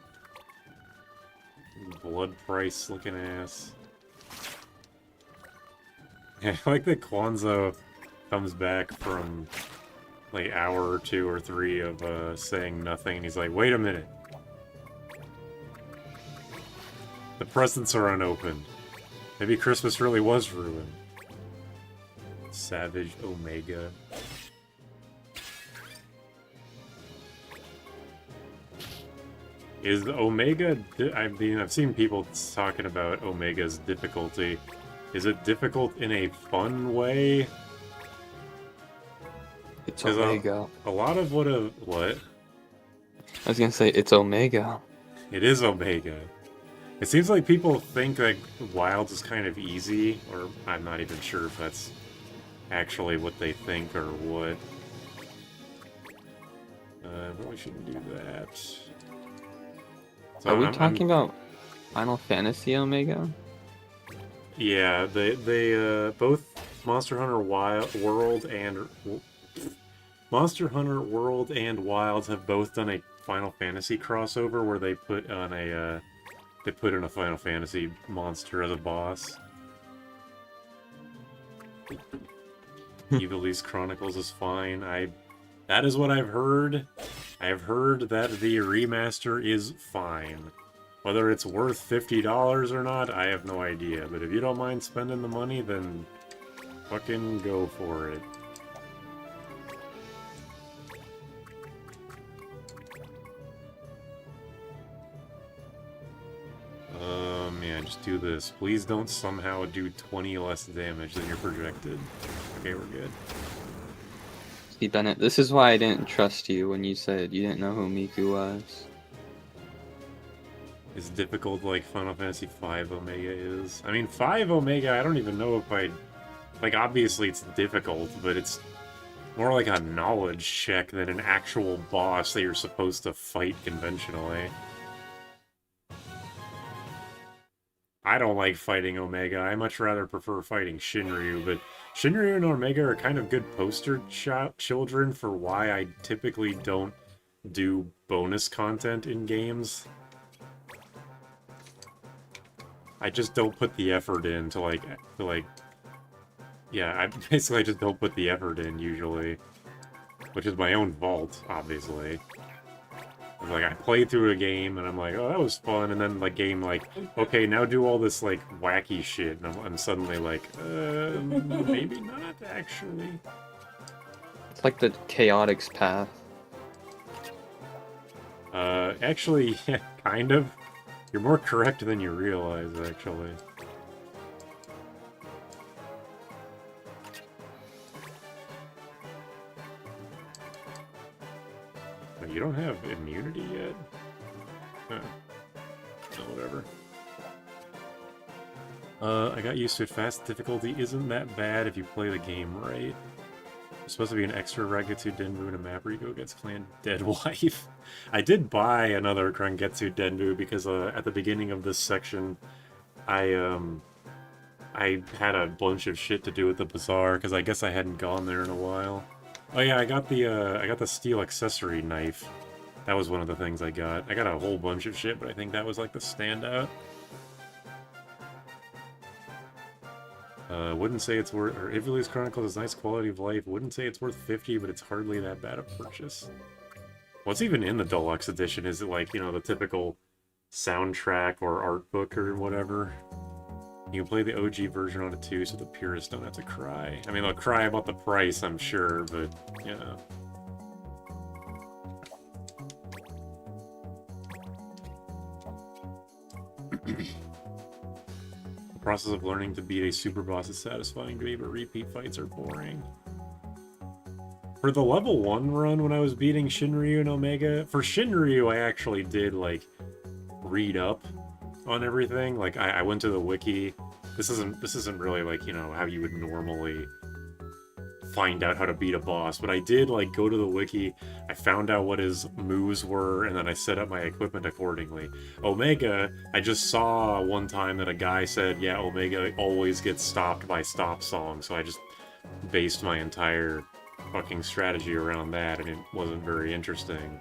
Blood price looking ass. Yeah, I like that Kwanzaa comes back from like hour or 2 or 3 of saying nothing, and he's like, wait a minute. The presents are unopened. Maybe Christmas really was ruined. Savage Omega. Is the Omega... I mean, I've seen people talking about Omega's difficulty. Is it difficult in a fun way? It's Omega. A lot of what... What? I was gonna say, it's Omega. It is Omega. It seems like people think like Wilds is kind of easy, or I'm not even sure if that's actually what they think or what. Probably shouldn't do that. So Are we talking about Final Fantasy Omega? Yeah, they both Monster Hunter World and Wilds have both done a Final Fantasy crossover where they put on a in a Final Fantasy monster as a boss. Evil East Chronicles is fine. That is what I've heard. I have heard that the remaster is fine. Whether it's worth $50 or not, I have no idea. But if you don't mind spending the money, then fucking go for it. Man, just do this. Please don't somehow do 20 less damage than you're projected. Okay, we're good. See, Bennett, this is why I didn't trust you when you said you didn't know who Miku was. It's difficult like Final Fantasy V Omega is. I mean, 5 Omega, I don't even know if I... Like, obviously it's difficult, but it's more like a knowledge check than an actual boss that you're supposed to fight conventionally. I don't like fighting Omega. I much rather prefer fighting Shinryu, but Shinryu and Omega are kind of good poster children for why I typically don't do bonus content in games. I just don't put the effort in yeah, I basically just don't put the effort in, usually. Which is my own fault, obviously. It's like, I play through a game, and I'm like, oh, that was fun, and then the game, like, okay, now do all this, like, wacky shit, and I'm suddenly like, maybe not, actually. It's like the Chaotix path. Actually, yeah, kind of. You're more correct than you realize, actually. You don't have immunity yet? Huh. Oh, whatever. I got used to it fast. Difficulty isn't that bad if you play the game right. There's supposed to be an extra Rangetsu Denbu in a map where Rico gets clan dead wife. I did buy another Rangetsu Denbu because at the beginning of this section, I had a bunch of shit to do with the bazaar because I guess I hadn't gone there in a while. Oh yeah, I got the steel accessory knife. That was one of the things I got. I got a whole bunch of shit, but I think that was like the standout. Wouldn't say it's worth... Or Evil East Chronicles is nice quality of life. Wouldn't say it's worth 50, but it's hardly that bad a purchase. What's even in the Deluxe Edition? Is it like, you know, the typical soundtrack or art book or whatever? You can play the OG version on it too, so the purists don't have to cry. I mean, they'll cry about the price, I'm sure, but, you know. The process of learning to beat a super boss is satisfying to me, but repeat fights are boring. For the level 1 run when I was beating Shinryu and Omega, for Shinryu I actually did, like, read up on everything. Like, I went to the wiki. This isn't really, like, you know, how you would normally find out how to beat a boss, but I did, like, go to the wiki, I found out what his moves were, and then I set up my equipment accordingly. Omega, I just saw one time that a guy said, yeah, Omega always gets stopped by stop song, so I just based my entire fucking strategy around that, and it wasn't very interesting.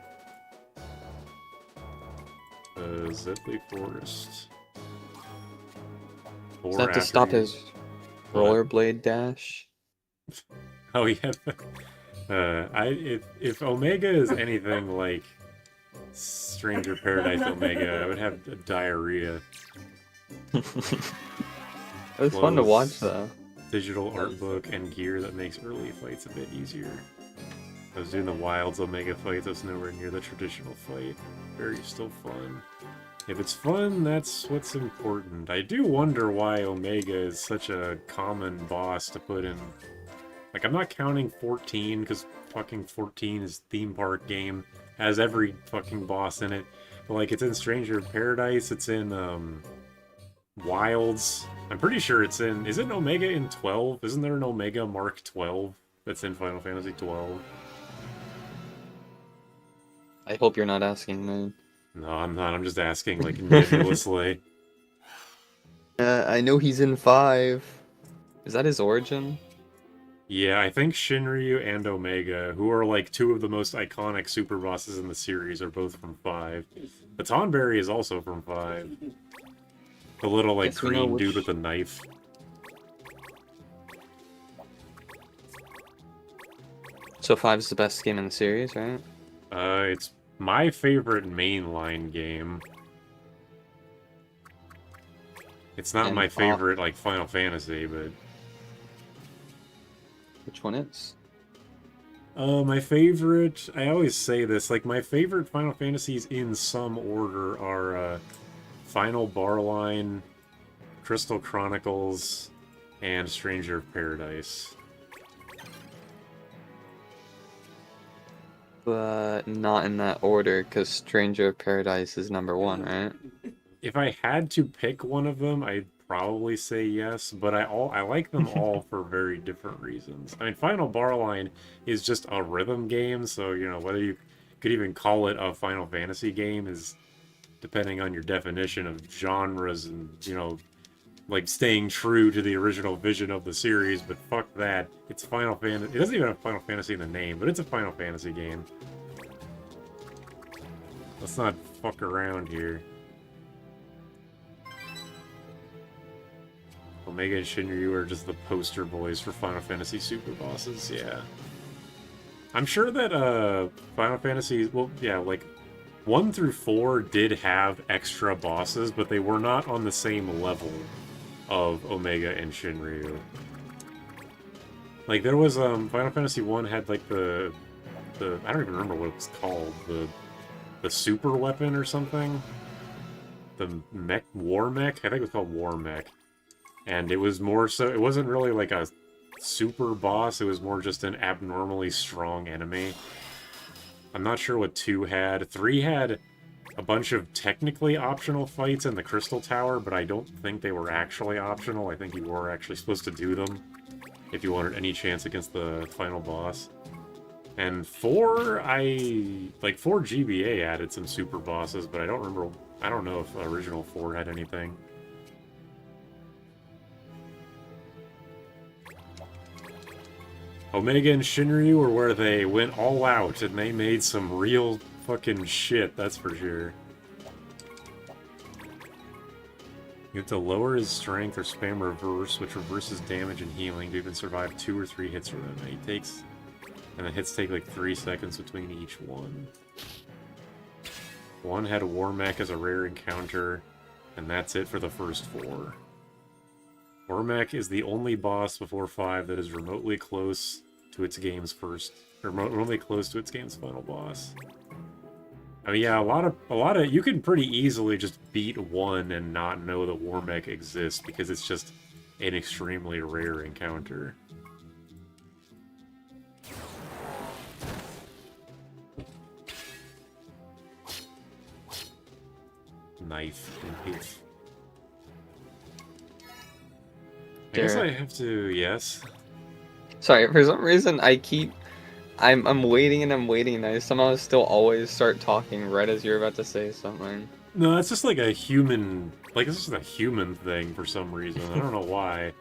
Zephyr Forest. Does that have to stop his rollerblade dash? Oh yeah. If Omega is anything like Stranger Paradise Omega, I would have diarrhea. It was fun to watch though. Digital art book and gear that makes early fights a bit easier. I was doing the Wilds Omega fights, I was nowhere near the traditional fight. Very still fun. If it's fun, that's what's important. I do wonder why Omega is such a common boss to put in. Like, I'm not counting 14, because fucking 14 is theme park game. Has every fucking boss in it. But, like, it's in Stranger Paradise, it's in, Wilds. I'm pretty sure it's in... Isn't Omega in 12? Isn't there an Omega Mark 12 that's in Final Fantasy 12? I hope you're not asking me. No, I'm not. I'm just asking, like, nebulously. I know he's in 5. Is that his origin? Yeah, I think Shinryu and Omega, who are, like, two of the most iconic super bosses in the series, are both from 5. The Tonberry is also from 5. The little, like, green dude with the knife. So 5 is the best game in the series, right? It's my favorite mainline game. It's not my favorite, like, Final Fantasy, but... Which one is? My favorite... I always say this, like, my favorite Final Fantasies in some order are, Final Barline, Crystal Chronicles, and Stranger of Paradise. But not in that order, because Stranger of Paradise is number 1, right? If I had to pick one of them, I'd probably say yes, but I like them all for very different reasons. I mean, Final Barline is just a rhythm game, so, you know, whether you could even call it a Final Fantasy game is depending on your definition of genres and, you know, like, staying true to the original vision of the series, but fuck that. It's Final Fantasy. It doesn't even have Final Fantasy in the name, but it's a Final Fantasy game. Let's not fuck around here. Omega and Shinryu are just the poster boys for Final Fantasy super bosses, yeah. I'm sure that, Final Fantasy, well, yeah, like, 1 through 4 did have extra bosses, but they were not on the same level of Omega and Shinryu. Like, there was, Final Fantasy 1 had, like, the I don't even remember what it was called, the super weapon or something? The mech, war mech? I think it was called war mech. And it was more so, it wasn't really like a super boss, it was more just an abnormally strong enemy. I'm not sure what 2 had. 3 had a bunch of technically optional fights in the Crystal Tower, but I don't think they were actually optional. I think you were actually supposed to do them if you wanted any chance against the final boss. And 4, 4 GBA added some super bosses, but I don't know if original 4 had anything. Omega and Shinryu were where they went all out and they made some real fucking shit, that's for sure. You have to lower his strength or spam reverse, which reverses damage and healing to even survive 2 or 3 hits from him. And the hits take like 3 seconds between each one. 1 had a War Mech as a rare encounter, and that's it for the first 4. War Mech is the only boss before 5 that is remotely close to its game's remotely close to its game's final boss. I mean, yeah, a lot of, you can pretty easily just beat 1 and not know that War Mech exists because it's just an extremely rare encounter. Knife and pith. I guess I have to, yes. Sorry, for some reason I'm waiting and I'm waiting and I somehow still always start talking right as you're about to say something. No, it's just like a human... Like, it's just a human thing for some reason. I don't know why.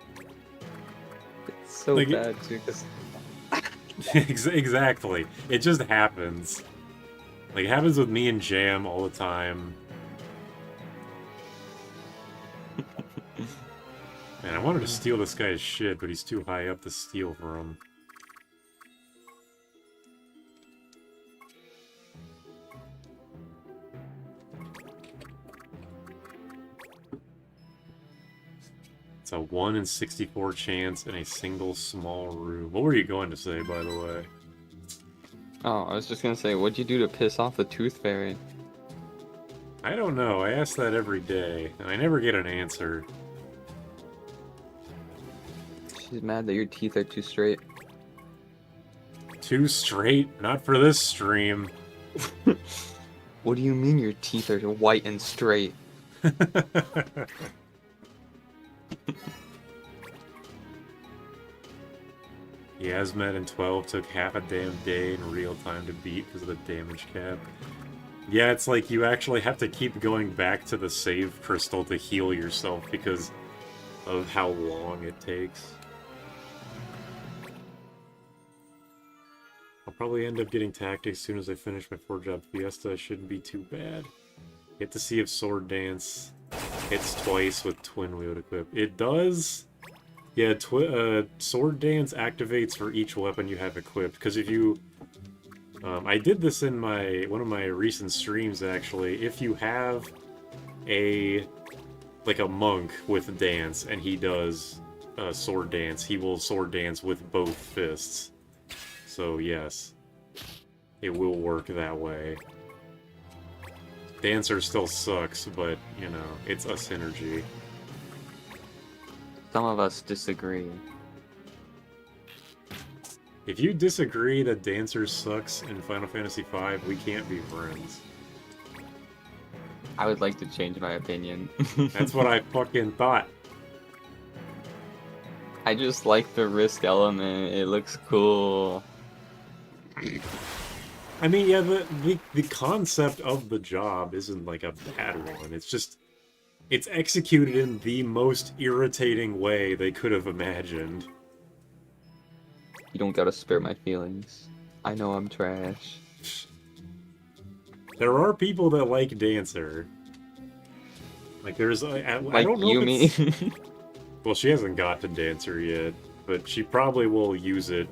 It's so like, bad, too, because... Exactly. It just happens. Like, it happens with me and Jam all the time. Man, I wanted to steal this guy's shit, but he's too high up to steal from. It's a 1 in 64 chance in a single small room. What were you going to say, by the way? Oh, I was just gonna say, what'd you do to piss off the Tooth Fairy? I don't know. I ask that every day, and I never get an answer. She's mad that your teeth are too straight. Too straight? Not for this stream. What do you mean your teeth are white and straight? Yasmet in 12 took half a damn day in real time to beat because of the damage cap. Yeah, it's like you actually have to keep going back to the save crystal to heal yourself because of how long it takes. I'll probably end up getting tactics as soon as I finish my 4-job fiesta. Shouldn't be too bad. Get to see if Sword Dance hits twice with Twin Wield equipped. It does. Yeah, Sword Dance activates for each weapon you have equipped. Because if you... I did this in one of my recent streams, actually. If you have a monk with Dance, and he does Sword Dance, he will Sword Dance with both fists. So, yes. It will work that way. Dancer still sucks, but, you know, it's a synergy. Some of us disagree. If you disagree that Dancer sucks in Final Fantasy V, we can't be friends. I would like to change my opinion. That's what I fucking thought. I just like the risk element. It looks cool. I mean, yeah, the concept of the job isn't like a bad one. It's just... It's executed in the most irritating way they could have imagined. You don't gotta spare my feelings. I know I'm trash. There are people that like Dancer. Like, there's... I don't know Yumi. if it's... Well, she hasn't got to Dancer yet, but she probably will use it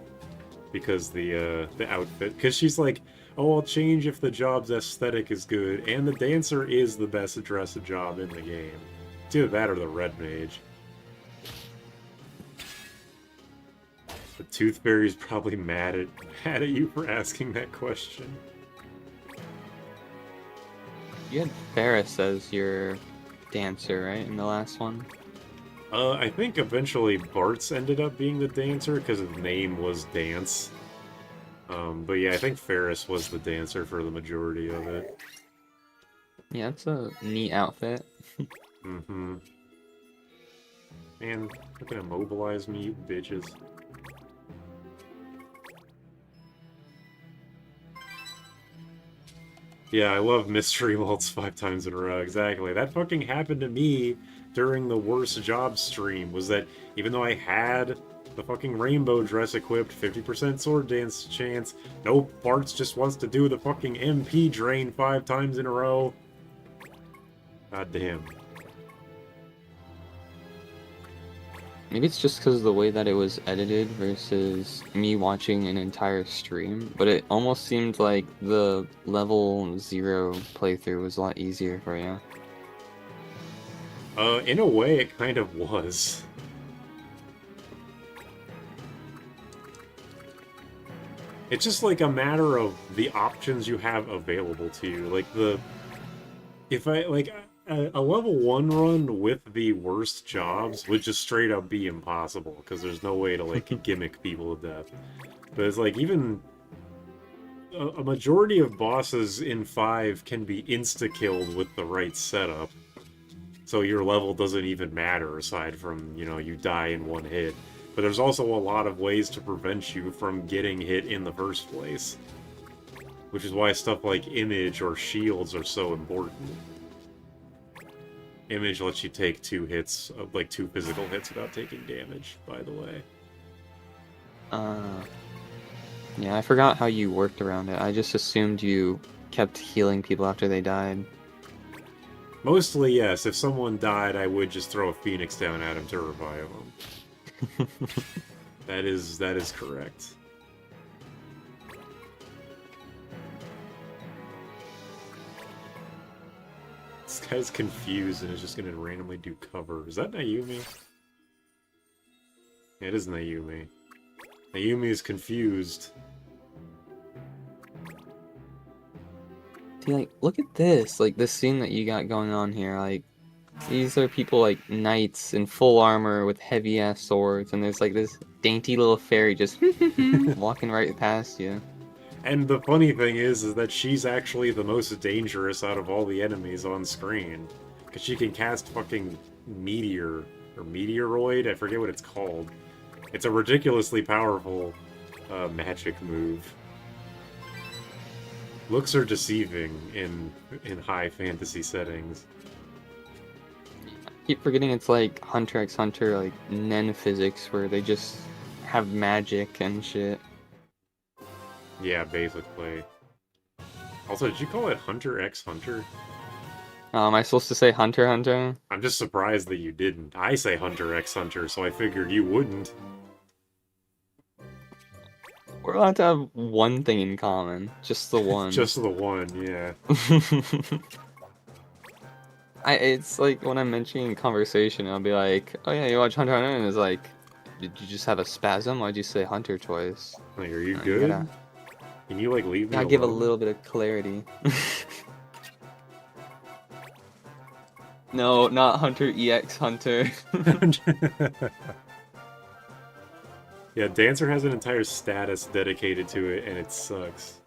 because the outfit... Because she's like, oh, I'll change if the job's aesthetic is good, and the Dancer is the best dressed job in the game. It's either that or the Red Mage. The Tooth Fairy's probably mad at you for asking that question. You had Ferris as your dancer, right, in the last one? I think eventually Bart's ended up being the Dancer because his name was Dance. But yeah, I think Ferris was the Dancer for the majority of it. Yeah, it's a neat outfit. Mm-hmm. Man, they're gonna mobilize me, you bitches. Yeah, I love mystery vaults 5 times in a row, exactly. That fucking happened to me during the worst job stream, was that even though I had the fucking rainbow dress equipped, 50% sword dance chance, nope, Bart's just wants to do the fucking MP drain 5 times in a row. God damn. Maybe it's just because of the way that it was edited versus me watching an entire stream, but it almost seemed like the level 0 playthrough was a lot easier for you. In a way, it kind of was. It's just like a matter of the options you have available to you. Like a level 1 run with the worst jobs would just straight up be impossible, because there's no way to, like, gimmick people to death. But it's like, even a majority of bosses in 5 can be insta-killed with the right setup. So your level doesn't even matter, aside from, you know, you die in 1 hit. but there's also a lot of ways to prevent you from getting hit in the first place. Which is why stuff like image or shields are so important. Image lets you take 2 hits, like 2 physical hits without taking damage, by the way. Yeah, I forgot how you worked around it. I just assumed you kept healing people after they died. Mostly, yes. If someone died, I would just throw a phoenix down at him to revive him. That is correct. This guy's confused and is just gonna randomly do cover. Is that Naomi? Yeah, it is Naomi. Naomi is confused. See, like, look at this. Like, this scene that you got going on here. Like, these are people, like, knights in full armor with heavy-ass swords, and there's, like, this dainty little fairy just walking right past you. And the funny thing is that she's actually the most dangerous out of all the enemies on screen. Because she can cast fucking Meteor, or Meteoroid, I forget what it's called. It's a ridiculously powerful magic move. Looks are deceiving in high fantasy settings. I keep forgetting it's like Hunter x Hunter, like Nen physics, where they just have magic and shit. Yeah, basically. Also, did you call it Hunter x Hunter? Am I supposed to say Hunter x Hunter? I'm just surprised that you didn't. I say Hunter x Hunter, so I figured you wouldn't. We're allowed to have one thing in common. Just the one. Just the one, yeah. It's like when I'm mentioning conversation, I'll be like, oh yeah, you watch Hunter x Hunter? And it's like, did you just have a spasm? Why'd you say Hunter twice? Like, are you good? Can you, like, leave me alone? I give a little bit of clarity. No, not Hunter EX Hunter. Yeah, Dancer has an entire status dedicated to it, and it sucks.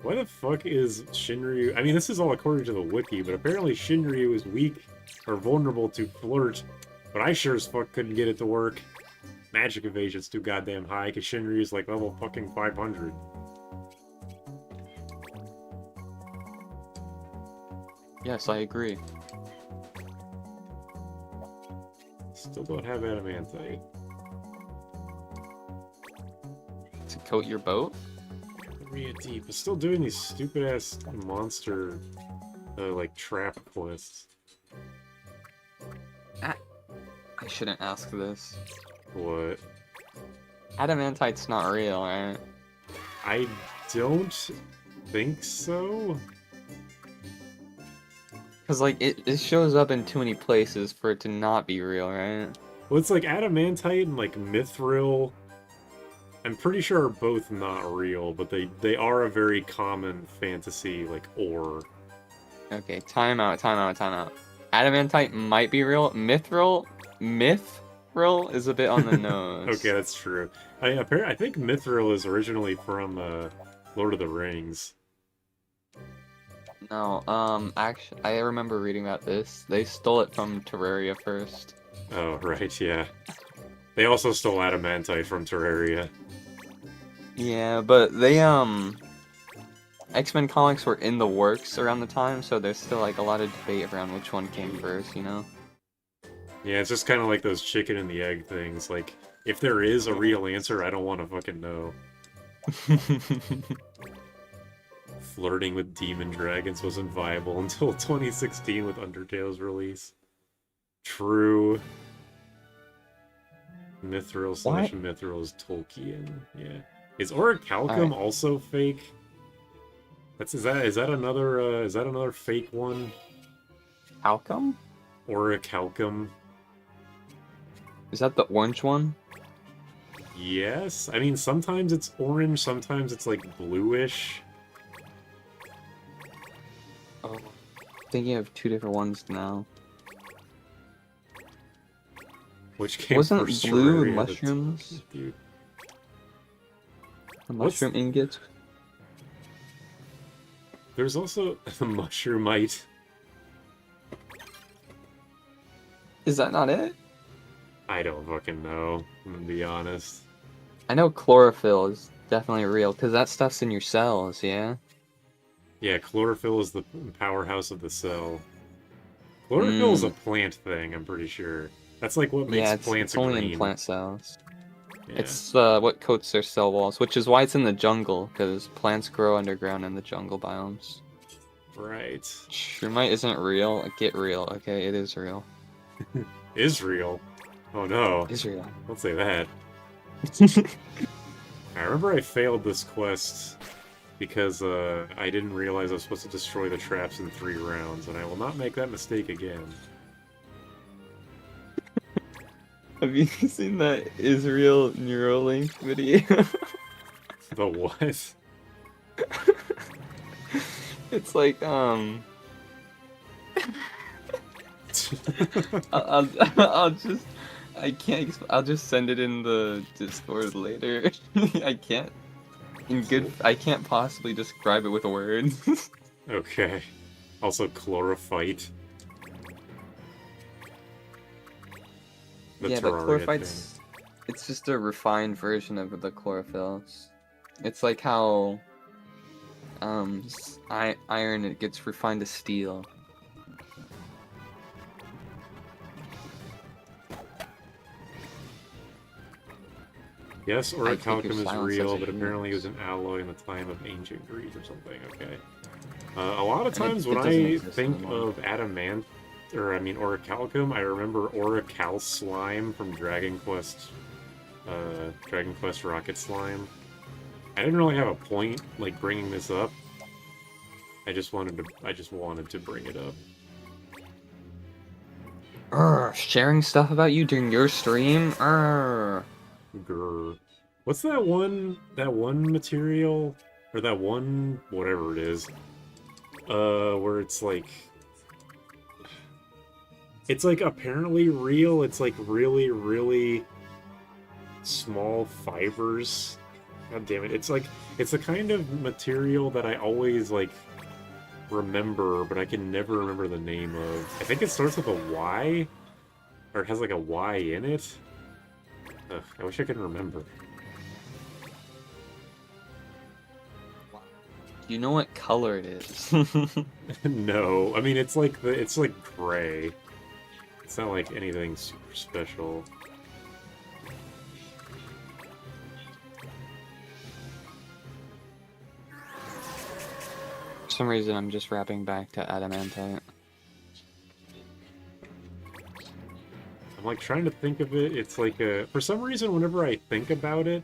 Why the fuck is Shinryu... I mean, this is all according to the wiki, but apparently Shinryu is weak or vulnerable to flirt, but I sure as fuck couldn't get it to work. Magic evasion's too goddamn high, because Shinryu's like level fucking 500. Yes, I agree. Still don't have adamantite. To coat your boat? Area deep. It's still doing these stupid ass monster, like trap quests. I shouldn't ask this. What? Adamantite's not real, right? I don't think so. Because, like, it shows up in too many places for it to not be real, right? Well, it's like adamantite and like mithril. I'm pretty sure are both not real, but they are a very common fantasy like ore. Okay, time out. Adamantite might be real. Mithril is a bit on the nose. Okay, that's true. I think mithril is originally from Lord of the Rings. No, actually, I remember reading about this. They stole it from Terraria first. Oh, right, yeah. They also stole adamantite from Terraria. Yeah, but they, X-Men comics were in the works around the time, so there's still, like, a lot of debate around which one came first, you know? Yeah, it's just kind of like those chicken and the egg things. Like, if there is a real answer, I don't want to fucking know. Flirting with demon dragons wasn't viable until 2016 with Undertale's release. True. Mithril slash Mithril is Tolkien. Yeah. Is Orichalcum also fake? Is that another fake one? Halcum? Orichalcum. Is that the orange one? Yes. I mean, sometimes it's orange, sometimes it's like bluish. Oh, I'm thinking of two different ones now. Which came Wasn't first? blue Terraria, mushrooms? Dude. The mushroom ingots? There's also the mushroomite. Is that not it? I don't fucking know, I'm gonna be honest. I know chlorophyll is definitely real, because that stuff's in your cells, yeah? Yeah, chlorophyll is the powerhouse of the cell. Chlorophyll is a plant thing, I'm pretty sure. That's like what makes Yeah, plants it's only green. in plant cells. Yeah. It's what coats their cell walls, which is why it's in the jungle, because plants grow underground in the jungle biomes. Right. Shroomiite isn't real. Get real, okay? It is real. Israel? Oh no. Israel. Don't say that. I remember I failed this quest because I didn't realize I was supposed to destroy the traps in 3 rounds, and I will not make that mistake again. Have you seen that Israel Neuralink video? The what? It's like, I'll just, I can't, I'll just send it in the Discord later. I can't, I can't possibly describe it with words. Okay. Also, chlorophyte. Yeah, but chlorophyte's, it's just a refined version of the chlorophylls. It's like how, iron, it gets refined to steel. Yes, orichalcum is real, but apparently it was an alloy in the time of ancient Greece or something. Okay. A lot of times when I think of adamant, or I mean orichalcum, I remember orical slime from Dragon Quest Rocket Slime. I didn't really have a point like bringing this up. I just wanted to bring it up. Sharing stuff about you during your stream? Grr. What's that one material, or that one, whatever it is, where it's like apparently real, it's like really, really small fibers. God damn it, it's the kind of material that I always, like, remember, but I can never remember the name of. I think it starts with a Y, or it has like a Y in it. Ugh, I wish I could remember. You know what color it is? No, I mean it's like gray. It's not like anything super special. For some reason, I'm just wrapping back to adamantite. I'm like trying to think of it. It's like for some reason, whenever I think about it,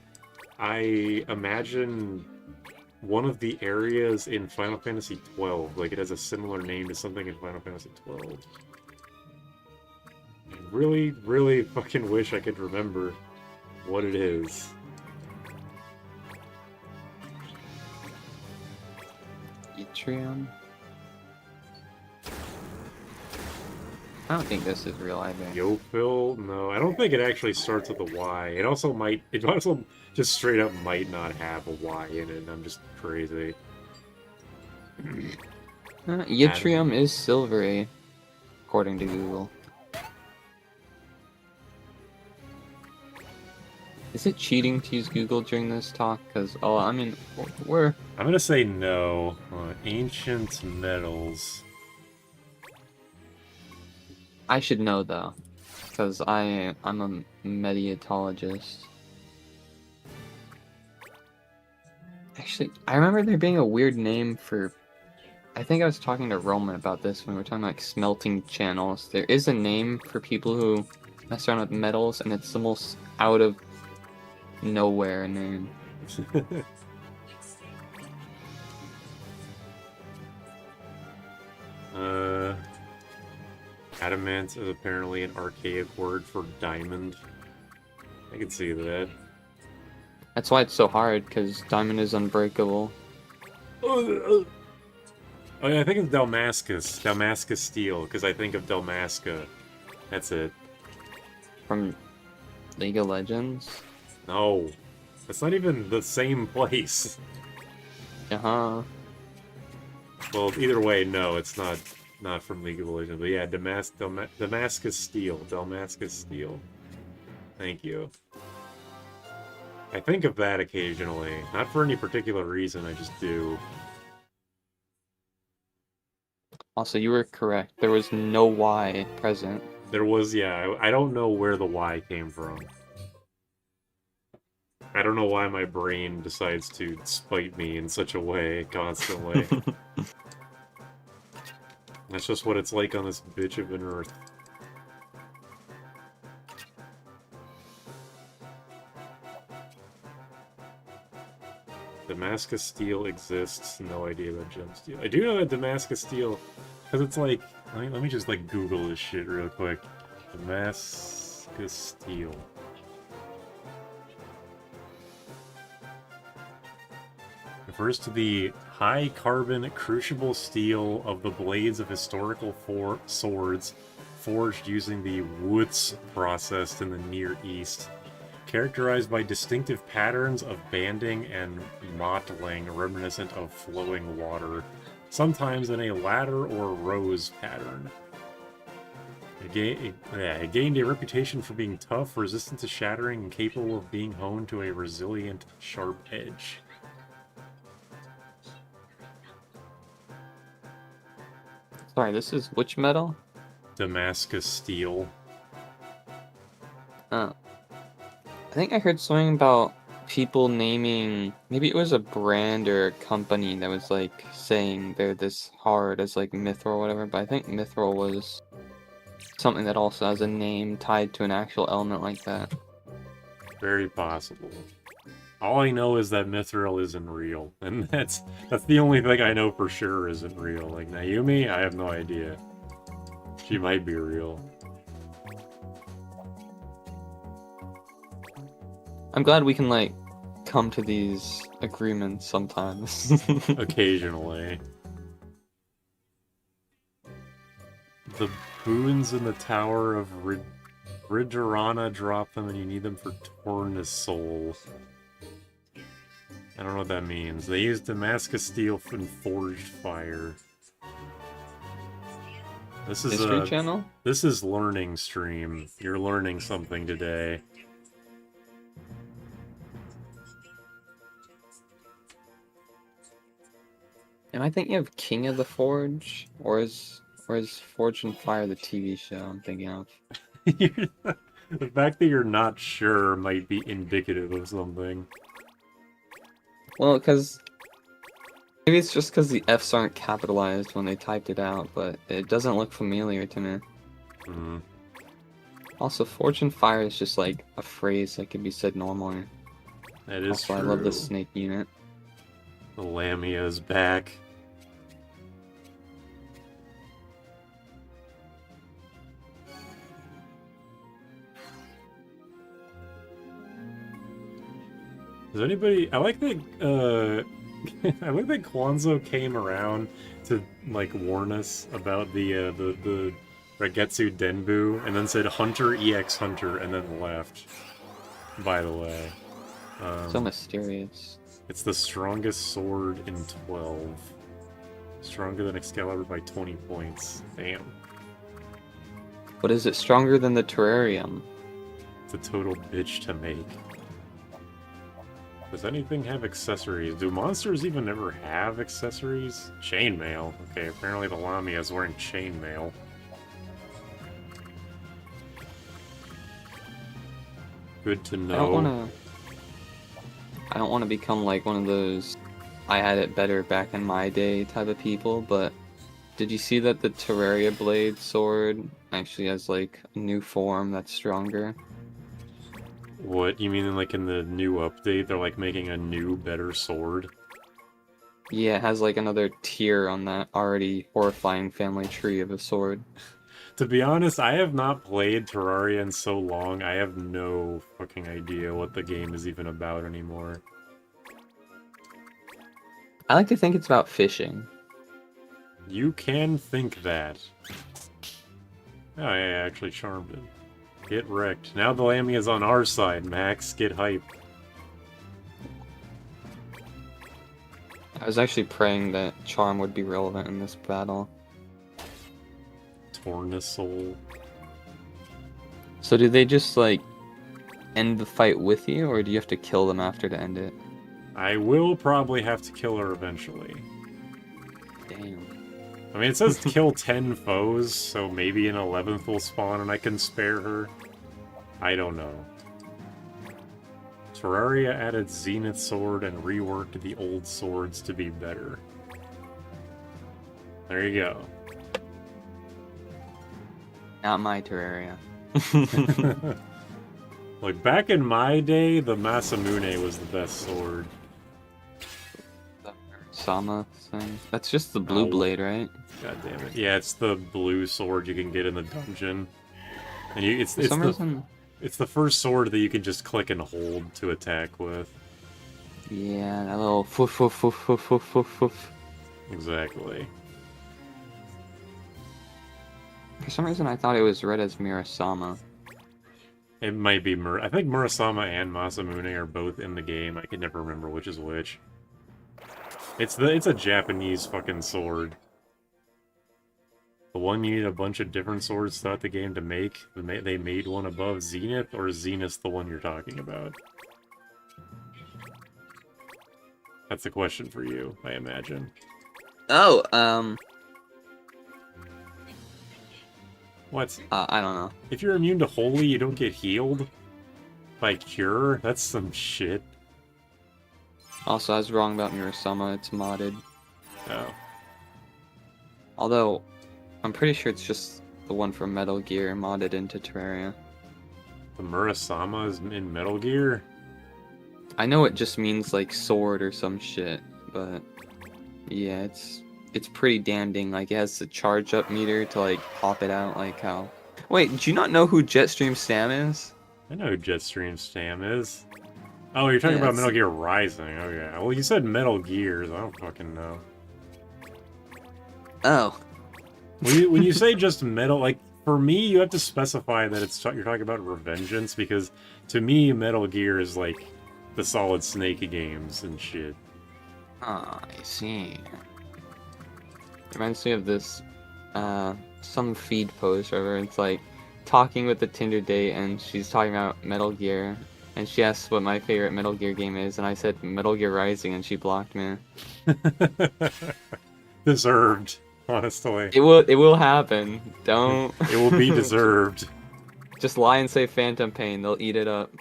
I imagine one of the areas in Final Fantasy XII. Like it has a similar name to something in Final Fantasy XII. I really, really fucking wish I could remember what it is. Yttrium? I don't think this is real either. Yophil? No, I don't think it actually starts with a Y. It also just straight up might not have a Y in it, and I'm just crazy. Yttrium is silvery, according to Google. Is it cheating to use Google during this talk? Because, I mean, we're... I'm gonna say no. Ancient metals. I should know, though, because I'm a mediatologist. Actually, I remember there being a weird name for... I think I was talking to Roman about this when we were talking about, like, smelting channels. There is a name for people who mess around with metals, and it's the most out of nowhere name. Adamant is apparently an archaic word for diamond. I can see that. That's why it's so hard, because diamond is unbreakable. Oh yeah, I think it's Dalmascus. Dalmascus steel, because I think of Dalmasca. That's it. From League of Legends? No. That's not even the same place. Uh-huh. Well, either way, no, it's not from League of Legends. But yeah, Damascus steel. Dalmascus steel. Thank you. I think of that occasionally. Not for any particular reason, I just do. Also, you were correct. There was no Y present. There was, yeah, I don't know where the Y came from. I don't know why my brain decides to spite me in such a way constantly. That's just what it's like on this bitch of an earth. Damascus steel exists. No idea about gem steel. I do know that Damascus steel, because it's like, let me just like Google this shit real quick. Damascus steel. Refers to the high carbon crucible steel of the blades of historical swords forged using the Woods process in the Near East. Characterized by distinctive patterns of banding and mottling reminiscent of flowing water, sometimes in a ladder or rose pattern. It gained a reputation for being tough, resistant to shattering, and capable of being honed to a resilient, sharp edge. Sorry, this is which metal? Damascus steel. Oh. I think I heard something about people naming, maybe it was a brand or a company that was like saying they're this hard as like Mithril or whatever, but I think Mithril was something that also has a name tied to an actual element like that. Very possible. All I know is that Mithril isn't real, and that's the only thing I know for sure isn't real. Like Naomi, I have no idea. She might be real. I'm glad we can, like, come to these agreements sometimes. Occasionally. The boons in the Tower of Ridgerana drop them and you need them for Tornus Soul. I don't know what that means. They use Damascus steel and forged fire. This is History channel? This is learning stream. You're learning something today. Am I thinking of King of the Forge? Or is Forge and Fire the TV show I'm thinking of? The fact that you're not sure might be indicative of something. Well, because maybe it's just because the F's aren't capitalized when they typed it out, but it doesn't look familiar to me. Hmm. Also, Forge and Fire is just like a phrase that could be said normally. That is also, true. I love the snake unit. The Lamia is back. Does anybody... I like that, I like that Kwanzaa came around to, like, warn us about the Ragetsu Denbu, and then said Hunter EX Hunter, and then left. By the way. So mysterious. It's the strongest sword in 12. Stronger than Excalibur by 20 points. Damn. But is it stronger than the Terrarium? It's a total bitch to make. Does anything have accessories? Do monsters even ever have accessories? Chainmail. Okay, apparently the Lamia is wearing chainmail. Good to know. I don't want to become like one of those I had it better back in my day type of people, but did you see that the Terraria Blade sword actually has like a new form that's stronger? What? You mean like in the new update, they're like making a new, better sword? Yeah, it has like another tier on that already horrifying family tree of a sword. To be honest, I have not played Terraria in so long, I have no fucking idea what the game is even about anymore. I like to think it's about fishing. You can think that. Oh yeah, I actually charmed it. Get wrecked. Now the Lamia's on our side, Max. Get hype. I was actually praying that Charm would be relevant in this battle. Tornus Soul. So do they just like end the fight with you, or do you have to kill them after to end it? I will probably have to kill her eventually. Damn. I mean, it says kill 10 foes, so maybe an 11th will spawn and I can spare her. I don't know. Terraria added Zenith Sword and reworked the old swords to be better. There you go. Not my Terraria. Like, back in my day, the Masamune was the best sword. Sama thing. That's just the blue blade, right? God damn it. Yeah, it's the blue sword you can get in the dungeon. And it's the first sword that you can just click and hold to attack with. Yeah, that little foof foof foof foof foof foof foof. Exactly. For some reason I thought it was read as Mirasama. It might be I think Murasama and Masamune are both in the game. I can never remember which is which. It's a Japanese fucking sword. The one you need a bunch of different swords throughout the game to make. They made one above Zenith, or is Zenith the one you're talking about? That's a question for you, I imagine. Oh, What? I don't know. If you're immune to Holy, you don't get healed? By Cure? That's some shit. Also, I was wrong about Mirasama, it's modded. Oh. Although, I'm pretty sure it's just the one from Metal Gear modded into Terraria. The Murasama is in Metal Gear? I know it just means like sword or some shit, but yeah, it's pretty damning. Like it has the charge up meter to like pop it out like how... Wait, do you not know who Jetstream Sam is? I know who Jetstream Sam is. Oh, you're talking about Metal Gear Rising. Okay. Well, you said Metal Gears. I don't fucking know. Oh. When you say just Metal, like, for me, you have to specify that you're talking about Revengeance, because to me, Metal Gear is like the Solid Snake games and shit. Oh, I see. Reminds me of this, some feed post where it's like talking with the Tinder date and she's talking about Metal Gear and she asks what my favorite Metal Gear game is and I said Metal Gear Rising and she blocked me. Deserved, honestly. It will happen. Don't. It will be deserved. Just lie and say Phantom Pain, they'll eat it up.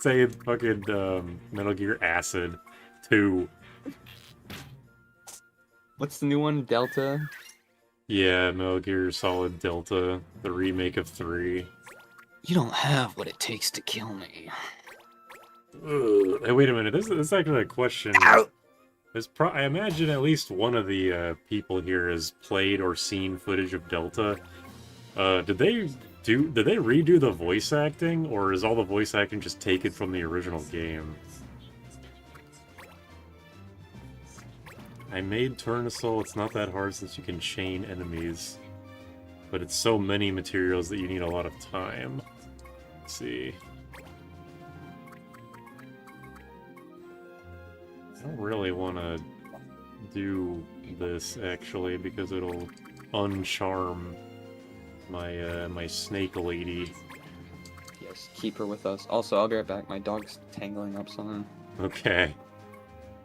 Say fucking Metal Gear Acid 2. What's the new one? Delta? Yeah, Metal Gear Solid Delta, the remake of 3. You don't have what it takes to kill me. Ugh. Hey, wait a minute, this is actually a question. I imagine at least one of the people here has played or seen footage of Delta. Did they redo the voice acting, or is all the voice acting just taken from the original game? I made Tournesol. It's not that hard since you can chain enemies. But it's so many materials that you need a lot of time. Let's see. I don't really want to do this, actually, because it'll uncharm my, my snake lady. Yes, keep her with us. Also, I'll be right back. My dog's tangling up something. Okay.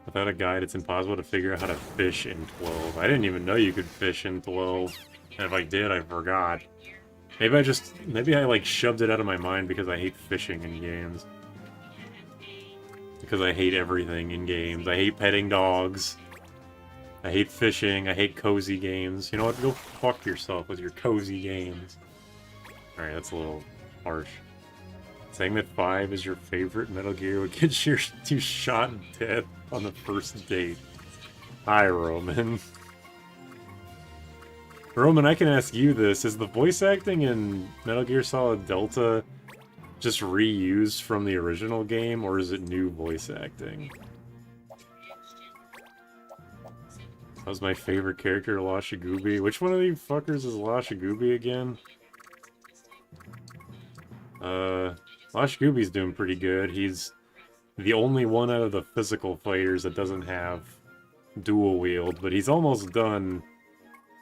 Without a guide, it's impossible to figure out how to fish in 12. I didn't even know you could fish in 12. And if I did, I forgot. Maybe I like shoved it out of my mind because I hate fishing in games. Because I hate everything in games. I hate petting dogs. I hate fishing. I hate cozy games. You know what? Go fuck yourself with your cozy games. Alright, that's a little harsh. Saying that 5 is your favorite Metal Gear would get you shot dead on the first date. Hi, Roman. Roman, I can ask you this. Is the voice acting in Metal Gear Solid Delta just reused from the original game, or is it new voice acting? That was my favorite character, La Shigubi. Which one of these fuckers is La Shigubi again? La Shigubi's doing pretty good. He's the only one out of the physical fighters that doesn't have dual wield, but he's almost done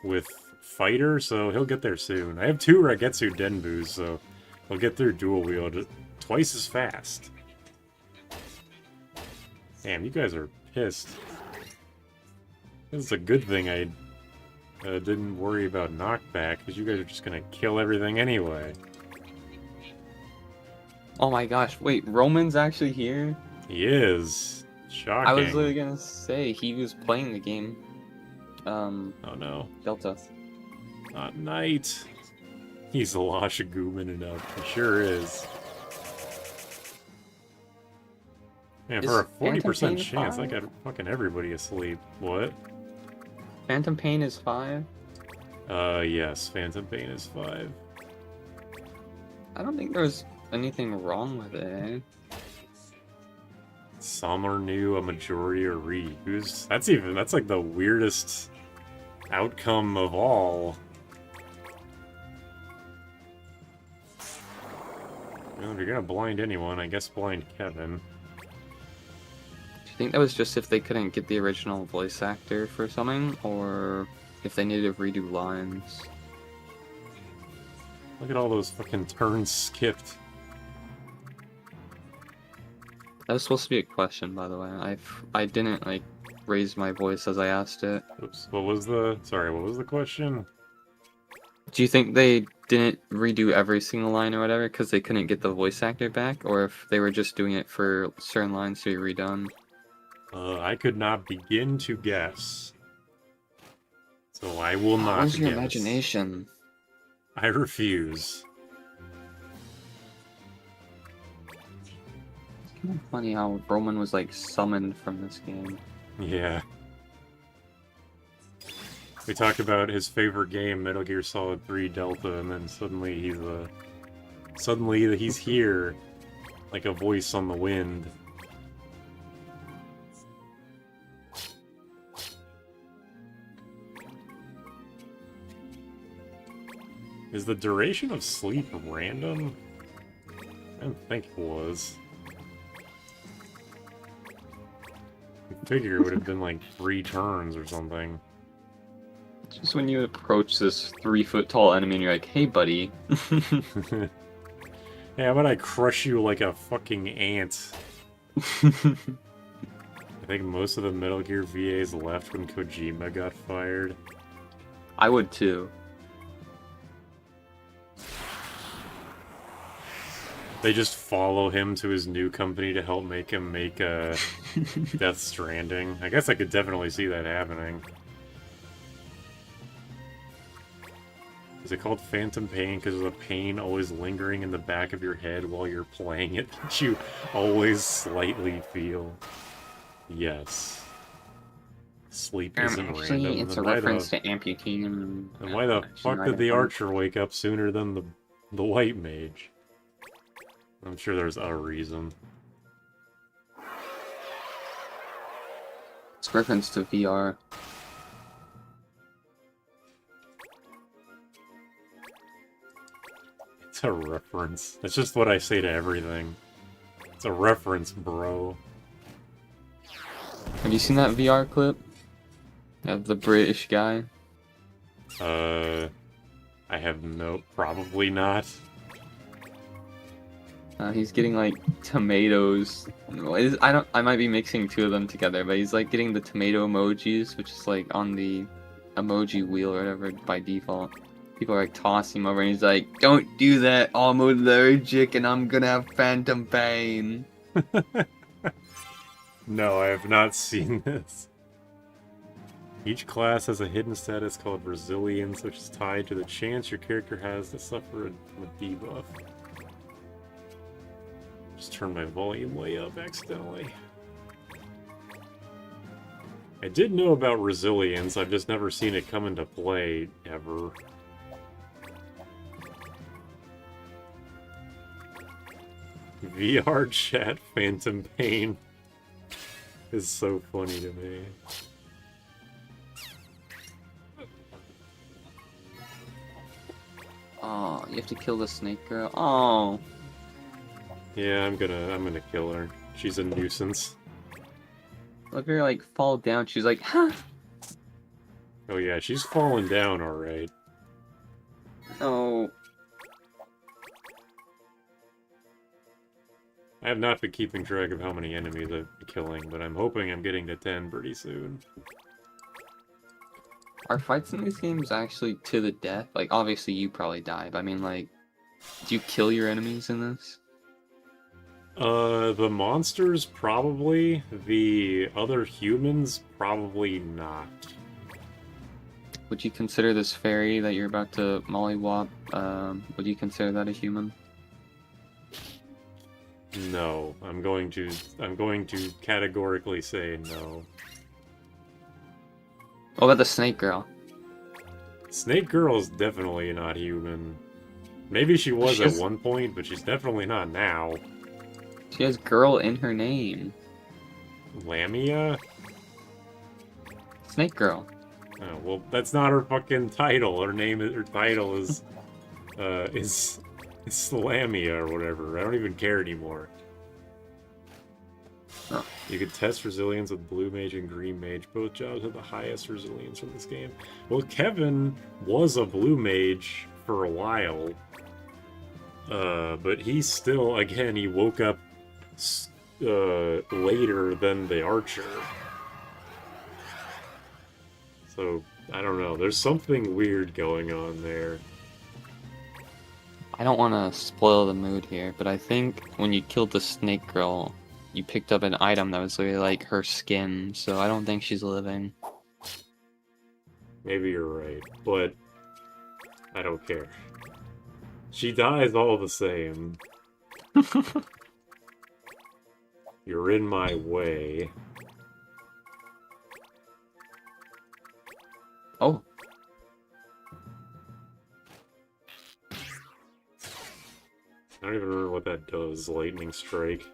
with fighter, so he'll get there soon. I have 2 Ragetsu Denbus, so he'll get through dual wield twice as fast. Damn, you guys are pissed. This is a good thing I didn't worry about knockback, because you guys are just gonna kill everything anyway. Oh my gosh, wait, Roman's actually here? He is. Shocking. I was literally gonna say, he was playing the game. Oh no. Delta. Not Knight. He's a Lashaguman enough. He sure is. Man, for a 40% chance, I got fucking everybody asleep. What? Phantom Pain is 5? Yes, Phantom Pain is 5. I don't think there's anything wrong with it. Some are new, a majority are reused. That's like the weirdest outcome of all. Well, if you're gonna blind anyone, I guess blind Kevin. Do you think that was just if they couldn't get the original voice actor for something, or if they needed to redo lines? Look at all those fucking turns skipped. That was supposed to be a question, by the way. I didn't, like, raise my voice as I asked it. Oops, what was the question? Do you think they didn't redo every single line or whatever because they couldn't get the voice actor back, or if they were just doing it for certain lines to be redone? I could not begin to guess. So I will not Use your guess. imagination. I refuse. It's kind of funny how Roman was, like, summoned from this game. Yeah. We talked about his favorite game, Metal Gear Solid 3 Delta, and then suddenly he's here, like a voice on the wind. Is the duration of sleep random? I don't think it was. I figure it would have been like 3 turns or something. Just when you approach this 3-foot-tall enemy and you're like, hey, buddy. Yeah, how about I crush you like a fucking ant? I think most of the Metal Gear VAs left when Kojima got fired. I would too. They just follow him to his new company to help make him make Death Stranding. I guess I could definitely see that happening. Is it called Phantom Pain because there's a pain always lingering in the back of your head while you're playing it that you always slightly feel? Yes. Sleep isn't Actually, random. it's a reference to amputee. And why the fuck did the Archer wake up sooner than the White Mage? I'm sure there's a reason. It's a reference to VR. It's a reference. That's just what I say to everything. It's a reference, bro. Have you seen that VR clip? Of the British guy? I have probably not. He's getting like tomatoes. I might be mixing two of them together, but he's like getting the tomato emojis, which is like on the emoji wheel or whatever by default. People are like tossing him over, and he's like, "Don't do that. I'm allergic, and I'm gonna have phantom pain." No, I have not seen this. Each class has a hidden status called Resilience, which is tied to the chance your character has to suffer a debuff. Just turned my volume way up accidentally. I did know about Resilience, I've just never seen it come into play, ever. VR chat Phantom Pain is so funny to me. Oh, you have to kill the snake girl. Oh. Yeah, I'm gonna kill her. She's a nuisance. Look at her like fall down. She's like, huh. Oh yeah, she's falling down alright. Oh. I have not been keeping track of how many enemies I've been killing, but I'm hoping I'm getting to 10 pretty soon. Are fights in these games actually to the death? Like, obviously you probably die, but I mean, like, do you kill your enemies in this? The monsters probably. The other humans probably not. Would you consider this fairy that you're about to mollywop, would you consider that a human? No, I'm going to categorically say no. What about the snake girl? Snake Girl is definitely not human. Maybe she was at one point, but she's definitely not now. She has girl in her name. Lamia? Snake girl. Oh, well, that's not her fucking title. Her title is Lamia or whatever. I don't even care anymore. Oh. You could test resilience with Blue Mage and Green Mage. Both jobs have the highest resilience from this game. Well, Kevin was a Blue Mage for a while. But he's still, again, he woke up later than the Archer. So, I don't know. There's something weird going on there. I don't want to spoil the mood here, but I think when you killed the snake girl, you picked up an item that was literally like her skin, so I don't think she's living. Maybe you're right, but I don't care. She dies all the same. You're in my way. Oh. I don't even remember what that does, Lightning Strike.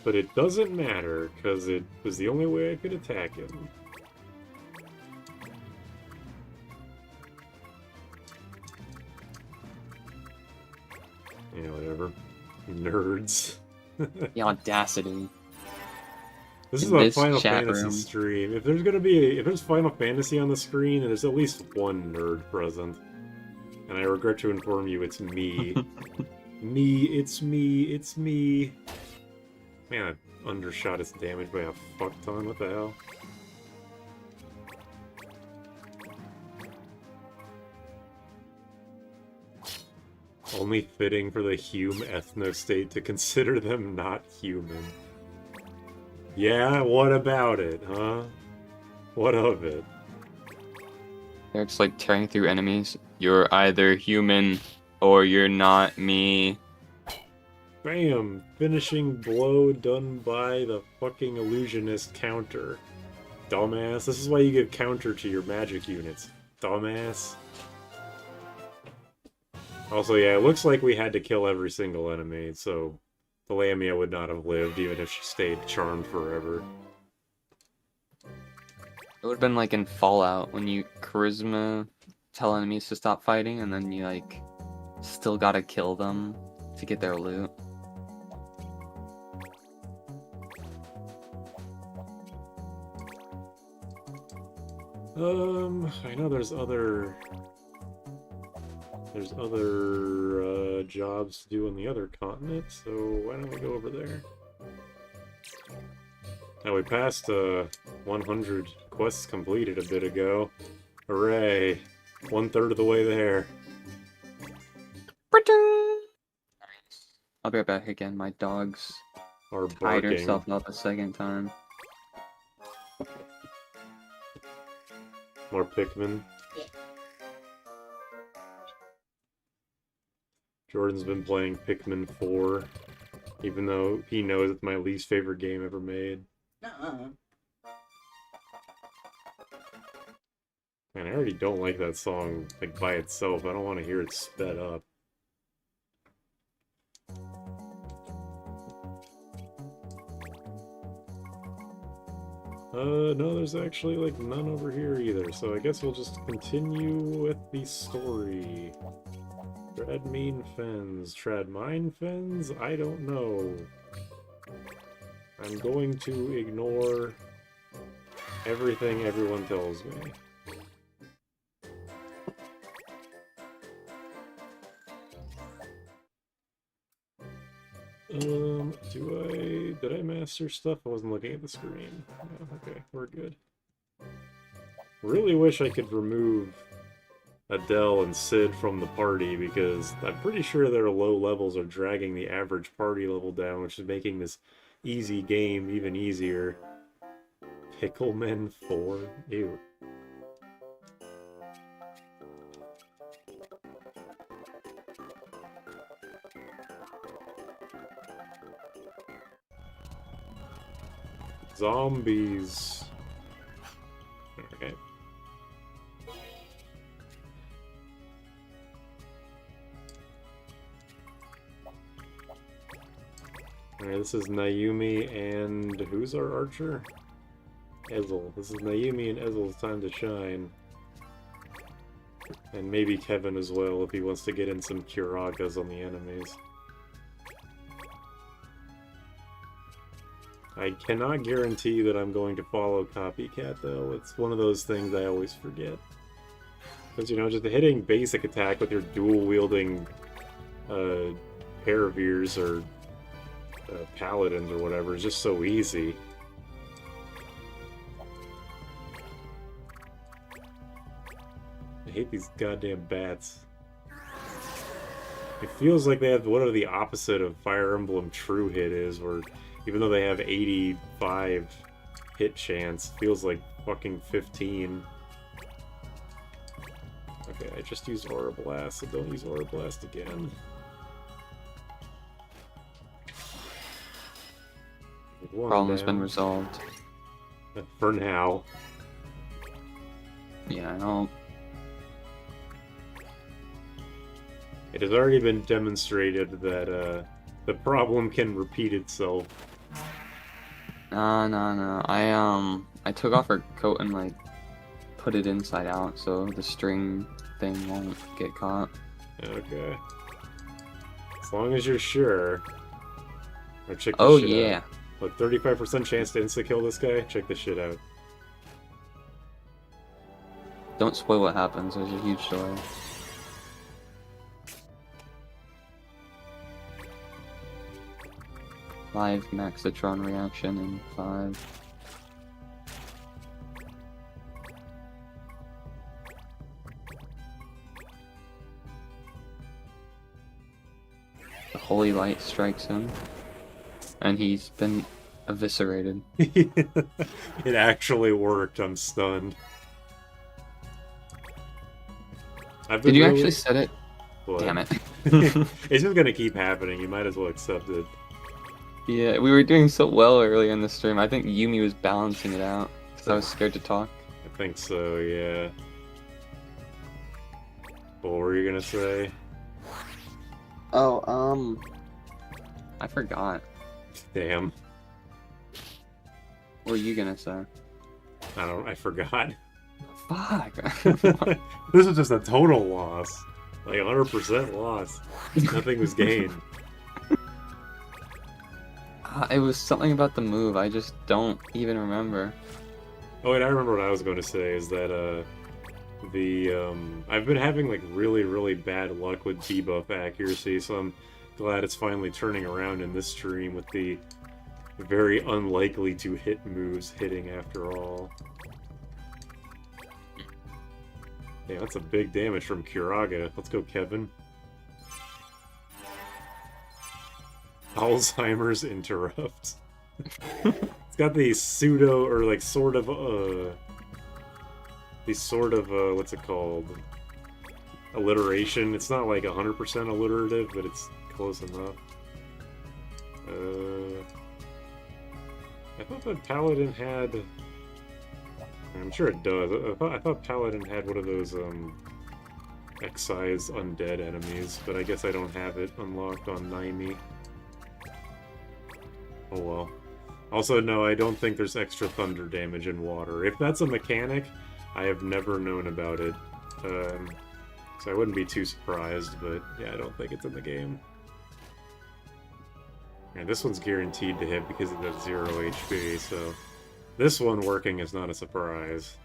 But it doesn't matter, because it was the only way I could attack him. Yeah, whatever. Nerds. The audacity. This is In a this Final chat Fantasy room. stream. If there's gonna be if there's Final Fantasy on the screen, there's at least one nerd present. And I regret to inform you, it's me. It's me. Man, I undershot its damage by a fuck ton. What the hell? Only fitting for the Hume ethno-state to consider them not human. Yeah, what about it, huh? What of it? They're just like tearing through enemies. You're either human or you're not me. Bam! Finishing blow done by the fucking illusionist counter. Dumbass. This is why you give counter to your magic units. Dumbass. Also, yeah, it looks like we had to kill every single enemy, so the Lamia would not have lived even if she stayed charmed forever. It would have been like in Fallout when you charisma tell enemies to stop fighting and then you like still gotta kill them to get their loot. I know there's other jobs to do on the other continent, so why don't we go over there? Now we passed 100 quests completed a bit ago. Hooray! 1/3 of the way there. I'll be right back again. My dog's Are tied barking. herself up a second time. More Pikmin. Jordan's been playing Pikmin 4, even though he knows it's my least favorite game ever made. Man, I already don't like that song, like, by itself. I don't want to hear it sped up. No, there's actually, like, none over here either, so I guess we'll just continue with the story. Treadmine Fens. Treadmine Fens? I don't know. I'm going to ignore everything everyone tells me. Did I master stuff? I wasn't looking at the screen. No, okay, we're good. Really wish I could remove Adele and Sid from the party, because I'm pretty sure their low levels are dragging the average party level down, which is making this easy game even easier. Pickleman 4? Ew. Zombies. Okay. Alright, this is Naomi and who's our archer? Ezel. This is Naomi and Ezel's time to shine. And maybe Kevin as well if he wants to get in some Kiragas on the enemies. I cannot guarantee that I'm going to follow Copycat, though. It's one of those things I always forget. Because, you know, just hitting basic attack with your dual-wielding Paraveers or Paladins or whatever is just so easy. I hate these goddamn bats. It feels like they have what are the opposite of Fire Emblem True Hit is, where even though they have 85 hit chance, feels like fucking 15. Okay, I just used Aura Blast, so don't use Aura Blast again. Problem's been resolved. For now. Yeah, I know. It has already been demonstrated that the problem can repeat itself. No. I took off her coat and like put it inside out, so the string thing won't get caught. Okay. As long as you're sure. Or check this Oh shit yeah. out. What, 35% chance to insta-kill this guy? Check this shit out. Don't spoil what happens, there's a huge story. Live Maxitron reaction in 5. The holy light strikes him, and he's been eviscerated. It actually worked, I'm stunned. Did you actually set it? What? Damn it. It's just gonna keep happening, you might as well accept it. Yeah, we were doing so well earlier in the stream. I think Yumi was balancing it out, because I was scared to talk. I think so, yeah. What were you gonna say? Oh, I forgot. Damn. What were you gonna say? I forgot. Fuck. This was just a total loss. Like 100% loss. Nothing was gained. It was something about the move, I just don't even remember. Oh wait, I remember what I was going to say, is that, I've been having, like, really bad luck with debuff accuracy, so I'm glad it's finally turning around in this stream with the very unlikely to hit moves hitting after all. Yeah, that's a big damage from Kiraga. Let's go, Kevin. Alzheimer's interrupt. It's got the pseudo, or like sort of, what's it called? Alliteration. It's not like 100% alliterative, but it's close enough. I thought that Paladin had... I'm sure it does. I thought Paladin had one of those, excise undead enemies, but I guess I don't have it unlocked on Naimi. Oh well. Also, no, I don't think there's extra thunder damage in water. If that's a mechanic, I have never known about it. So I wouldn't be too surprised, but yeah, I don't think it's in the game. And this one's guaranteed to hit because it has 0 HP, so this one working is not a surprise.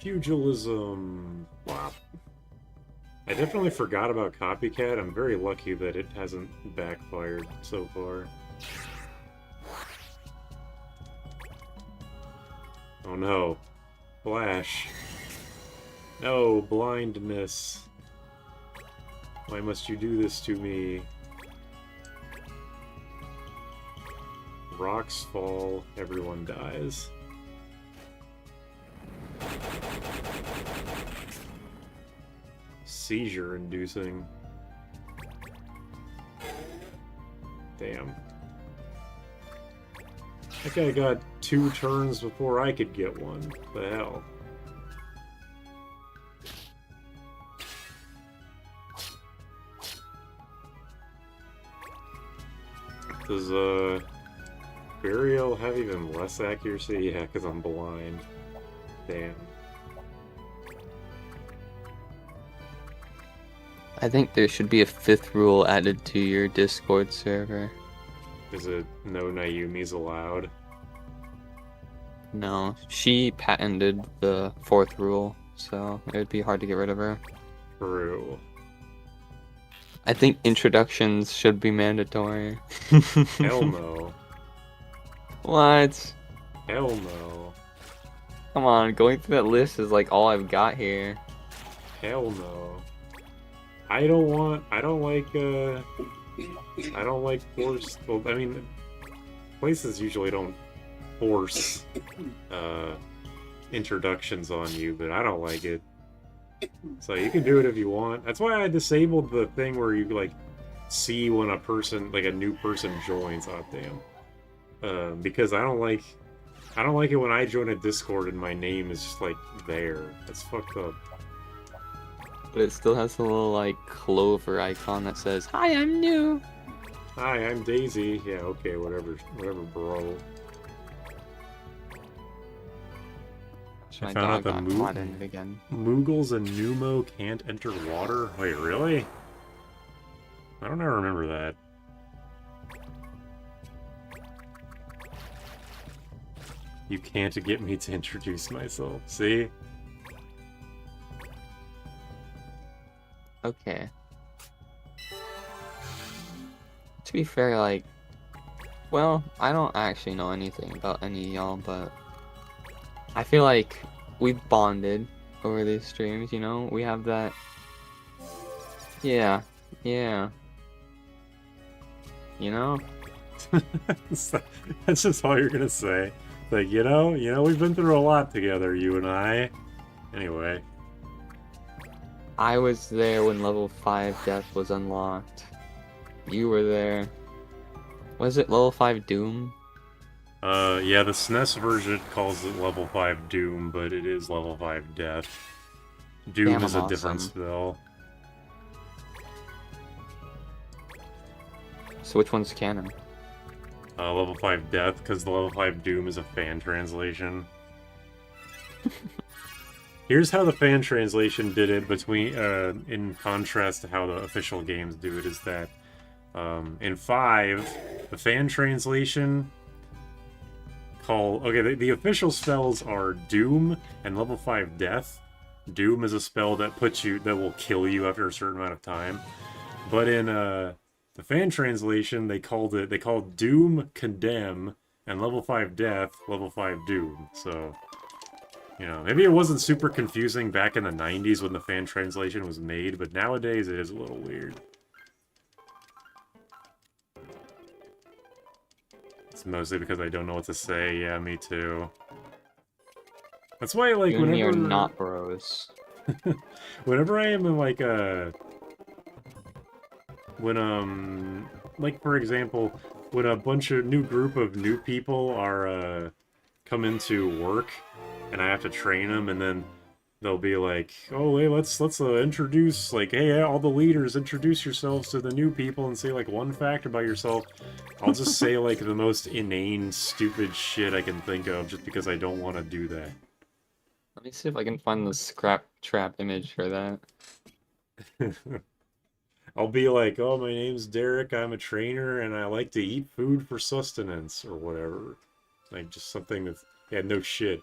Pugilism. Wow. I definitely forgot about Copycat. I'm very lucky that it hasn't backfired so far. Oh no. Flash. No, blindness. Why must you do this to me? Rocks fall, everyone dies. Seizure inducing. Damn. That guy got 2 turns before I could get one. The hell? Does, Burial have even less accuracy? Yeah, because I'm blind. Damn. I think there should be a 5th rule added to your Discord server. Is it no Nayumis allowed? No, she patented the 4th rule, so it would be hard to get rid of her. True. I think introductions should be mandatory. Hell no. What? Hell no. Come on, going through that list is like all I've got here. Hell no. I don't like forced, well, I mean, places usually don't force, introductions on you, but I don't like it. So you can do it if you want. That's why I disabled the thing where you, like, see when a person, like a new person joins. Oh, damn. Because I don't like it when I join a Discord and my name is just, like, there. That's fucked up. But it still has a little, like, clover icon that says, "Hi, I'm new." Hi, I'm Daisy. Yeah, okay, whatever, bro. I found out the Moogles and Numo can't enter water? Wait, really? I don't ever remember that. You can't get me to introduce myself. See? Okay. To be fair, like, well, I don't actually know anything about any of y'all, but I feel like we bonded over these streams, you know? We have that... Yeah. You know? That's just all you're gonna say. Like, you know, we've been through a lot together, you and I. Anyway. I was there when level 5 death was unlocked. You were there. Was it level 5 Doom? Yeah, the SNES version calls it level 5 Doom, but it is level 5 Death. Doom is a different spell. So which one's canon? Level 5 Death, because the level 5 Doom is a fan translation. Here's how the fan translation did it between, in contrast to how the official games do it, is that, in 5, the fan translation okay, the official spells are Doom and level 5 Death. Doom is a spell that that will kill you after a certain amount of time. But in, the fan translation, they called Doom Condemn and level 5 Death, level 5 Doom, so... You know, maybe it wasn't super confusing back in the 90s when the fan translation was made, but nowadays it is a little weird. It's mostly because I don't know what to say. Yeah, me too. That's why, like, you and whenever... me are not bros. Whenever I am in, like, like, for example, when a group of new people are, come into work, and I have to train them, and then they'll be like, oh, hey, let's introduce, like, hey, all the leaders, introduce yourselves to the new people and say, like, one fact about yourself. I'll just say, like, the most inane, stupid shit I can think of, just because I don't want to do that. Let me see if I can find the scrap trap image for that. I'll be like, oh, my name's Derek, I'm a trainer, and I like to eat food for sustenance, or whatever. Like, just something that's, yeah, no shit.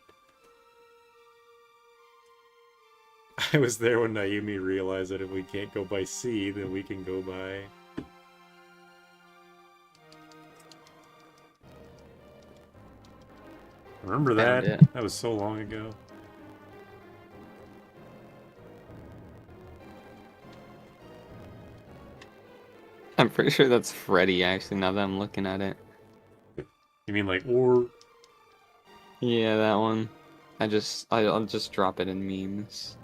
I was there when Naomi realized that if we can't go by sea, then we can go by... Remember Found that? it. That was so long ago. I'm pretty sure that's Freddy, actually, now that I'm looking at it. You mean like, or... Yeah, that one. I'll just drop it in memes.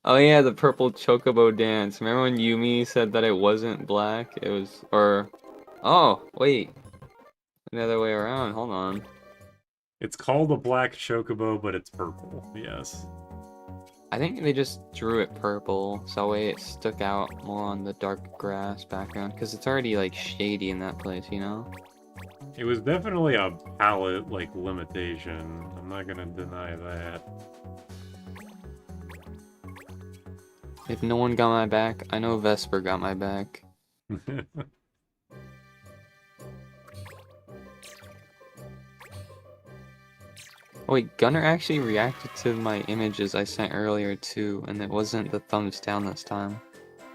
Oh yeah, the purple chocobo dance. Remember when Yumi said that it wasn't black? It was, or... Oh, wait. The other way around, hold on. It's called a black chocobo, but it's purple, yes. I think they just drew it purple, so that way it stuck out more on the dark grass background, because it's already, like, shady in that place, you know? It was definitely a palette, like, limitation. I'm not gonna deny that. If no one got my back, I know Vesper got my back. Oh wait, Gunner actually reacted to my images I sent earlier too, and it wasn't the thumbs down this time.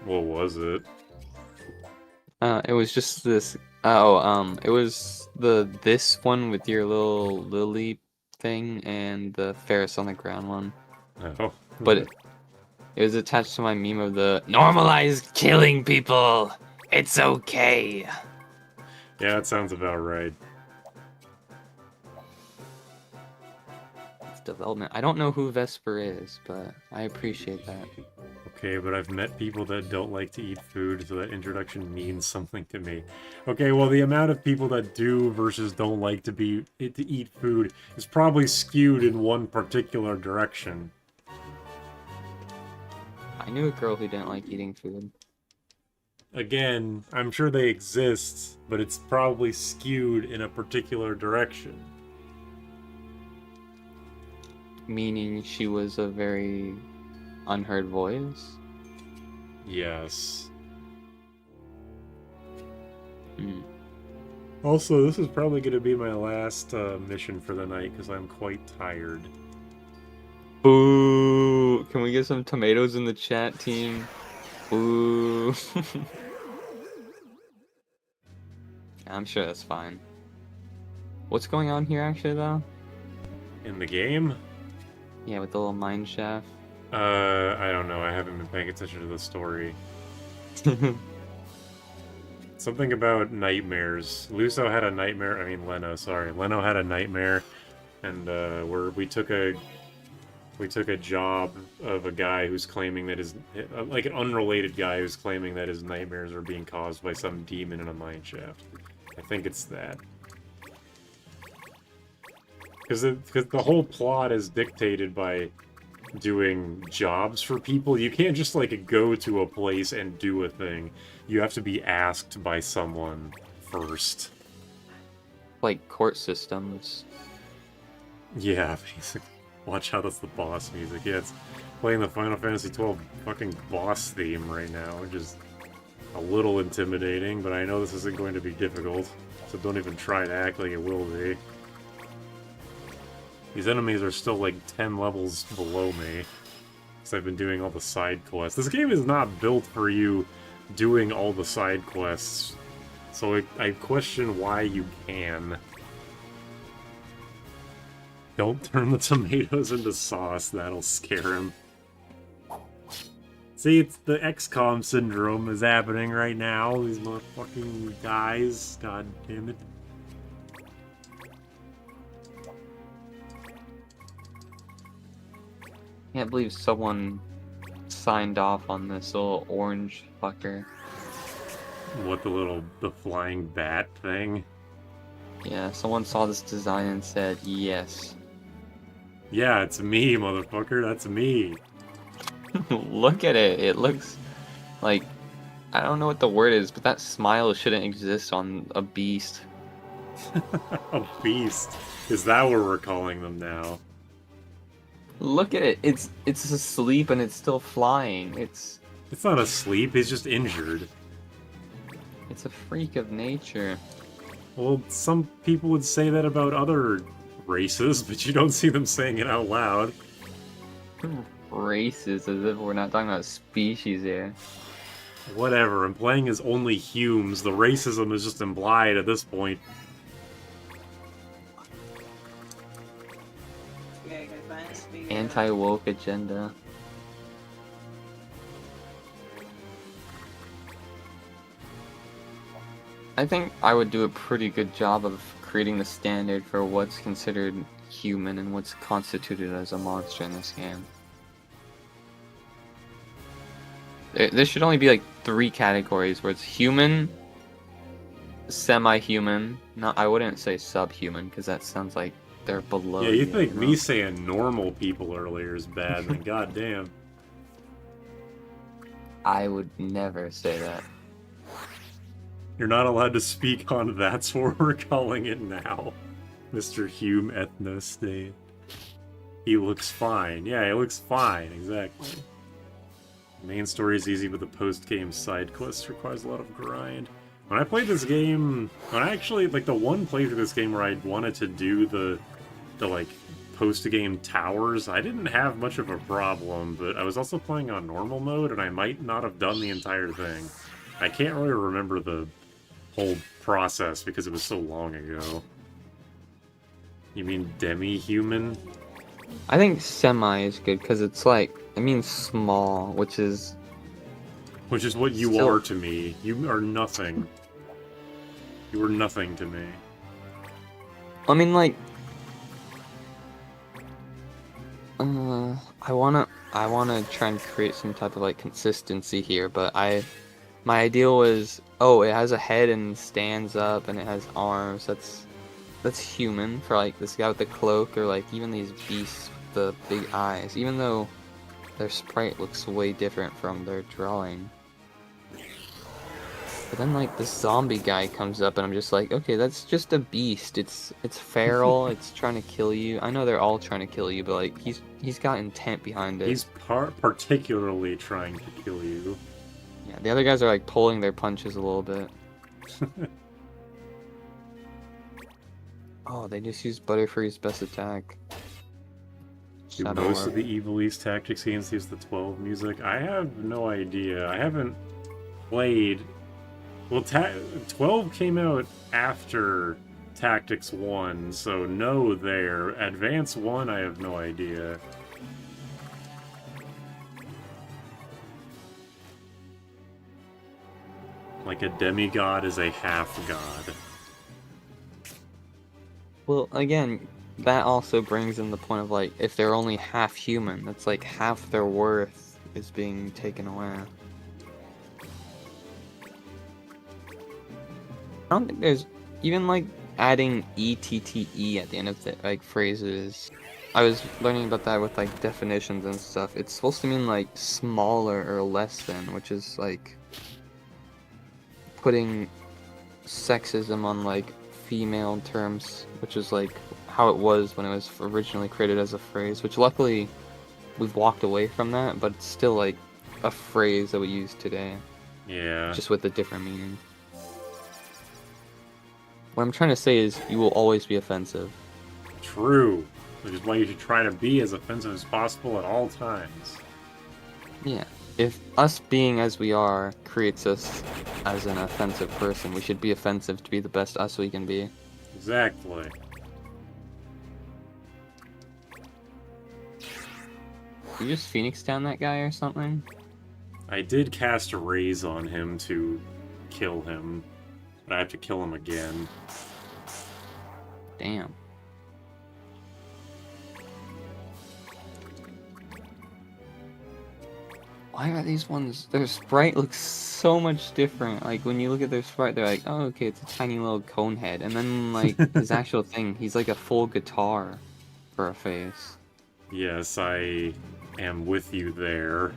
What was it? It was just this. It was this one with your little lily thing and the Ferris on the ground one. Oh. But it was attached to my meme of the normalize killing people. It's okay. Yeah, that sounds about right. Development. I don't know who Vesper is, but I appreciate that. Okay, but I've met people that don't like to eat food, so that introduction means something to me. Okay, well, the amount of people that do versus don't like to eat food is probably skewed in one particular direction. I knew a girl who didn't like eating food. Again, I'm sure they exist, but it's probably skewed in a particular direction. Meaning she was a very unheard voice? Yes. Hmm. Also, this is probably going to be my last mission for the night, because I'm quite tired. Boo! Can we get some tomatoes in the chat, team? Boo! I'm sure that's fine. What's going on here, actually, though? In the game? Yeah, with the little mine shaft. I don't know. I haven't been paying attention to the story. Something about nightmares. Luso had a nightmare. I mean, Leno, sorry. Leno had a nightmare, and we took a job of a guy who's claiming that his, like an unrelated guy who's claiming that his nightmares are being caused by some demon in a mine shaft. I think it's that. Because the whole plot is dictated by doing jobs for people. You can't just, like, go to a place and do a thing. You have to be asked by someone first. Like court systems. Yeah, basically. Watch out, that's the boss music. Yeah, it's playing the Final Fantasy XII fucking boss theme right now, which is a little intimidating, but I know this isn't going to be difficult, so don't even try to act like it will be. These enemies are still like 10 levels below me, because I've been doing all the side quests. This game is not built for you doing all the side quests, so I question why you can. Don't turn the tomatoes into sauce, that'll scare him. See, it's the XCOM syndrome is happening right now, these motherfucking guys, god damn it. Can't believe someone signed off on this little orange fucker. What, the flying bat thing? Yeah, someone saw this design and said, yes. Yeah, it's me, motherfucker, that's me. Look at it, it looks like, I don't know what the word is, but that smile shouldn't exist on a beast. A beast? Is that what we're calling them now? Look at it, it's asleep and it's still flying. It's not asleep, he's just injured. It's a freak of nature. Well, some people would say that about other races, but you don't see them saying it out loud. Races, as if we're not talking about species here. Whatever, I'm playing as only Humes. The racism is just implied at this point. Anti-woke agenda. I think I would do a pretty good job of creating the standard for what's considered human and what's constituted as a monster in this game. There should only be like 3 categories where it's human, semi-human. No, I wouldn't say subhuman because that sounds like they're below. Yeah, you think know? me saying normal people earlier is bad, then goddamn. I would never say that. You're not allowed to speak on that's what we're calling it now. Mr. Hume Ethnostate. He looks fine. Yeah, he looks fine, exactly. The main story is easy, but the post-game side quest requires a lot of grind. When I played this game, when I actually, like, the one playthrough of this game where I wanted to do the like, post-game towers, I didn't have much of a problem, but I was also playing on normal mode, and I might not have done the entire thing. I can't really remember the whole process because it was so long ago. You mean demi-human? I think semi is good because it's like, it means small, which is... Which is what you still... are to me. You are nothing. You are nothing to me. I mean, like... I wanna try and create some type of, like, consistency here, but my ideal was, oh, it has a head and stands up and it has arms. That's human for, like, this guy with the cloak, or, like, even these beasts with the big eyes, even though their sprite looks way different from their drawing. But then, like, the zombie guy comes up and I'm just like, okay, that's just a beast. It's feral, it's trying to kill you. I know they're all trying to kill you, but, like, he's got intent behind it. He's particularly trying to kill you. Yeah, the other guys are, like, pulling their punches a little bit. Oh, they just used Butterfree's best attack. Do most of the Evil East tactics games use the 12 music? I have no idea. I haven't played... Well, 12 came out after Tactics 1, so no there. Advance 1, I have no idea. Like a demigod is a half-god. Well, again, that also brings in the point of, like, if they're only half human, that's like half their worth is being taken away. I don't think there's even, like, adding ETTE at the end of the, like, phrases. I was learning about that with, like, definitions and stuff. It's supposed to mean, like, smaller or less than, which is, like, putting sexism on, like, female terms, which is, like, how it was when it was originally created as a phrase, which luckily we've walked away from that, but it's still, like, a phrase that we use today. Yeah. Just with a different meaning. What I'm trying to say is, you will always be offensive. True. Which is why you should try to be as offensive as possible at all times. Yeah. If us being as we are creates us as an offensive person, we should be offensive to be the best us we can be. Exactly. You just Phoenix down that guy or something? I did cast a raise on him to kill him, but I have to kill him again. Damn. Why are these ones... Their sprite looks so much different. Like, when you look at their sprite, they're like, oh, okay, it's a tiny little cone head. And then, like, his actual thing, he's like a full guitar for a face. Yes, I am with you there.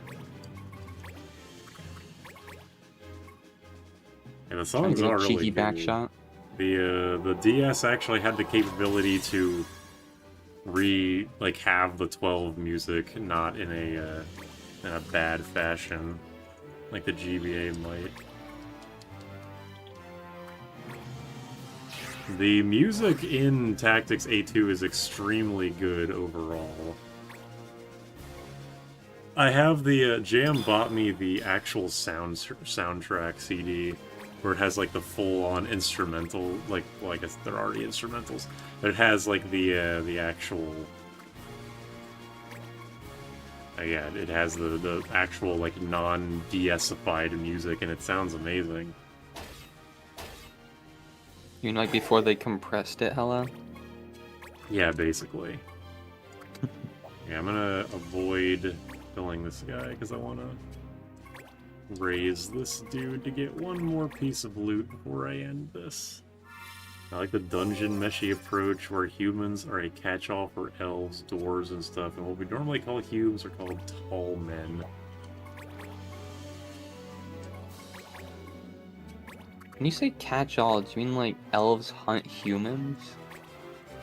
And the songs are really cheeky good. back shot. The DS actually had the capability to have the 12 music, not in a bad fashion, like the GBA might. The music in Tactics A2 is extremely good overall. I have the Jam bought me the actual soundtrack CD, where it has like the full-on instrumental, like, well, I guess they're already instrumentals, but it has like the actual, yeah, it has the actual like non-de-essified music, and it sounds amazing. You mean like before they compressed it, hello? Yeah, basically. Yeah, I'm gonna avoid killing this guy because I want to raise this dude to get one more piece of loot before I end this. I like the dungeon meshy approach where humans are a catch-all for elves, dwarves, and stuff, and what we normally call humans are called tall men. When you say catch-all, do you mean like elves hunt humans?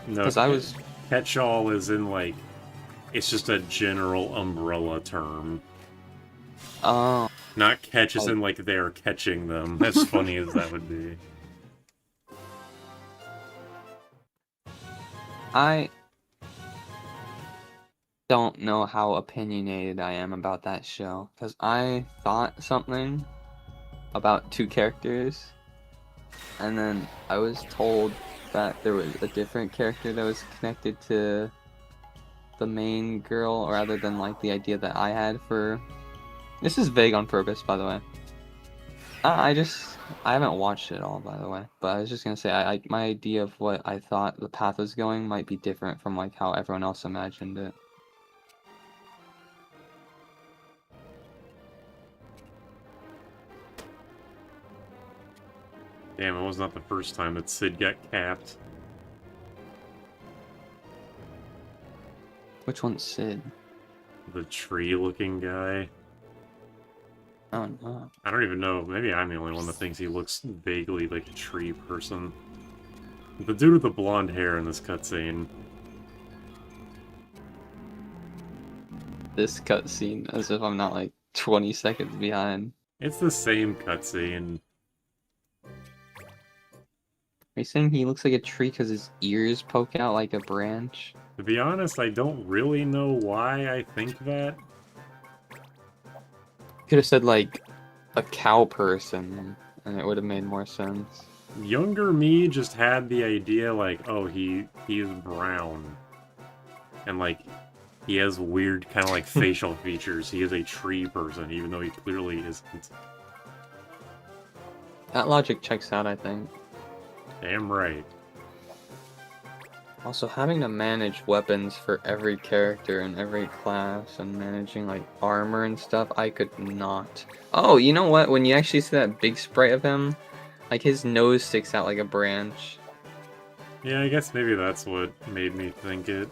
No, Because I was... catch-all is in like, it's just a general umbrella term. Oh. Not catch as in like they're catching them, as funny as that would be. I don't know how opinionated I am about that show, because I thought something about two characters, and then I was told that there was a different character that was connected to the main girl, rather than like the idea that I had for... This is vague on purpose, by the way. I haven't watched it all, by the way, but I was just gonna say, my idea of what I thought the path was going might be different from like how everyone else imagined it. Damn, it was not the first time that Sid got capped. Which one's Sid? The tree-looking guy. Oh no. I don't even know. Maybe I'm the only one that thinks he looks vaguely like a tree person. The dude with the blonde hair in this cutscene. This cutscene, as if I'm not like 20 seconds behind. It's the same cutscene. Are you saying he looks like a tree because his ears poke out like a branch? To be honest, I don't really know why I think that. Could have said like a cow person, and it would have made more sense. Younger me just had the idea like, oh, he is brown. And like, he has weird kind of like facial features. He is a tree person, even though he clearly isn't. That logic checks out, I think. Damn right. Also, having to manage weapons for every character in every class and managing like armor and stuff, I could not. Oh, you know what? When you actually see that big sprite of him, like his nose sticks out like a branch. Yeah, I guess maybe that's what made me think it.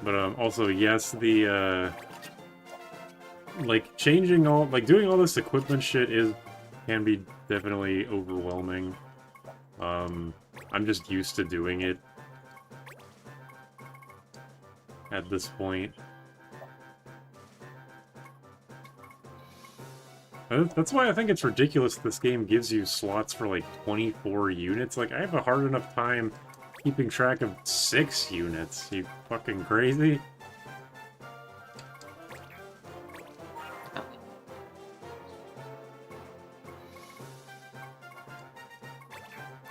But also, yes, the like changing all, like doing all this equipment shit can be definitely overwhelming. I'm just used to doing it at this point. That's why I think it's ridiculous this game gives you slots for like 24 units. Like, I have a hard enough time keeping track of 6 units. You fucking crazy?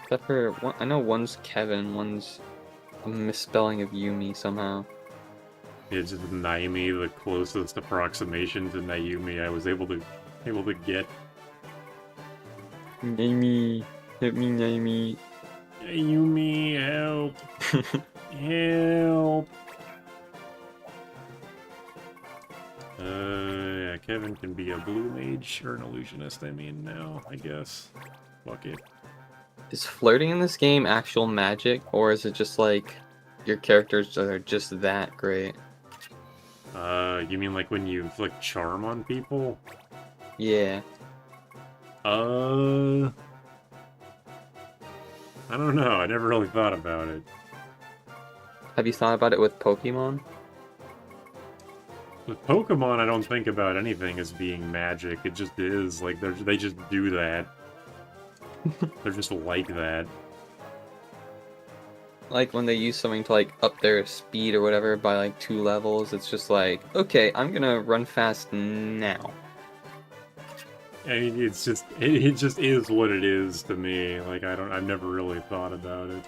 Except for one, I know one's Kevin, one's a misspelling of Yumi somehow. It's just Naomi, the closest approximation to Naomi I was able to get. Naomi, hit me, Naomi. Naomi, help! Help! Yeah, Kevin can be a blue mage, or an illusionist, I mean, now, I guess. Fuck it. Is flirting in this game actual magic, or is it just like your characters are just that great? You mean like when you inflict charm on people? Yeah. I don't know, I never really thought about it. Have you thought about it with Pokemon? With Pokemon, I don't think about anything as being magic, it just is, like, they just do that. They're just like that. Like when they use something to like up their speed or whatever by like 2 levels, it's just like, okay, I'm gonna run fast now. I mean, it just is what it is to me. Like, I've never really thought about it.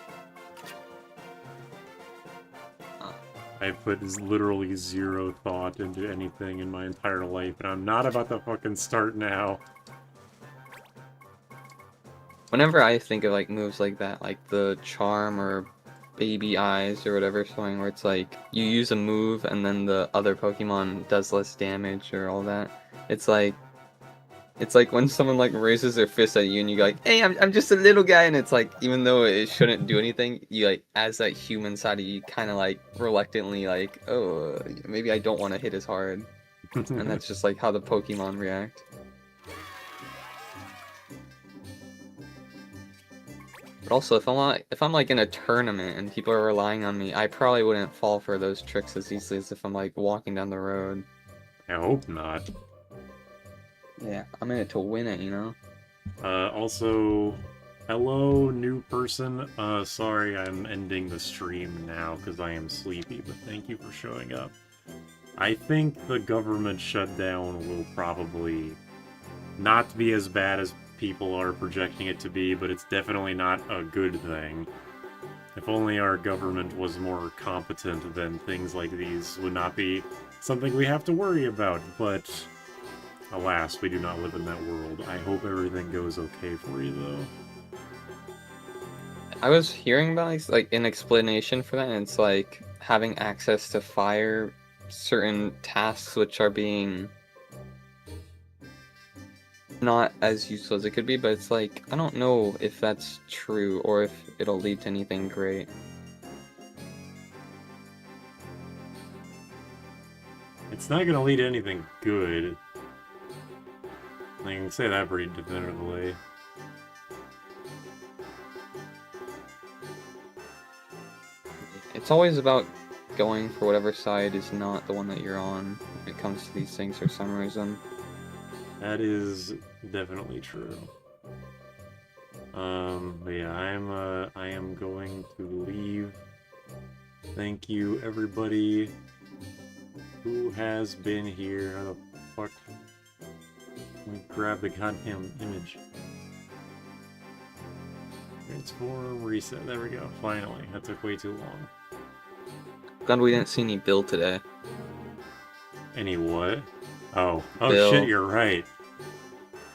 I put literally 0 thought into anything in my entire life, and I'm not about to fucking start now. Whenever I think of like moves like that, like the charm or baby eyes or whatever, something where it's like you use a move and then the other Pokemon does less damage or all that. It's like when someone like raises their fist at you and you go like, "Hey, I'm just a little guy," and it's like even though it shouldn't do anything, you like as that human side of you kind of like reluctantly like, "Oh, maybe I don't want to hit as hard," and that's just like how the Pokemon react. But also, if I'm like in a tournament and people are relying on me, I probably wouldn't fall for those tricks as easily as if I'm like walking down the road. I hope not. Yeah, I'm in it to win it, you know? Also, hello, new person. Sorry I'm ending the stream now because I am sleepy, but thank you for showing up. I think the government shutdown will probably not be as bad as people are projecting it to be, but it's definitely not a good thing. If only our government was more competent, then things like these would not be something we have to worry about, but alas, we do not live in that world. I hope everything goes okay for you, though. I was hearing about like an explanation for that, and it's like having access to fire certain tasks which are being not as useful as it could be, but it's like, I don't know if that's true or if it'll lead to anything great. It's not gonna lead to anything good. I can say that pretty definitively. It's always about going for whatever side is not the one that you're on when it comes to these things for some reason. That is definitely true. But yeah, I am going to leave. Thank you, everybody who has been here. How the fuck? Let me grab the goddamn image. Transform, reset. There we go. Finally. That took way too long. Glad we didn't see any Bill today. Any what? Oh. Oh Bill. shit, you're right.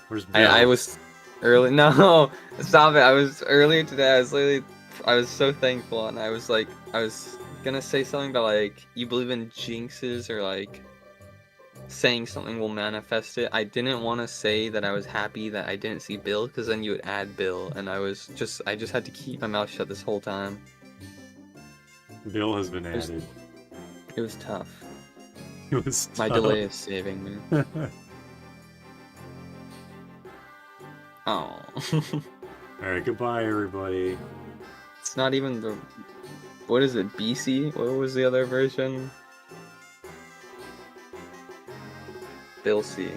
Where's Bill? I was early. No, stop it. I was earlier today. I was so thankful, and I was gonna say something about like you believe in jinxes or like saying something will manifest it. I didn't want to say that I was happy that I didn't see Bill because then you would add Bill, and I just had to keep my mouth shut this whole time. Bill has been added. It was tough. It was My tough. delay is saving me. Oh. Alright, goodbye, everybody. It's not even the... What is it? BC? What was the other version? Bill C.